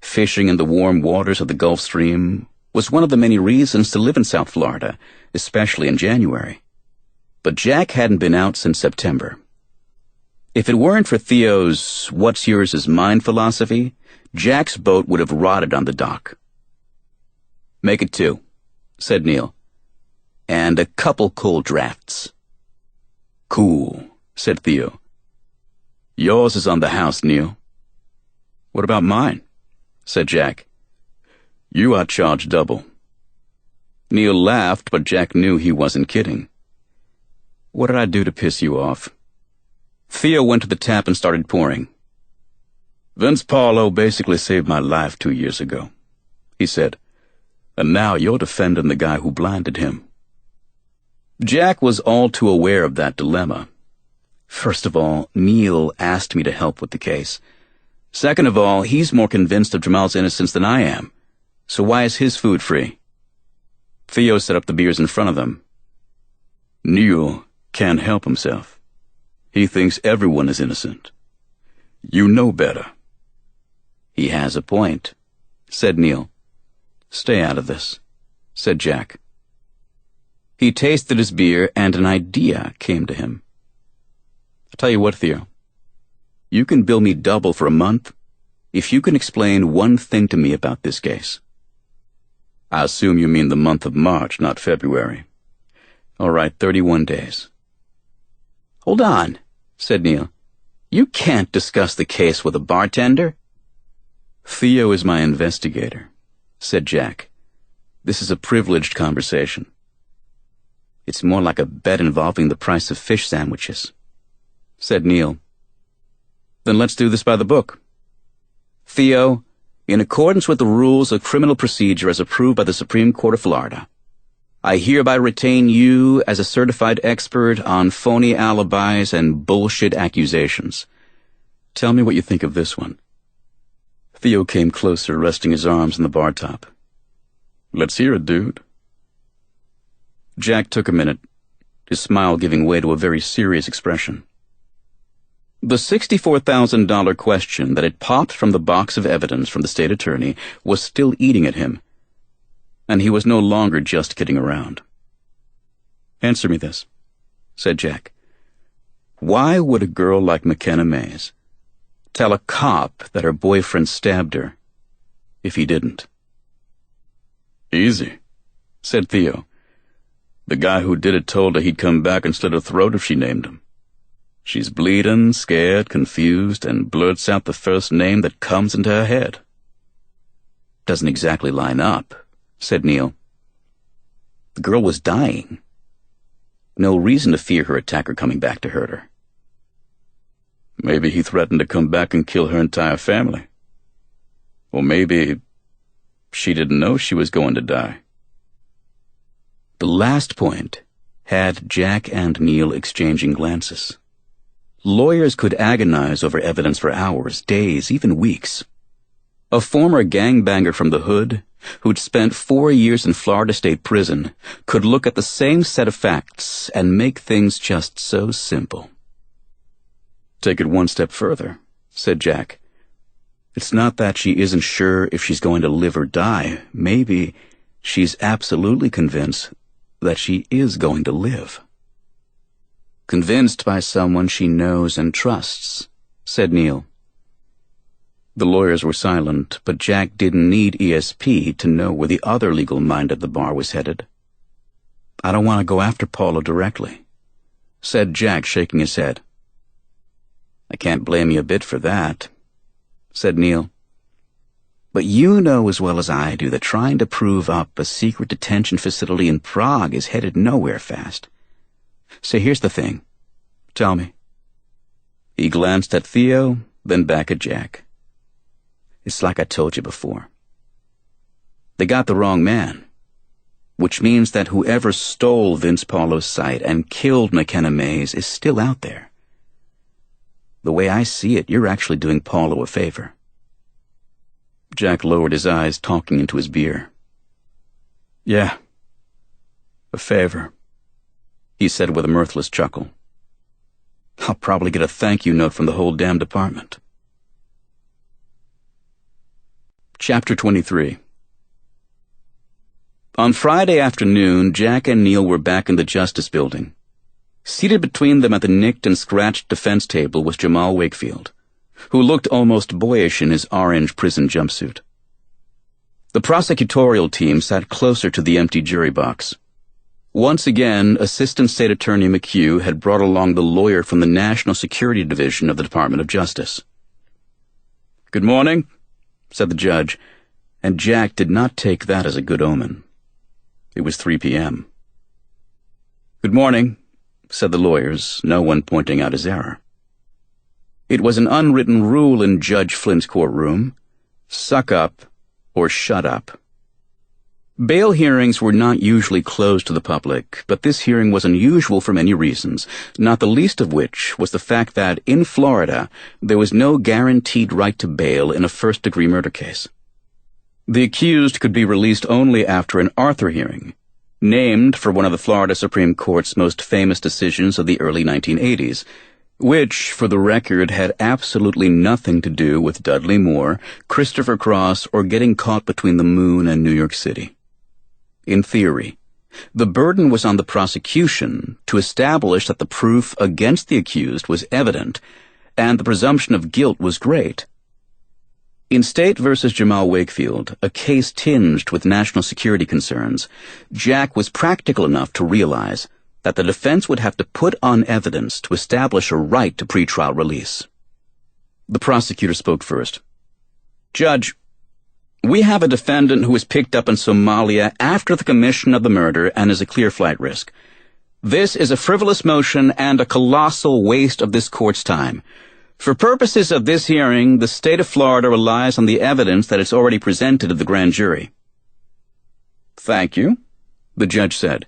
Fishing in the warm waters of the Gulf Stream was one of the many reasons to live in South Florida, especially in January. But Jack hadn't been out since September. If it weren't for Theo's "what's yours is mine" philosophy, Jack's boat would have rotted on the dock. "Make it 2," said Neil. "And a couple cold drafts." "Cool," said Theo. "Yours is on the house, Neil." "What about mine?" said Jack. "You are charged double." Neil laughed, but Jack knew he wasn't kidding. "What did I do to piss you off?" Theo went to the tap and started pouring. "Vince Paulo basically saved my life 2 years ago," he said. "And now you're defending the guy who blinded him." Jack was all too aware of that dilemma. First of all, Neil asked me to help with the case. Second of all, he's more convinced of Jamal's innocence than I am. So why is his food free? Theo set up the beers in front of them. "Neil can't help himself. He thinks everyone is innocent. You know better." "He has a point," said Neil. "Stay out of this," said Jack. He tasted his beer, and an idea came to him. "I'll tell you what, Theo. You can bill me double for a month if you can explain one thing to me about this case." "I assume you mean the month of March, not February." "All right, 31 days. "Hold on," said Neil. "You can't discuss the case with a bartender." "Theo is my investigator," said Jack. "This is a privileged conversation." "It's more like a bet involving the price of fish sandwiches," said Neil. "Then let's do this by the book. Theo, in accordance with the rules of criminal procedure as approved by the Supreme Court of Florida, I hereby retain you as a certified expert on phony alibis and bullshit accusations. Tell me what you think of this one." Theo came closer, resting his arms on the bar top. "Let's hear it, dude." Jack took a minute, his smile giving way to a very serious expression. The $64,000 question that had popped from the box of evidence from the state attorney was still eating at him, and he was no longer just kidding around. "Answer me this," said Jack. "Why would a girl like McKenna Mays tell a cop that her boyfriend stabbed her if he didn't?" "Easy," said Theo. "The guy who did it told her he'd come back and slit her throat if she named him. She's bleeding, scared, confused, and blurts out the first name that comes into her head." "Doesn't exactly line up," said Neil. "The girl was dying. No reason to fear her attacker coming back to hurt her." "Maybe he threatened to come back and kill her entire family. Or maybe she didn't know she was going to die." The last point had Jack and Neil exchanging glances. Lawyers could agonize over evidence for hours, days, even weeks. A former gangbanger from the hood, who'd spent 4 years in Florida State Prison, could look at the same set of facts and make things just so simple. "Take it one step further," said Jack. "It's not that she isn't sure if she's going to live or die. Maybe she's absolutely convinced that she is going to live." "Convinced by someone she knows and trusts," said Neil. The lawyers were silent, but Jack didn't need ESP to know where the other legal mind at the bar was headed. "I don't want to go after Paula directly," said Jack, shaking his head. "I can't blame you a bit for that," said Neil. "But you know as well as I do that trying to prove up a secret detention facility in Prague is headed nowhere fast. So here's the thing. "Tell me." He glanced at Theo, then back at Jack. "It's like I told you before. They got the wrong man. which means that whoever stole Vince Paulo's sight and killed McKenna Mays is still out there. The way I see it, you're actually doing Paulo a favor." Jack lowered his eyes, talking into his beer. "Yeah, a favor," he said with a mirthless chuckle. "I'll probably get a thank you note from the whole damn department." Chapter 23. On Friday afternoon, Jack and Neil were back in the Justice Building. Seated between them at the nicked and scratched defense table was Jamal Wakefield, who looked almost boyish in his orange prison jumpsuit. The prosecutorial team sat closer to the empty jury box. Once again, Assistant State Attorney McHugh had brought along the lawyer from the National Security Division of the Department of Justice. "Good morning," said the judge, and Jack did not take that as a good omen. It was 3 p.m. "Good morning," said the lawyers, no one pointing out his error. It was an unwritten rule in Judge Flint's courtroom: suck up or shut up. Bail hearings were not usually closed to the public, but this hearing was unusual for many reasons, not the least of which was the fact that, in Florida, there was no guaranteed right to bail in a first-degree murder case. The accused could be released only after an Arthur hearing, named for one of the Florida Supreme Court's most famous decisions of the early 1980s, which, for the record, had absolutely nothing to do with Dudley Moore, Christopher Cross, or getting caught between the moon and New York City. In theory, the burden was on the prosecution to establish that the proof against the accused was evident, and the presumption of guilt was great. In State v. Jamal Wakefield, a case tinged with national security concerns, Jack was practical enough to realize that the defense would have to put on evidence to establish a right to pretrial release. The prosecutor spoke first. "Judge, we have a defendant who was picked up in Somalia after the commission of the murder and is a clear flight risk. This is a frivolous motion and a colossal waste of this court's time. For purposes of this hearing, the state of Florida relies on the evidence that it's already presented to the grand jury." "Thank you," the judge said,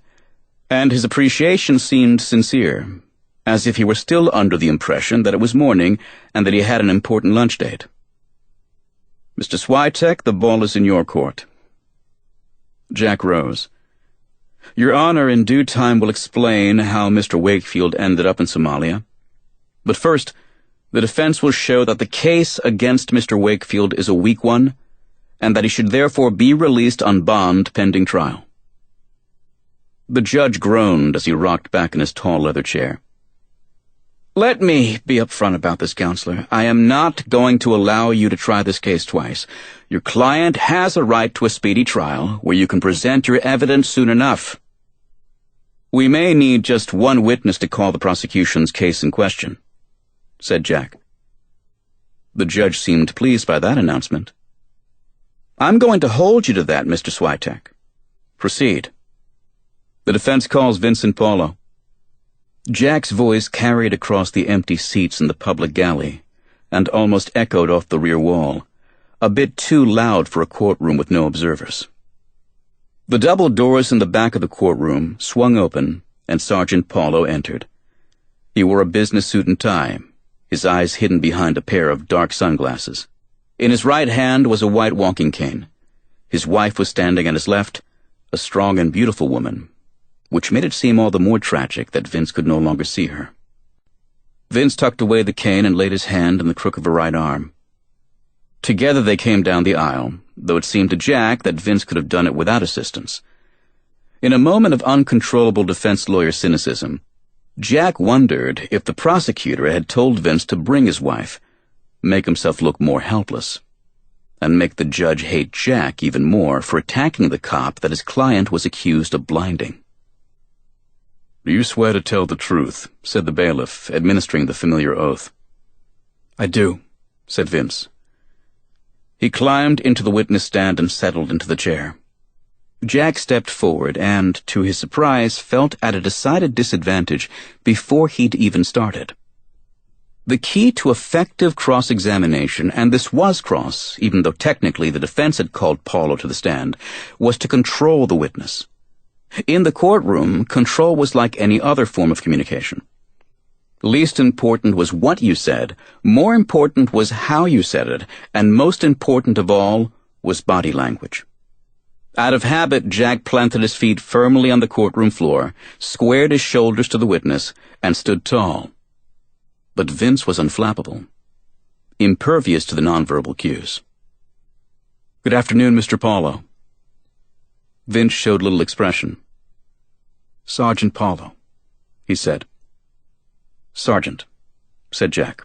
and his appreciation seemed sincere, as if he were still under the impression that it was morning and that he had an important lunch date. "Mr. Swyteck, the ball is in your court." Jack rose. "Your Honor, in due time will explain how Mr. Wakefield ended up in Somalia. But first, the defense will show that the case against Mr. Wakefield is a weak one, and that he should therefore be released on bond pending trial." The judge groaned as he rocked back in his tall leather chair. "Let me be upfront about this, Counselor. I am not going to allow you to try this case twice. Your client has a right to a speedy trial where you can present your evidence soon enough. We may need just one witness to call the prosecution's case in question," said Jack. The judge seemed pleased by that announcement. "I'm going to hold you to that, Mr. Swyteck. Proceed." "The defense calls Vincent Paulo." Jack's voice carried across the empty seats in the public galley and almost echoed off the rear wall, a bit too loud for a courtroom with no observers. The double doors in the back of the courtroom swung open, and Sergeant Paulo entered. He wore a business suit and tie, his eyes hidden behind a pair of dark sunglasses. In his right hand was a white walking cane. His wife was standing at his left, a strong and beautiful woman, which made it seem all the more tragic that Vince could no longer see her. Vince tucked away the cane and laid his hand in the crook of her right arm. Together they came down the aisle, though it seemed to Jack that Vince could have done it without assistance. In a moment of uncontrollable defense lawyer cynicism, Jack wondered if the prosecutor had told Vince to bring his wife, make himself look more helpless, and make the judge hate Jack even more for attacking the cop that his client was accused of blinding. "Do you swear to tell the truth?" said the bailiff, administering the familiar oath. "I do," said Vince. He climbed into the witness stand and settled into the chair. Jack stepped forward and, to his surprise, felt at a decided disadvantage before he'd even started. The key to effective cross-examination, and this was cross, even though technically the defense had called Paulo to the stand, was to control the witness, In the courtroom, control was like any other form of communication. Least important was what you said, more important was how you said it, and most important of all was body language. Out of habit, Jack planted his feet firmly on the courtroom floor, squared his shoulders to the witness, and stood tall. But Vince was unflappable, impervious to the nonverbal cues. "Good afternoon, Mr. Paulo." Vince showed little expression. "Sergeant Paulo," he said. "Sergeant," said Jack.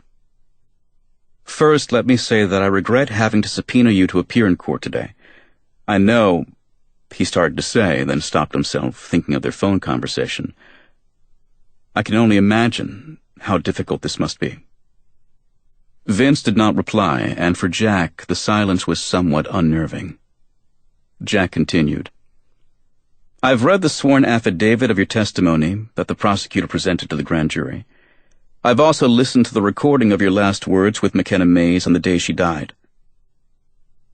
"First, let me say that I regret having to subpoena you to appear in court today. I know," he started to say, then stopped himself, thinking of their phone conversation. "I can only imagine how difficult this must be." Vince did not reply, and for Jack, the silence was somewhat unnerving. Jack continued. "I've read the sworn affidavit of your testimony that the prosecutor presented to the grand jury. I've also listened to the recording of your last words with McKenna Mays on the day she died.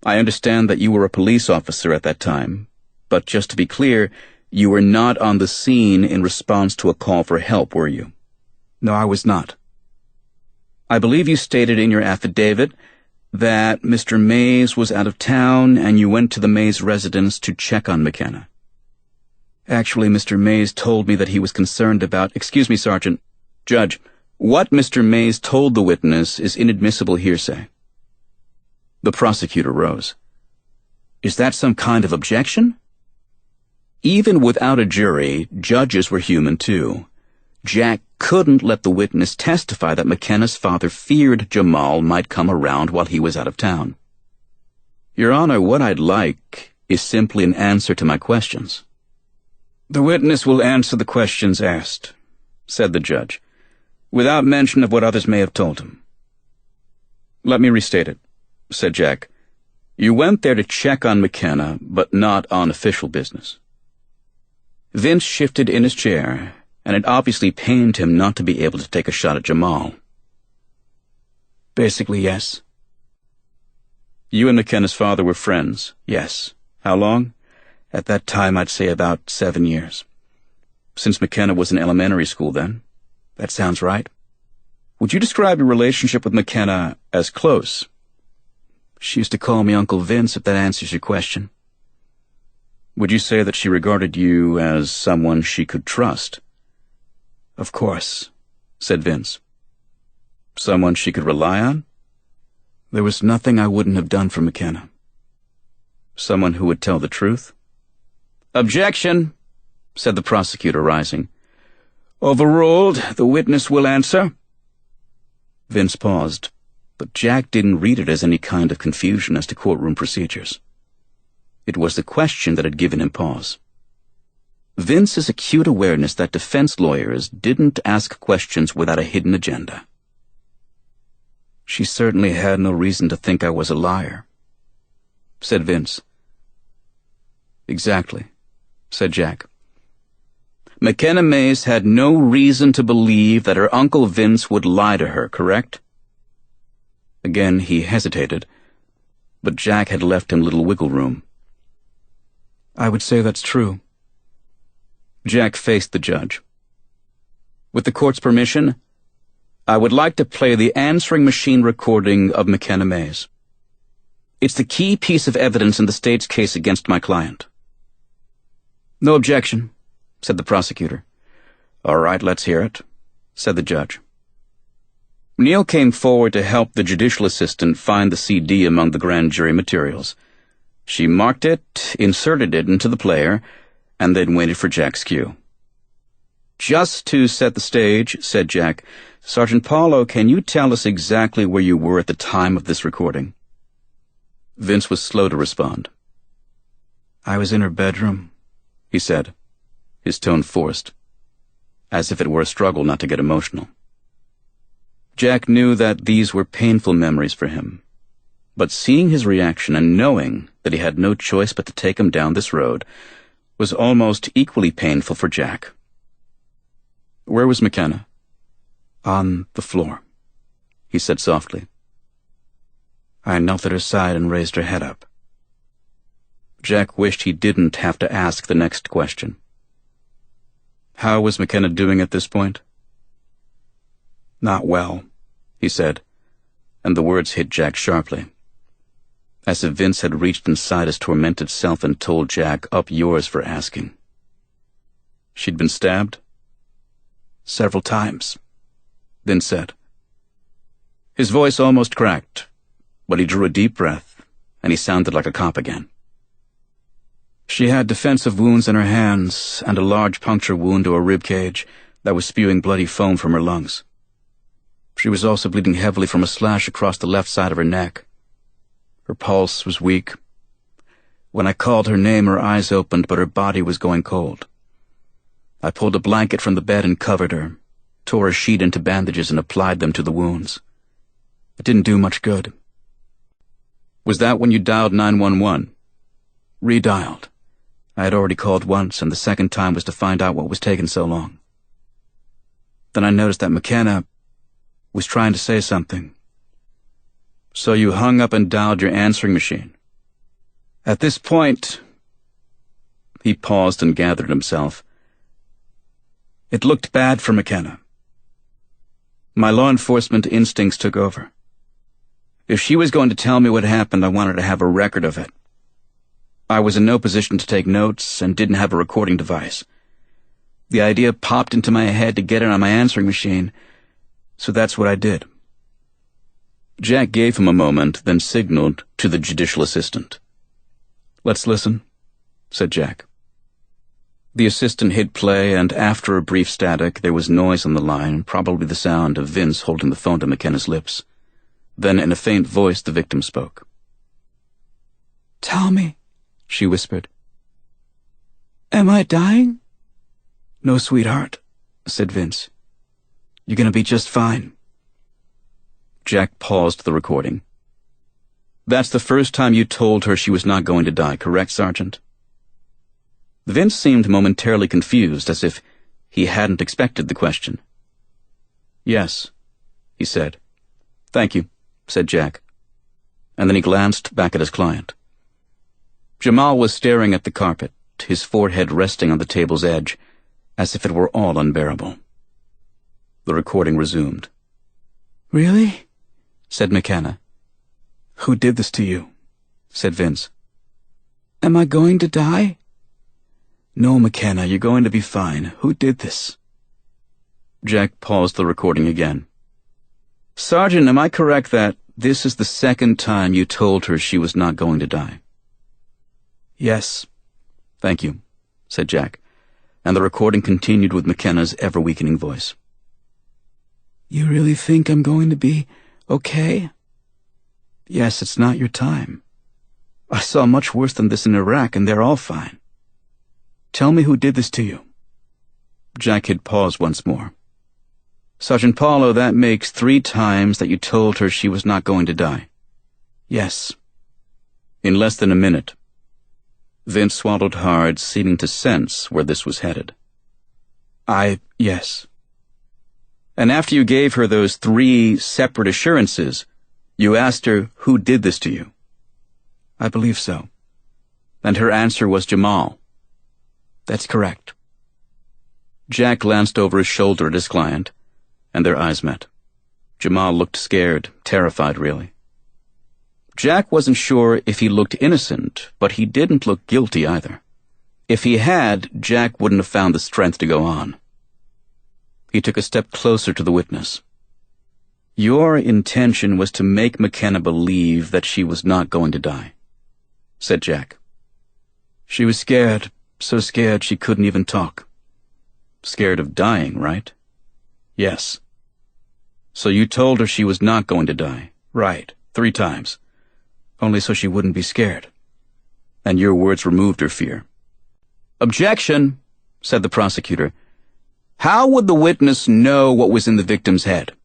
I understand that you were a police officer at that time, but just to be clear, you were not on the scene in response to a call for help, were you?" "No, I was not." "I believe you stated in your affidavit that Mr. Mays was out of town and you went to the Mays residence to check on McKenna." "Actually, Mr. Mays told me that he was concerned about—" "Excuse me, Sergeant. Judge, what Mr. Mays told the witness is inadmissible hearsay." The prosecutor rose. "Is that some kind of objection?" Even without a jury, judges were human too. Jack couldn't let the witness testify that McKenna's father feared Jamal might come around while he was out of town. "Your Honor, what I'd like is simply an answer to my questions." "The witness will answer the questions asked," said the judge, "without mention of what others may have told him." "Let me restate it," said Jack. "You went there to check on McKenna, but not on official business." Vince shifted in his chair, and it obviously pained him not to be able to take a shot at Jamal. "Basically, yes." "You and McKenna's father were friends?" "Yes." "How long?" "At that time, I'd say about 7 years." "Since McKenna was in elementary school, then?" "That sounds right." "Would you describe your relationship with McKenna as close?" "She used to call me Uncle Vince, if that answers your question." "Would you say that she regarded you as someone she could trust?" "Of course," said Vince. "Someone she could rely on?" "There was nothing I wouldn't have done for McKenna." "Someone who would tell the truth?" "Objection," said the prosecutor, rising. "Overruled. The witness will answer." Vince paused, but Jack didn't read it as any kind of confusion as to courtroom procedures. It was the question that had given him pause. Vince's acute awareness that defense lawyers didn't ask questions without a hidden agenda. "She certainly had no reason to think I was a liar," said Vince. "Exactly," said Jack. "McKenna Mays had no reason to believe that her Uncle Vince would lie to her, correct?" Again he hesitated, but Jack had left him little wiggle room. "I would say that's true." Jack faced the judge. "With the court's permission, I would like to play the answering machine recording of McKenna Mays. It's the key piece of evidence in the state's case against my client." "No objection," said the prosecutor. "All right, let's hear it," said the judge. Neil came forward to help the judicial assistant find the CD among the grand jury materials. She marked it, inserted it into the player, and then waited for Jack's cue. "Just to set the stage," said Jack, "Sergeant Paulo, can you tell us exactly where you were at the time of this recording?" Vince was slow to respond. "I was in her bedroom," he said, his tone forced, as if it were a struggle not to get emotional. Jack knew that these were painful memories for him, but seeing his reaction and knowing that he had no choice but to take him down this road was almost equally painful for Jack. "Where was McKenna?" "On the floor," he said softly. I knelt at her side and raised her head up. Jack wished he didn't have to ask the next question. How was McKenna doing at this point? Not well, he said, and the words hit Jack sharply, as if Vince had reached inside his tormented self and told Jack, "Up yours for asking." She'd been stabbed? Several times, Vince said. His voice almost cracked, but he drew a deep breath, and he sounded like a cop again. She had defensive wounds in her hands and a large puncture wound to her rib cage that was spewing bloody foam from her lungs. She was also bleeding heavily from a slash across the left side of her neck. Her pulse was weak. When I called her name, her eyes opened, but her body was going cold. I pulled a blanket from the bed and covered her, tore a sheet into bandages and applied them to the wounds. It didn't do much good. Was that when you dialed 911? Redialed. I had already called once, and the second time was to find out what was taking so long. Then I noticed that McKenna was trying to say something. So you hung up and dialed your answering machine. At this point, he paused and gathered himself. It looked bad for McKenna. My law enforcement instincts took over. If she was going to tell me what happened, I wanted to have a record of it. I was in no position to take notes and didn't have a recording device. The idea popped into my head to get it on my answering machine, so that's what I did. Jack gave him a moment, then signaled to the judicial assistant. "Let's listen," said Jack. The assistant hit play, and after a brief static, there was noise on the line, probably the sound of Vince holding the phone to McKenna's lips. Then, in a faint voice, the victim spoke. "Tell me," she whispered. "Am I dying?" "No, sweetheart," said Vince. "You're going to be just fine." Jack paused the recording. "That's the first time you told her she was not going to die, correct, Sergeant?" Vince seemed momentarily confused, as if he hadn't expected the question. "Yes," he said. "Thank you," said Jack. And then he glanced back at his client. Jamal was staring at the carpet, his forehead resting on the table's edge, as if it were all unbearable. The recording resumed. "Really?" said McKenna. "Who did this to you?" said Vince. "Am I going to die?" "No, McKenna, you're going to be fine. Who did this?" Jack paused the recording again. "Sergeant, am I correct that this is the second time you told her she was not going to die?" "Yes." "Thank you," said Jack, and the recording continued with McKenna's ever-weakening voice. "You really think I'm going to be okay?" "Yes, it's not your time. I saw much worse than this in Iraq, and they're all fine. Tell me who did this to you." Jack hit pause once more. "Sergeant Paulo, that makes 3 times that you told her she was not going to die." "Yes." "In less than a minute." Vince swallowed hard, seeming to sense where this was headed. Yes. "And after you gave her those 3 separate assurances, you asked her who did this to you?" "I believe so." "And her answer was Jamal?" "That's correct." Jack glanced over his shoulder at his client, and their eyes met. Jamal looked scared, terrified, really. Jack wasn't sure if he looked innocent, but he didn't look guilty either. If he had, Jack wouldn't have found the strength to go on. He took a step closer to the witness. "Your intention was to make McKenna believe that she was not going to die," said Jack. "She was scared, so scared she couldn't even talk." "Scared of dying, right?" "Yes." "So you told her she was not going to die?" "Right, 3 times. Only so she wouldn't be scared. And your words removed her fear." "Objection," said the prosecutor. "How would the witness know what was in the victim's head?"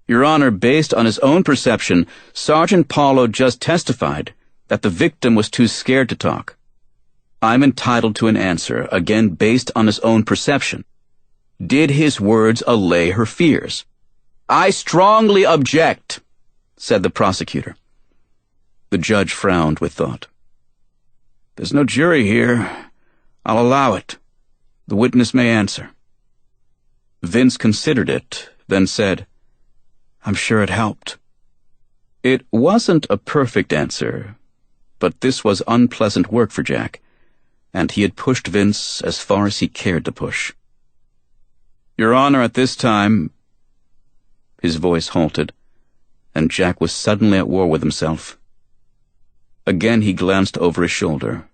"Your Honor, based on his own perception, Sergeant Paulo just testified that the victim was too scared to talk. I'm entitled to an answer, again based on his own perception. Did his words allay her fears?" "I strongly object," said the prosecutor. The judge frowned with thought. "There's no jury here. I'll allow it." The witness may answer." Vince considered it, then said, "I'm sure it helped." It wasn't a perfect answer, but this was unpleasant work for Jack, and he had pushed Vince as far as he cared to push. "Your Honor, at this time—" His voice halted, and Jack was suddenly at war with himself. Again he glanced over his shoulder.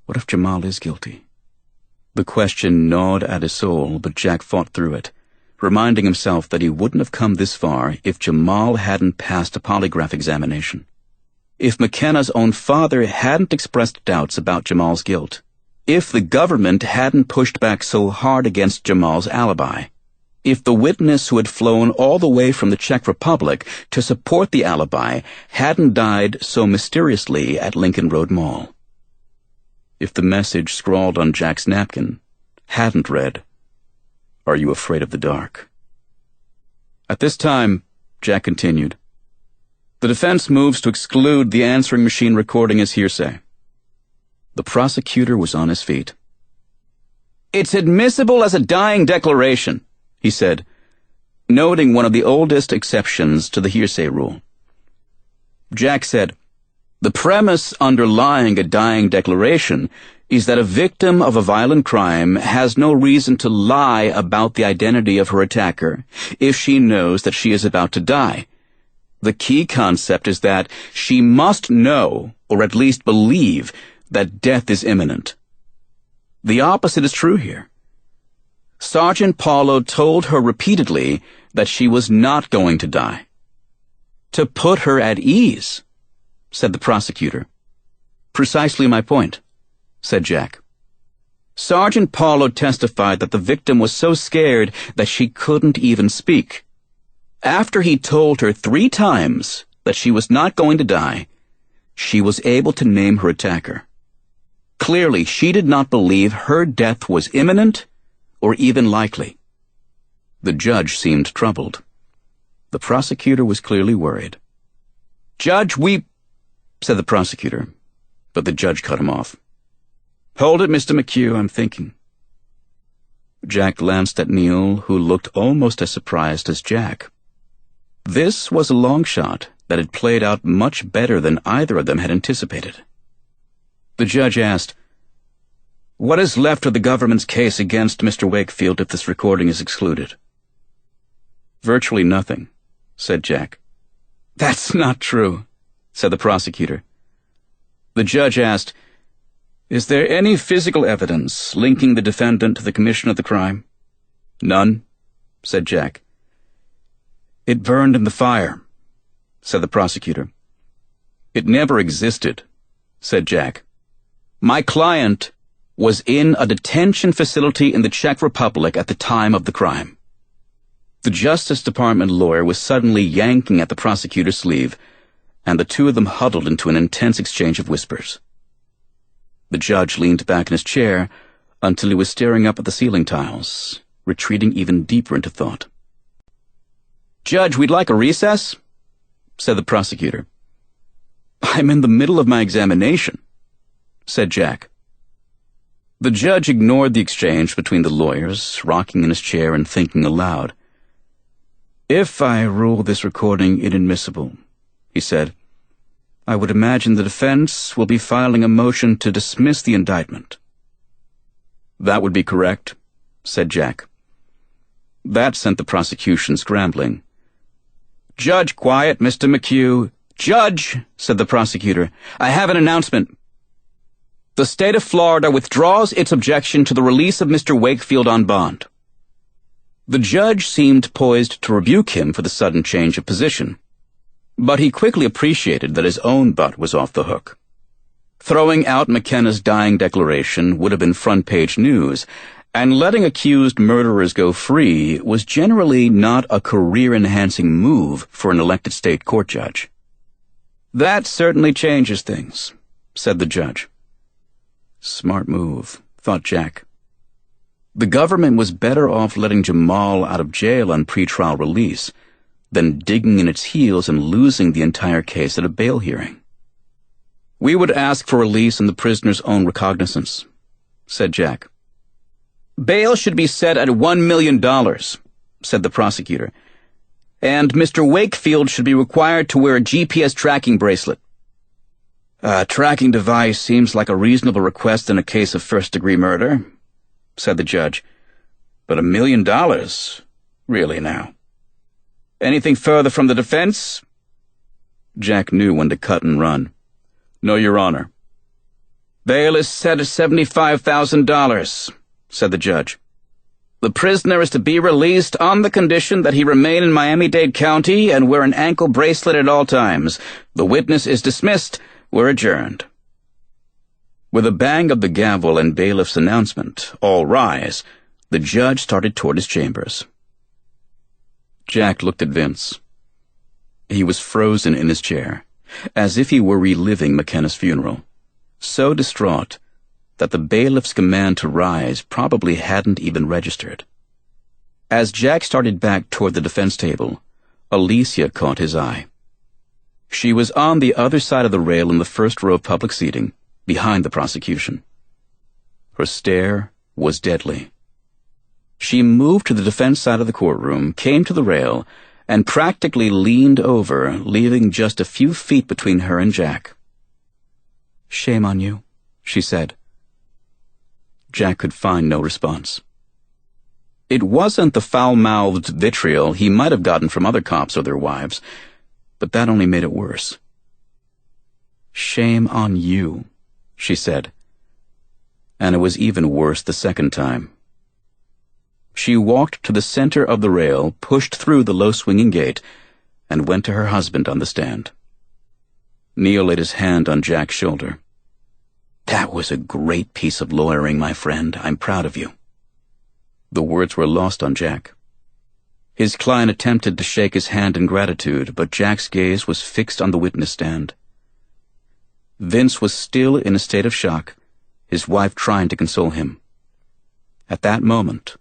What if Jamal is guilty? The question gnawed at his soul, but Jack fought through it, reminding himself that he wouldn't have come this far if Jamal hadn't passed a polygraph examination. If McKenna's own father hadn't expressed doubts about Jamal's guilt. If the government hadn't pushed back so hard against Jamal's alibi. If the witness who had flown all the way from the Czech Republic to support the alibi hadn't died so mysteriously at Lincoln Road Mall. If the message scrawled on Jack's napkin hadn't read, "Are you afraid of the dark?" At this time, Jack continued, the defense moves to exclude the answering machine recording as hearsay. The prosecutor was on his feet. "It's admissible as a dying declaration," he said, noting one of the oldest exceptions to the hearsay rule. Jack said, "The premise underlying a dying declaration is that a victim of a violent crime has no reason to lie about the identity of her attacker if she knows that she is about to die. The key concept is that she must know, or at least believe, that death is imminent. The opposite is true here. Sergeant Paulo told her repeatedly that she was not going to die. To put her at ease, said the prosecutor. Precisely my point, said Jack. Sergeant Paulo testified that the victim was so scared that she couldn't even speak. After he told her 3 times that she was not going to die, she was able to name her attacker. Clearly, she did not believe her death was imminent or even likely. The judge seemed troubled. The prosecutor was clearly worried. "Judge, said the prosecutor, but the judge cut him off. "Hold it, Mr. McHugh, I'm thinking." Jack glanced at Neil, who looked almost as surprised as Jack. This was a long shot that had played out much better than either of them had anticipated. The judge asked, "What is left of the government's case against Mr. Wakefield if this recording is excluded?" "Virtually nothing," said Jack. "That's not true," said the prosecutor. The judge asked, "Is there any physical evidence linking the defendant to the commission of the crime?" "None," said Jack. "It burned in the fire," said the prosecutor. "It never existed," said Jack. "My client was in a detention facility in the Czech Republic at the time of the crime." The Justice Department lawyer was suddenly yanking at the prosecutor's sleeve, and the two of them huddled into an intense exchange of whispers. The judge leaned back in his chair until he was staring up at the ceiling tiles, retreating even deeper into thought. "Judge, we'd like a recess," said the prosecutor. "I'm in the middle of my examination," said Jack. The judge ignored the exchange between the lawyers, rocking in his chair and thinking aloud. "If I rule this recording inadmissible," he said, "I would imagine the defense will be filing a motion to dismiss the indictment." "That would be correct," said Jack. That sent the prosecution scrambling. "Judge, quiet, Mr. McHugh." "Judge," said the prosecutor, "I have an announcement. The state of Florida withdraws its objection to the release of Mr. Wakefield on bond." The judge seemed poised to rebuke him for the sudden change of position, but he quickly appreciated that his own butt was off the hook. Throwing out McKenna's dying declaration would have been front-page news, and letting accused murderers go free was generally not a career-enhancing move for an elected state court judge. "That certainly changes things," said the judge. Smart move, thought Jack. The government was better off letting Jamal out of jail on pretrial release than digging in its heels and losing the entire case at a bail hearing. "We would ask for release on the prisoner's own recognizance," said Jack. "Bail should be set at $1 million, said the prosecutor, "and Mr. Wakefield should be required to wear a GPS tracking bracelet." "A tracking device seems like a reasonable request in a case of first-degree murder," said the judge. "But $1 million? Really now? Anything further from the defense?" Jack knew when to cut and run. "No, Your Honor." "Bail is set at $75,000, said the judge. "The prisoner is to be released on the condition that he remain in Miami-Dade County and wear an ankle bracelet at all times. The witness is dismissed. We're adjourned." With a bang of the gavel and bailiff's announcement, "All rise," the judge started toward his chambers. Jack looked at Vince. He was frozen in his chair, as if he were reliving McKenna's funeral, so distraught that the bailiff's command to rise probably hadn't even registered. As Jack started back toward the defense table, Alicia caught his eye. She was on the other side of the rail in the first row of public seating, behind the prosecution. Her stare was deadly. She moved to the defense side of the courtroom, came to the rail, and practically leaned over, leaving just a few feet between her and Jack. "Shame on you," she said. Jack could find no response. It wasn't the foul-mouthed vitriol he might have gotten from other cops or their wives, but that only made it worse. "Shame on you," she said. And it was even worse the second time. She walked to the center of the rail, pushed through the low swinging gate, and went to her husband on the stand. Neil laid his hand on Jack's shoulder. "That was a great piece of lawyering, my friend. I'm proud of you." The words were lost on Jack. His client attempted to shake his hand in gratitude, but Jack's gaze was fixed on the witness stand. Vince was still in a state of shock, his wife trying to console him. At that moment,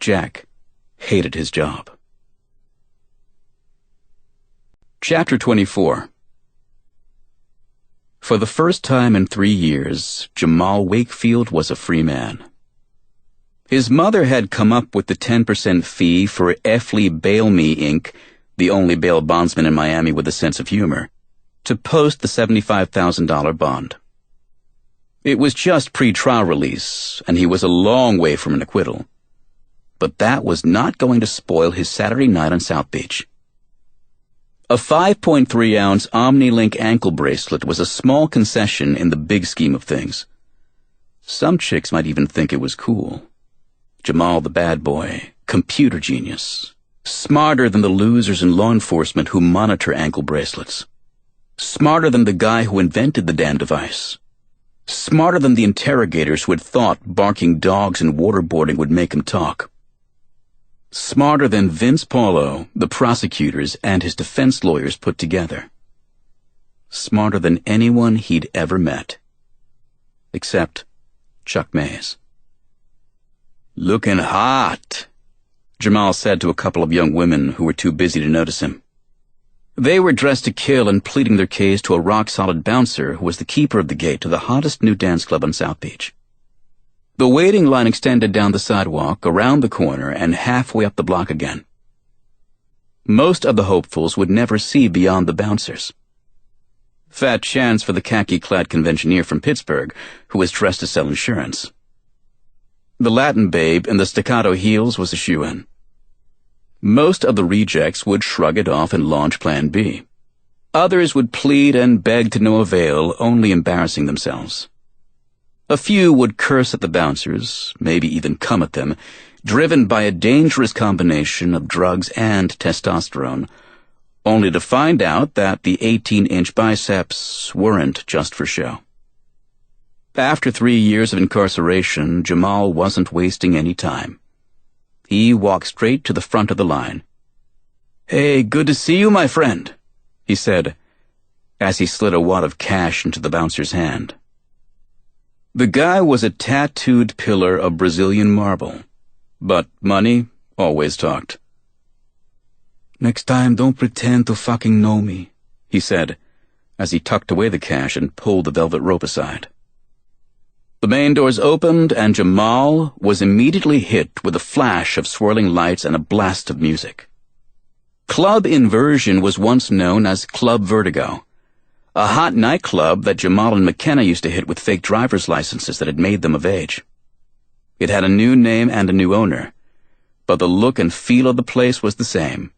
Jack hated his job. Chapter 24. For the first time in 3 years, Jamal Wakefield was a free man. His mother had come up with the 10% fee for F. Lee Bail Me, Inc., the only bail bondsman in Miami with a sense of humor, to post the $75,000 bond. It was just pre-trial release, and he was a long way from an acquittal. But that was not going to spoil his Saturday night on South Beach. A 5.3-ounce OmniLink ankle bracelet was a small concession in the big scheme of things. Some chicks might even think it was cool. Jamal the bad boy, computer genius, smarter than the losers in law enforcement who monitor ankle bracelets, smarter than the guy who invented the damn device, smarter than the interrogators who had thought barking dogs and waterboarding would make him talk, smarter than Vince Paulo, the prosecutors, and his defense lawyers put together, smarter than anyone he'd ever met, except Chuck Mays. "Looking hot," Jamal said to a couple of young women who were too busy to notice him. They were dressed to kill and pleading their case to a rock-solid bouncer who was the keeper of the gate to the hottest new dance club on South Beach. The waiting line extended down the sidewalk, around the corner, and halfway up the block again. Most of the hopefuls would never see beyond the bouncers. Fat chance for the khaki-clad conventioneer from Pittsburgh who was dressed to sell insurance. The Latin babe in the staccato heels was a shoo-in. Most of the rejects would shrug it off and launch Plan B. Others would plead and beg to no avail, only embarrassing themselves. A few would curse at the bouncers, maybe even come at them, driven by a dangerous combination of drugs and testosterone, only to find out that the 18-inch biceps weren't just for show. After 3 years of incarceration, Jamal wasn't wasting any time. He walked straight to the front of the line. "Hey, good to see you, my friend," he said, as he slid a wad of cash into the bouncer's hand. The guy was a tattooed pillar of Brazilian marble, but money always talked. "Next time, don't pretend to fucking know me," he said, as he tucked away the cash and pulled the velvet rope aside. The main doors opened, and Jamal was immediately hit with a flash of swirling lights and a blast of music. Club Inversion was once known as Club Vertigo, a hot nightclub that Jamal and McKenna used to hit with fake driver's licenses that had made them of age. It had a new name and a new owner, but the look and feel of the place was the same.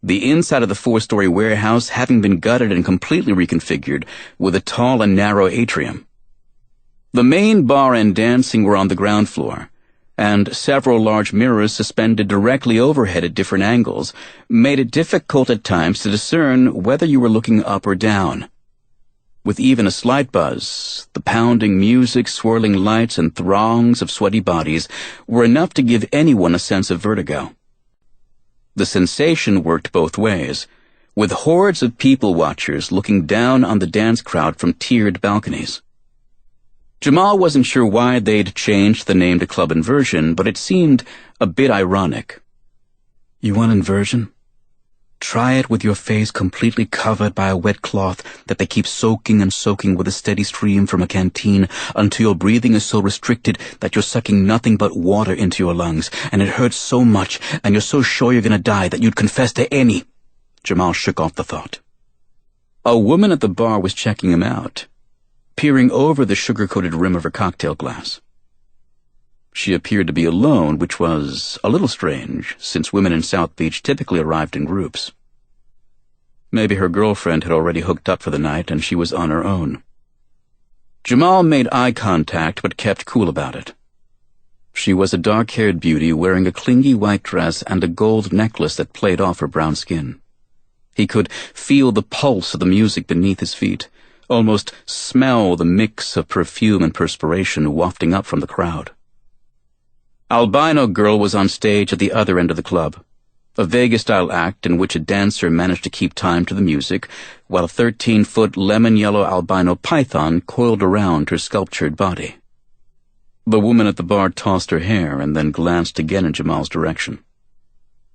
The inside of the 4-story warehouse having been gutted and completely reconfigured with a tall and narrow atrium. The main bar and dancing were on the ground floor, and several large mirrors suspended directly overhead at different angles made it difficult at times to discern whether you were looking up or down. With even a slight buzz, the pounding music, swirling lights, and throngs of sweaty bodies were enough to give anyone a sense of vertigo. The sensation worked both ways, with hordes of people-watchers looking down on the dance crowd from tiered balconies. Jamal wasn't sure why they'd changed the name to Club Inversion, but it seemed a bit ironic. You want inversion? Try it with your face completely covered by a wet cloth that they keep soaking and soaking with a steady stream from a canteen until your breathing is so restricted that you're sucking nothing but water into your lungs, and it hurts so much, and you're so sure you're going to die that you'd confess to any. Jamal shook off the thought. A woman at the bar was checking him out, peering over the sugar-coated rim of her cocktail glass. She appeared to be alone, which was a little strange, since women in South Beach typically arrived in groups. Maybe her girlfriend had already hooked up for the night and she was on her own. Jamal made eye contact but kept cool about it. She was a dark-haired beauty wearing a clingy white dress and a gold necklace that played off her brown skin. He could feel the pulse of the music beneath his feet, almost smell the mix of perfume and perspiration wafting up from the crowd. Albino Girl was on stage at the other end of the club, a Vegas-style act in which a dancer managed to keep time to the music, while a 13-foot lemon-yellow albino python coiled around her sculptured body. The woman at the bar tossed her hair and then glanced again in Jamal's direction.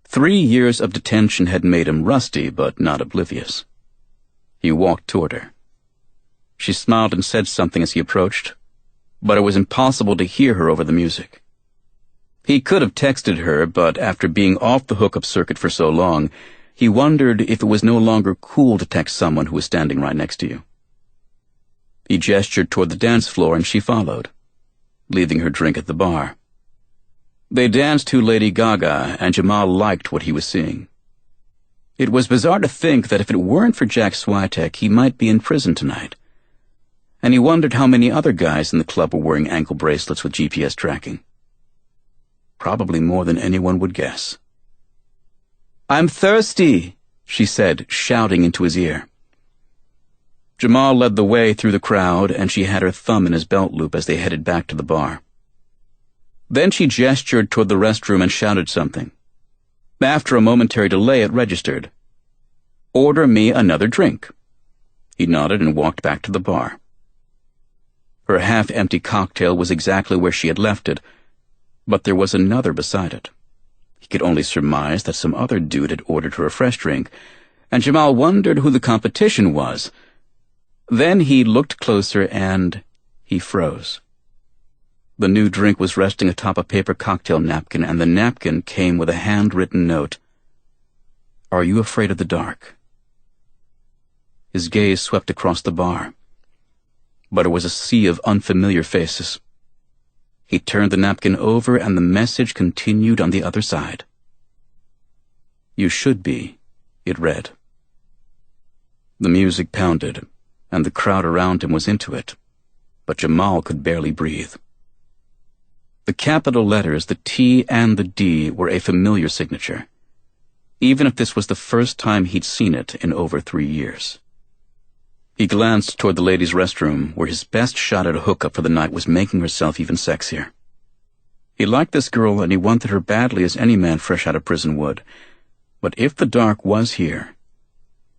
3 years of detention had made him rusty, but not oblivious. He walked toward her. She smiled and said something as he approached, but it was impossible to hear her over the music. He could have texted her, but after being off the hookup circuit for so long, he wondered if it was no longer cool to text someone who was standing right next to you. He gestured toward the dance floor and she followed, leaving her drink at the bar. They danced to Lady Gaga, and Jamal liked what he was seeing. It was bizarre to think that if it weren't for Jack Swyteck, he might be in prison tonight. And he wondered how many other guys in the club were wearing ankle bracelets with GPS tracking. Probably more than anyone would guess. "I'm thirsty," she said, shouting into his ear. Jamal led the way through the crowd, and she had her thumb in his belt loop as they headed back to the bar. Then she gestured toward the restroom and shouted something. After a momentary delay, it registered. "Order me another drink." He nodded and walked back to the bar. Her half-empty cocktail was exactly where she had left it, but there was another beside it. He could only surmise that some other dude had ordered her a fresh drink, and Jamal wondered who the competition was. Then he looked closer and he froze. The new drink was resting atop a paper cocktail napkin, and the napkin came with a handwritten note. "Are you afraid of the dark?" His gaze swept across the bar, but it was a sea of unfamiliar faces. He turned the napkin over, and the message continued on the other side. "You should be," it read. The music pounded, and the crowd around him was into it, but Jamal could barely breathe. The capital letters, the T and the D, were a familiar signature, even if this was the first time he'd seen it in over 3 years. He glanced toward the ladies' restroom, where his best shot at a hookup for the night was making herself even sexier. He liked this girl, and he wanted her badly as any man fresh out of prison would. But if the dark was here,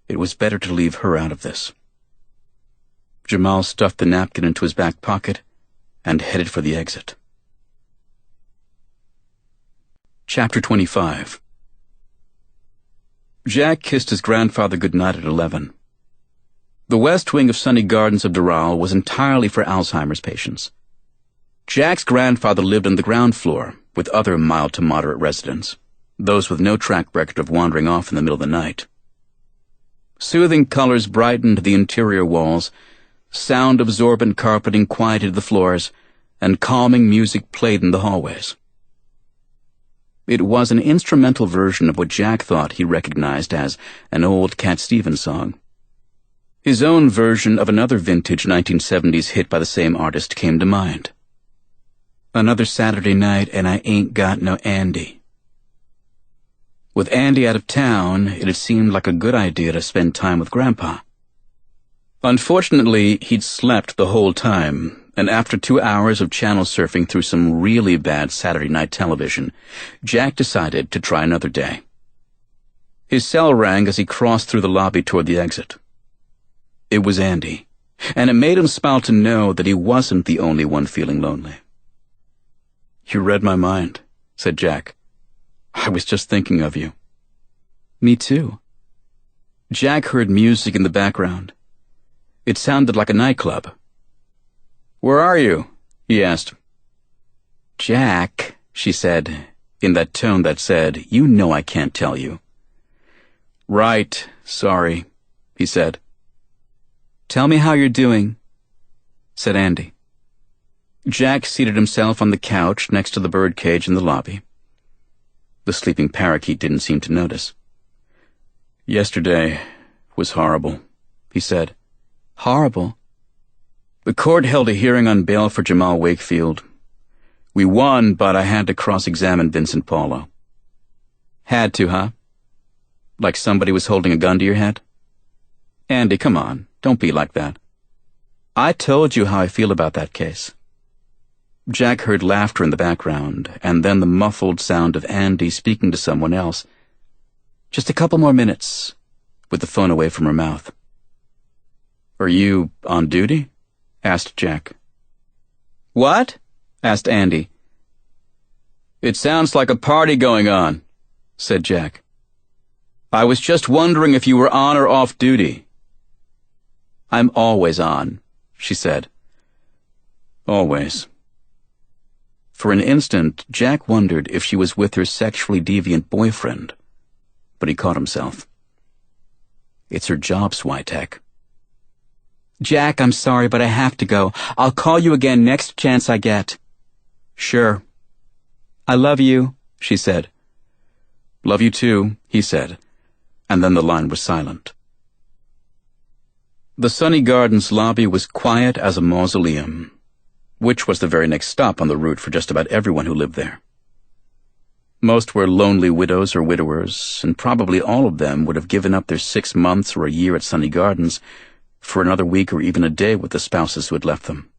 it was better to leave her out of this. Jamal stuffed the napkin into his back pocket and headed for the exit. Chapter 25. Jack kissed his grandfather goodnight at 11. The west wing of Sunny Gardens of Doral was entirely for Alzheimer's patients, Jack's grandfather lived on the ground floor with other mild to moderate residents, those with no track record of wandering off in the middle of the night. Soothing colors brightened the interior walls, sound-absorbent carpeting quieted the floors, and calming music played in the hallways. It was an instrumental version of what Jack thought he recognized as an old Cat Stevens song. His own version of another vintage 1970s hit by the same artist came to mind. Another Saturday night and I ain't got no Andy. With Andy out of town, it had seemed like a good idea to spend time with Grandpa. Unfortunately, he'd slept the whole time, and after 2 hours of channel surfing through some really bad Saturday night television, Jack decided to try another day. His cell rang as he crossed through the lobby toward the exit. It was Andy, and it made him smile to know that he wasn't the only one feeling lonely. "You read my mind," said Jack. "I was just thinking of you." "Me too." Jack heard music in the background. It sounded like a nightclub. "Where are you?" he asked. "Jack," she said, in that tone that said, "You know I can't tell you." "Right, sorry," he said. "Tell me how you're doing," said Andy. Jack seated himself on the couch next to the birdcage in the lobby. The sleeping parakeet didn't seem to notice. "Yesterday was horrible," he said. "Horrible?" "The court held a hearing on bail for Jamal Wakefield. We won, but I had to cross-examine Vincent Paulo." "Had to, huh? Like somebody was holding a gun to your head?" "Andy, come on, don't be like that. I told you how I feel about that case." Jack heard laughter in the background, and then the muffled sound of Andy speaking to someone else. "Just a couple more minutes," with the phone away from her mouth. "Are you on duty?" asked Jack. "What?" asked Andy. "It sounds like a party going on," said Jack. "I was just wondering if you were on or off duty." "I'm always on," she said. "Always." For an instant, Jack wondered if she was with her sexually deviant boyfriend, but he caught himself. "It's her job, Swyteck." "Jack, I'm sorry, but I have to go. I'll call you again next chance I get." "Sure." "I love you," she said. "Love you too," he said, and then the line was silent. The Sunny Gardens lobby was quiet as a mausoleum, which was the very next stop on the route for just about everyone who lived there. Most were lonely widows or widowers, and probably all of them would have given up their 6 months or a year at Sunny Gardens for another week or even a day with the spouses who had left them.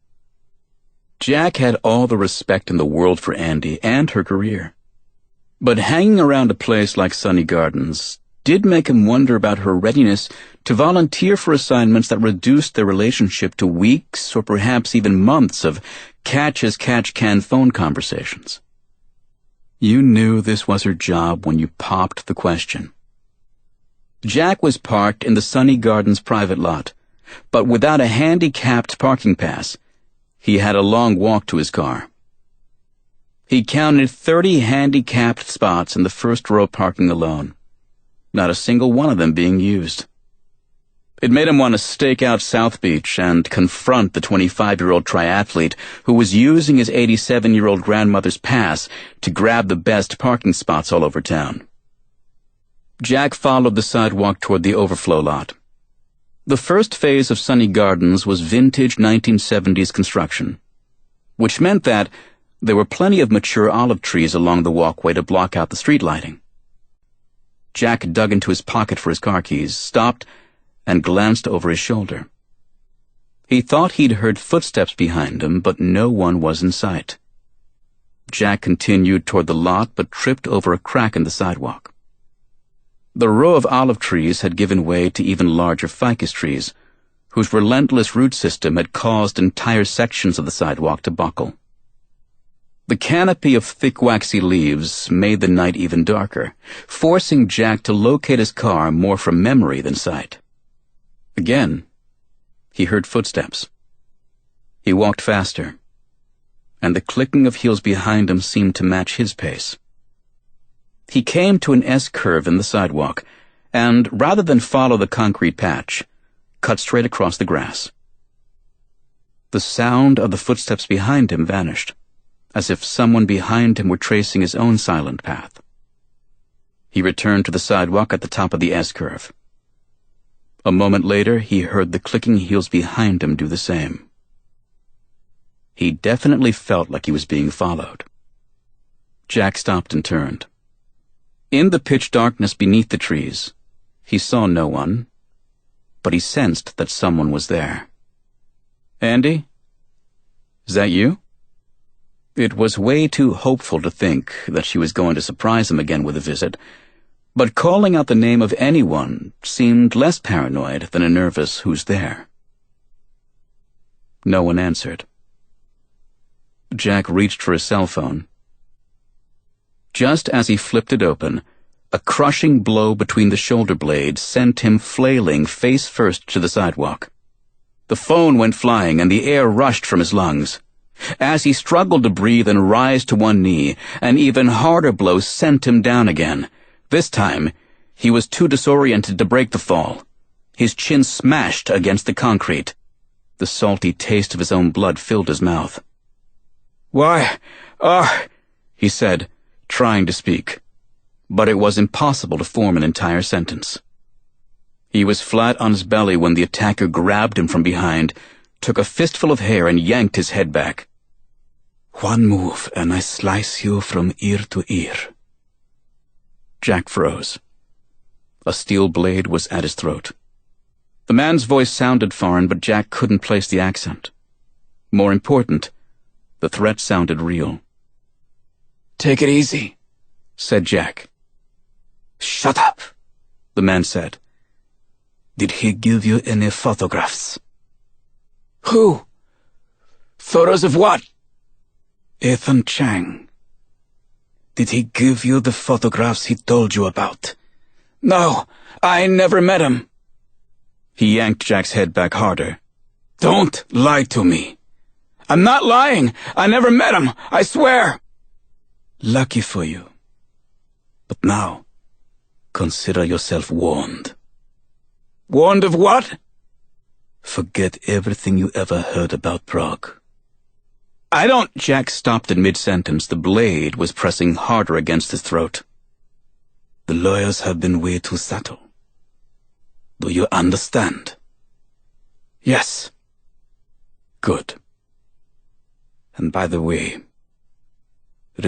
Jack had all the respect in the world for Andy and her career, but hanging around a place like Sunny Gardens did make him wonder about her readiness to volunteer for assignments that reduced their relationship to weeks or perhaps even months of catch-as-catch-can phone conversations. You knew this was her job when you popped the question. Jack was parked in the Sunny Gardens private lot, but without a handicapped parking pass, he had a long walk to his car. He counted 30 handicapped spots in the first row parking alone, not a single one of them being used. It made him want to stake out South Beach and confront the 25-year-old triathlete who was using his 87-year-old grandmother's pass to grab the best parking spots all over town. Jack followed the sidewalk toward the overflow lot. The first phase of Sunny Gardens was vintage 1970s construction, which meant that there were plenty of mature olive trees along the walkway to block out the street lighting. Jack dug into his pocket for his car keys, stopped, and glanced over his shoulder. He thought he'd heard footsteps behind him, but no one was in sight. Jack continued toward the lot, but tripped over a crack in the sidewalk. The row of olive trees had given way to even larger ficus trees, whose relentless root system had caused entire sections of the sidewalk to buckle. The canopy of thick waxy leaves made the night even darker, forcing Jack to locate his car more from memory than sight. Again, he heard footsteps. He walked faster, and the clicking of heels behind him seemed to match his pace. He came to an S-curve in the sidewalk, and rather than follow the concrete patch, cut straight across the grass. The sound of the footsteps behind him vanished, as if someone behind him were tracing his own silent path. He returned to the sidewalk at the top of the S-curve. A moment later, he heard the clicking heels behind him do the same. He definitely felt like he was being followed. Jack stopped and turned. In the pitch darkness beneath the trees, he saw no one, but he sensed that someone was there. "Andy? Is that you?" It was way too hopeful to think that she was going to surprise him again with a visit, but calling out the name of anyone seemed less paranoid than a nervous "who's there?" No one answered. Jack reached for his cell phone. Just as he flipped it open, a crushing blow between the shoulder blades sent him flailing face first to the sidewalk. The phone went flying and the air rushed from his lungs. As he struggled to breathe and rise to one knee, an even harder blow sent him down again. This time, he was too disoriented to break the fall. His chin smashed against the concrete. The salty taste of his own blood filled his mouth. "Why, he said, trying to speak, but it was impossible to form an entire sentence. He was flat on his belly when the attacker grabbed him from behind, took a fistful of hair and yanked his head back. "One move and I slice you from ear to ear." Jack froze. A steel blade was at his throat. The man's voice sounded foreign, but Jack couldn't place the accent. More important, the threat sounded real. "Take it easy," said Jack. "Shut up," the man said. "Did he give you any photographs?" "Who? Photos of what?" "Ethan Chang. Did he give you the photographs he told you about?" "No, I never met him." He yanked Jack's head back harder. "Don't lie to me." "I'm not lying. I never met him. I swear." "Lucky for you. But now, consider yourself warned." "Warned of what?" "Forget everything you ever heard about Prague." "I don't—" Jack stopped in mid-sentence. The blade was pressing harder against his throat. "The lawyers have been way too subtle. Do you understand?" "Yes." "Good. And by the way,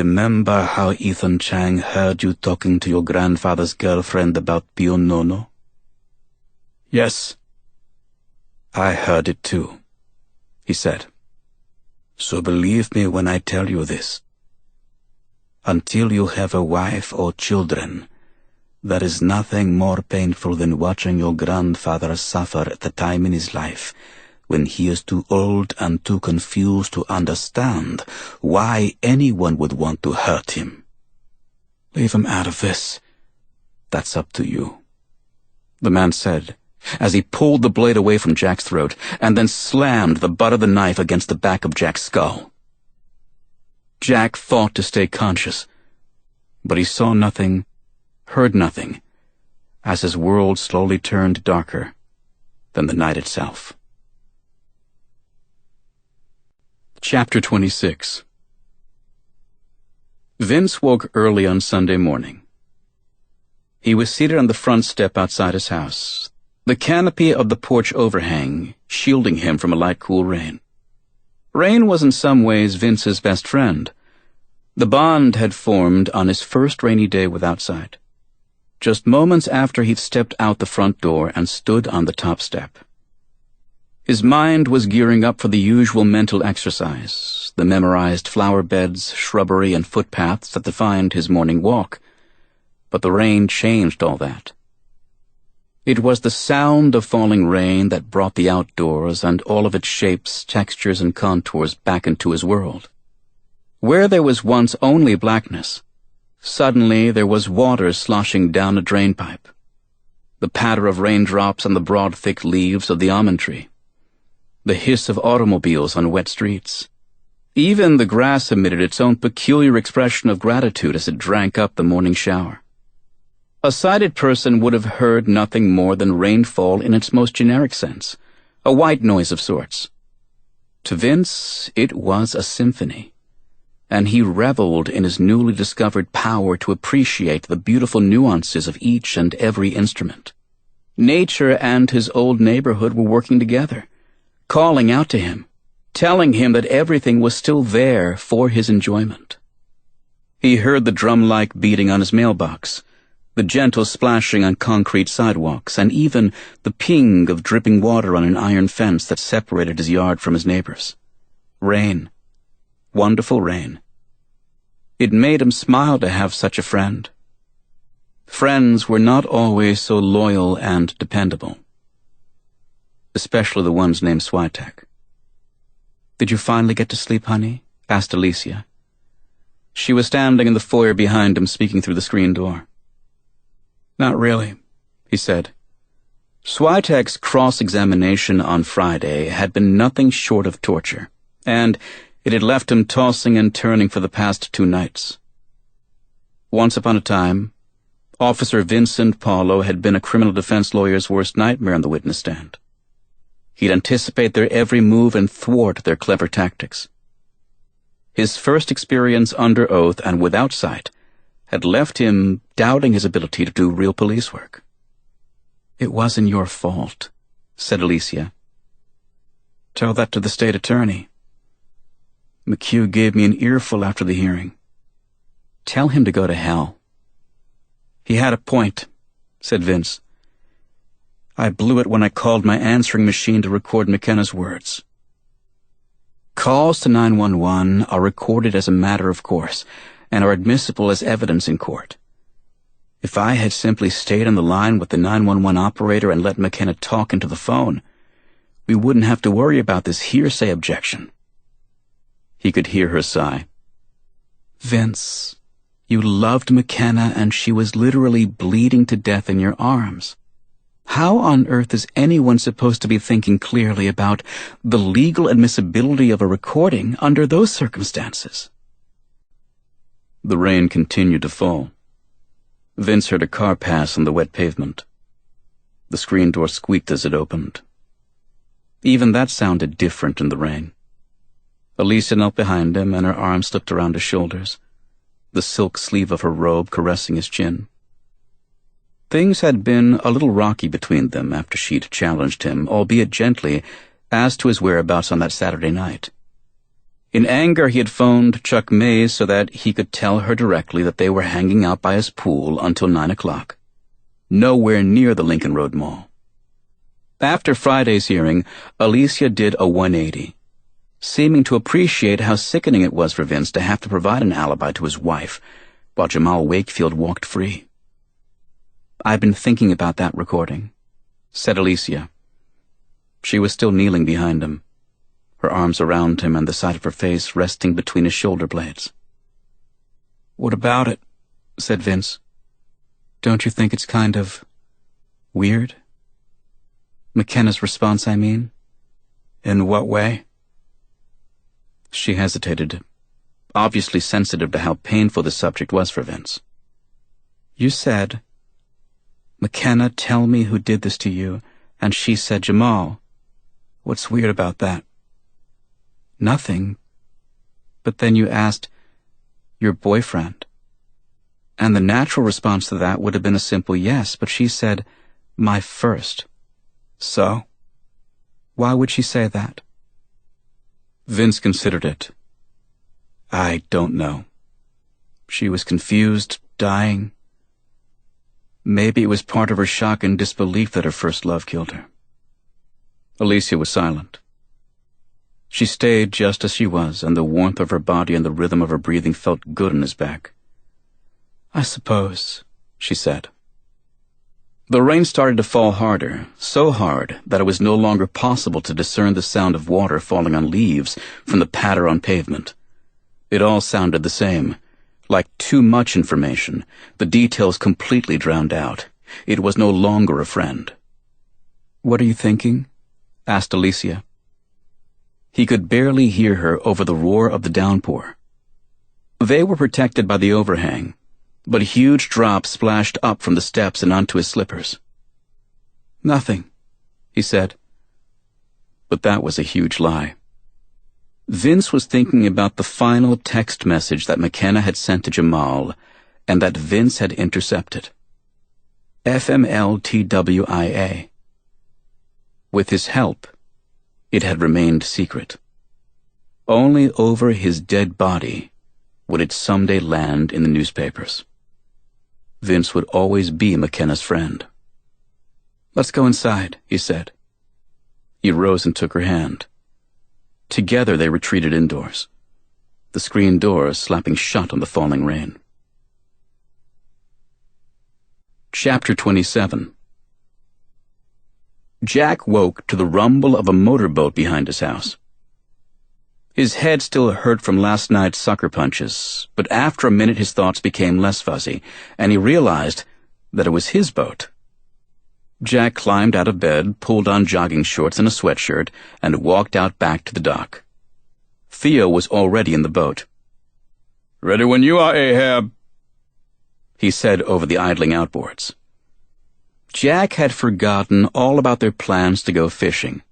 remember how Ethan Chang heard you talking to your grandfather's girlfriend about Pio Nono?" "Yes." "I heard it too," he said. "So believe me when I tell you this. Until you have a wife or children, there is nothing more painful than watching your grandfather suffer at the time in his life when he is too old and too confused to understand why anyone would want to hurt him. Leave him out of this. That's up to you," the man said, as he pulled the blade away from Jack's throat and then slammed the butt of the knife against the back of Jack's skull. Jack fought to stay conscious, but he saw nothing, heard nothing, as his world slowly turned darker than the night itself. Chapter 26. Vince woke early on Sunday morning. He was seated on the front step outside his house, the canopy of the porch overhang shielding him from a light, cool rain. Rain was in some ways Vince's best friend. The bond had formed on his first rainy day without sight, just moments after he'd stepped out the front door and stood on the top step. His mind was gearing up for the usual mental exercise, the memorized flower beds, shrubbery, and footpaths that defined his morning walk. But the rain changed all that. It was the sound of falling rain that brought the outdoors and all of its shapes, textures, and contours back into his world. Where there was once only blackness, suddenly there was water sloshing down a drainpipe, the patter of raindrops on the broad, thick leaves of the almond tree, the hiss of automobiles on wet streets, Even the grass emitted its own peculiar expression of gratitude as it drank up the morning shower. A sighted person would have heard nothing more than rainfall in its most generic sense, a white noise of sorts. To Vince, it was a symphony, and he reveled in his newly discovered power to appreciate the beautiful nuances of each and every instrument. Nature and his old neighborhood were working together, calling out to him, telling him that everything was still there for his enjoyment. He heard the drum-like beating on his mailbox, the gentle splashing on concrete sidewalks, and even the ping of dripping water on an iron fence that separated his yard from his neighbor's. Rain. Wonderful rain. It made him smile to have such a friend. Friends were not always so loyal and dependable, especially the ones named Swyteck. "Did you finally get to sleep, honey?" asked Alicia. She was standing in the foyer behind him, speaking through the screen door. "Not really," he said. Swyteck's cross-examination on Friday had been nothing short of torture, and it had left him tossing and turning for the past 2 nights. Once upon a time, Officer Vincent Paulo had been a criminal defense lawyer's worst nightmare on the witness stand. He'd anticipate their every move and thwart their clever tactics. His first experience under oath and without sight had left him doubting his ability to do real police work. "It wasn't your fault," said Alicia. "Tell that to the state attorney. McHugh gave me an earful after the hearing. Tell him to go to hell." "He had a point," said Vince. "I blew it when I called my answering machine to record McKenna's words." Calls to 911 are recorded as a matter of course, and are admissible as evidence in court. If I had simply stayed on the line with the 911 operator and let McKenna talk into the phone, we wouldn't have to worry about this hearsay objection. He could hear her sigh. "Vince, you loved McKenna and she was literally bleeding to death in your arms. How on earth is anyone supposed to be thinking clearly about the legal admissibility of a recording under those circumstances?" The rain continued to fall. Vince heard a car pass on the wet pavement. The screen door squeaked as it opened. Even that sounded different in the rain. Alicia knelt behind him, and her arm slipped around his shoulders, the silk sleeve of her robe caressing his chin. Things had been a little rocky between them after she'd challenged him, albeit gently, as to his whereabouts on that Saturday night. In anger, he had phoned Chuck Mays so that he could tell her directly that they were hanging out by his pool until 9 o'clock, nowhere near the Lincoln Road Mall. After Friday's hearing, Alicia did a 180, seeming to appreciate how sickening it was for Vince to have to provide an alibi to his wife, while Jamal Wakefield walked free. "I've been thinking about that recording," said Alicia. She was still kneeling behind him, her arms around him and the side of her face resting between his shoulder blades. "What about it?" said Vince. "Don't you think it's kind of weird?" "McKenna's response, I mean." "In what way?" She hesitated, obviously sensitive to how painful the subject was for Vince. "You said, 'McKenna, tell me who did this to you,' and she said, 'Jamal.' What's weird about that?" "Nothing. But then you asked, 'Your boyfriend?' And the natural response to that would have been a simple yes, but she said, 'My first.' So? Why would she say that?" Vince considered it. "I don't know. She was confused, dying. Maybe it was part of her shock and disbelief that her first love killed her." Alicia was silent. She stayed just as she was, and the warmth of her body and the rhythm of her breathing felt good on his back. "I suppose," she said. The rain started to fall harder, so hard that it was no longer possible to discern the sound of water falling on leaves from the patter on pavement. It all sounded the same, like too much information, the details completely drowned out. It was no longer a friend. "What are you thinking?" asked Alicia. He could barely hear her over the roar of the downpour. They were protected by the overhang, but huge drops splashed up from the steps and onto his slippers. "Nothing," he said. But that was a huge lie. Vince was thinking about the final text message that McKenna had sent to Jamal and that Vince had intercepted. FMLTWIA. With his help, it had remained secret. Only over his dead body would it someday land in the newspapers. Vince would always be McKenna's friend. "Let's go inside," he said. He rose and took her hand. Together they retreated indoors, the screen doors slapping shut on the falling rain. Chapter 27. Jack woke to the rumble of a motorboat behind his house. His head still hurt from last night's sucker punches, but after a minute his thoughts became less fuzzy, and he realized that it was his boat. Jack climbed out of bed, pulled on jogging shorts and a sweatshirt, and walked out back to the dock. Theo was already in the boat. "Ready when you are, Ahab," he said over the idling outboards. Jack had forgotten all about their plans to go fishing,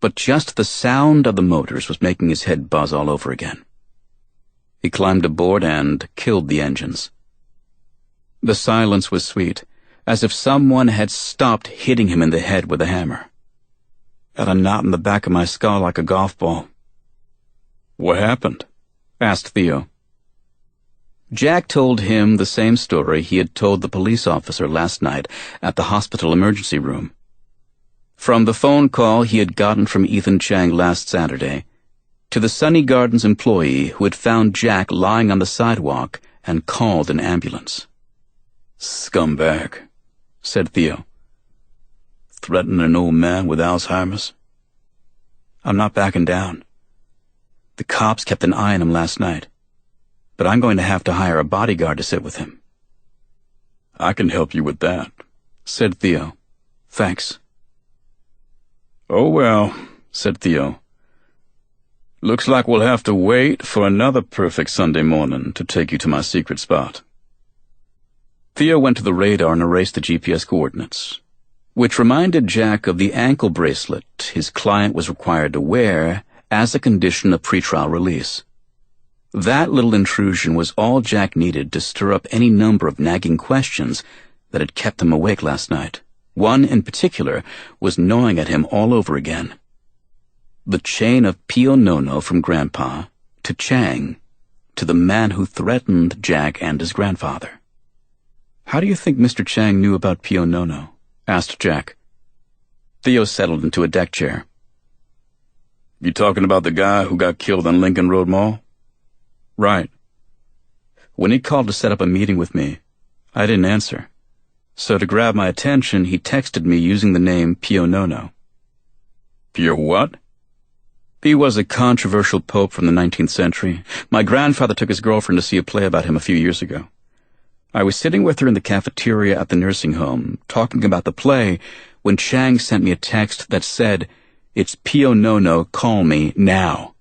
but just the sound of the motors was making his head buzz all over again. He climbed aboard and killed the engines. The silence was sweet, as if someone had stopped hitting him in the head with a hammer. Got a knot in the back of my skull like a golf ball. "What happened?" asked Theo. Jack told him the same story he had told the police officer last night at the hospital emergency room. From the phone call he had gotten from Ethan Chang last Saturday, to the Sunny Gardens employee who had found Jack lying on the sidewalk and called an ambulance. "Scumbag," said Theo. "Threatening an old man with Alzheimer's. I'm not backing down. The cops kept an eye on him last night, but I'm going to have to hire a bodyguard to sit with him." "I can help you with that," said Theo. "Thanks." "Oh well," said Theo. "Looks like we'll have to wait for another perfect Sunday morning to take you to my secret spot." Theo went to the radar and erased the GPS coordinates, which reminded Jack of the ankle bracelet his client was required to wear as a condition of pretrial release. That little intrusion was all Jack needed to stir up any number of nagging questions that had kept him awake last night. One in particular was gnawing at him all over again. The chain of Pio Nono from Grandpa to Chang to the man who threatened Jack and his grandfather. "How do you think Mr. Chang knew about Pio Nono?" asked Jack. Theo settled into a deck chair. "You talking about the guy who got killed on Lincoln Road Mall?" "Right. When he called to set up a meeting with me, I didn't answer. So to grab my attention, he texted me using the name Pio Nono." "Pio what?" "He was a controversial pope from the 19th century. My grandfather took his girlfriend to see a play about him a few years ago. I was sitting with her in the cafeteria at the nursing home, talking about the play, when Chang sent me a text that said, 'It's Pio Nono, call me now.'"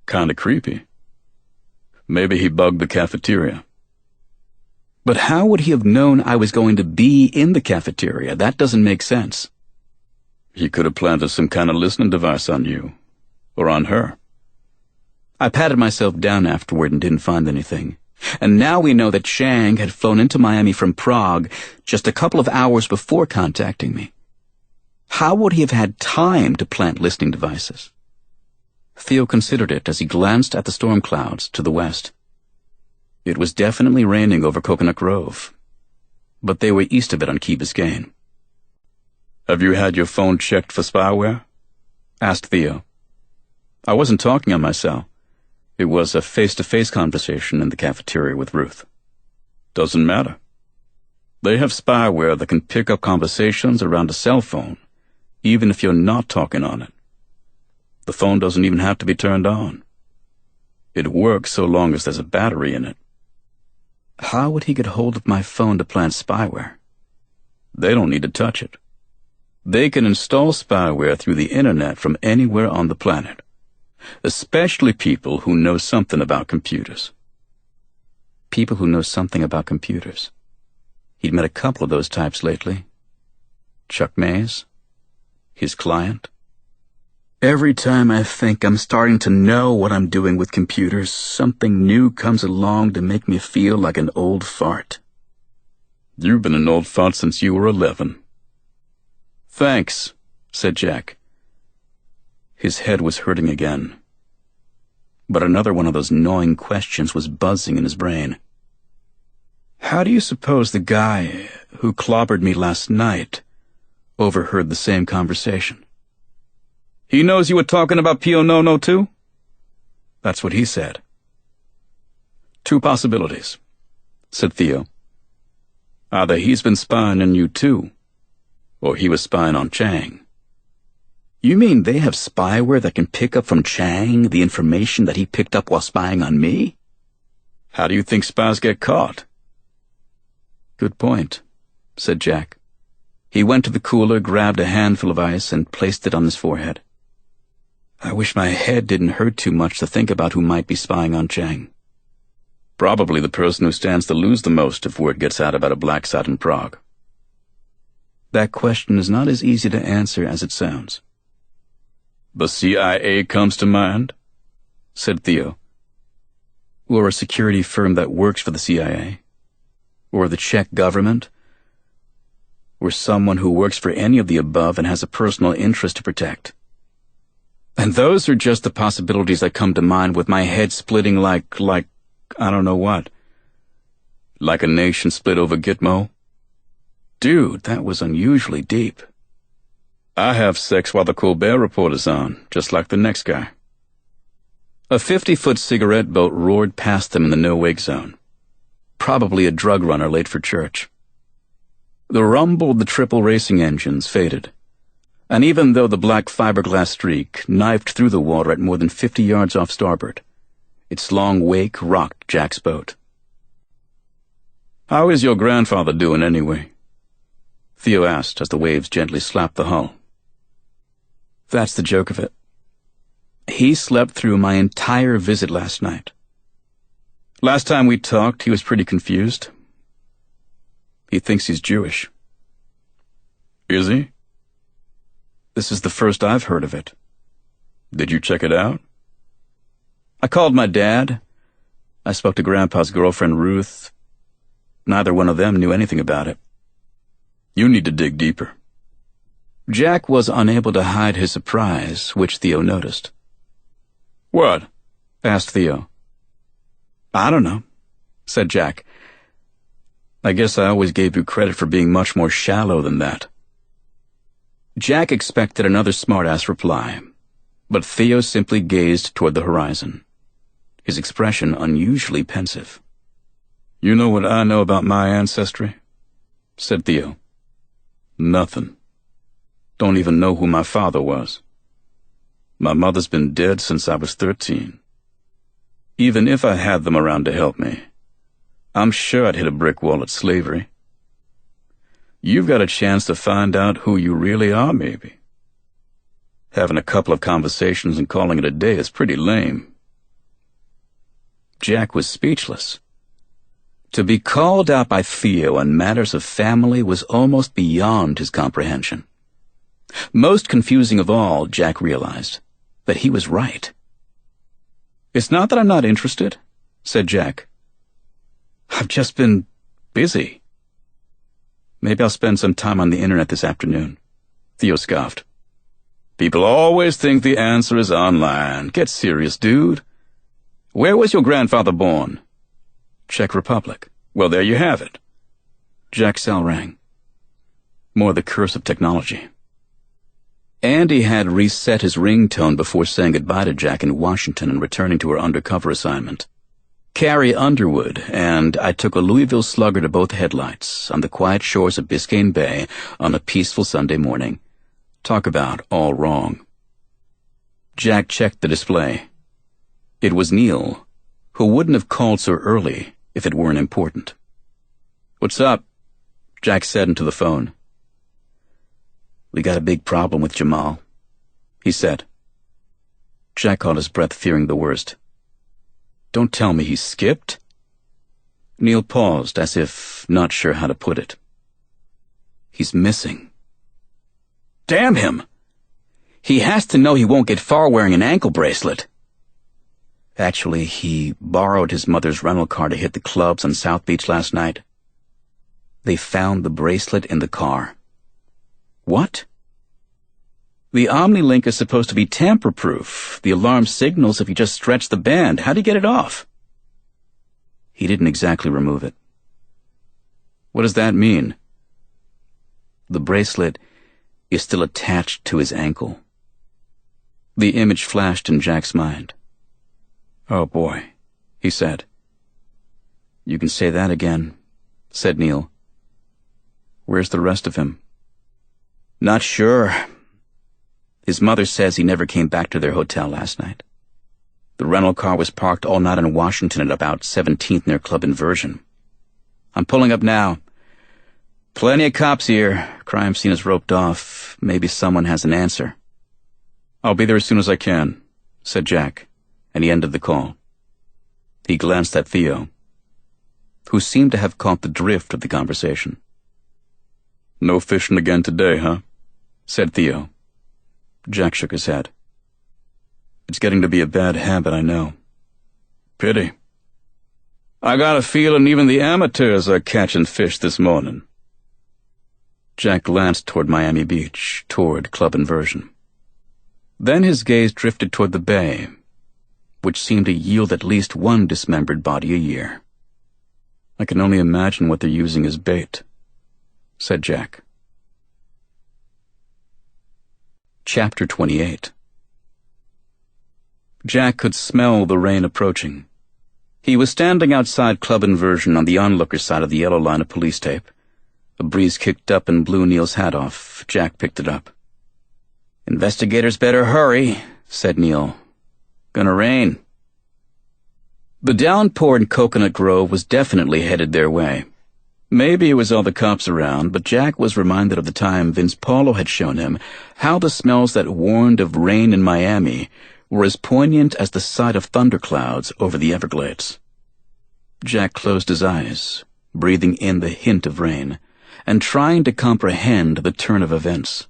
"Kinda creepy. Maybe he bugged the cafeteria." "But how would he have known I was going to be in the cafeteria? That doesn't make sense." "He could have planted some kind of listening device on you. Or on her." I patted myself down afterward and didn't find anything. And now we know that Chang had flown into Miami from Prague just a couple of hours before contacting me. How would he have had time to plant listening devices? Theo considered it as he glanced at the storm clouds to the west. It was definitely raining over Coconut Grove, but they were east of it on Key Biscayne. "Have you had your phone checked for spyware?" asked Theo. I wasn't talking on my cell. It was a face-to-face conversation in the cafeteria with Ruth. "Doesn't matter. They have spyware that can pick up conversations around a cell phone, even if you're not talking on it. The phone doesn't even have to be turned on. It works so long as there's a battery in it." How would he get hold of my phone to plant spyware? They don't need to touch it. They can install spyware through the internet from anywhere on the planet, especially people who know something about computers. People who know something about computers. He'd met a couple of those types lately. Chuck Mays, his client. Every time I think I'm starting to know what I'm doing with computers, something new comes along to make me feel like an old fart. You've been an old fart since you were 11. Thanks, said Jack. His head was hurting again. But another one of those gnawing questions was buzzing in his brain. How do you suppose the guy who clobbered me last night overheard the same conversation? He knows you were talking about Pio Nono too? That's what he said. Two possibilities, said Theo. Either he's been spying on you too, or he was spying on Chang. You mean they have spyware that can pick up from Chang the information that he picked up while spying on me? How do you think spies get caught? Good point, said Jack. He went to the cooler, grabbed a handful of ice, and placed it on his forehead. I wish my head didn't hurt too much to think about who might be spying on Chang. Probably the person who stands to lose the most if word gets out about a black site in Prague. That question is not as easy to answer as it sounds. The CIA comes to mind, said Theo. Or a security firm that works for the CIA. Or the Czech government. Or someone who works for any of the above and has a personal interest to protect. And those are just the possibilities that come to mind with my head splitting like, I don't know what. Like a nation split over Gitmo? Dude, that was unusually deep. I have sex while the Colbert Report is on, just like the next guy. A 50-foot cigarette boat roared past them in the no-wake zone. Probably a drug runner late for church. The rumble of the triple racing engines faded, and even though the black fiberglass streak knifed through the water at more than 50 yards off starboard, its long wake rocked Jack's boat. How is your grandfather doing anyway? Theo asked as the waves gently slapped the hull. That's the joke of it. He slept through my entire visit last night. Last time we talked, he was pretty confused. He thinks he's Jewish. Is he? This is the first I've heard of it. Did you check it out? I called my dad. I spoke to Grandpa's girlfriend, Ruth. Neither one of them knew anything about it. You need to dig deeper. Jack was unable to hide his surprise, which Theo noticed. What? Asked Theo. I don't know, said Jack. I guess I always gave you credit for being much more shallow than that. Jack expected another smart-ass reply, but Theo simply gazed toward the horizon, his expression unusually pensive. You know what I know about my ancestry? Said Theo. Nothing. Don't even know who my father was. My mother's been dead since I was 13. Even if I had them around to help me, I'm sure I'd hit a brick wall at slavery. You've got a chance to find out who you really are, maybe. Having a couple of conversations and calling it a day is pretty lame. Jack was speechless. To be called out by Theo on matters of family was almost beyond his comprehension. Most confusing of all, Jack realized that he was right. It's not that I'm not interested, said Jack. I've just been busy. Maybe I'll spend some time on the internet this afternoon. Theo scoffed. People always think the answer is online. Get serious, dude. Where was your grandfather born? Czech Republic. Well, there you have it. Jack's cell rang. More the curse of technology. Andy had reset his ringtone before saying goodbye to Jack in Washington and returning to her undercover assignment. Carrie Underwood and I took a Louisville Slugger to both headlights on the quiet shores of Biscayne Bay on a peaceful Sunday morning. Talk about all wrong. Jack checked the display. It was Neil, who wouldn't have called so early if it weren't important. What's up? Jack said into the phone. "We got a big problem with Jamal," he said. Jack caught his breath, fearing the worst. "Don't tell me he skipped?" Neil paused, as if not sure how to put it. "He's missing." "Damn him! He has to know he won't get far wearing an ankle bracelet." "Actually, he borrowed his mother's rental car to hit the clubs on South Beach last night. They found the bracelet in the car." "What?" "The OmniLink is supposed to be tamper-proof. The alarm signals if you just stretch the band. How'd he get it off?" "He didn't exactly remove it." "What does that mean?" "The bracelet is still attached to his ankle." The image flashed in Jack's mind. "Oh boy," he said. "You can say that again," said Neil. "Where's the rest of him?" "Not sure. His mother says he never came back to their hotel last night. The rental car was parked all night in Washington at about 17th near Club Inversion. I'm pulling up now. Plenty of cops here. Crime scene is roped off. Maybe someone has an answer." "I'll be there as soon as I can," said Jack, and he ended the call. He glanced at Theo, who seemed to have caught the drift of the conversation. "No fishing again today, huh?" said Theo. Jack shook his head. "It's getting to be a bad habit, I know." "Pity. I got a feeling even the amateurs are catching fish this morning." Jack glanced toward Miami Beach, toward Club Inversion. Then his gaze drifted toward the bay, which seemed to yield at least one dismembered body a year. "I can only imagine what they're using as bait," said Jack. Chapter 28. Jack could smell the rain approaching. He was standing outside Club Inversion on the onlooker side of the yellow line of police tape. A breeze kicked up and blew Neil's hat off. Jack picked it up. "Investigators better hurry," said Neil. "Gonna rain." The downpour in Coconut Grove was definitely headed their way. Maybe it was all the cops around, but Jack was reminded of the time Vince Paulo had shown him how the smells that warned of rain in Miami were as poignant as the sight of thunderclouds over the Everglades. Jack closed his eyes, breathing in the hint of rain, and trying to comprehend the turn of events.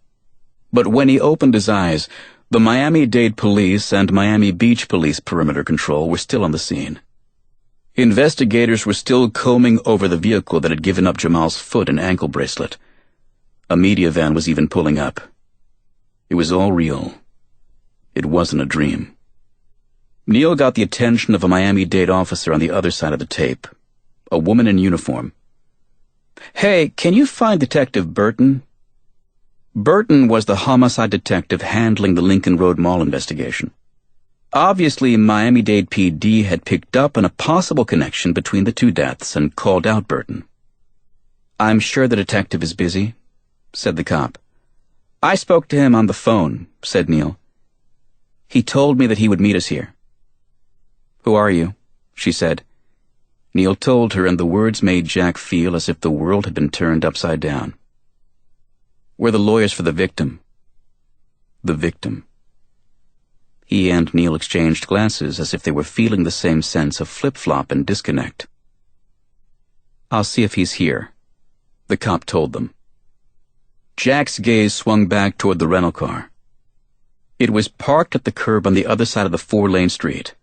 But when he opened his eyes, the Miami-Dade Police and Miami Beach Police Perimeter Control were still on the scene. Investigators were still combing over the vehicle that had given up Jamal's foot and ankle bracelet. A media van was even pulling up. It was all real. It wasn't a dream. Neil got the attention of a Miami-Dade officer on the other side of the tape, a woman in uniform. "Hey, can you find Detective Burton?" Burton was the homicide detective handling the Lincoln Road Mall investigation. Obviously, Miami-Dade PD had picked up on a possible connection between the two deaths and called out Burton. "I'm sure the detective is busy," said the cop. "I spoke to him on the phone," said Neil. "He told me that he would meet us here." "Who are you?" she said. Neil told her, and the words made Jack feel as if the world had been turned upside down. "We're the lawyers for the victim." The victim. He and Neil exchanged glances as if they were feeling the same sense of flip-flop and disconnect. "I'll see if he's here," the cop told them. Jack's gaze swung back toward the rental car. It was parked at the curb on the other side of the 4-lane street.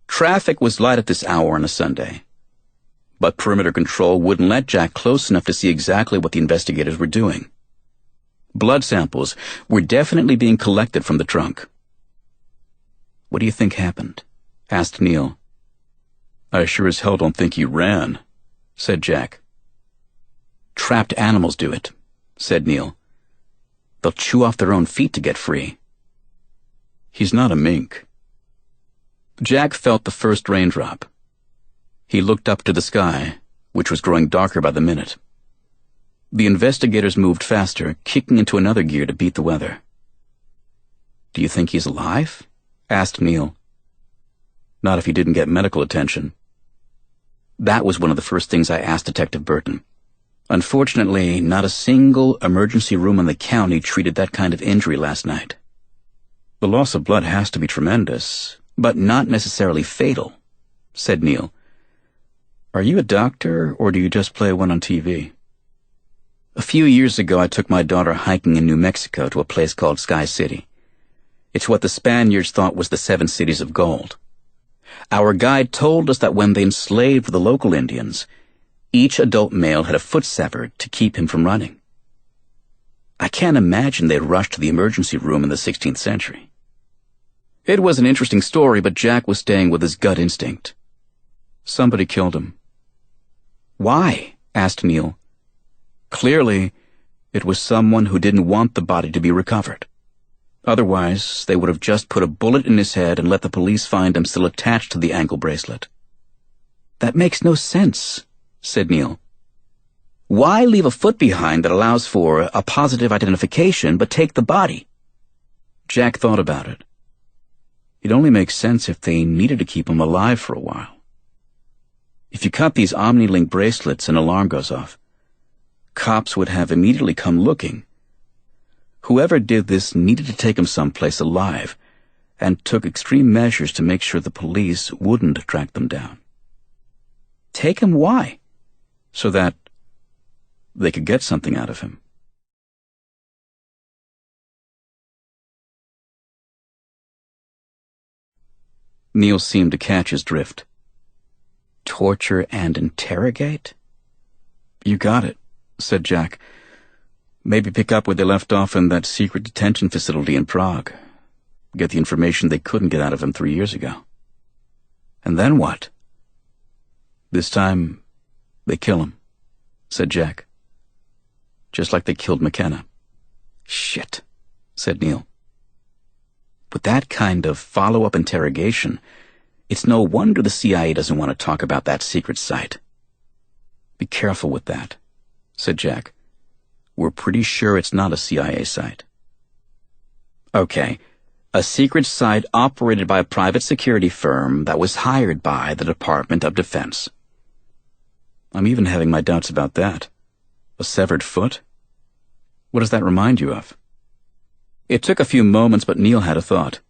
Traffic was light at this hour on a Sunday. But Perimeter Control wouldn't let Jack close enough to see exactly what the investigators were doing. Blood samples were definitely being collected from the trunk. "What do you think happened?" asked Neil. "I sure as hell don't think he ran," said Jack. "Trapped animals do it," said Neil. "They'll chew off their own feet to get free." "He's not a mink." Jack felt the first raindrop. He looked up to the sky, which was growing darker by the minute. The investigators moved faster, kicking into another gear to beat the weather. "Do you think he's alive?" asked Neil. "Not if he didn't get medical attention." "That was one of the first things I asked Detective Burton. Unfortunately, not a single emergency room in the county treated that kind of injury last night. The loss of blood has to be tremendous, but not necessarily fatal, said Neil. Are you a doctor, or do you just play one on TV? A few years ago, I took my daughter hiking in New Mexico to a place called Sky City. It's what the Spaniards thought was the 7 cities of gold. Our guide told us that when they enslaved the local Indians, each adult male had a foot severed to keep him from running. I can't imagine they'd rushed to the emergency room in the 16th century. It was an interesting story, but Jack was staying with his gut instinct. Somebody killed him. Why? Asked Neil. Clearly, it was someone who didn't want the body to be recovered. Otherwise, they would have just put a bullet in his head and let the police find him still attached to the ankle bracelet. That makes no sense, said Neil. Why leave a foot behind that allows for a positive identification, but take the body? Jack thought about it. It only makes sense if they needed to keep him alive for a while. If you cut these OmniLink bracelets and an alarm goes off, cops would have immediately come looking. Whoever did this needed to take him someplace alive, and took extreme measures to make sure the police wouldn't track them down. Take him why? So that they could get something out of him. Neil seemed to catch his drift. Torture and interrogate? You got it, said Jack. Maybe pick up where they left off in that secret detention facility in Prague. Get the information they couldn't get out of him 3 years ago. And then what? This time, they kill him, said Jack. Just like they killed McKenna. Shit, said Neil. With that kind of follow-up interrogation, it's no wonder the CIA doesn't want to talk about that secret site. Be careful with that, said Jack. We're pretty sure it's not a CIA site. Okay, a secret site operated by a private security firm that was hired by the Department of Defense. I'm even having my doubts about that. A severed foot? What does that remind you of? It took a few moments, but Neil had a thought.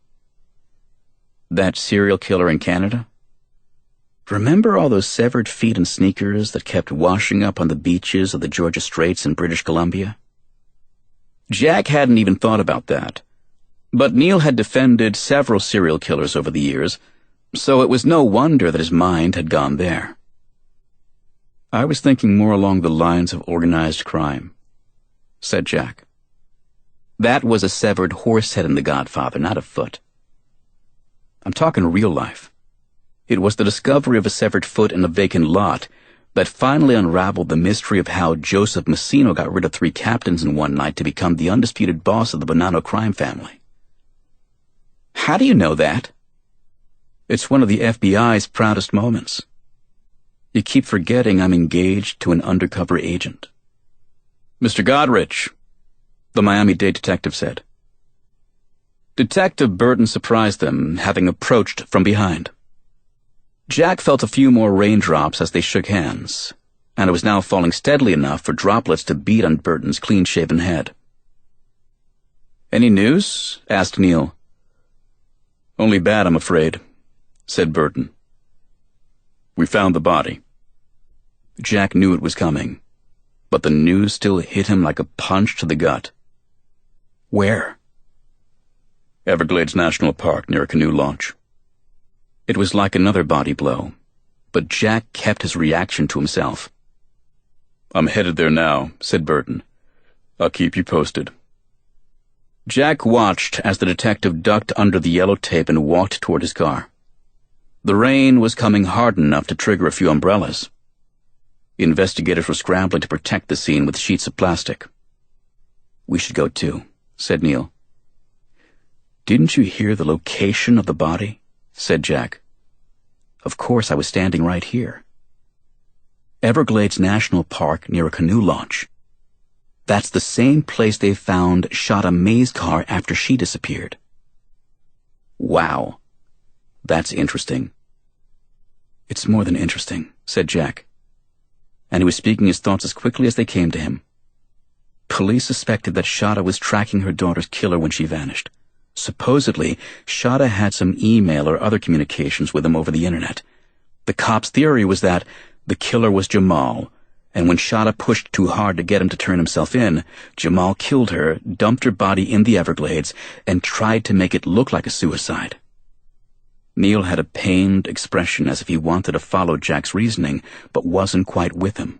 That serial killer in Canada? Remember all those severed feet and sneakers that kept washing up on the beaches of the Georgia Straits in British Columbia? Jack hadn't even thought about that, but Neil had defended several serial killers over the years, so it was no wonder that his mind had gone there. I was thinking more along the lines of organized crime, said Jack. That was a severed horse head in The Godfather, not a foot. I'm talking real life. It was the discovery of a severed foot in a vacant lot that finally unraveled the mystery of how Joseph Massino got rid of 3 captains in one night to become the undisputed boss of the Bonanno crime family. How do you know that? It's one of the FBI's proudest moments. You keep forgetting I'm engaged to an undercover agent. Mr. Godrich, the Miami-Dade detective said. Detective Burton surprised them, having approached from behind. Jack felt a few more raindrops as they shook hands, and it was now falling steadily enough for droplets to beat on Burton's clean-shaven head. "Any news?" asked Neil. "Only bad, I'm afraid," said Burton. "We found the body." Jack knew it was coming, but the news still hit him like a punch to the gut. "Where?" "Everglades National Park, near a canoe launch." It was like another body blow, but Jack kept his reaction to himself. "I'm headed there now," said Burton. "I'll keep you posted." Jack watched as the detective ducked under the yellow tape and walked toward his car. The rain was coming hard enough to trigger a few umbrellas. Investigators were scrambling to protect the scene with sheets of plastic. "We should go too," said Neil. "Didn't you hear the location of the body?" said Jack. "Of course, I was standing right here. Everglades National Park near a canoe launch. That's the same place they found Shada May's car after she disappeared." "Wow. That's interesting." "It's more than interesting," said Jack. and he was speaking his thoughts as quickly as they came to him. Police suspected that Shada was tracking her daughter's killer when she vanished. Supposedly, Shada had some email or other communications with him over the internet. The cops' theory was that the killer was Jamal, and when Shada pushed too hard to get him to turn himself in, Jamal killed her, dumped her body in the Everglades, and tried to make it look like a suicide. Neil had a pained expression as if he wanted to follow Jack's reasoning, but wasn't quite with him.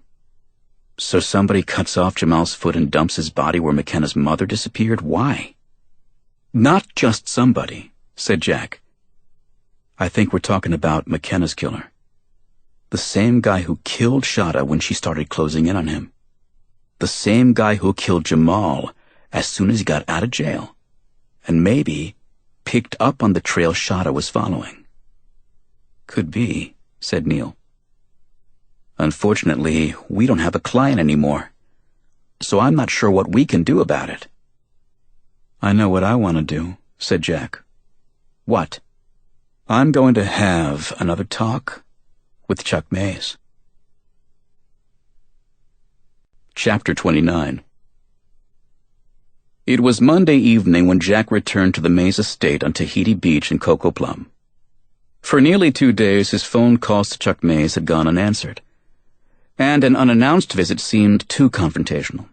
So somebody cuts off Jamal's foot and dumps his body where McKenna's mother disappeared? Why? Not just somebody, said Jack. I think we're talking about McKenna's killer. The same guy who killed Shada when she started closing in on him. The same guy who killed Jamal as soon as he got out of jail. And maybe picked up on the trail Shada was following. Could be, said Neil. Unfortunately, we don't have a client anymore, so I'm not sure what we can do about it. I know what I want to do, said Jack. What? I'm going to have another talk with Chuck Mays. Chapter 29. It was Monday evening when Jack returned to the Mays estate on Tahiti Beach in Coco Plum. For nearly 2 days, his phone calls to Chuck Mays had gone unanswered, and an unannounced visit seemed too confrontational.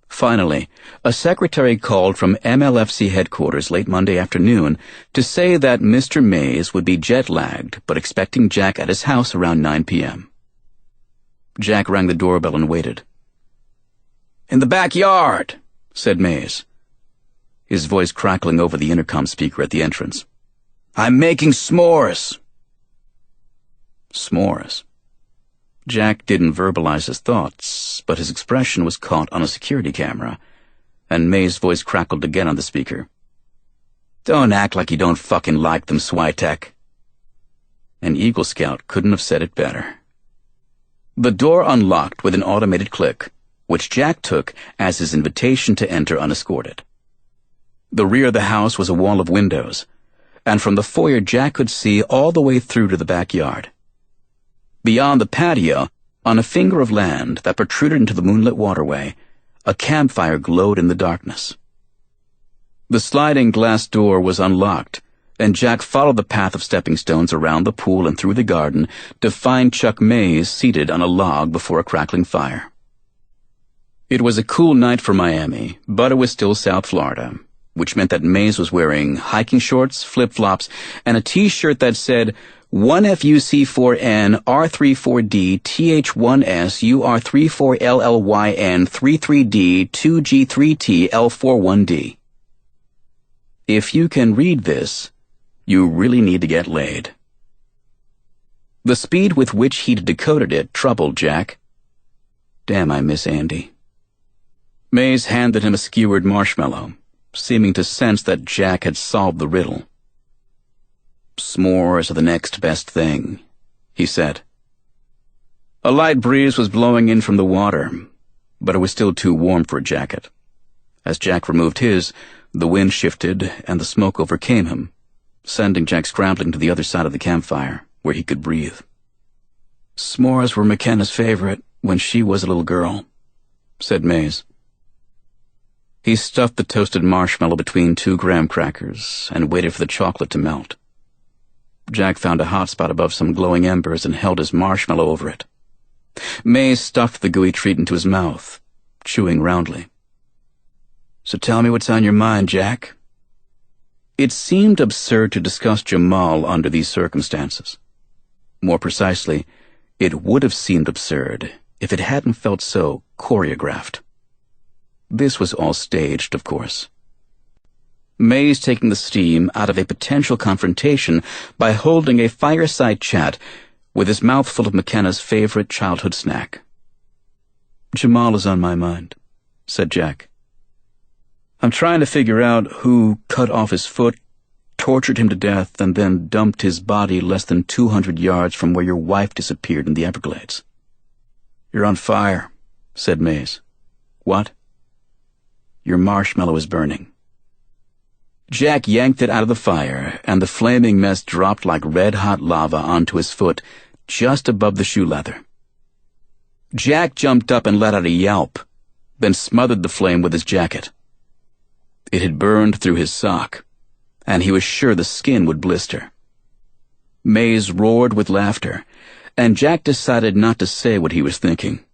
Finally, a secretary called from MLFC headquarters late Monday afternoon to say that Mr. Mays would be jet-lagged but expecting Jack at his house around 9 p.m. Jack rang the doorbell and waited. "In the backyard," said Mays, his voice crackling over the intercom speaker at the entrance. "I'm making s'mores." S'mores. Jack didn't verbalize his thoughts, but his expression was caught on a security camera, and May's voice crackled again on the speaker. "Don't act like you don't fucking like them, Swyteck." An Eagle Scout couldn't have said it better. The door unlocked with an automated click, which Jack took as his invitation to enter unescorted. The rear of the house was a wall of windows, and from the foyer Jack could see all the way through to the backyard. Beyond the patio, on a finger of land that protruded into the moonlit waterway, a campfire glowed in the darkness. The sliding glass door was unlocked, and Jack followed the path of stepping stones around the pool and through the garden to find Chuck Mays seated on a log before a crackling fire. It was a cool night for Miami, but it was still South Florida, which meant that Mays was wearing hiking shorts, flip-flops, and a T-shirt that said 1FUC4N R34D TH1S UR34LLYN 33D 2G3T L41D. If you can read this, you really need to get laid. The speed with which he'd decoded it troubled Jack. Damn, I miss Andy. Mays handed him a skewered marshmallow, seeming to sense that Jack had solved the riddle. "S'mores are the next best thing," he said. A light breeze was blowing in from the water, but it was still too warm for a jacket. As Jack removed his, the wind shifted and the smoke overcame him, sending Jack scrambling to the other side of the campfire, where he could breathe. "S'mores were McKenna's favorite when she was a little girl," said Mays. He stuffed the toasted marshmallow between 2 graham crackers and waited for the chocolate to melt. Jack found a hot spot above some glowing embers and held his marshmallow over it. Mays stuffed the gooey treat into his mouth, chewing roundly. "So tell me what's on your mind, Jack." It seemed absurd to discuss Jamal under these circumstances. More precisely, it would have seemed absurd if it hadn't felt so choreographed. This was all staged, of course. Mays taking the steam out of a potential confrontation by holding a fireside chat with his mouth full of McKenna's favorite childhood snack. "Jamal is on my mind," said Jack. "I'm trying to figure out who cut off his foot, tortured him to death, and then dumped his body less than 200 yards from where your wife disappeared in the Everglades." "You're on fire," said Mays. "What?" "Your marshmallow is burning." Jack yanked it out of the fire, and the flaming mess dropped like red-hot lava onto his foot, just above the shoe leather. Jack jumped up and let out a yelp, then smothered the flame with his jacket. It had burned through his sock, and he was sure the skin would blister. Mays roared with laughter, and Jack decided not to say what he was thinking.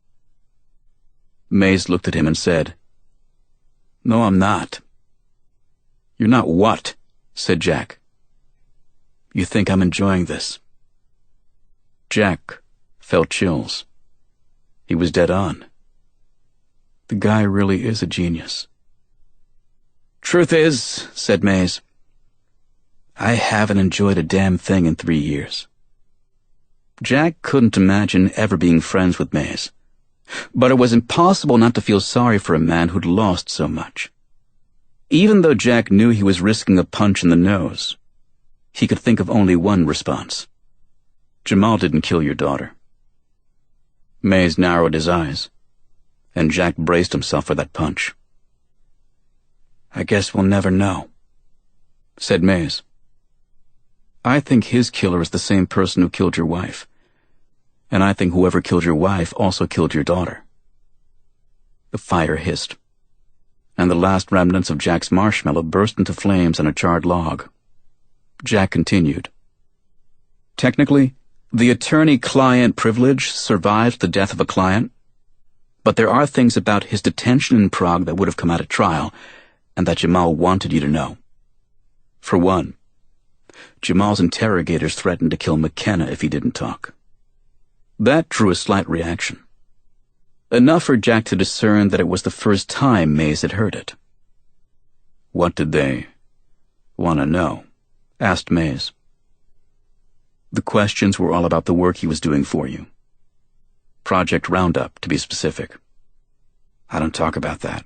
Mays looked at him and said, "No, I'm not." "You're not what?" said Jack. "You think I'm enjoying this?" Jack felt chills. He was dead on. The guy really is a genius. "Truth is," said Mays, "I haven't enjoyed a damn thing in 3 years." Jack couldn't imagine ever being friends with Mays, but it was impossible not to feel sorry for a man who'd lost so much. Even though Jack knew he was risking a punch in the nose, he could think of only one response. Jamal didn't kill your daughter. Mays narrowed his eyes, and Jack braced himself for that punch. "I guess we'll never know," said Mays. "I think his killer is the same person who killed your wife, and I think whoever killed your wife also killed your daughter." The fire hissed, and the last remnants of Jack's marshmallow burst into flames on a charred log. Jack continued. "Technically, the attorney-client privilege survived the death of a client, but there are things about his detention in Prague that would have come out at trial, and that Jamal wanted you to know. For one, Jamal's interrogators threatened to kill McKenna if he didn't talk. That drew a slight reaction. Enough for Jack to discern that it was the first time Mays had heard it. "What did they want to know?" asked Mays. "The questions were all about the work he was doing for you. Project Roundup, to be specific." "I don't talk about that."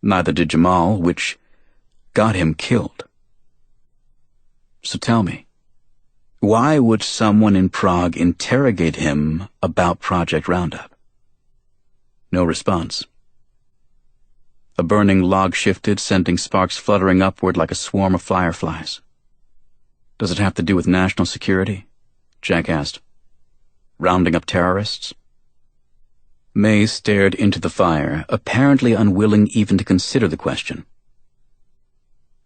"Neither did Jamal, which got him killed. So tell me, why would someone in Prague interrogate him about Project Roundup?" No response. A burning log shifted, sending sparks fluttering upward like a swarm of fireflies. "Does it have to do with national security?" Jack asked. "Rounding up terrorists?" Mays stared into the fire, apparently unwilling even to consider the question.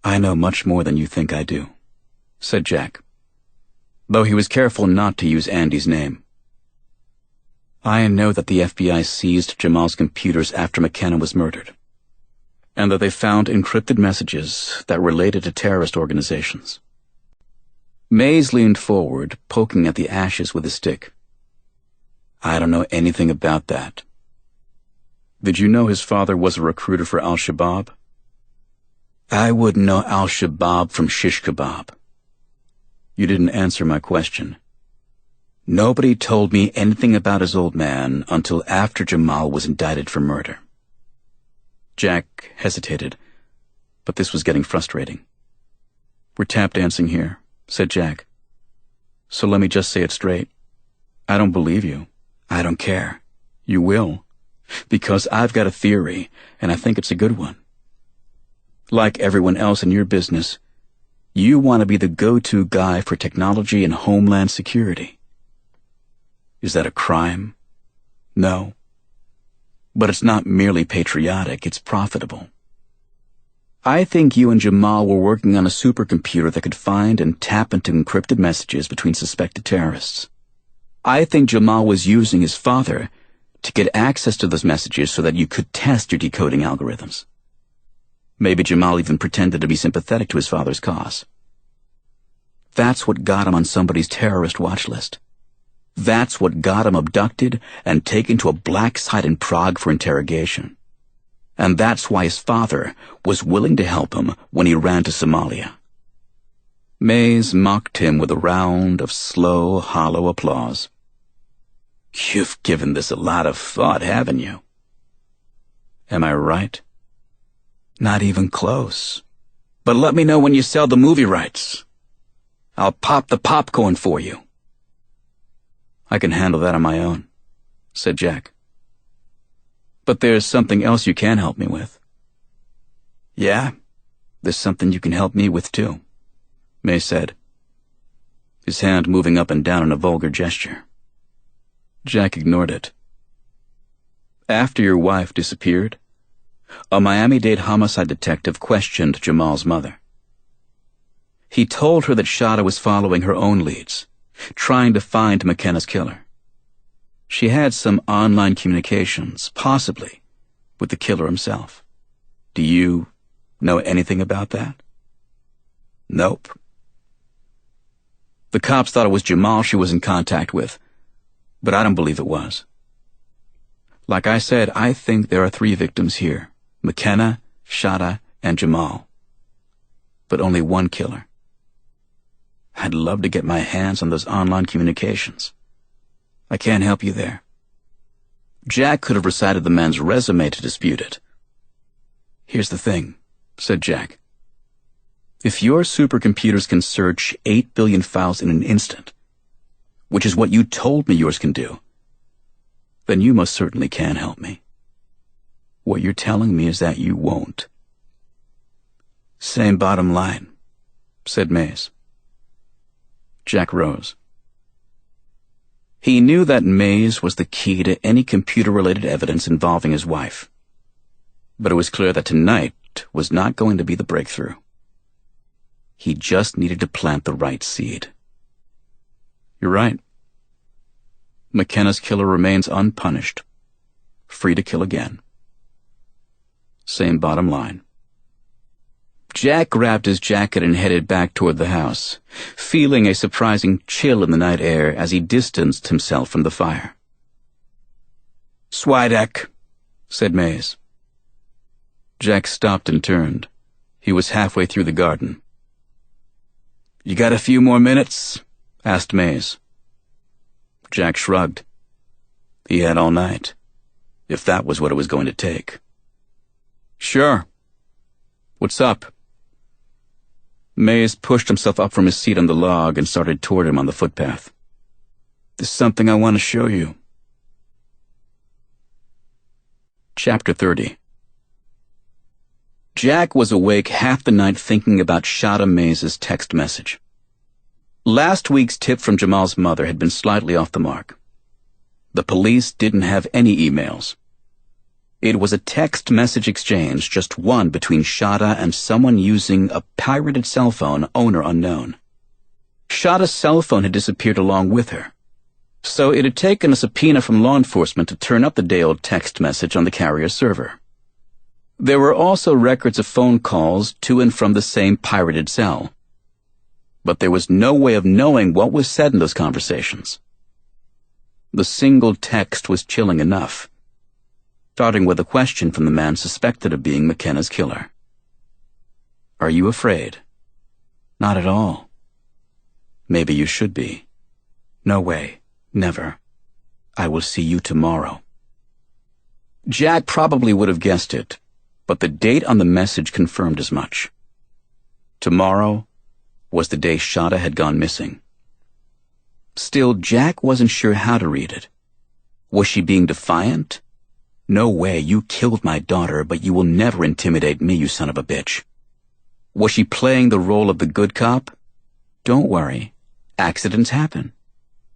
"I know much more than you think I do," said Jack, though he was careful not to use Andy's name. "I know that the FBI seized Jamal's computers after McKenna was murdered, and that they found encrypted messages that related to terrorist organizations." Mays leaned forward, poking at the ashes with his stick. "I don't know anything about that." "Did you know his father was a recruiter for Al-Shabaab?" "I wouldn't know Al-Shabaab from shish kebab." "You didn't answer my question." "Nobody told me anything about his old man until after Jamal was indicted for murder." Jack hesitated, but this was getting frustrating. "We're tap dancing here," said Jack. "So let me just say it straight. I don't believe you. I don't care. You will. Because I've got a theory, and I think it's a good one. Like everyone else in your business, you want to be the go-to guy for technology and homeland security. Is that a crime? No. But it's not merely patriotic, it's profitable. I think you and Jamal were working on a supercomputer that could find and tap into encrypted messages between suspected terrorists. I think Jamal was using his father to get access to those messages so that you could test your decoding algorithms. Maybe Jamal even pretended to be sympathetic to his father's cause. That's what got him on somebody's terrorist watch list. That's what got him abducted and taken to a black site in Prague for interrogation. And that's why his father was willing to help him when he ran to Somalia." Mays mocked him with a round of slow, hollow applause. "You've given this a lot of thought, haven't you?" "Am I right?" "Not even close. But let me know when you sell the movie rights. I'll pop the popcorn for you." "I can handle that on my own," said Jack. "But there's something else you can help me with." "Yeah, there's something you can help me with too," May said, his hand moving up and down in a vulgar gesture. Jack ignored it. After your wife disappeared, a Miami-Dade homicide detective questioned Jamal's mother. He told her that Shada was following her own leads, trying to find McKenna's killer. She had some online communications, possibly with the killer himself. Do you know anything about that? Nope. The cops thought it was Jamal she was in contact with, but I don't believe it was. Like I said, I think there are 3 victims here: McKenna, Shada, and Jamal. But only one killer. I'd love to get my hands on those online communications. I can't help you there. Jack could have recited the man's resume to dispute it. Here's the thing, said Jack. If your supercomputers can search 8 billion files in an instant, which is what you told me yours can do, then you most certainly can help me. What you're telling me is that you won't. Same bottom line, said Mays. Jack rose. He knew that Mays was the key to any computer-related evidence involving his wife. But it was clear that tonight was not going to be the breakthrough. He just needed to plant the right seed. You're right. McKenna's killer remains unpunished, free to kill again. Same bottom line. Jack grabbed his jacket and headed back toward the house, feeling a surprising chill in the night air as he distanced himself from the fire. Swyteck, said Mays. Jack stopped and turned. He was halfway through the garden. You got a few more minutes? Asked Mays. Jack shrugged. He had all night, if that was what it was going to take. Sure. What's up? Mays pushed himself up from his seat on the log and started toward him on the footpath. There's something I want to show you. Chapter 30. Jack was awake half the night thinking about Shada Mays' text message. Last week's tip from Jamal's mother had been slightly off the mark. The police didn't have any emails. It was a text message exchange, just one between Shada and someone using a pirated cell phone, owner unknown. Shada's cell phone had disappeared along with her, so it had taken a subpoena from law enforcement to turn up the day-old text message on the carrier's server. There were also records of phone calls to and from the same pirated cell. But there was no way of knowing what was said in those conversations. The single text was chilling enough, starting with a question from the man suspected of being McKenna's killer. Are you afraid? Not at all. Maybe you should be. No way. Never. I will see you tomorrow. Jack probably would have guessed it, but the date on the message confirmed as much. Tomorrow was the day Shada had gone missing. Still, Jack wasn't sure how to read it. Was she being defiant? No way, you killed my daughter, but you will never intimidate me, you son of a bitch. Was she playing the role of the good cop? Don't worry, accidents happen.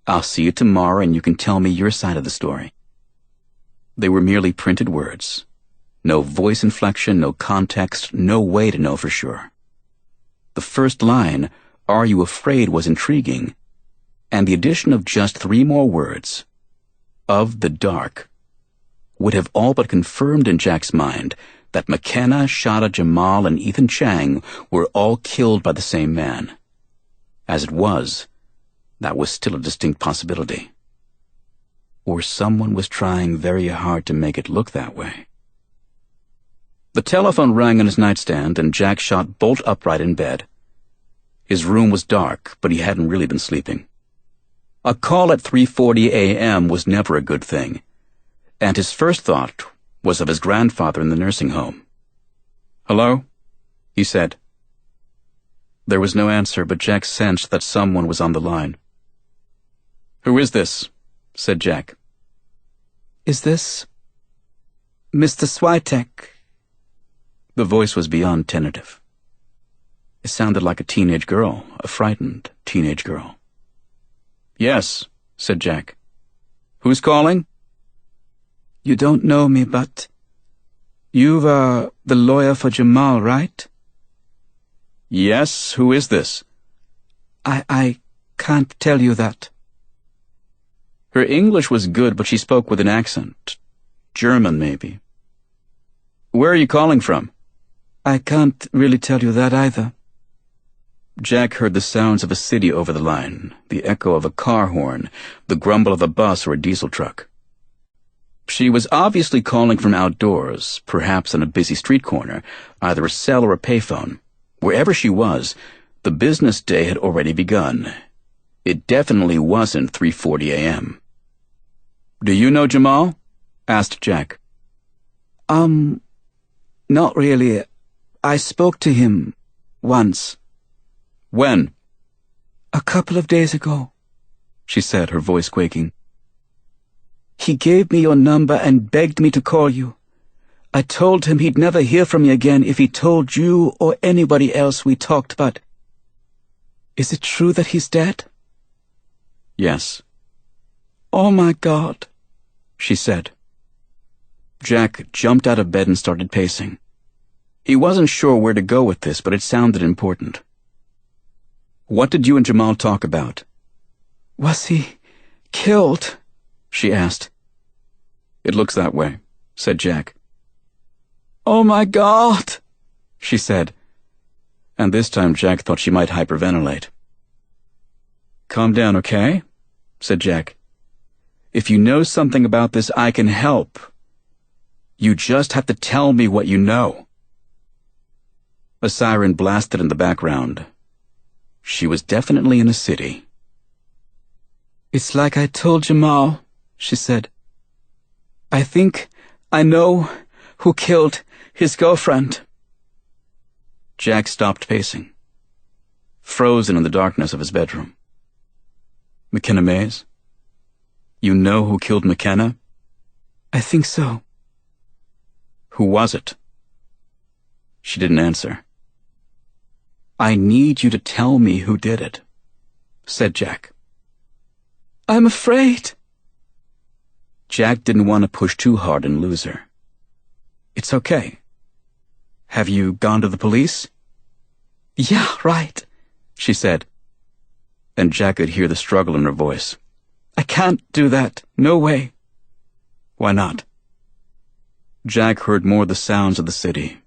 I'll see you tomorrow and you can tell me your side of the story. They were merely printed words. No voice inflection, no context, no way to know for sure. The first line, "Are you afraid?" was intriguing, and the addition of just 3 more words, "of the dark," would have all but confirmed in Jack's mind that McKenna, Shada, Jamal, and Ethan Chang were all killed by the same man. As it was, that was still a distinct possibility. Or someone was trying very hard to make it look that way. The telephone rang on his nightstand, and Jack shot bolt upright in bed. His room was dark, but he hadn't really been sleeping. A call at 3:40 a.m. was never a good thing, and his first thought was of his grandfather in the nursing home. "Hello?" he said. There was no answer, but Jack sensed that someone was on the line. "Who is this?" said Jack. "Is this Mr. Swyteck?" The voice was beyond tentative. It sounded like a teenage girl, a frightened teenage girl. "Yes," said Jack. Who's calling? You don't know me, but you've, the lawyer for Jamal, right? Yes, who is this? I can't tell you that. Her English was good, but she spoke with an accent. German, maybe. Where are you calling from? I can't really tell you that either. Jack heard the sounds of a city over the line, the echo of a car horn, the grumble of a bus or a diesel truck. She was obviously calling from outdoors, perhaps on a busy street corner, either a cell or a payphone. Wherever she was, the business day had already begun. It definitely wasn't 3:40 a.m. Do you know Jamal? Asked Jack. Not really. I spoke to him once. When? A couple of days ago, She said, her voice quaking. he gave me your number and begged me to call you. I told him he'd never hear from me again if he told you or anybody else we talked about. Is it true that he's dead? Yes. Oh my God, she said. Jack jumped out of bed and started pacing. He wasn't sure where to go with this, but it sounded important. What did you and Jamal talk about? Was he killed? She asked. It looks that way, said Jack. Oh my God, She said, and this time Jack thought she might hyperventilate. Calm down, okay? Said Jack. If you know something about this, I can help. You just have to tell me what you know. A siren blasted in the background. She was definitely in a city. It's like I told Jamal, she said. I think I know who killed his girlfriend. Jack stopped pacing, frozen in the darkness of his bedroom. McKenna Mays? You know who killed McKenna? I think so. Who was it? She didn't answer. I need you to tell me who did it, said Jack. I'm afraid. Jack didn't want to push too hard and lose her. It's okay. Have you gone to the police? Yeah, right, she said, and Jack could hear the struggle in her voice. I can't do that. No way. Why not? Jack heard more of the sounds of the city,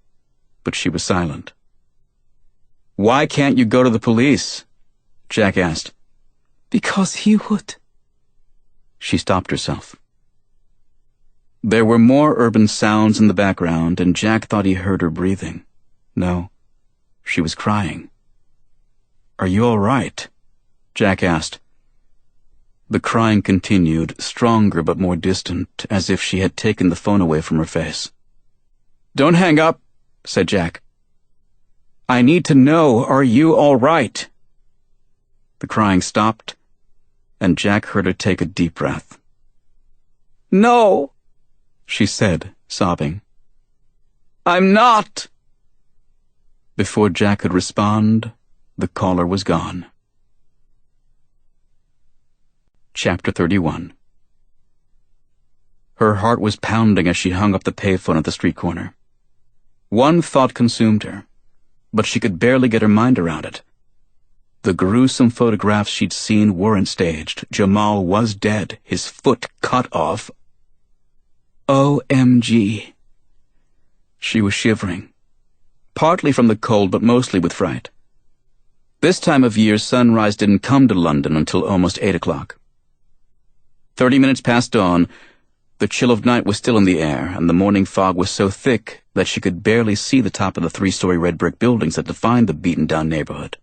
but she was silent. Why can't you go to the police? Jack asked. Because he would. She stopped herself. There were more urban sounds in the background, and Jack thought he heard her breathing. No, she was crying. Are you all right? Jack asked. The crying continued, stronger but more distant, as if she had taken the phone away from her face. Don't hang up, said Jack. I need to know, are you all right? The crying stopped, and Jack heard her take a deep breath. No, she said, sobbing. I'm not. Before Jack could respond, the caller was gone. Chapter 31. Her heart was pounding as she hung up the payphone at the street corner. One thought consumed her, but she could barely get her mind around it. The gruesome photographs she'd seen weren't staged. Jamal was dead, his foot cut off. OMG. She was shivering, partly from the cold but mostly with fright. This time of year, sunrise didn't come to London until almost 8 o'clock. 30 minutes past dawn, the chill of night was still in the air, and the morning fog was so thick that she could barely see the top of the 3-story red brick buildings that defined the beaten-down neighborhood.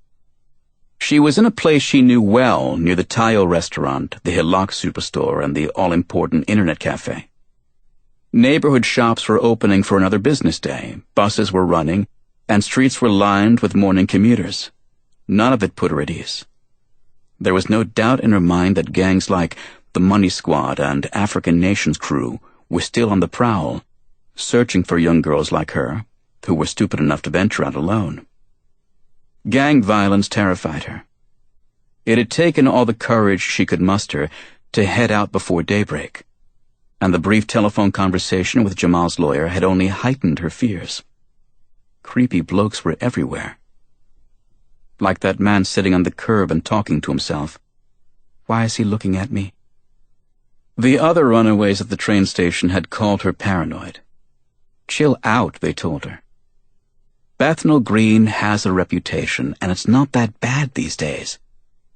She was in a place she knew well, near the Tayo restaurant, the Hillock superstore, and the all-important internet cafe. Neighborhood shops were opening for another business day, buses were running, and streets were lined with morning commuters. None of it put her at ease. There was no doubt in her mind that gangs like the Money Squad and African Nations crew were still on the prowl, searching for young girls like her, who were stupid enough to venture out alone. Gang violence terrified her. It had taken all the courage she could muster to head out before daybreak, and the brief telephone conversation with Jamal's lawyer had only heightened her fears. Creepy blokes were everywhere. Like that man sitting on the curb and talking to himself. Why is he looking at me? The other runaways at the train station had called her paranoid. Chill out, they told her. Bethnal Green has a reputation, and it's not that bad these days.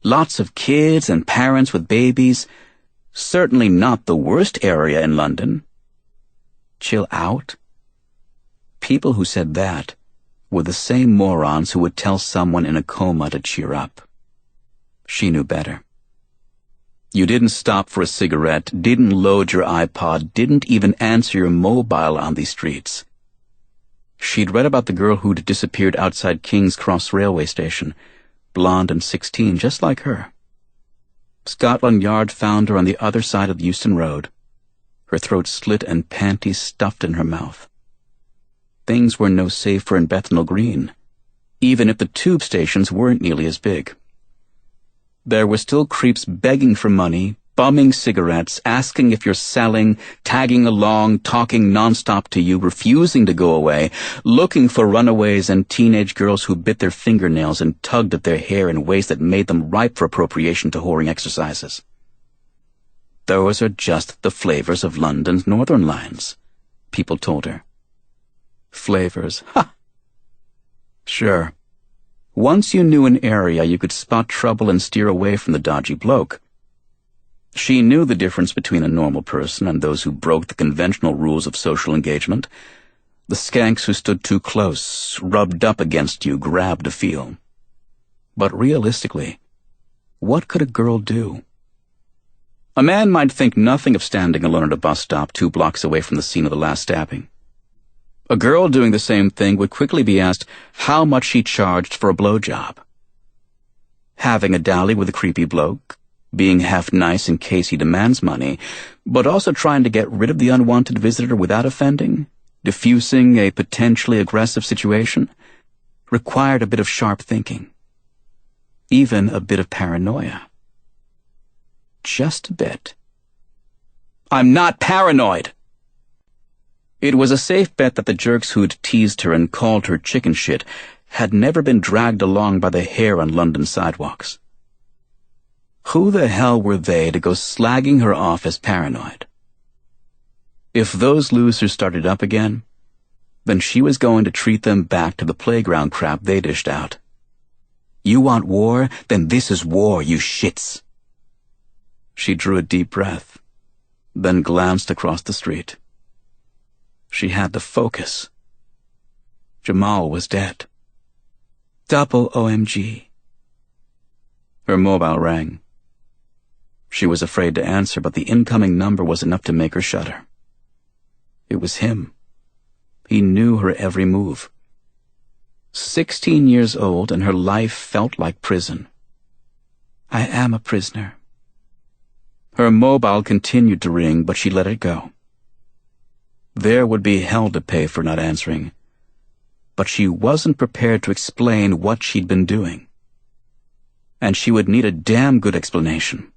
Lots of kids and parents with babies. Certainly not the worst area in London. Chill out? People who said that were the same morons who would tell someone in a coma to cheer up. She knew better. You didn't stop for a cigarette, didn't load your iPod, didn't even answer your mobile on these streets. She'd read about the girl who'd disappeared outside King's Cross railway station, blonde and 16, just like her. Scotland Yard found her on the other side of the Euston Road, her throat slit and panties stuffed in her mouth. Things were no safer in Bethnal Green, even if the tube stations weren't nearly as big. There were still creeps begging for money, bumming cigarettes, asking if you're selling, tagging along, talking nonstop to you, refusing to go away, looking for runaways and teenage girls who bit their fingernails and tugged at their hair in ways that made them ripe for appropriation to whoring exercises. Those are just the flavors of London's northern lines, people told her. Flavors, ha! Sure. Once you knew an area, you could spot trouble and steer away from the dodgy bloke. She knew the difference between a normal person and those who broke the conventional rules of social engagement. The skanks who stood too close, rubbed up against you, grabbed a feel. But realistically, what could a girl do? A man might think nothing of standing alone at a bus stop 2 blocks away from the scene of the last stabbing. A girl doing the same thing would quickly be asked how much she charged for a blowjob. Having a dally with a creepy bloke, being half nice in case he demands money, but also trying to get rid of the unwanted visitor without offending, diffusing a potentially aggressive situation, required a bit of sharp thinking. Even a bit of paranoia. Just a bit. I'm not paranoid! It was a safe bet that the jerks who'd teased her and called her chicken shit had never been dragged along by the hair on London sidewalks. Who the hell were they to go slagging her off as paranoid? If those losers started up again, then she was going to treat them back to the playground crap they dished out. You want war? Then this is war, you shits. She drew a deep breath, then glanced across the street. She had to focus. Jamal was dead. Double OMG. Her mobile rang. She was afraid to answer, but the incoming number was enough to make her shudder. It was him. He knew her every move. 16 years old, and her life felt like prison. I am a prisoner. Her mobile continued to ring, but she let it go. There would be hell to pay for not answering, but she wasn't prepared to explain what she'd been doing. And she would need a damn good explanation.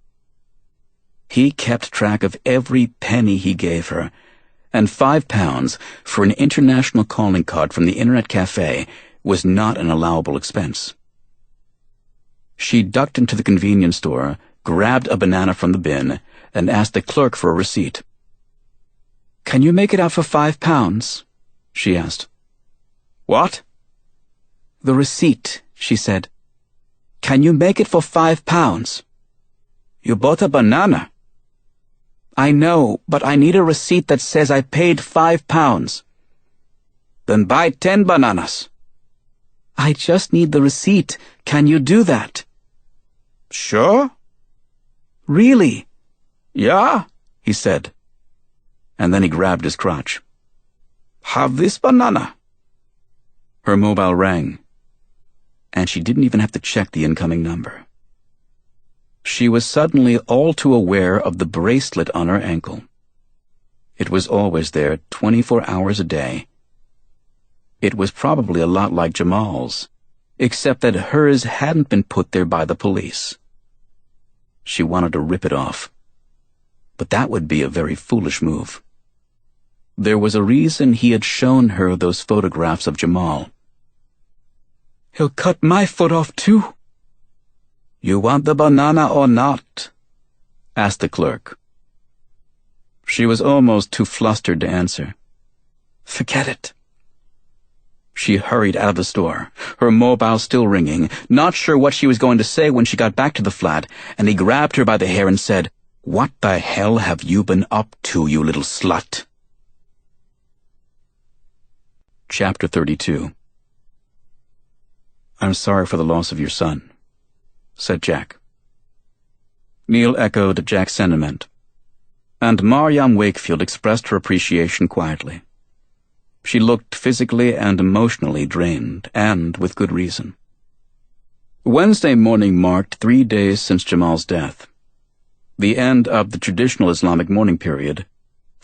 He kept track of every penny he gave her, and £5 for an international calling card from the internet cafe was not an allowable expense. She ducked into the convenience store, grabbed a banana from the bin, and asked the clerk for a receipt. Can you make it out for £5? She asked. What? The receipt, she said. Can you make it for £5? You bought a banana. I know, but I need a receipt that says I paid £5. Then buy 10 bananas. I just need the receipt. Can you do that? Sure. Really? Yeah, he said. And then he grabbed his crotch. Have this banana. Her mobile rang, and she didn't even have to check the incoming number. She was suddenly all too aware of the bracelet on her ankle. It was always there, 24 hours a day. It was probably a lot like Jamal's, except that hers hadn't been put there by the police. She wanted to rip it off, but that would be a very foolish move. There was a reason he had shown her those photographs of Jamal. "He'll cut my foot off too." "You want the banana or not?" asked the clerk. She was almost too flustered to answer. "Forget it." She hurried out of the store, her mobile still ringing, not sure what she was going to say when she got back to the flat, and he grabbed her by the hair and said, "What the hell have you been up to, you little slut?" Chapter 32. "I'm sorry for the loss of your son," said Jack. Neil echoed Jack's sentiment, and Maryam Wakefield expressed her appreciation quietly. She looked physically and emotionally drained, and with good reason. Wednesday morning marked 3 days since Jamal's death, the end of the traditional Islamic mourning period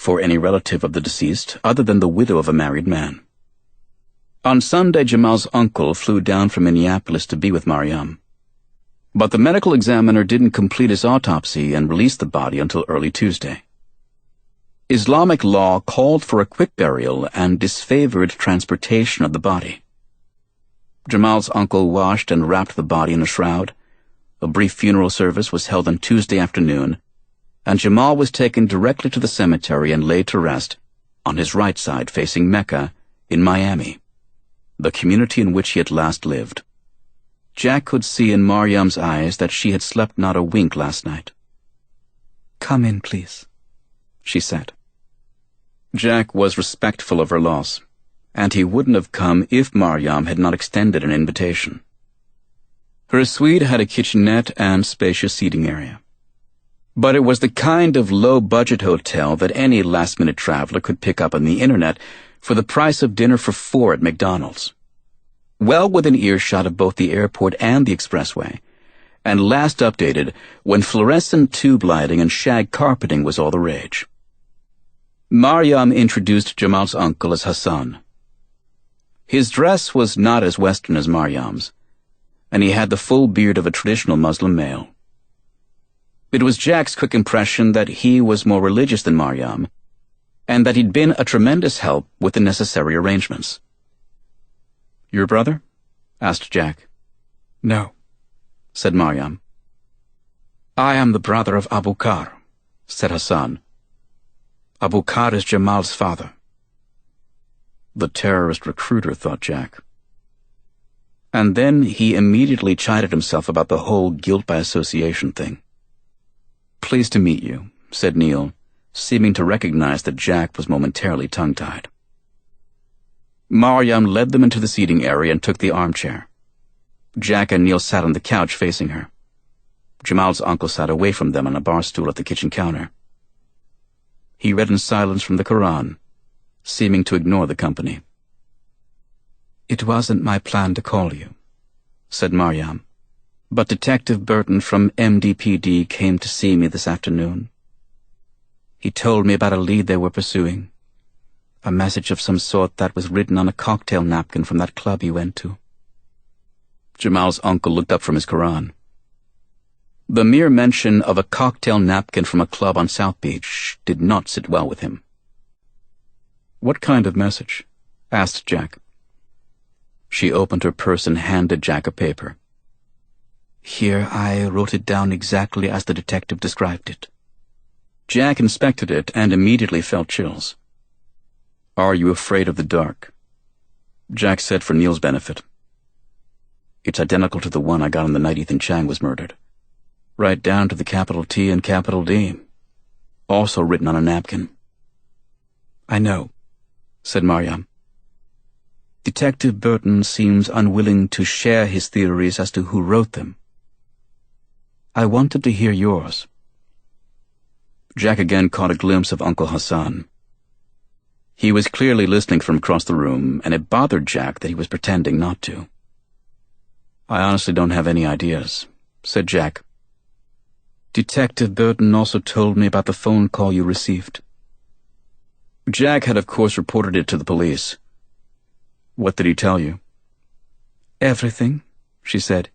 for any relative of the deceased other than the widow of a married man. On Sunday, Jamal's uncle flew down from Minneapolis to be with Maryam, but the medical examiner didn't complete his autopsy and release the body until early Tuesday. Islamic law called for a quick burial and disfavored transportation of the body. Jamal's uncle washed and wrapped the body in a shroud. A brief funeral service was held on Tuesday afternoon, and Jamal was taken directly to the cemetery and laid to rest on his right side facing Mecca in Miami, the community in which he had last lived. Jack could see in Maryam's eyes that she had slept not a wink last night. "Come in, please," she said. Jack was respectful of her loss, and he wouldn't have come if Maryam had not extended an invitation. Her suite had a kitchenette and spacious seating area, but it was the kind of low-budget hotel that any last-minute traveler could pick up on the internet for the price of dinner for 4 at McDonald's, well within earshot of both the airport and the expressway, and last updated when fluorescent tube lighting and shag carpeting was all the rage. Maryam introduced Jamal's uncle as Hassan. His dress was not as Western as Maryam's, and he had the full beard of a traditional Muslim male. It was Jack's quick impression that he was more religious than Maryam, and that he'd been a tremendous help with the necessary arrangements. "Your brother?" asked Jack. "No," said Maryam. "I am the brother of Abu Bakr," said Hassan. "Abu Bakr is Jamal's father." The terrorist recruiter, thought Jack. And then he immediately chided himself about the whole guilt by association thing. "Pleased to meet you," said Neil, seeming to recognize that Jack was momentarily tongue-tied. Maryam led them into the seating area and took the armchair. Jack and Neil sat on the couch facing her. Jamal's uncle sat away from them on a bar stool at the kitchen counter. He read in silence from the Quran, seeming to ignore the company. "It wasn't my plan to call you," said Maryam, "but Detective Burton from MDPD came to see me this afternoon. He told me about a lead they were pursuing, a message of some sort that was written on a cocktail napkin from that club he went to." Jamal's uncle looked up from his Quran. The mere mention of a cocktail napkin from a club on South Beach did not sit well with him. "What kind of message?" asked Jack. She opened her purse and handed Jack a paper. "Here, I wrote it down exactly as the detective described it." Jack inspected it and immediately felt chills. "Are you afraid of the dark?" Jack said for Neil's benefit. "It's identical to the one I got on the night Ethan Chang was murdered. Right down to the capital T and capital D. Also written on a napkin." "I know," said Maryam. "Detective Burton seems unwilling to share his theories as to who wrote them. I wanted to hear yours." Jack again caught a glimpse of Uncle Hassan. He was clearly listening from across the room, and it bothered Jack that he was pretending not to. "I honestly don't have any ideas," said Jack. "Detective Burton also told me about the phone call you received." Jack had of course reported it to the police. "What did he tell you?" "Everything," she said,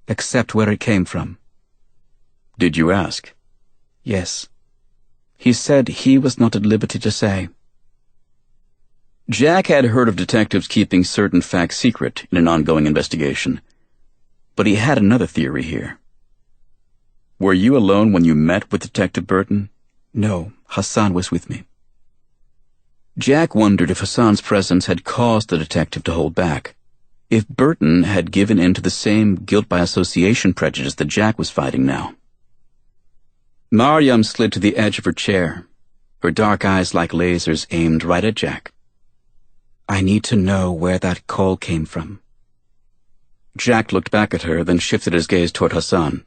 "except where it came from." "Did you ask?" "Yes." He said he was not at liberty to say. Jack had heard of detectives keeping certain facts secret in an ongoing investigation, but he had another theory here. Were you alone when you met with Detective Burton? No, Hassan was with me. Jack wondered if Hassan's presence had caused the detective to hold back, if Burton had given in to the same guilt by association prejudice that Jack was fighting now. Mariam slid to the edge of her chair, her dark eyes like lasers aimed right at Jack. I need to know where that call came from. Jack looked back at her, then shifted his gaze toward Hassan.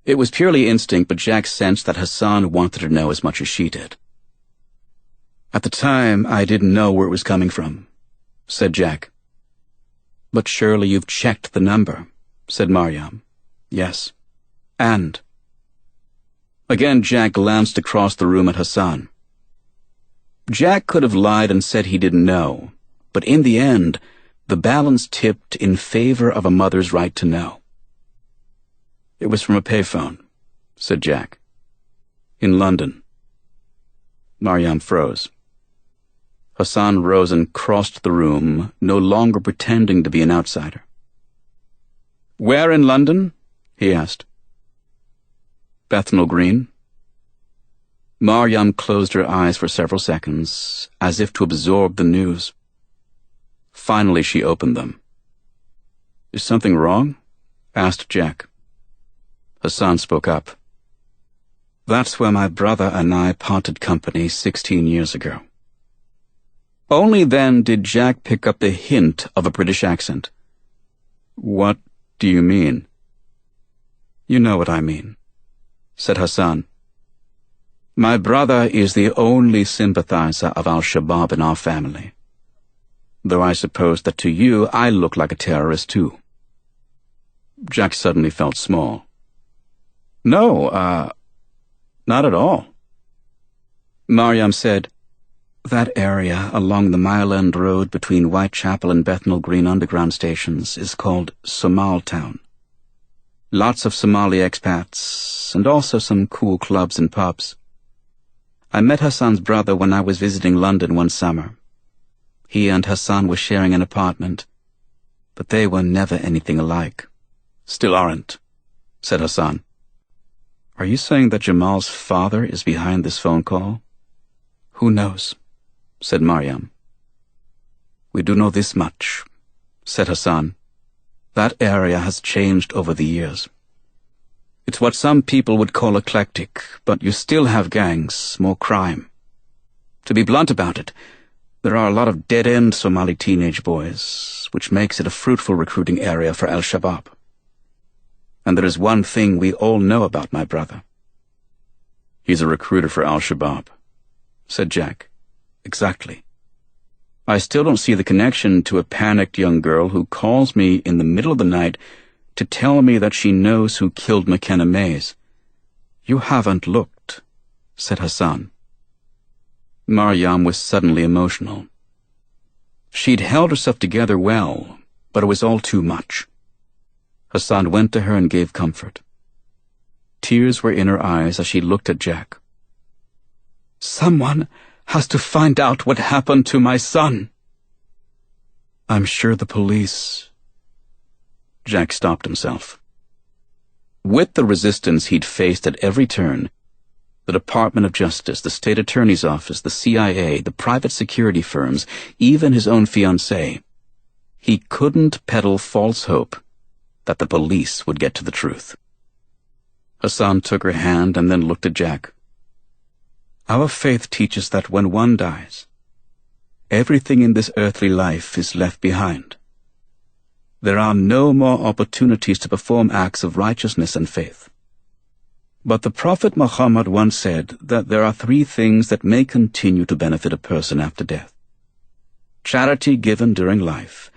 It was purely instinct, but Jack sensed that Hassan wanted to know as much as she did. At the time, I didn't know where it was coming from, said Jack. But surely you've checked the number, said Mariam. Yes. And? Again, Jack glanced across the room at Hassan. Jack could have lied and said he didn't know, but in the end, the balance tipped in favor of a mother's right to know. It was from a payphone, said Jack. In London. Mariam froze. Hassan rose and crossed the room, no longer pretending to be an outsider. Where in London? He asked. Bethnal Green. Mariam closed her eyes for several seconds, as if to absorb the news. Finally, she opened them. Is something wrong? Asked Jack. Hassan spoke up. That's where my brother and I parted company 16 years ago. Only then did Jack pick up the hint of a British accent. What do you mean? You know what I mean, said Hassan. My brother is the only sympathizer of Al-Shabaab in our family. Though I suppose that to you I look like a terrorist too. Jack suddenly felt small. No, not at all. Mariam said, That area along the Mile End Road between Whitechapel and Bethnal Green underground stations is called Somal Town. Lots of Somali expats, and also some cool clubs and pubs. I met Hassan's brother when I was visiting London one summer. He and Hassan were sharing an apartment, but they were never anything alike. Still aren't, said Hassan. Are you saying that Jamal's father is behind this phone call? Who knows, said Mariam. We do know this much, said Hassan. That area has changed over the years. It's what some people would call eclectic, but you still have gangs, more crime. To be blunt about it, there are a lot of dead-end Somali teenage boys, which makes it a fruitful recruiting area for Al-Shabaab. And there is one thing we all know about my brother. He's a recruiter for Al-Shabaab, said Jack. Exactly. I still don't see the connection to a panicked young girl who calls me in the middle of the night to tell me that she knows who killed McKenna Mays. You haven't looked, said Hassan. Mariam was suddenly emotional. She'd held herself together well, but it was all too much. Hassan went to her and gave comfort. Tears were in her eyes as she looked at Jack. Someone has to find out what happened to my son. I'm sure the police... Jack stopped himself. With the resistance he'd faced at every turn, the Department of Justice, the State Attorney's Office, the CIA, the private security firms, even his own fiancée, he couldn't peddle false hope that the police would get to the truth. Hassan took her hand and then looked at Jack. Our faith teaches that when one dies, everything in this earthly life is left behind. There are no more opportunities to perform acts of righteousness and faith. But the Prophet Muhammad once said that there are 3 things that may continue to benefit a person after death. Charity given during life,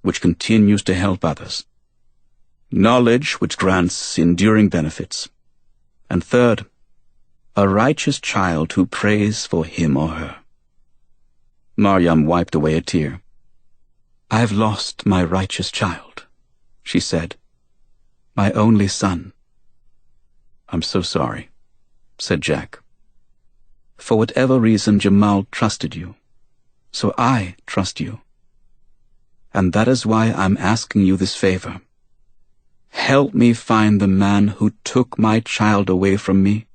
which continues to help others. Knowledge, which grants enduring benefits. And third, a righteous child who prays for him or her. Mariam wiped away a tear. I've lost my righteous child, she said. My only son. I'm so sorry, said Jack. For whatever reason, Jamal trusted you. So I trust you. And that is why I'm asking you this favor. Help me find the man who took my child away from me.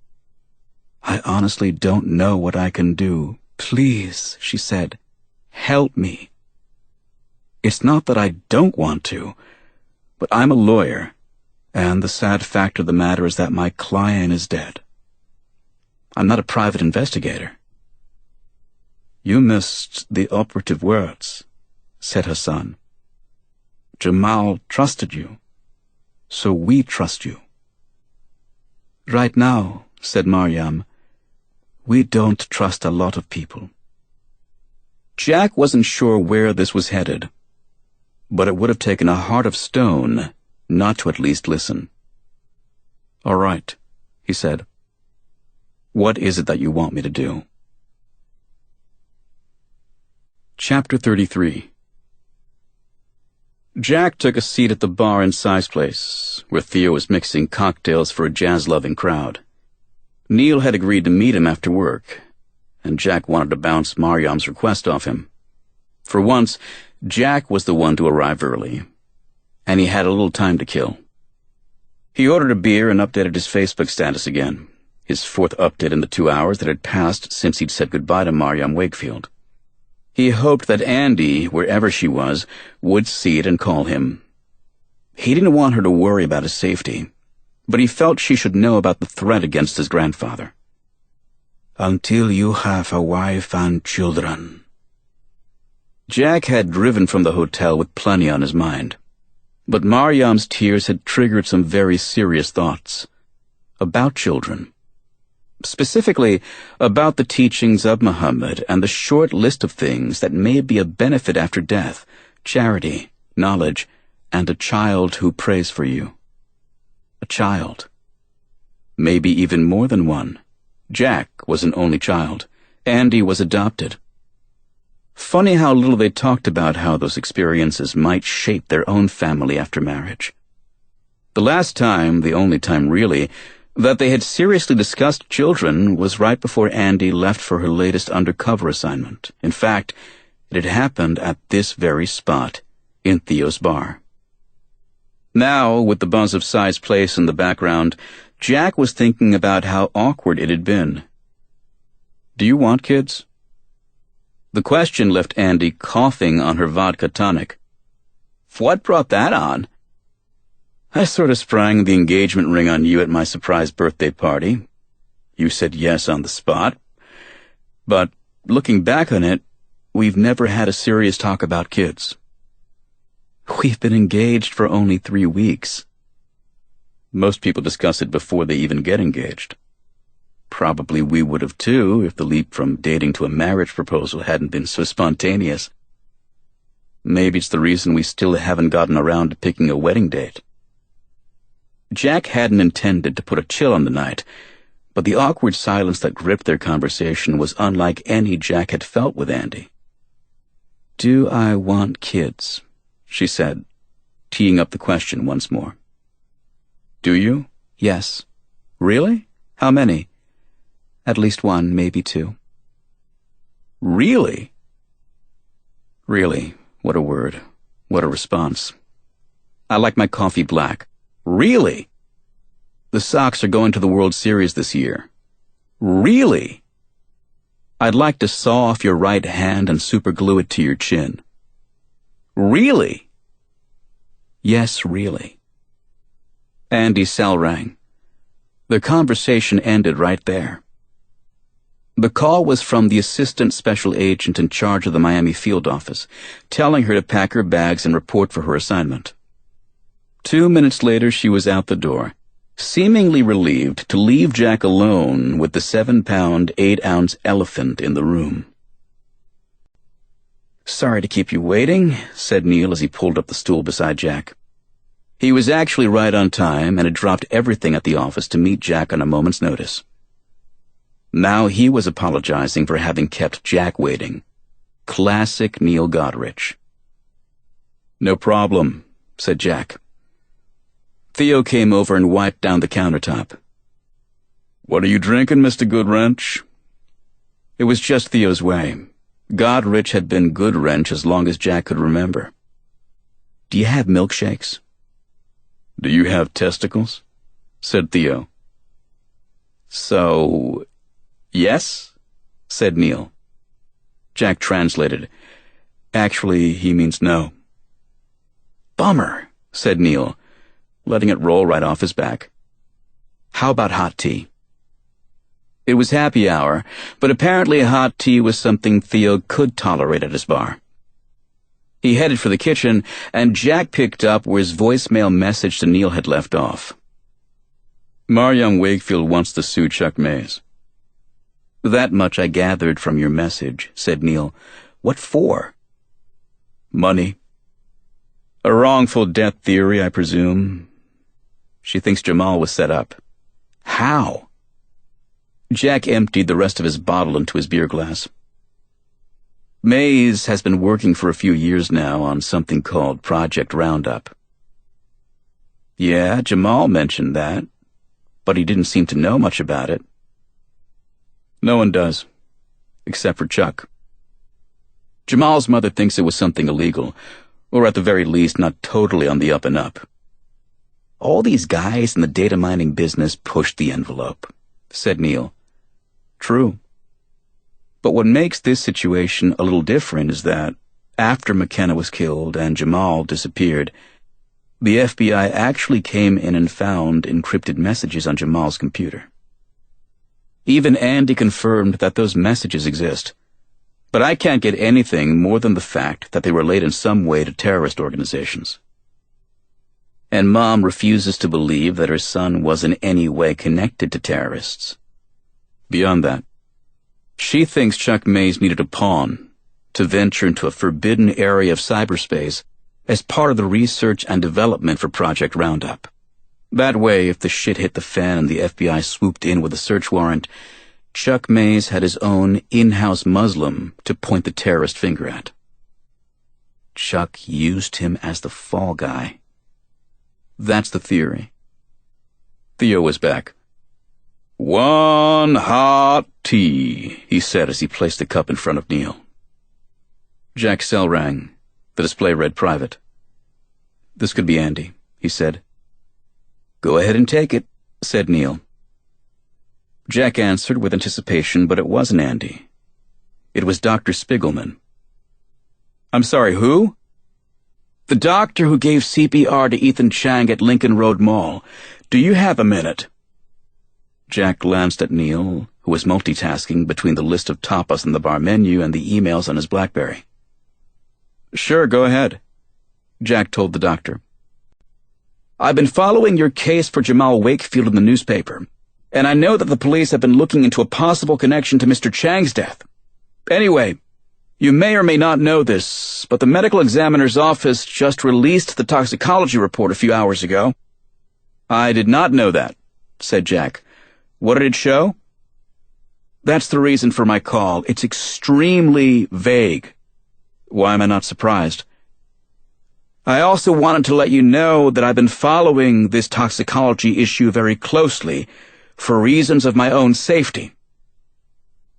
I honestly don't know what I can do. Please, she said, help me. It's not that I don't want to, but I'm a lawyer, and the sad fact of the matter is that my client is dead. I'm not a private investigator. You missed the operative words, said her son. Jamal trusted you, so we trust you. Right now, said Mariam, we don't trust a lot of people. Jack wasn't sure where this was headed, but it would have taken a heart of stone not to at least listen. All right, he said. What is it that you want me to do? Chapter 33. Jack took a seat at the bar in Cy's place, where Theo was mixing cocktails for a jazz-loving crowd. Neil had agreed to meet him after work, and Jack wanted to bounce Mariam's request off him. For once, Jack was the one to arrive early, and he had a little time to kill. He ordered a beer and updated his Facebook status again, his fourth update in the 2 hours that had passed since he'd said goodbye to Mariam Wakefield. He hoped that Andy, wherever she was, would see it and call him. He didn't want her to worry about his safety, but he felt she should know about the threat against his grandfather. Until you have a wife and children. Jack had driven from the hotel with plenty on his mind, but Mariam's tears had triggered some very serious thoughts about children. Specifically, about the teachings of Muhammad and the short list of things that may be a benefit after death, charity, knowledge, and a child who prays for you. A child. Maybe even more than one. Jack was an only child. Andy was adopted. Funny how little they talked about how those experiences might shape their own family after marriage. The last time, the only time really, that they had seriously discussed children was right before Andy left for her latest undercover assignment. In fact, it had happened at this very spot, in Theo's bar. Now, with the buzz of Cy's place in the background, Jack was thinking about how awkward it had been. Do you want kids? The question left Andy coughing on her vodka tonic. What brought that on? I sort of sprang the engagement ring on you at my surprise birthday party. You said yes on the spot. But looking back on it, we've never had a serious talk about kids. We've been engaged for only 3 weeks. Most people discuss it before they even get engaged. Probably we would have too if the leap from dating to a marriage proposal hadn't been so spontaneous. Maybe it's the reason we still haven't gotten around to picking a wedding date. Jack hadn't intended to put a chill on the night, but the awkward silence that gripped their conversation was unlike any Jack had felt with Andy. Do I want kids? She said, teeing up the question once more. Do you? Yes. Really? How many? At least 1, maybe 2. Really? Really, what a word. What a response. I like my coffee black. Really? The Sox are going to the World Series this year. Really? I'd like to saw off your right hand and superglue it to your chin. Really? Yes, really. Andy's cell rang. The conversation ended right there. The call was from the assistant special agent in charge of the Miami field office, telling her to pack her bags and report for her assignment. 2 minutes later, she was out the door, seemingly relieved to leave Jack alone with the 7-pound, 8-ounce elephant in the room. Sorry to keep you waiting, said Neil as he pulled up the stool beside Jack. He was actually right on time and had dropped everything at the office to meet Jack on a moment's notice. Now he was apologizing for having kept Jack waiting. Classic Neil Godrich. No problem, said Jack. Theo came over and wiped down the countertop. What are you drinking, Mr. Goodwrench? It was just Theo's way. Godrich had been Goodwrench as long as Jack could remember. "Do you have milkshakes?" "Do you have testicles?" said Theo. "So, yes?" said Neil. Jack translated. "Actually, he means no." "Bummer," said Neil, letting it roll right off his back. "How about hot tea?" It was happy hour, but apparently hot tea was something Theo could tolerate at his bar. He headed for the kitchen, and Jack picked up where his voicemail message to Neil had left off. "Marion Wakefield wants to sue Chuck Mays." "That much I gathered from your message," said Neil. "What for?" "Money. A wrongful death theory, I presume. She thinks Jamal was set up." "How?" Jack emptied the rest of his bottle into his beer glass. "Mays has been working for a few years now on something called Project Roundup." "Yeah, Jamal mentioned that, but he didn't seem to know much about it." "No one does, except for Chuck. Jamal's mother thinks it was something illegal, or at the very least not totally on the up and up." "All these guys in the data mining business pushed the envelope," said Neil. "True. But what makes this situation a little different is that, after McKenna was killed and Jamal disappeared, the FBI actually came in and found encrypted messages on Jamal's computer. Even Andy confirmed that those messages exist, but I can't get anything more than the fact that they relate in some way to terrorist organizations. And Mom refuses to believe that her son was in any way connected to terrorists. Beyond that, she thinks Chuck Mays needed a pawn to venture into a forbidden area of cyberspace as part of the research and development for Project Roundup. That way, if the shit hit the fan and the FBI swooped in with a search warrant, Chuck Mays had his own in-house Muslim to point the terrorist finger at. Chuck used him as the fall guy. That's the theory." Theo was back. "One hot tea," he said as he placed the cup in front of Neil. Jack's cell rang. The display read private. "This could be Andy," he said. "Go ahead and take it," said Neil. Jack answered with anticipation, but it wasn't Andy. It was Dr. Spiegelman. "I'm sorry, who?" "The doctor who gave CPR to Ethan Chang at Lincoln Road Mall. Do you have a minute?" Jack glanced at Neil, who was multitasking between the list of tapas on the bar menu and the emails on his BlackBerry. "Sure, go ahead," Jack told the doctor. "I've been following your case for Jamal Wakefield in the newspaper, and I know that the police have been looking into a possible connection to Mr. Chang's death. Anyway, you may or may not know this, but the medical examiner's office just released the toxicology report a few hours ago." "I did not know that," said Jack. "What did it show?" "That's the reason for my call. It's extremely vague." "Why am I not surprised?" "I also wanted to let you know that I've been following this toxicology issue very closely, for reasons of my own safety."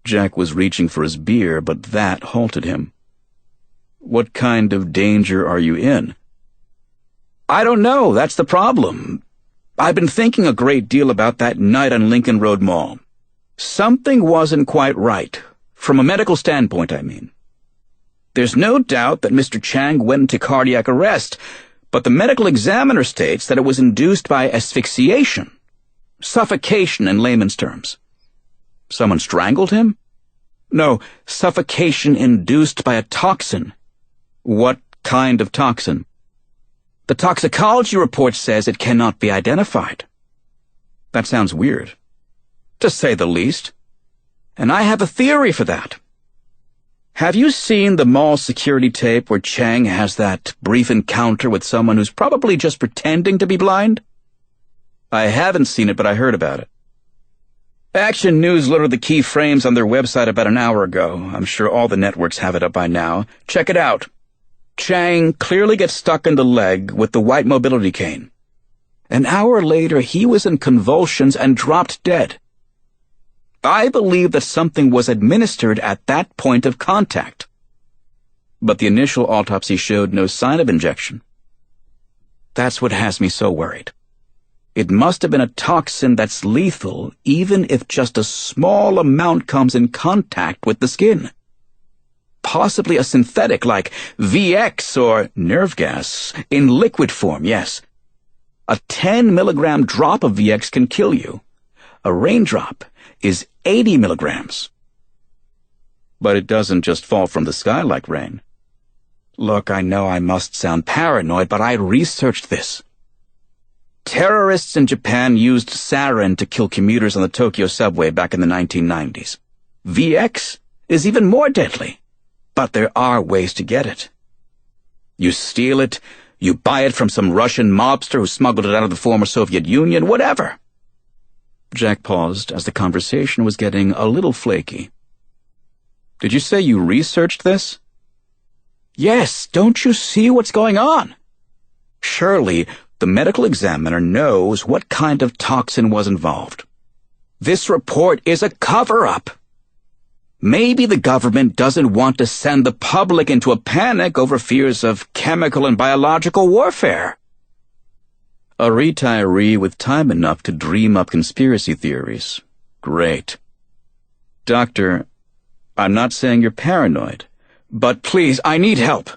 Jack was reaching for his beer, but that halted him. "What kind of danger are you in?" "I don't know, that's the problem. I've been thinking a great deal about that night on Lincoln Road Mall. Something wasn't quite right, from a medical standpoint, I mean. There's no doubt that Mr. Chang went into cardiac arrest, but the medical examiner states that it was induced by asphyxiation. Suffocation in layman's terms." "Someone strangled him?" "No, suffocation induced by a toxin." "What kind of toxin?" "The toxicology report says it cannot be identified." "That sounds weird." "To say the least. And I have a theory for that. Have you seen the mall security tape where Chang has that brief encounter with someone who's probably just pretending to be blind?" "I haven't seen it, but I heard about it." Action News loaded the key frames on their website about an hour ago. I'm sure all the networks have it up by now. Check it out. Chang clearly gets stuck in the leg with the white mobility cane. An hour later, he was in convulsions and dropped dead. I believe that something was administered at that point of contact. But the initial autopsy showed no sign of injection. That's what has me so worried. It must have been a toxin that's lethal, even if just a small amount comes in contact with the skin. Possibly a synthetic like VX or nerve gas, in liquid form, yes. A 10 milligram drop of VX can kill you. A raindrop is 80 milligrams. But it doesn't just fall from the sky like rain. Look, I know I must sound paranoid, but I researched this. Terrorists in Japan used sarin to kill commuters on the Tokyo subway back in the 1990s. VX is even more deadly, but there are ways to get it. You steal it, you buy it from some Russian mobster who smuggled it out of the former Soviet Union, whatever. Jack paused as the conversation was getting a little flaky. Did you say you researched this? Yes, don't you see what's going on? Surely, the medical examiner knows what kind of toxin was involved. This report is a cover-up. Maybe the government doesn't want to send the public into a panic over fears of chemical and biological warfare. A retiree with time enough to dream up conspiracy theories. Great. Doctor, I'm not saying you're paranoid. But please, I need help.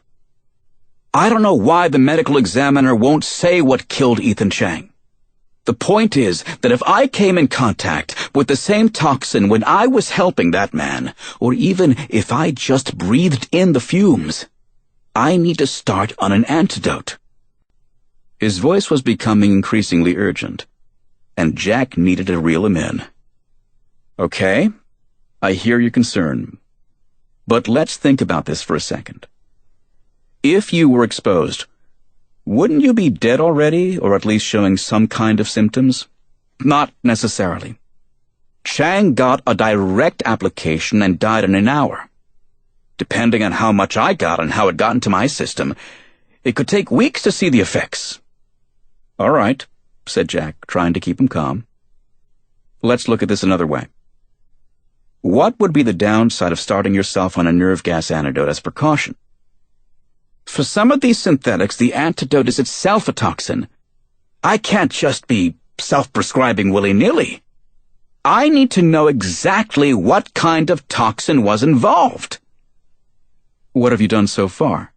I don't know why the medical examiner won't say what killed Ethan Chang. The point is that if I came in contact with the same toxin when I was helping that man, or even if I just breathed in the fumes, I need to start on an antidote. His voice was becoming increasingly urgent, and Jack needed to reel him in. Okay, I hear your concern. But let's think about this for a second. If you were exposed, wouldn't you be dead already, or at least showing some kind of symptoms? Not necessarily. Chang got a direct application and died in an hour. Depending on how much I got and how it got into my system, it could take weeks to see the effects. All right, said Jack, trying to keep him calm. Let's look at this another way. What would be the downside of starting yourself on a nerve gas antidote as precaution? For some of these synthetics, the antidote is itself a toxin. I can't just be self-prescribing willy-nilly. I need to know exactly what kind of toxin was involved. What have you done so far?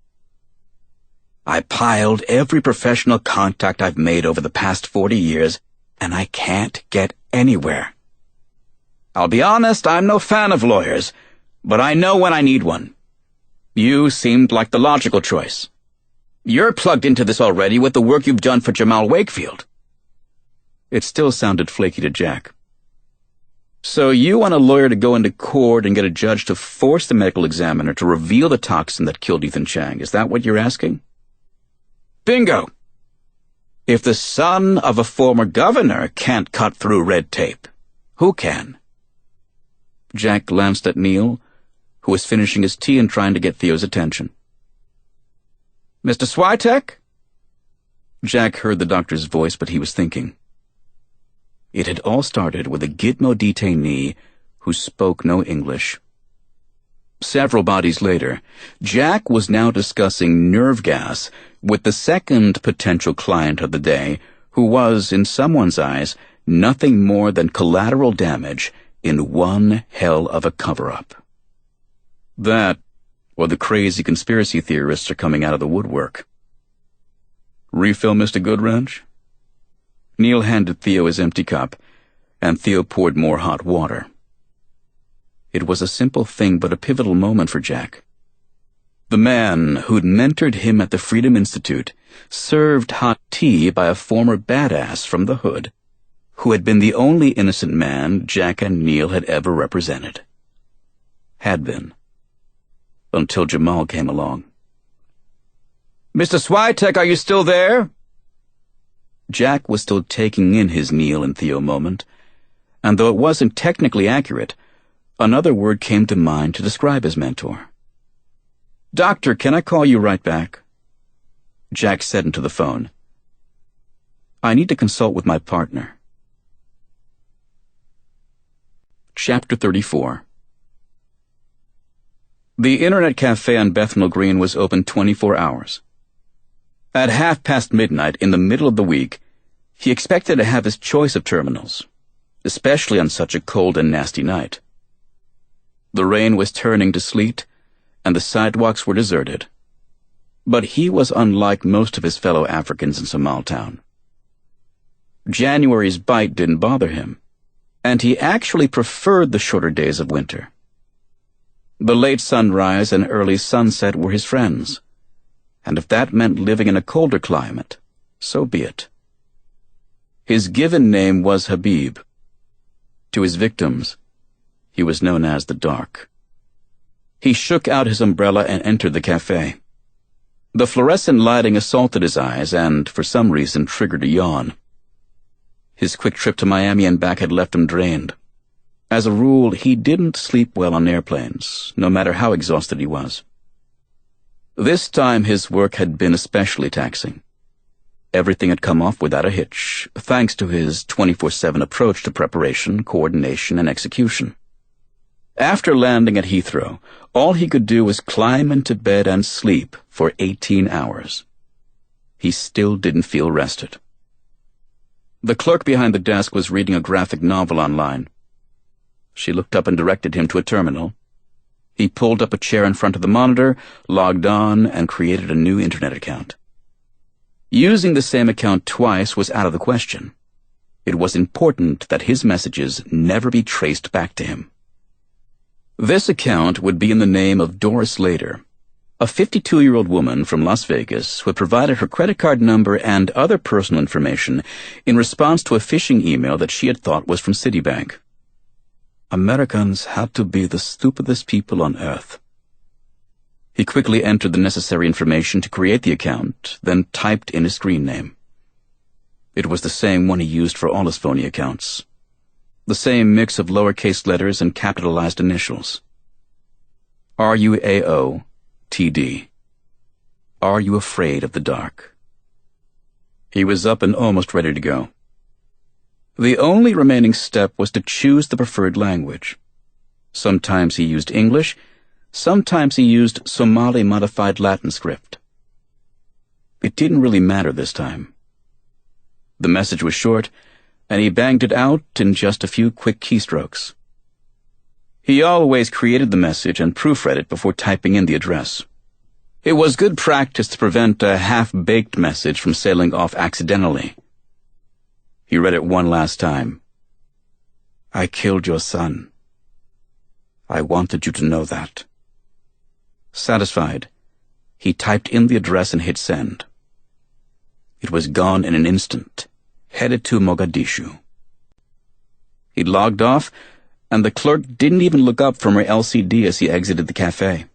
I piled every professional contact I've made over the past 40 years, and I can't get anywhere. I'll be honest, I'm no fan of lawyers, but I know when I need one. You seemed like the logical choice. You're plugged into this already with the work you've done for Jamal Wakefield. It still sounded flaky to Jack. So you want a lawyer to go into court and get a judge to force the medical examiner to reveal the toxin that killed Ethan Chang. Is that what you're asking? Bingo! If the son of a former governor can't cut through red tape, who can? Jack glanced at Neil, who was finishing his tea and trying to get Theo's attention. Mr. Swyteck? Jack heard the doctor's voice, but he was thinking. It had all started with a Gitmo detainee who spoke no English. Several bodies later, Jack was now discussing nerve gas with the second potential client of the day, who was, in someone's eyes, nothing more than collateral damage in one hell of a cover-up. That, or the crazy conspiracy theorists are coming out of the woodwork. Refill, Mr. Goodwrench? Neil handed Theo his empty cup, and Theo poured more hot water. It was a simple thing, but a pivotal moment for Jack. The man who'd mentored him at the Freedom Institute served hot tea by a former badass from the hood, who had been the only innocent man Jack and Neil had ever represented. Had been. Until Jamal came along. Mr. Swyteck, are you still there? Jack was still taking in his Neil and Theo moment, and though it wasn't technically accurate, another word came to mind to describe his mentor. Doctor, can I call you right back? Jack said into the phone. I need to consult with my partner. Chapter 34. The Internet Cafe on Bethnal Green was open 24 hours. At midnight, in the middle of the week, he expected to have his choice of terminals, especially on such a cold and nasty night. The rain was turning to sleet, and the sidewalks were deserted. But he was unlike most of his fellow Africans in Somaltown. January's bite didn't bother him, and he actually preferred the shorter days of winter. The late sunrise and early sunset were his friends, and if that meant living in a colder climate, so be it. His given name was Habib. To his victims, he was known as the Dark. He shook out his umbrella and entered the cafe. The fluorescent lighting assaulted his eyes and, for some reason, triggered a yawn. His quick trip to Miami and back had left him drained. As a rule, he didn't sleep well on airplanes, no matter how exhausted he was. This time his work had been especially taxing. Everything had come off without a hitch, thanks to his 24/7 approach to preparation, coordination, and execution. After landing at Heathrow, all he could do was climb into bed and sleep for 18 hours. He still didn't feel rested. The clerk behind the desk was reading a graphic novel online. She looked up and directed him to a terminal. He pulled up a chair in front of the monitor, logged on, and created a new internet account. Using the same account twice was out of the question. It was important that his messages never be traced back to him. This account would be in the name of Doris Lader, a 52-year-old woman from Las Vegas who had provided her credit card number and other personal information in response to a phishing email that she had thought was from Citibank. Americans had to be the stupidest people on earth. He quickly entered the necessary information to create the account, then typed in his screen name. It was the same one he used for all his phony accounts. The same mix of lowercase letters and capitalized initials. RUAO TD. Are you afraid of the dark? He was up and almost ready to go. The only remaining step was to choose the preferred language. Sometimes he used English, sometimes he used Somali-modified Latin script. It didn't really matter this time. The message was short, and he banged it out in just a few quick keystrokes. He always created the message and proofread it before typing in the address. It was good practice to prevent a half-baked message from sailing off accidentally. He read it one last time. I killed your son. I wanted you to know that. Satisfied, he typed in the address and hit send. It was gone in an instant, headed to Mogadishu. He logged off, and the clerk didn't even look up from her LCD as he exited the cafe.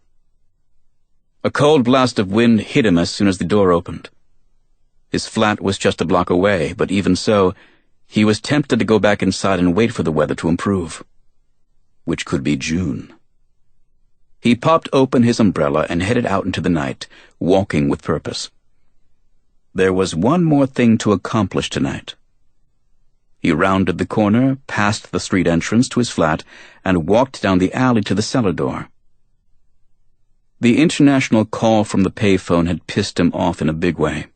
A cold blast of wind hit him as soon as the door opened. His flat was just a block away, but even so, he was tempted to go back inside and wait for the weather to improve, which could be June. He popped open his umbrella and headed out into the night, walking with purpose. There was one more thing to accomplish tonight. He rounded the corner, past the street entrance to his flat, and walked down the alley to the cellar door. The international call from the payphone had pissed him off in a big way.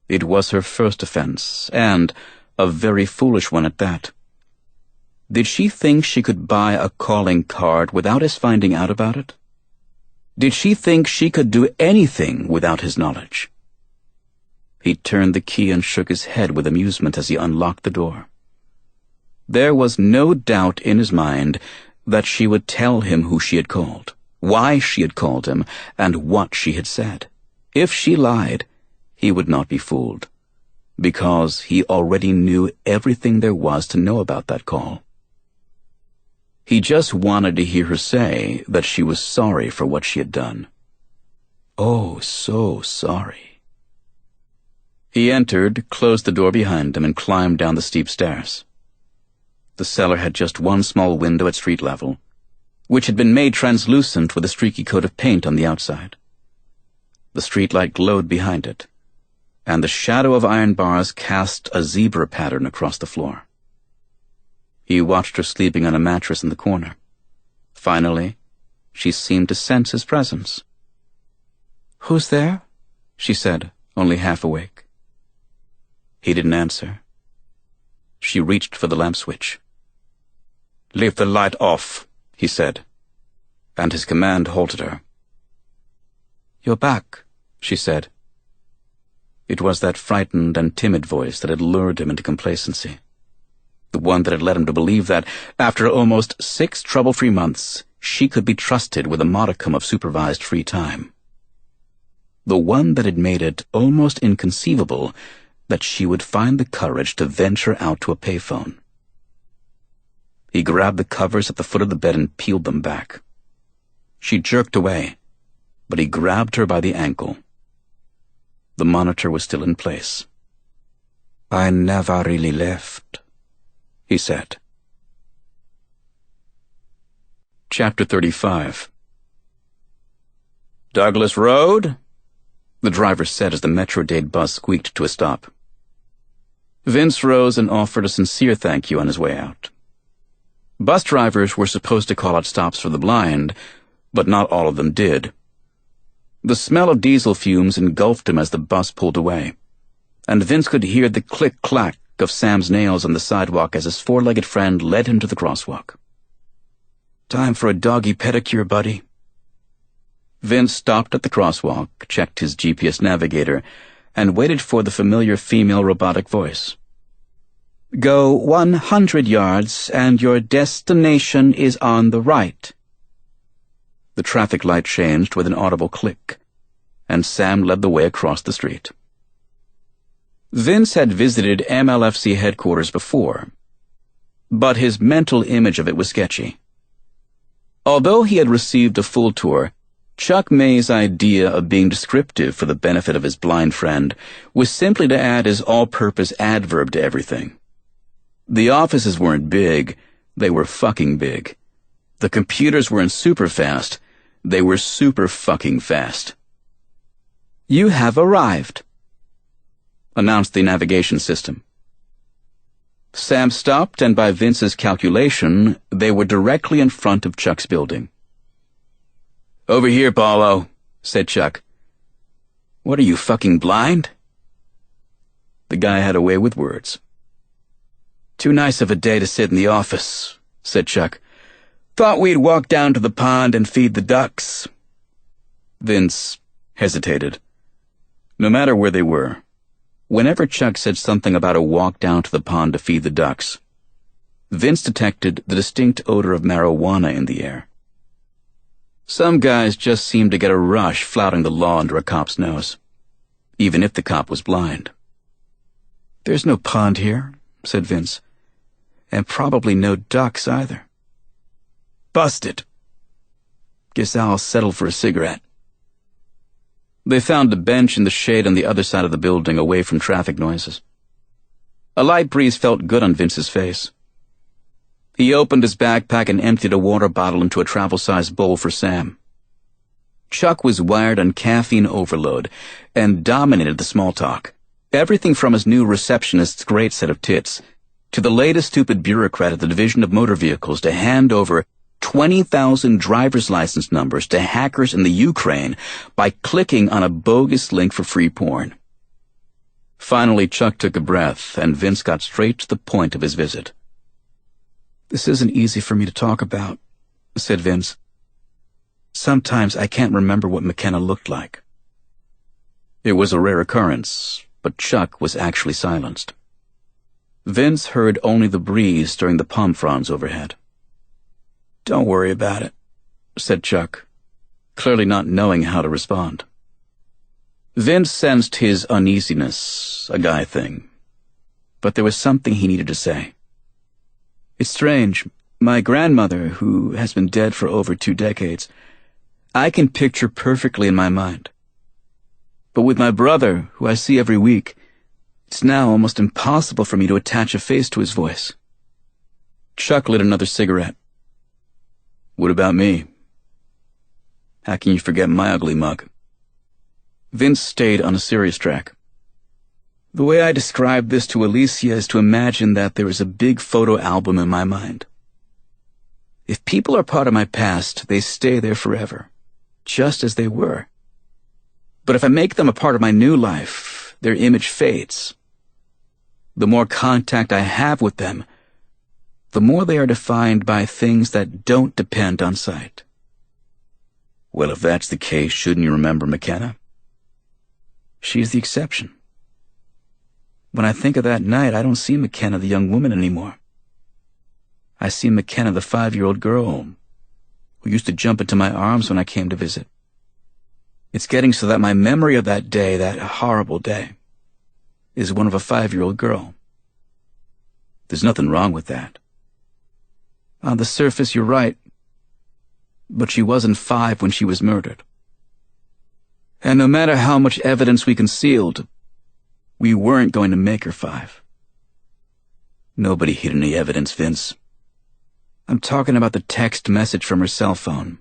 It was her first offense, and a very foolish one at that. Did she think she could buy a calling card without his finding out about it? Did she think she could do anything without his knowledge? He turned the key and shook his head with amusement as he unlocked the door. There was no doubt in his mind that she would tell him who she had called, why she had called him, and what she had said. If she lied, he would not be fooled, because he already knew everything there was to know about that call. He just wanted to hear her say that she was sorry for what she had done. Oh, so sorry. He entered, closed the door behind him, and climbed down the steep stairs. The cellar had just one small window at street level, which had been made translucent with a streaky coat of paint on the outside. The streetlight glowed behind it, and the shadow of iron bars cast a zebra pattern across the floor. He watched her sleeping on a mattress in the corner. Finally, she seemed to sense his presence. "Who's there?" she said, only half awake. He didn't answer. She reached for the lamp switch. "Leave the light off," he said, and his command halted her. "You're back," she said. It was that frightened and timid voice that had lured him into complacency. The one that had led him to believe that, after almost 6 trouble-free months, she could be trusted with a modicum of supervised free time. The one that had made it almost inconceivable that she would find the courage to venture out to a payphone. He grabbed the covers at the foot of the bed and peeled them back. She jerked away, but he grabbed her by the ankle. The monitor was still in place. "I never really left," he said. Chapter 35. "Douglas Road?" the driver said as the Metro-Dade bus squeaked to a stop. Vince rose and offered a sincere thank you on his way out. Bus drivers were supposed to call out stops for the blind, but not all of them did. The smell of diesel fumes engulfed him as the bus pulled away, and Vince could hear the click-clack of Sam's nails on the sidewalk as his four-legged friend led him to the crosswalk. "Time for a doggy pedicure, buddy." Vince stopped at the crosswalk, checked his GPS navigator, and waited for the familiar female robotic voice. "Go 100 yards, and your destination is on the right." The traffic light changed with an audible click, and Sam led the way across the street. Vince had visited MLFC headquarters before, but his mental image of it was sketchy. Although he had received a full tour, Chuck May's idea of being descriptive for the benefit of his blind friend was simply to add his all-purpose adverb to everything. The offices weren't big, they were fucking big. The computers weren't super fast, they were super fucking fast. "You have arrived," announced the navigation system. Sam stopped, and by Vince's calculation, they were directly in front of Chuck's building. "Over here, Paulo," said Chuck. "What are you, fucking blind?" The guy had a way with words. "Too nice of a day to sit in the office," said Chuck. "Thought we'd walk down to the pond and feed the ducks." Vince hesitated. No matter where they were, whenever Chuck said something about a walk down to the pond to feed the ducks, Vince detected the distinct odor of marijuana in the air. Some guys just seemed to get a rush flouting the law under a cop's nose, even if the cop was blind. "There's no pond here," said Vince, "and probably no ducks either." "Busted. Guess I'll settle for a cigarette." They found a bench in the shade on the other side of the building, away from traffic noises. A light breeze felt good on Vince's face. He opened his backpack and emptied a water bottle into a travel-sized bowl for Sam. Chuck was wired on caffeine overload and dominated the small talk. Everything from his new receptionist's great set of tits to the latest stupid bureaucrat at the Division of Motor Vehicles to hand over 20,000 driver's license numbers to hackers in the Ukraine by clicking on a bogus link for free porn. Finally, Chuck took a breath, and Vince got straight to the point of his visit. "This isn't easy for me to talk about," said Vince. "Sometimes I can't remember what McKenna looked like." It was a rare occurrence, but Chuck was actually silenced. Vince heard only the breeze stirring the palm fronds overhead. "Don't worry about it," said Chuck, clearly not knowing how to respond. Vince sensed his uneasiness, a guy thing, but there was something he needed to say. "It's strange. My grandmother, who has been dead for over 2 decades, I can picture perfectly in my mind. But with my brother, who I see every week, it's now almost impossible for me to attach a face to his voice." Chuck lit another cigarette. "What about me? How can you forget my ugly mug?" Vince stayed on a serious track. The way I describe this to Alicia is to imagine that there is a big photo album in my mind. If people are part of my past, they stay there forever, just as they were. But if I make them a part of my new life, their image fades. The more contact I have with them, the more they are defined by things that don't depend on sight. Well, if that's the case, shouldn't you remember McKenna? She's the exception. When I think of that night, I don't see McKenna the young woman anymore. I see McKenna the 5-year-old girl who used to jump into my arms when I came to visit. It's getting so that my memory of that day, that horrible day, is one of a 5-year-old girl. There's nothing wrong with that. On the surface, you're right. But she wasn't 5 when she was murdered. And no matter how much evidence we concealed, we weren't going to make her 5. Nobody hid any evidence, Vince. I'm talking about the text message from her cell phone.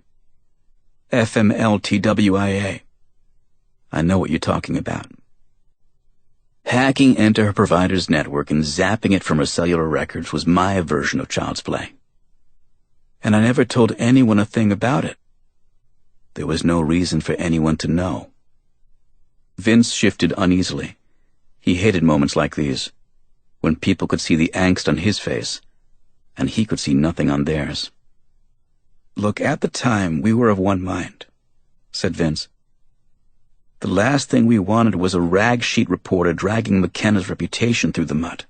FMLTWIA. I know what you're talking about. Hacking into her provider's network and zapping it from her cellular records was my version of child's play. And I never told anyone a thing about it. There was no reason for anyone to know. Vince shifted uneasily. He hated moments like these, when people could see the angst on his face, and he could see nothing on theirs. Look, at the time, we were of one mind, said Vince. The last thing we wanted was a rag sheet reporter dragging McKenna's reputation through the mud.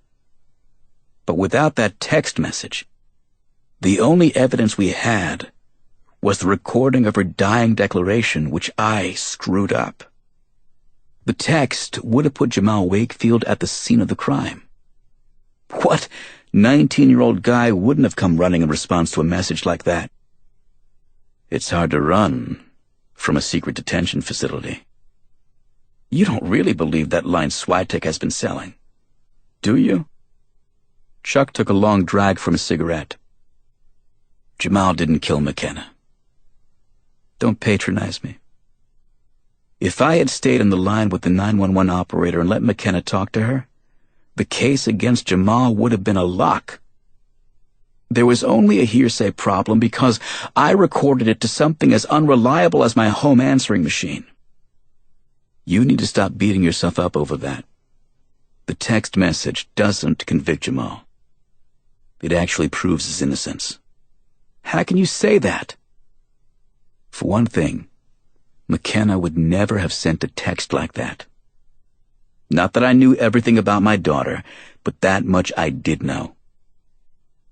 But without that text message, the only evidence we had was the recording of her dying declaration, which I screwed up. The text would have put Jamal Wakefield at the scene of the crime. What 19-year-old guy wouldn't have come running in response to a message like that? It's hard to run from a secret detention facility. You don't really believe that line Swyteck has been selling, do you? Chuck took a long drag from his cigarette. Jamal didn't kill McKenna. Don't patronize me. If I had stayed on the line with the 911 operator and let McKenna talk to her, the case against Jamal would have been a lock. There was only a hearsay problem because I recorded it to something as unreliable as my home answering machine. You need to stop beating yourself up over that. The text message doesn't convict Jamal. It actually proves his innocence. How can you say that? For one thing, McKenna would never have sent a text like that. Not that I knew everything about my daughter, but that much I did know.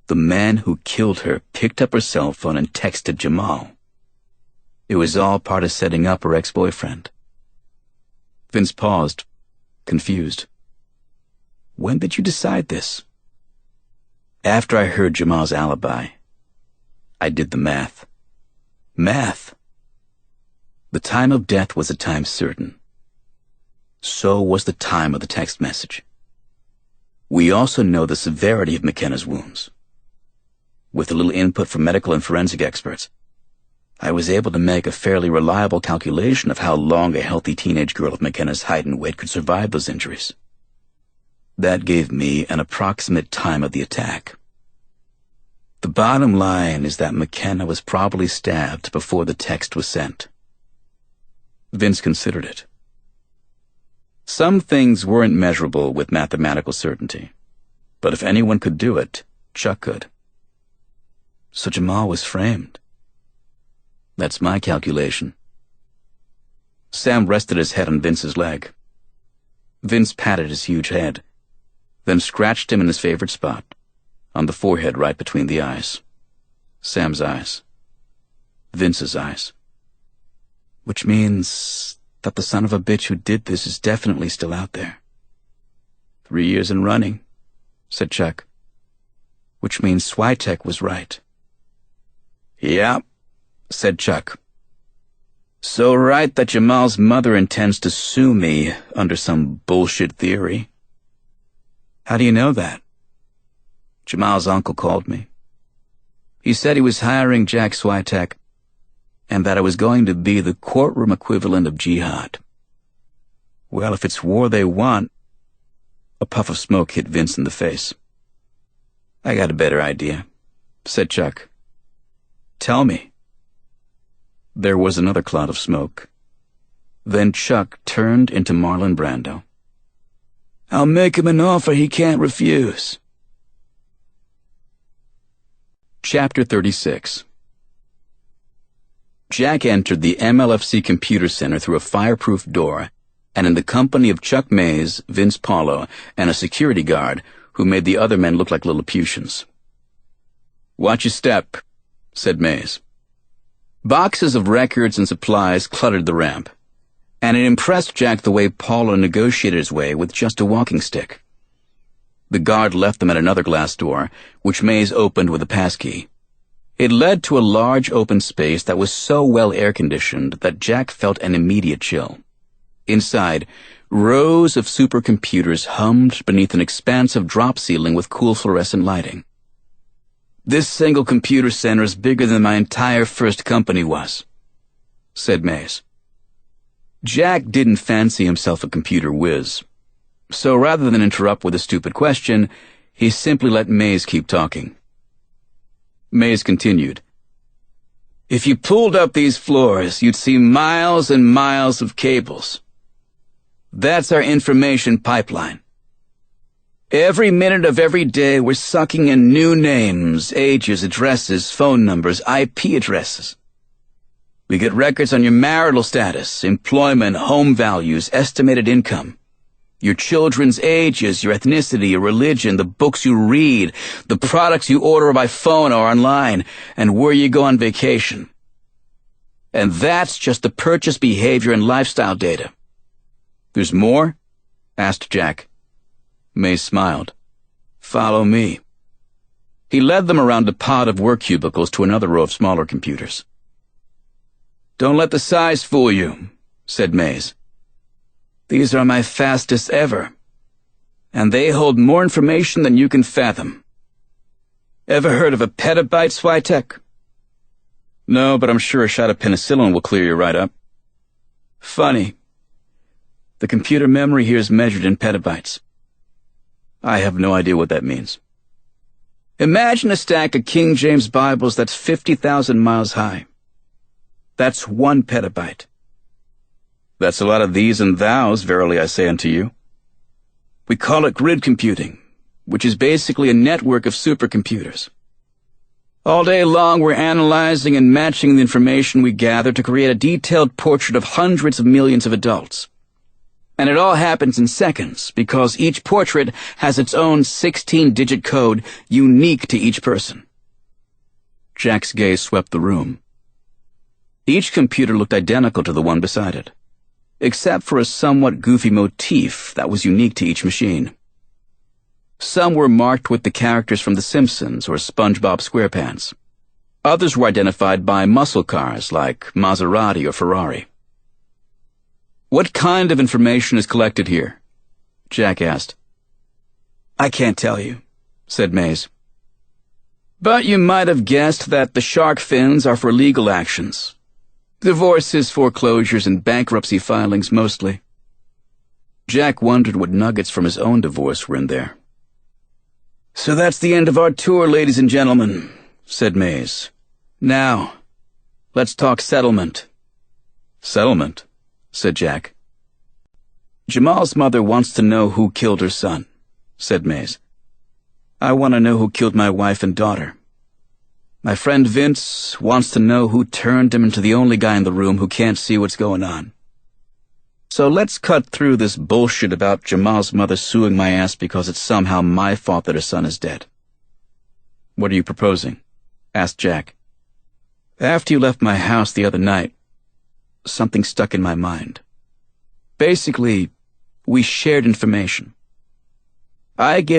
The man who killed her picked up her cell phone and texted Jamal. It was all part of setting up her ex-boyfriend. Vince paused, confused. When did you decide this? After I heard Jamal's alibi. I did the math. Math? The time of death was a time certain. So was the time of the text message. We also know the severity of McKenna's wounds. With a little input from medical and forensic experts, I was able to make a fairly reliable calculation of how long a healthy teenage girl of McKenna's height and weight could survive those injuries. That gave me an approximate time of the attack. The bottom line is that McKenna was probably stabbed before the text was sent. Vince considered it. Some things weren't measurable with mathematical certainty, but if anyone could do it, Chuck could. So Jamal was framed. That's my calculation. Sam rested his head on Vince's leg. Vince patted his huge head, then scratched him in his favorite spot, on the forehead right between the eyes. Sam's eyes. Vince's eyes. Which means that the son of a bitch who did this is definitely still out there. 3 years in running, said Chuck. Which means Swyteck was right. Yeah, said Chuck. So right that Jamal's mother intends to sue me under some bullshit theory. How do you know that? Jamal's uncle called me. He said he was hiring Jack Swyteck, and that I was going to be the courtroom equivalent of jihad. Well, if it's war they want, A puff of smoke hit Vince in the face. "I got a better idea," said Chuck. "Tell me." There was another cloud of smoke. Then Chuck turned into Marlon Brando. "I'll make him an offer he can't refuse." Chapter 36. Jack entered the MLFC Computer Center through a fireproof door, and in the company of Chuck Mays, Vince Paulo, and a security guard who made the other men look like Lilliputians. "Watch your step," said Mays. Boxes of records and supplies cluttered the ramp, and it impressed Jack the way Paulo negotiated his way with just a walking stick. The guard left them at another glass door, which Mays opened with a passkey. It led to a large open space that was so well air-conditioned that Jack felt an immediate chill. Inside, rows of supercomputers hummed beneath an expansive drop ceiling with cool fluorescent lighting. "This single computer center is bigger than my entire first company was," said Mays. Jack didn't fancy himself a computer whiz, so rather than interrupt with a stupid question, he simply let Mays keep talking. Mays continued. "If you pulled up these floors, you'd see miles and miles of cables. That's our information pipeline. Every minute of every day, we're sucking in new names, ages, addresses, phone numbers, IP addresses. We get records on your marital status, employment, home values, estimated income, your children's ages, your ethnicity, your religion, the books you read, the products you order by phone or online, and where you go on vacation. And that's just the purchase behavior and lifestyle data." "There's more?" asked Jack. Mays smiled. "Follow me." He led them around a pod of work cubicles to another row of smaller computers. "Don't let the size fool you," said Mays. "These are my fastest ever, and they hold more information than you can fathom. Ever heard of a petabyte, Swyteck?" "No, but I'm sure a shot of penicillin will clear you right up." "Funny. The computer memory here is measured in petabytes." "I have no idea what that means." "Imagine a stack of King James Bibles that's 50,000 miles high. That's 1 petabyte. That's a lot of these and thous, verily I say unto you. We call it grid computing, which is basically a network of supercomputers. All day long we're analyzing and matching the information we gather to create a detailed portrait of hundreds of millions of adults. And it all happens in seconds because each portrait has its own 16-digit code unique to each person." Jack's gaze swept the room. Each computer looked identical to the one beside it, except for a somewhat goofy motif that was unique to each machine. Some were marked with the characters from The Simpsons or SpongeBob SquarePants. Others were identified by muscle cars like Maserati or Ferrari. "What kind of information is collected here?" Jack asked. "I can't tell you," said Mays. "But you might have guessed that the shark fins are for legal actions. Divorces, foreclosures, and bankruptcy filings mostly." Jack wondered what nuggets from his own divorce were in there. "So that's the end of our tour, ladies and gentlemen," said Mays. "Now, let's talk settlement." "Settlement?" said Jack. "Jamal's mother wants to know who killed her son," said Mays. "I want to know who killed my wife and daughter. My friend Vince wants to know who turned him into the only guy in the room who can't see what's going on. So let's cut through this bullshit about Jamal's mother suing my ass because it's somehow my fault that her son is dead." "What are you proposing?" asked Jack. "After you left my house the other night, something stuck in my mind. Basically, we shared information. I gave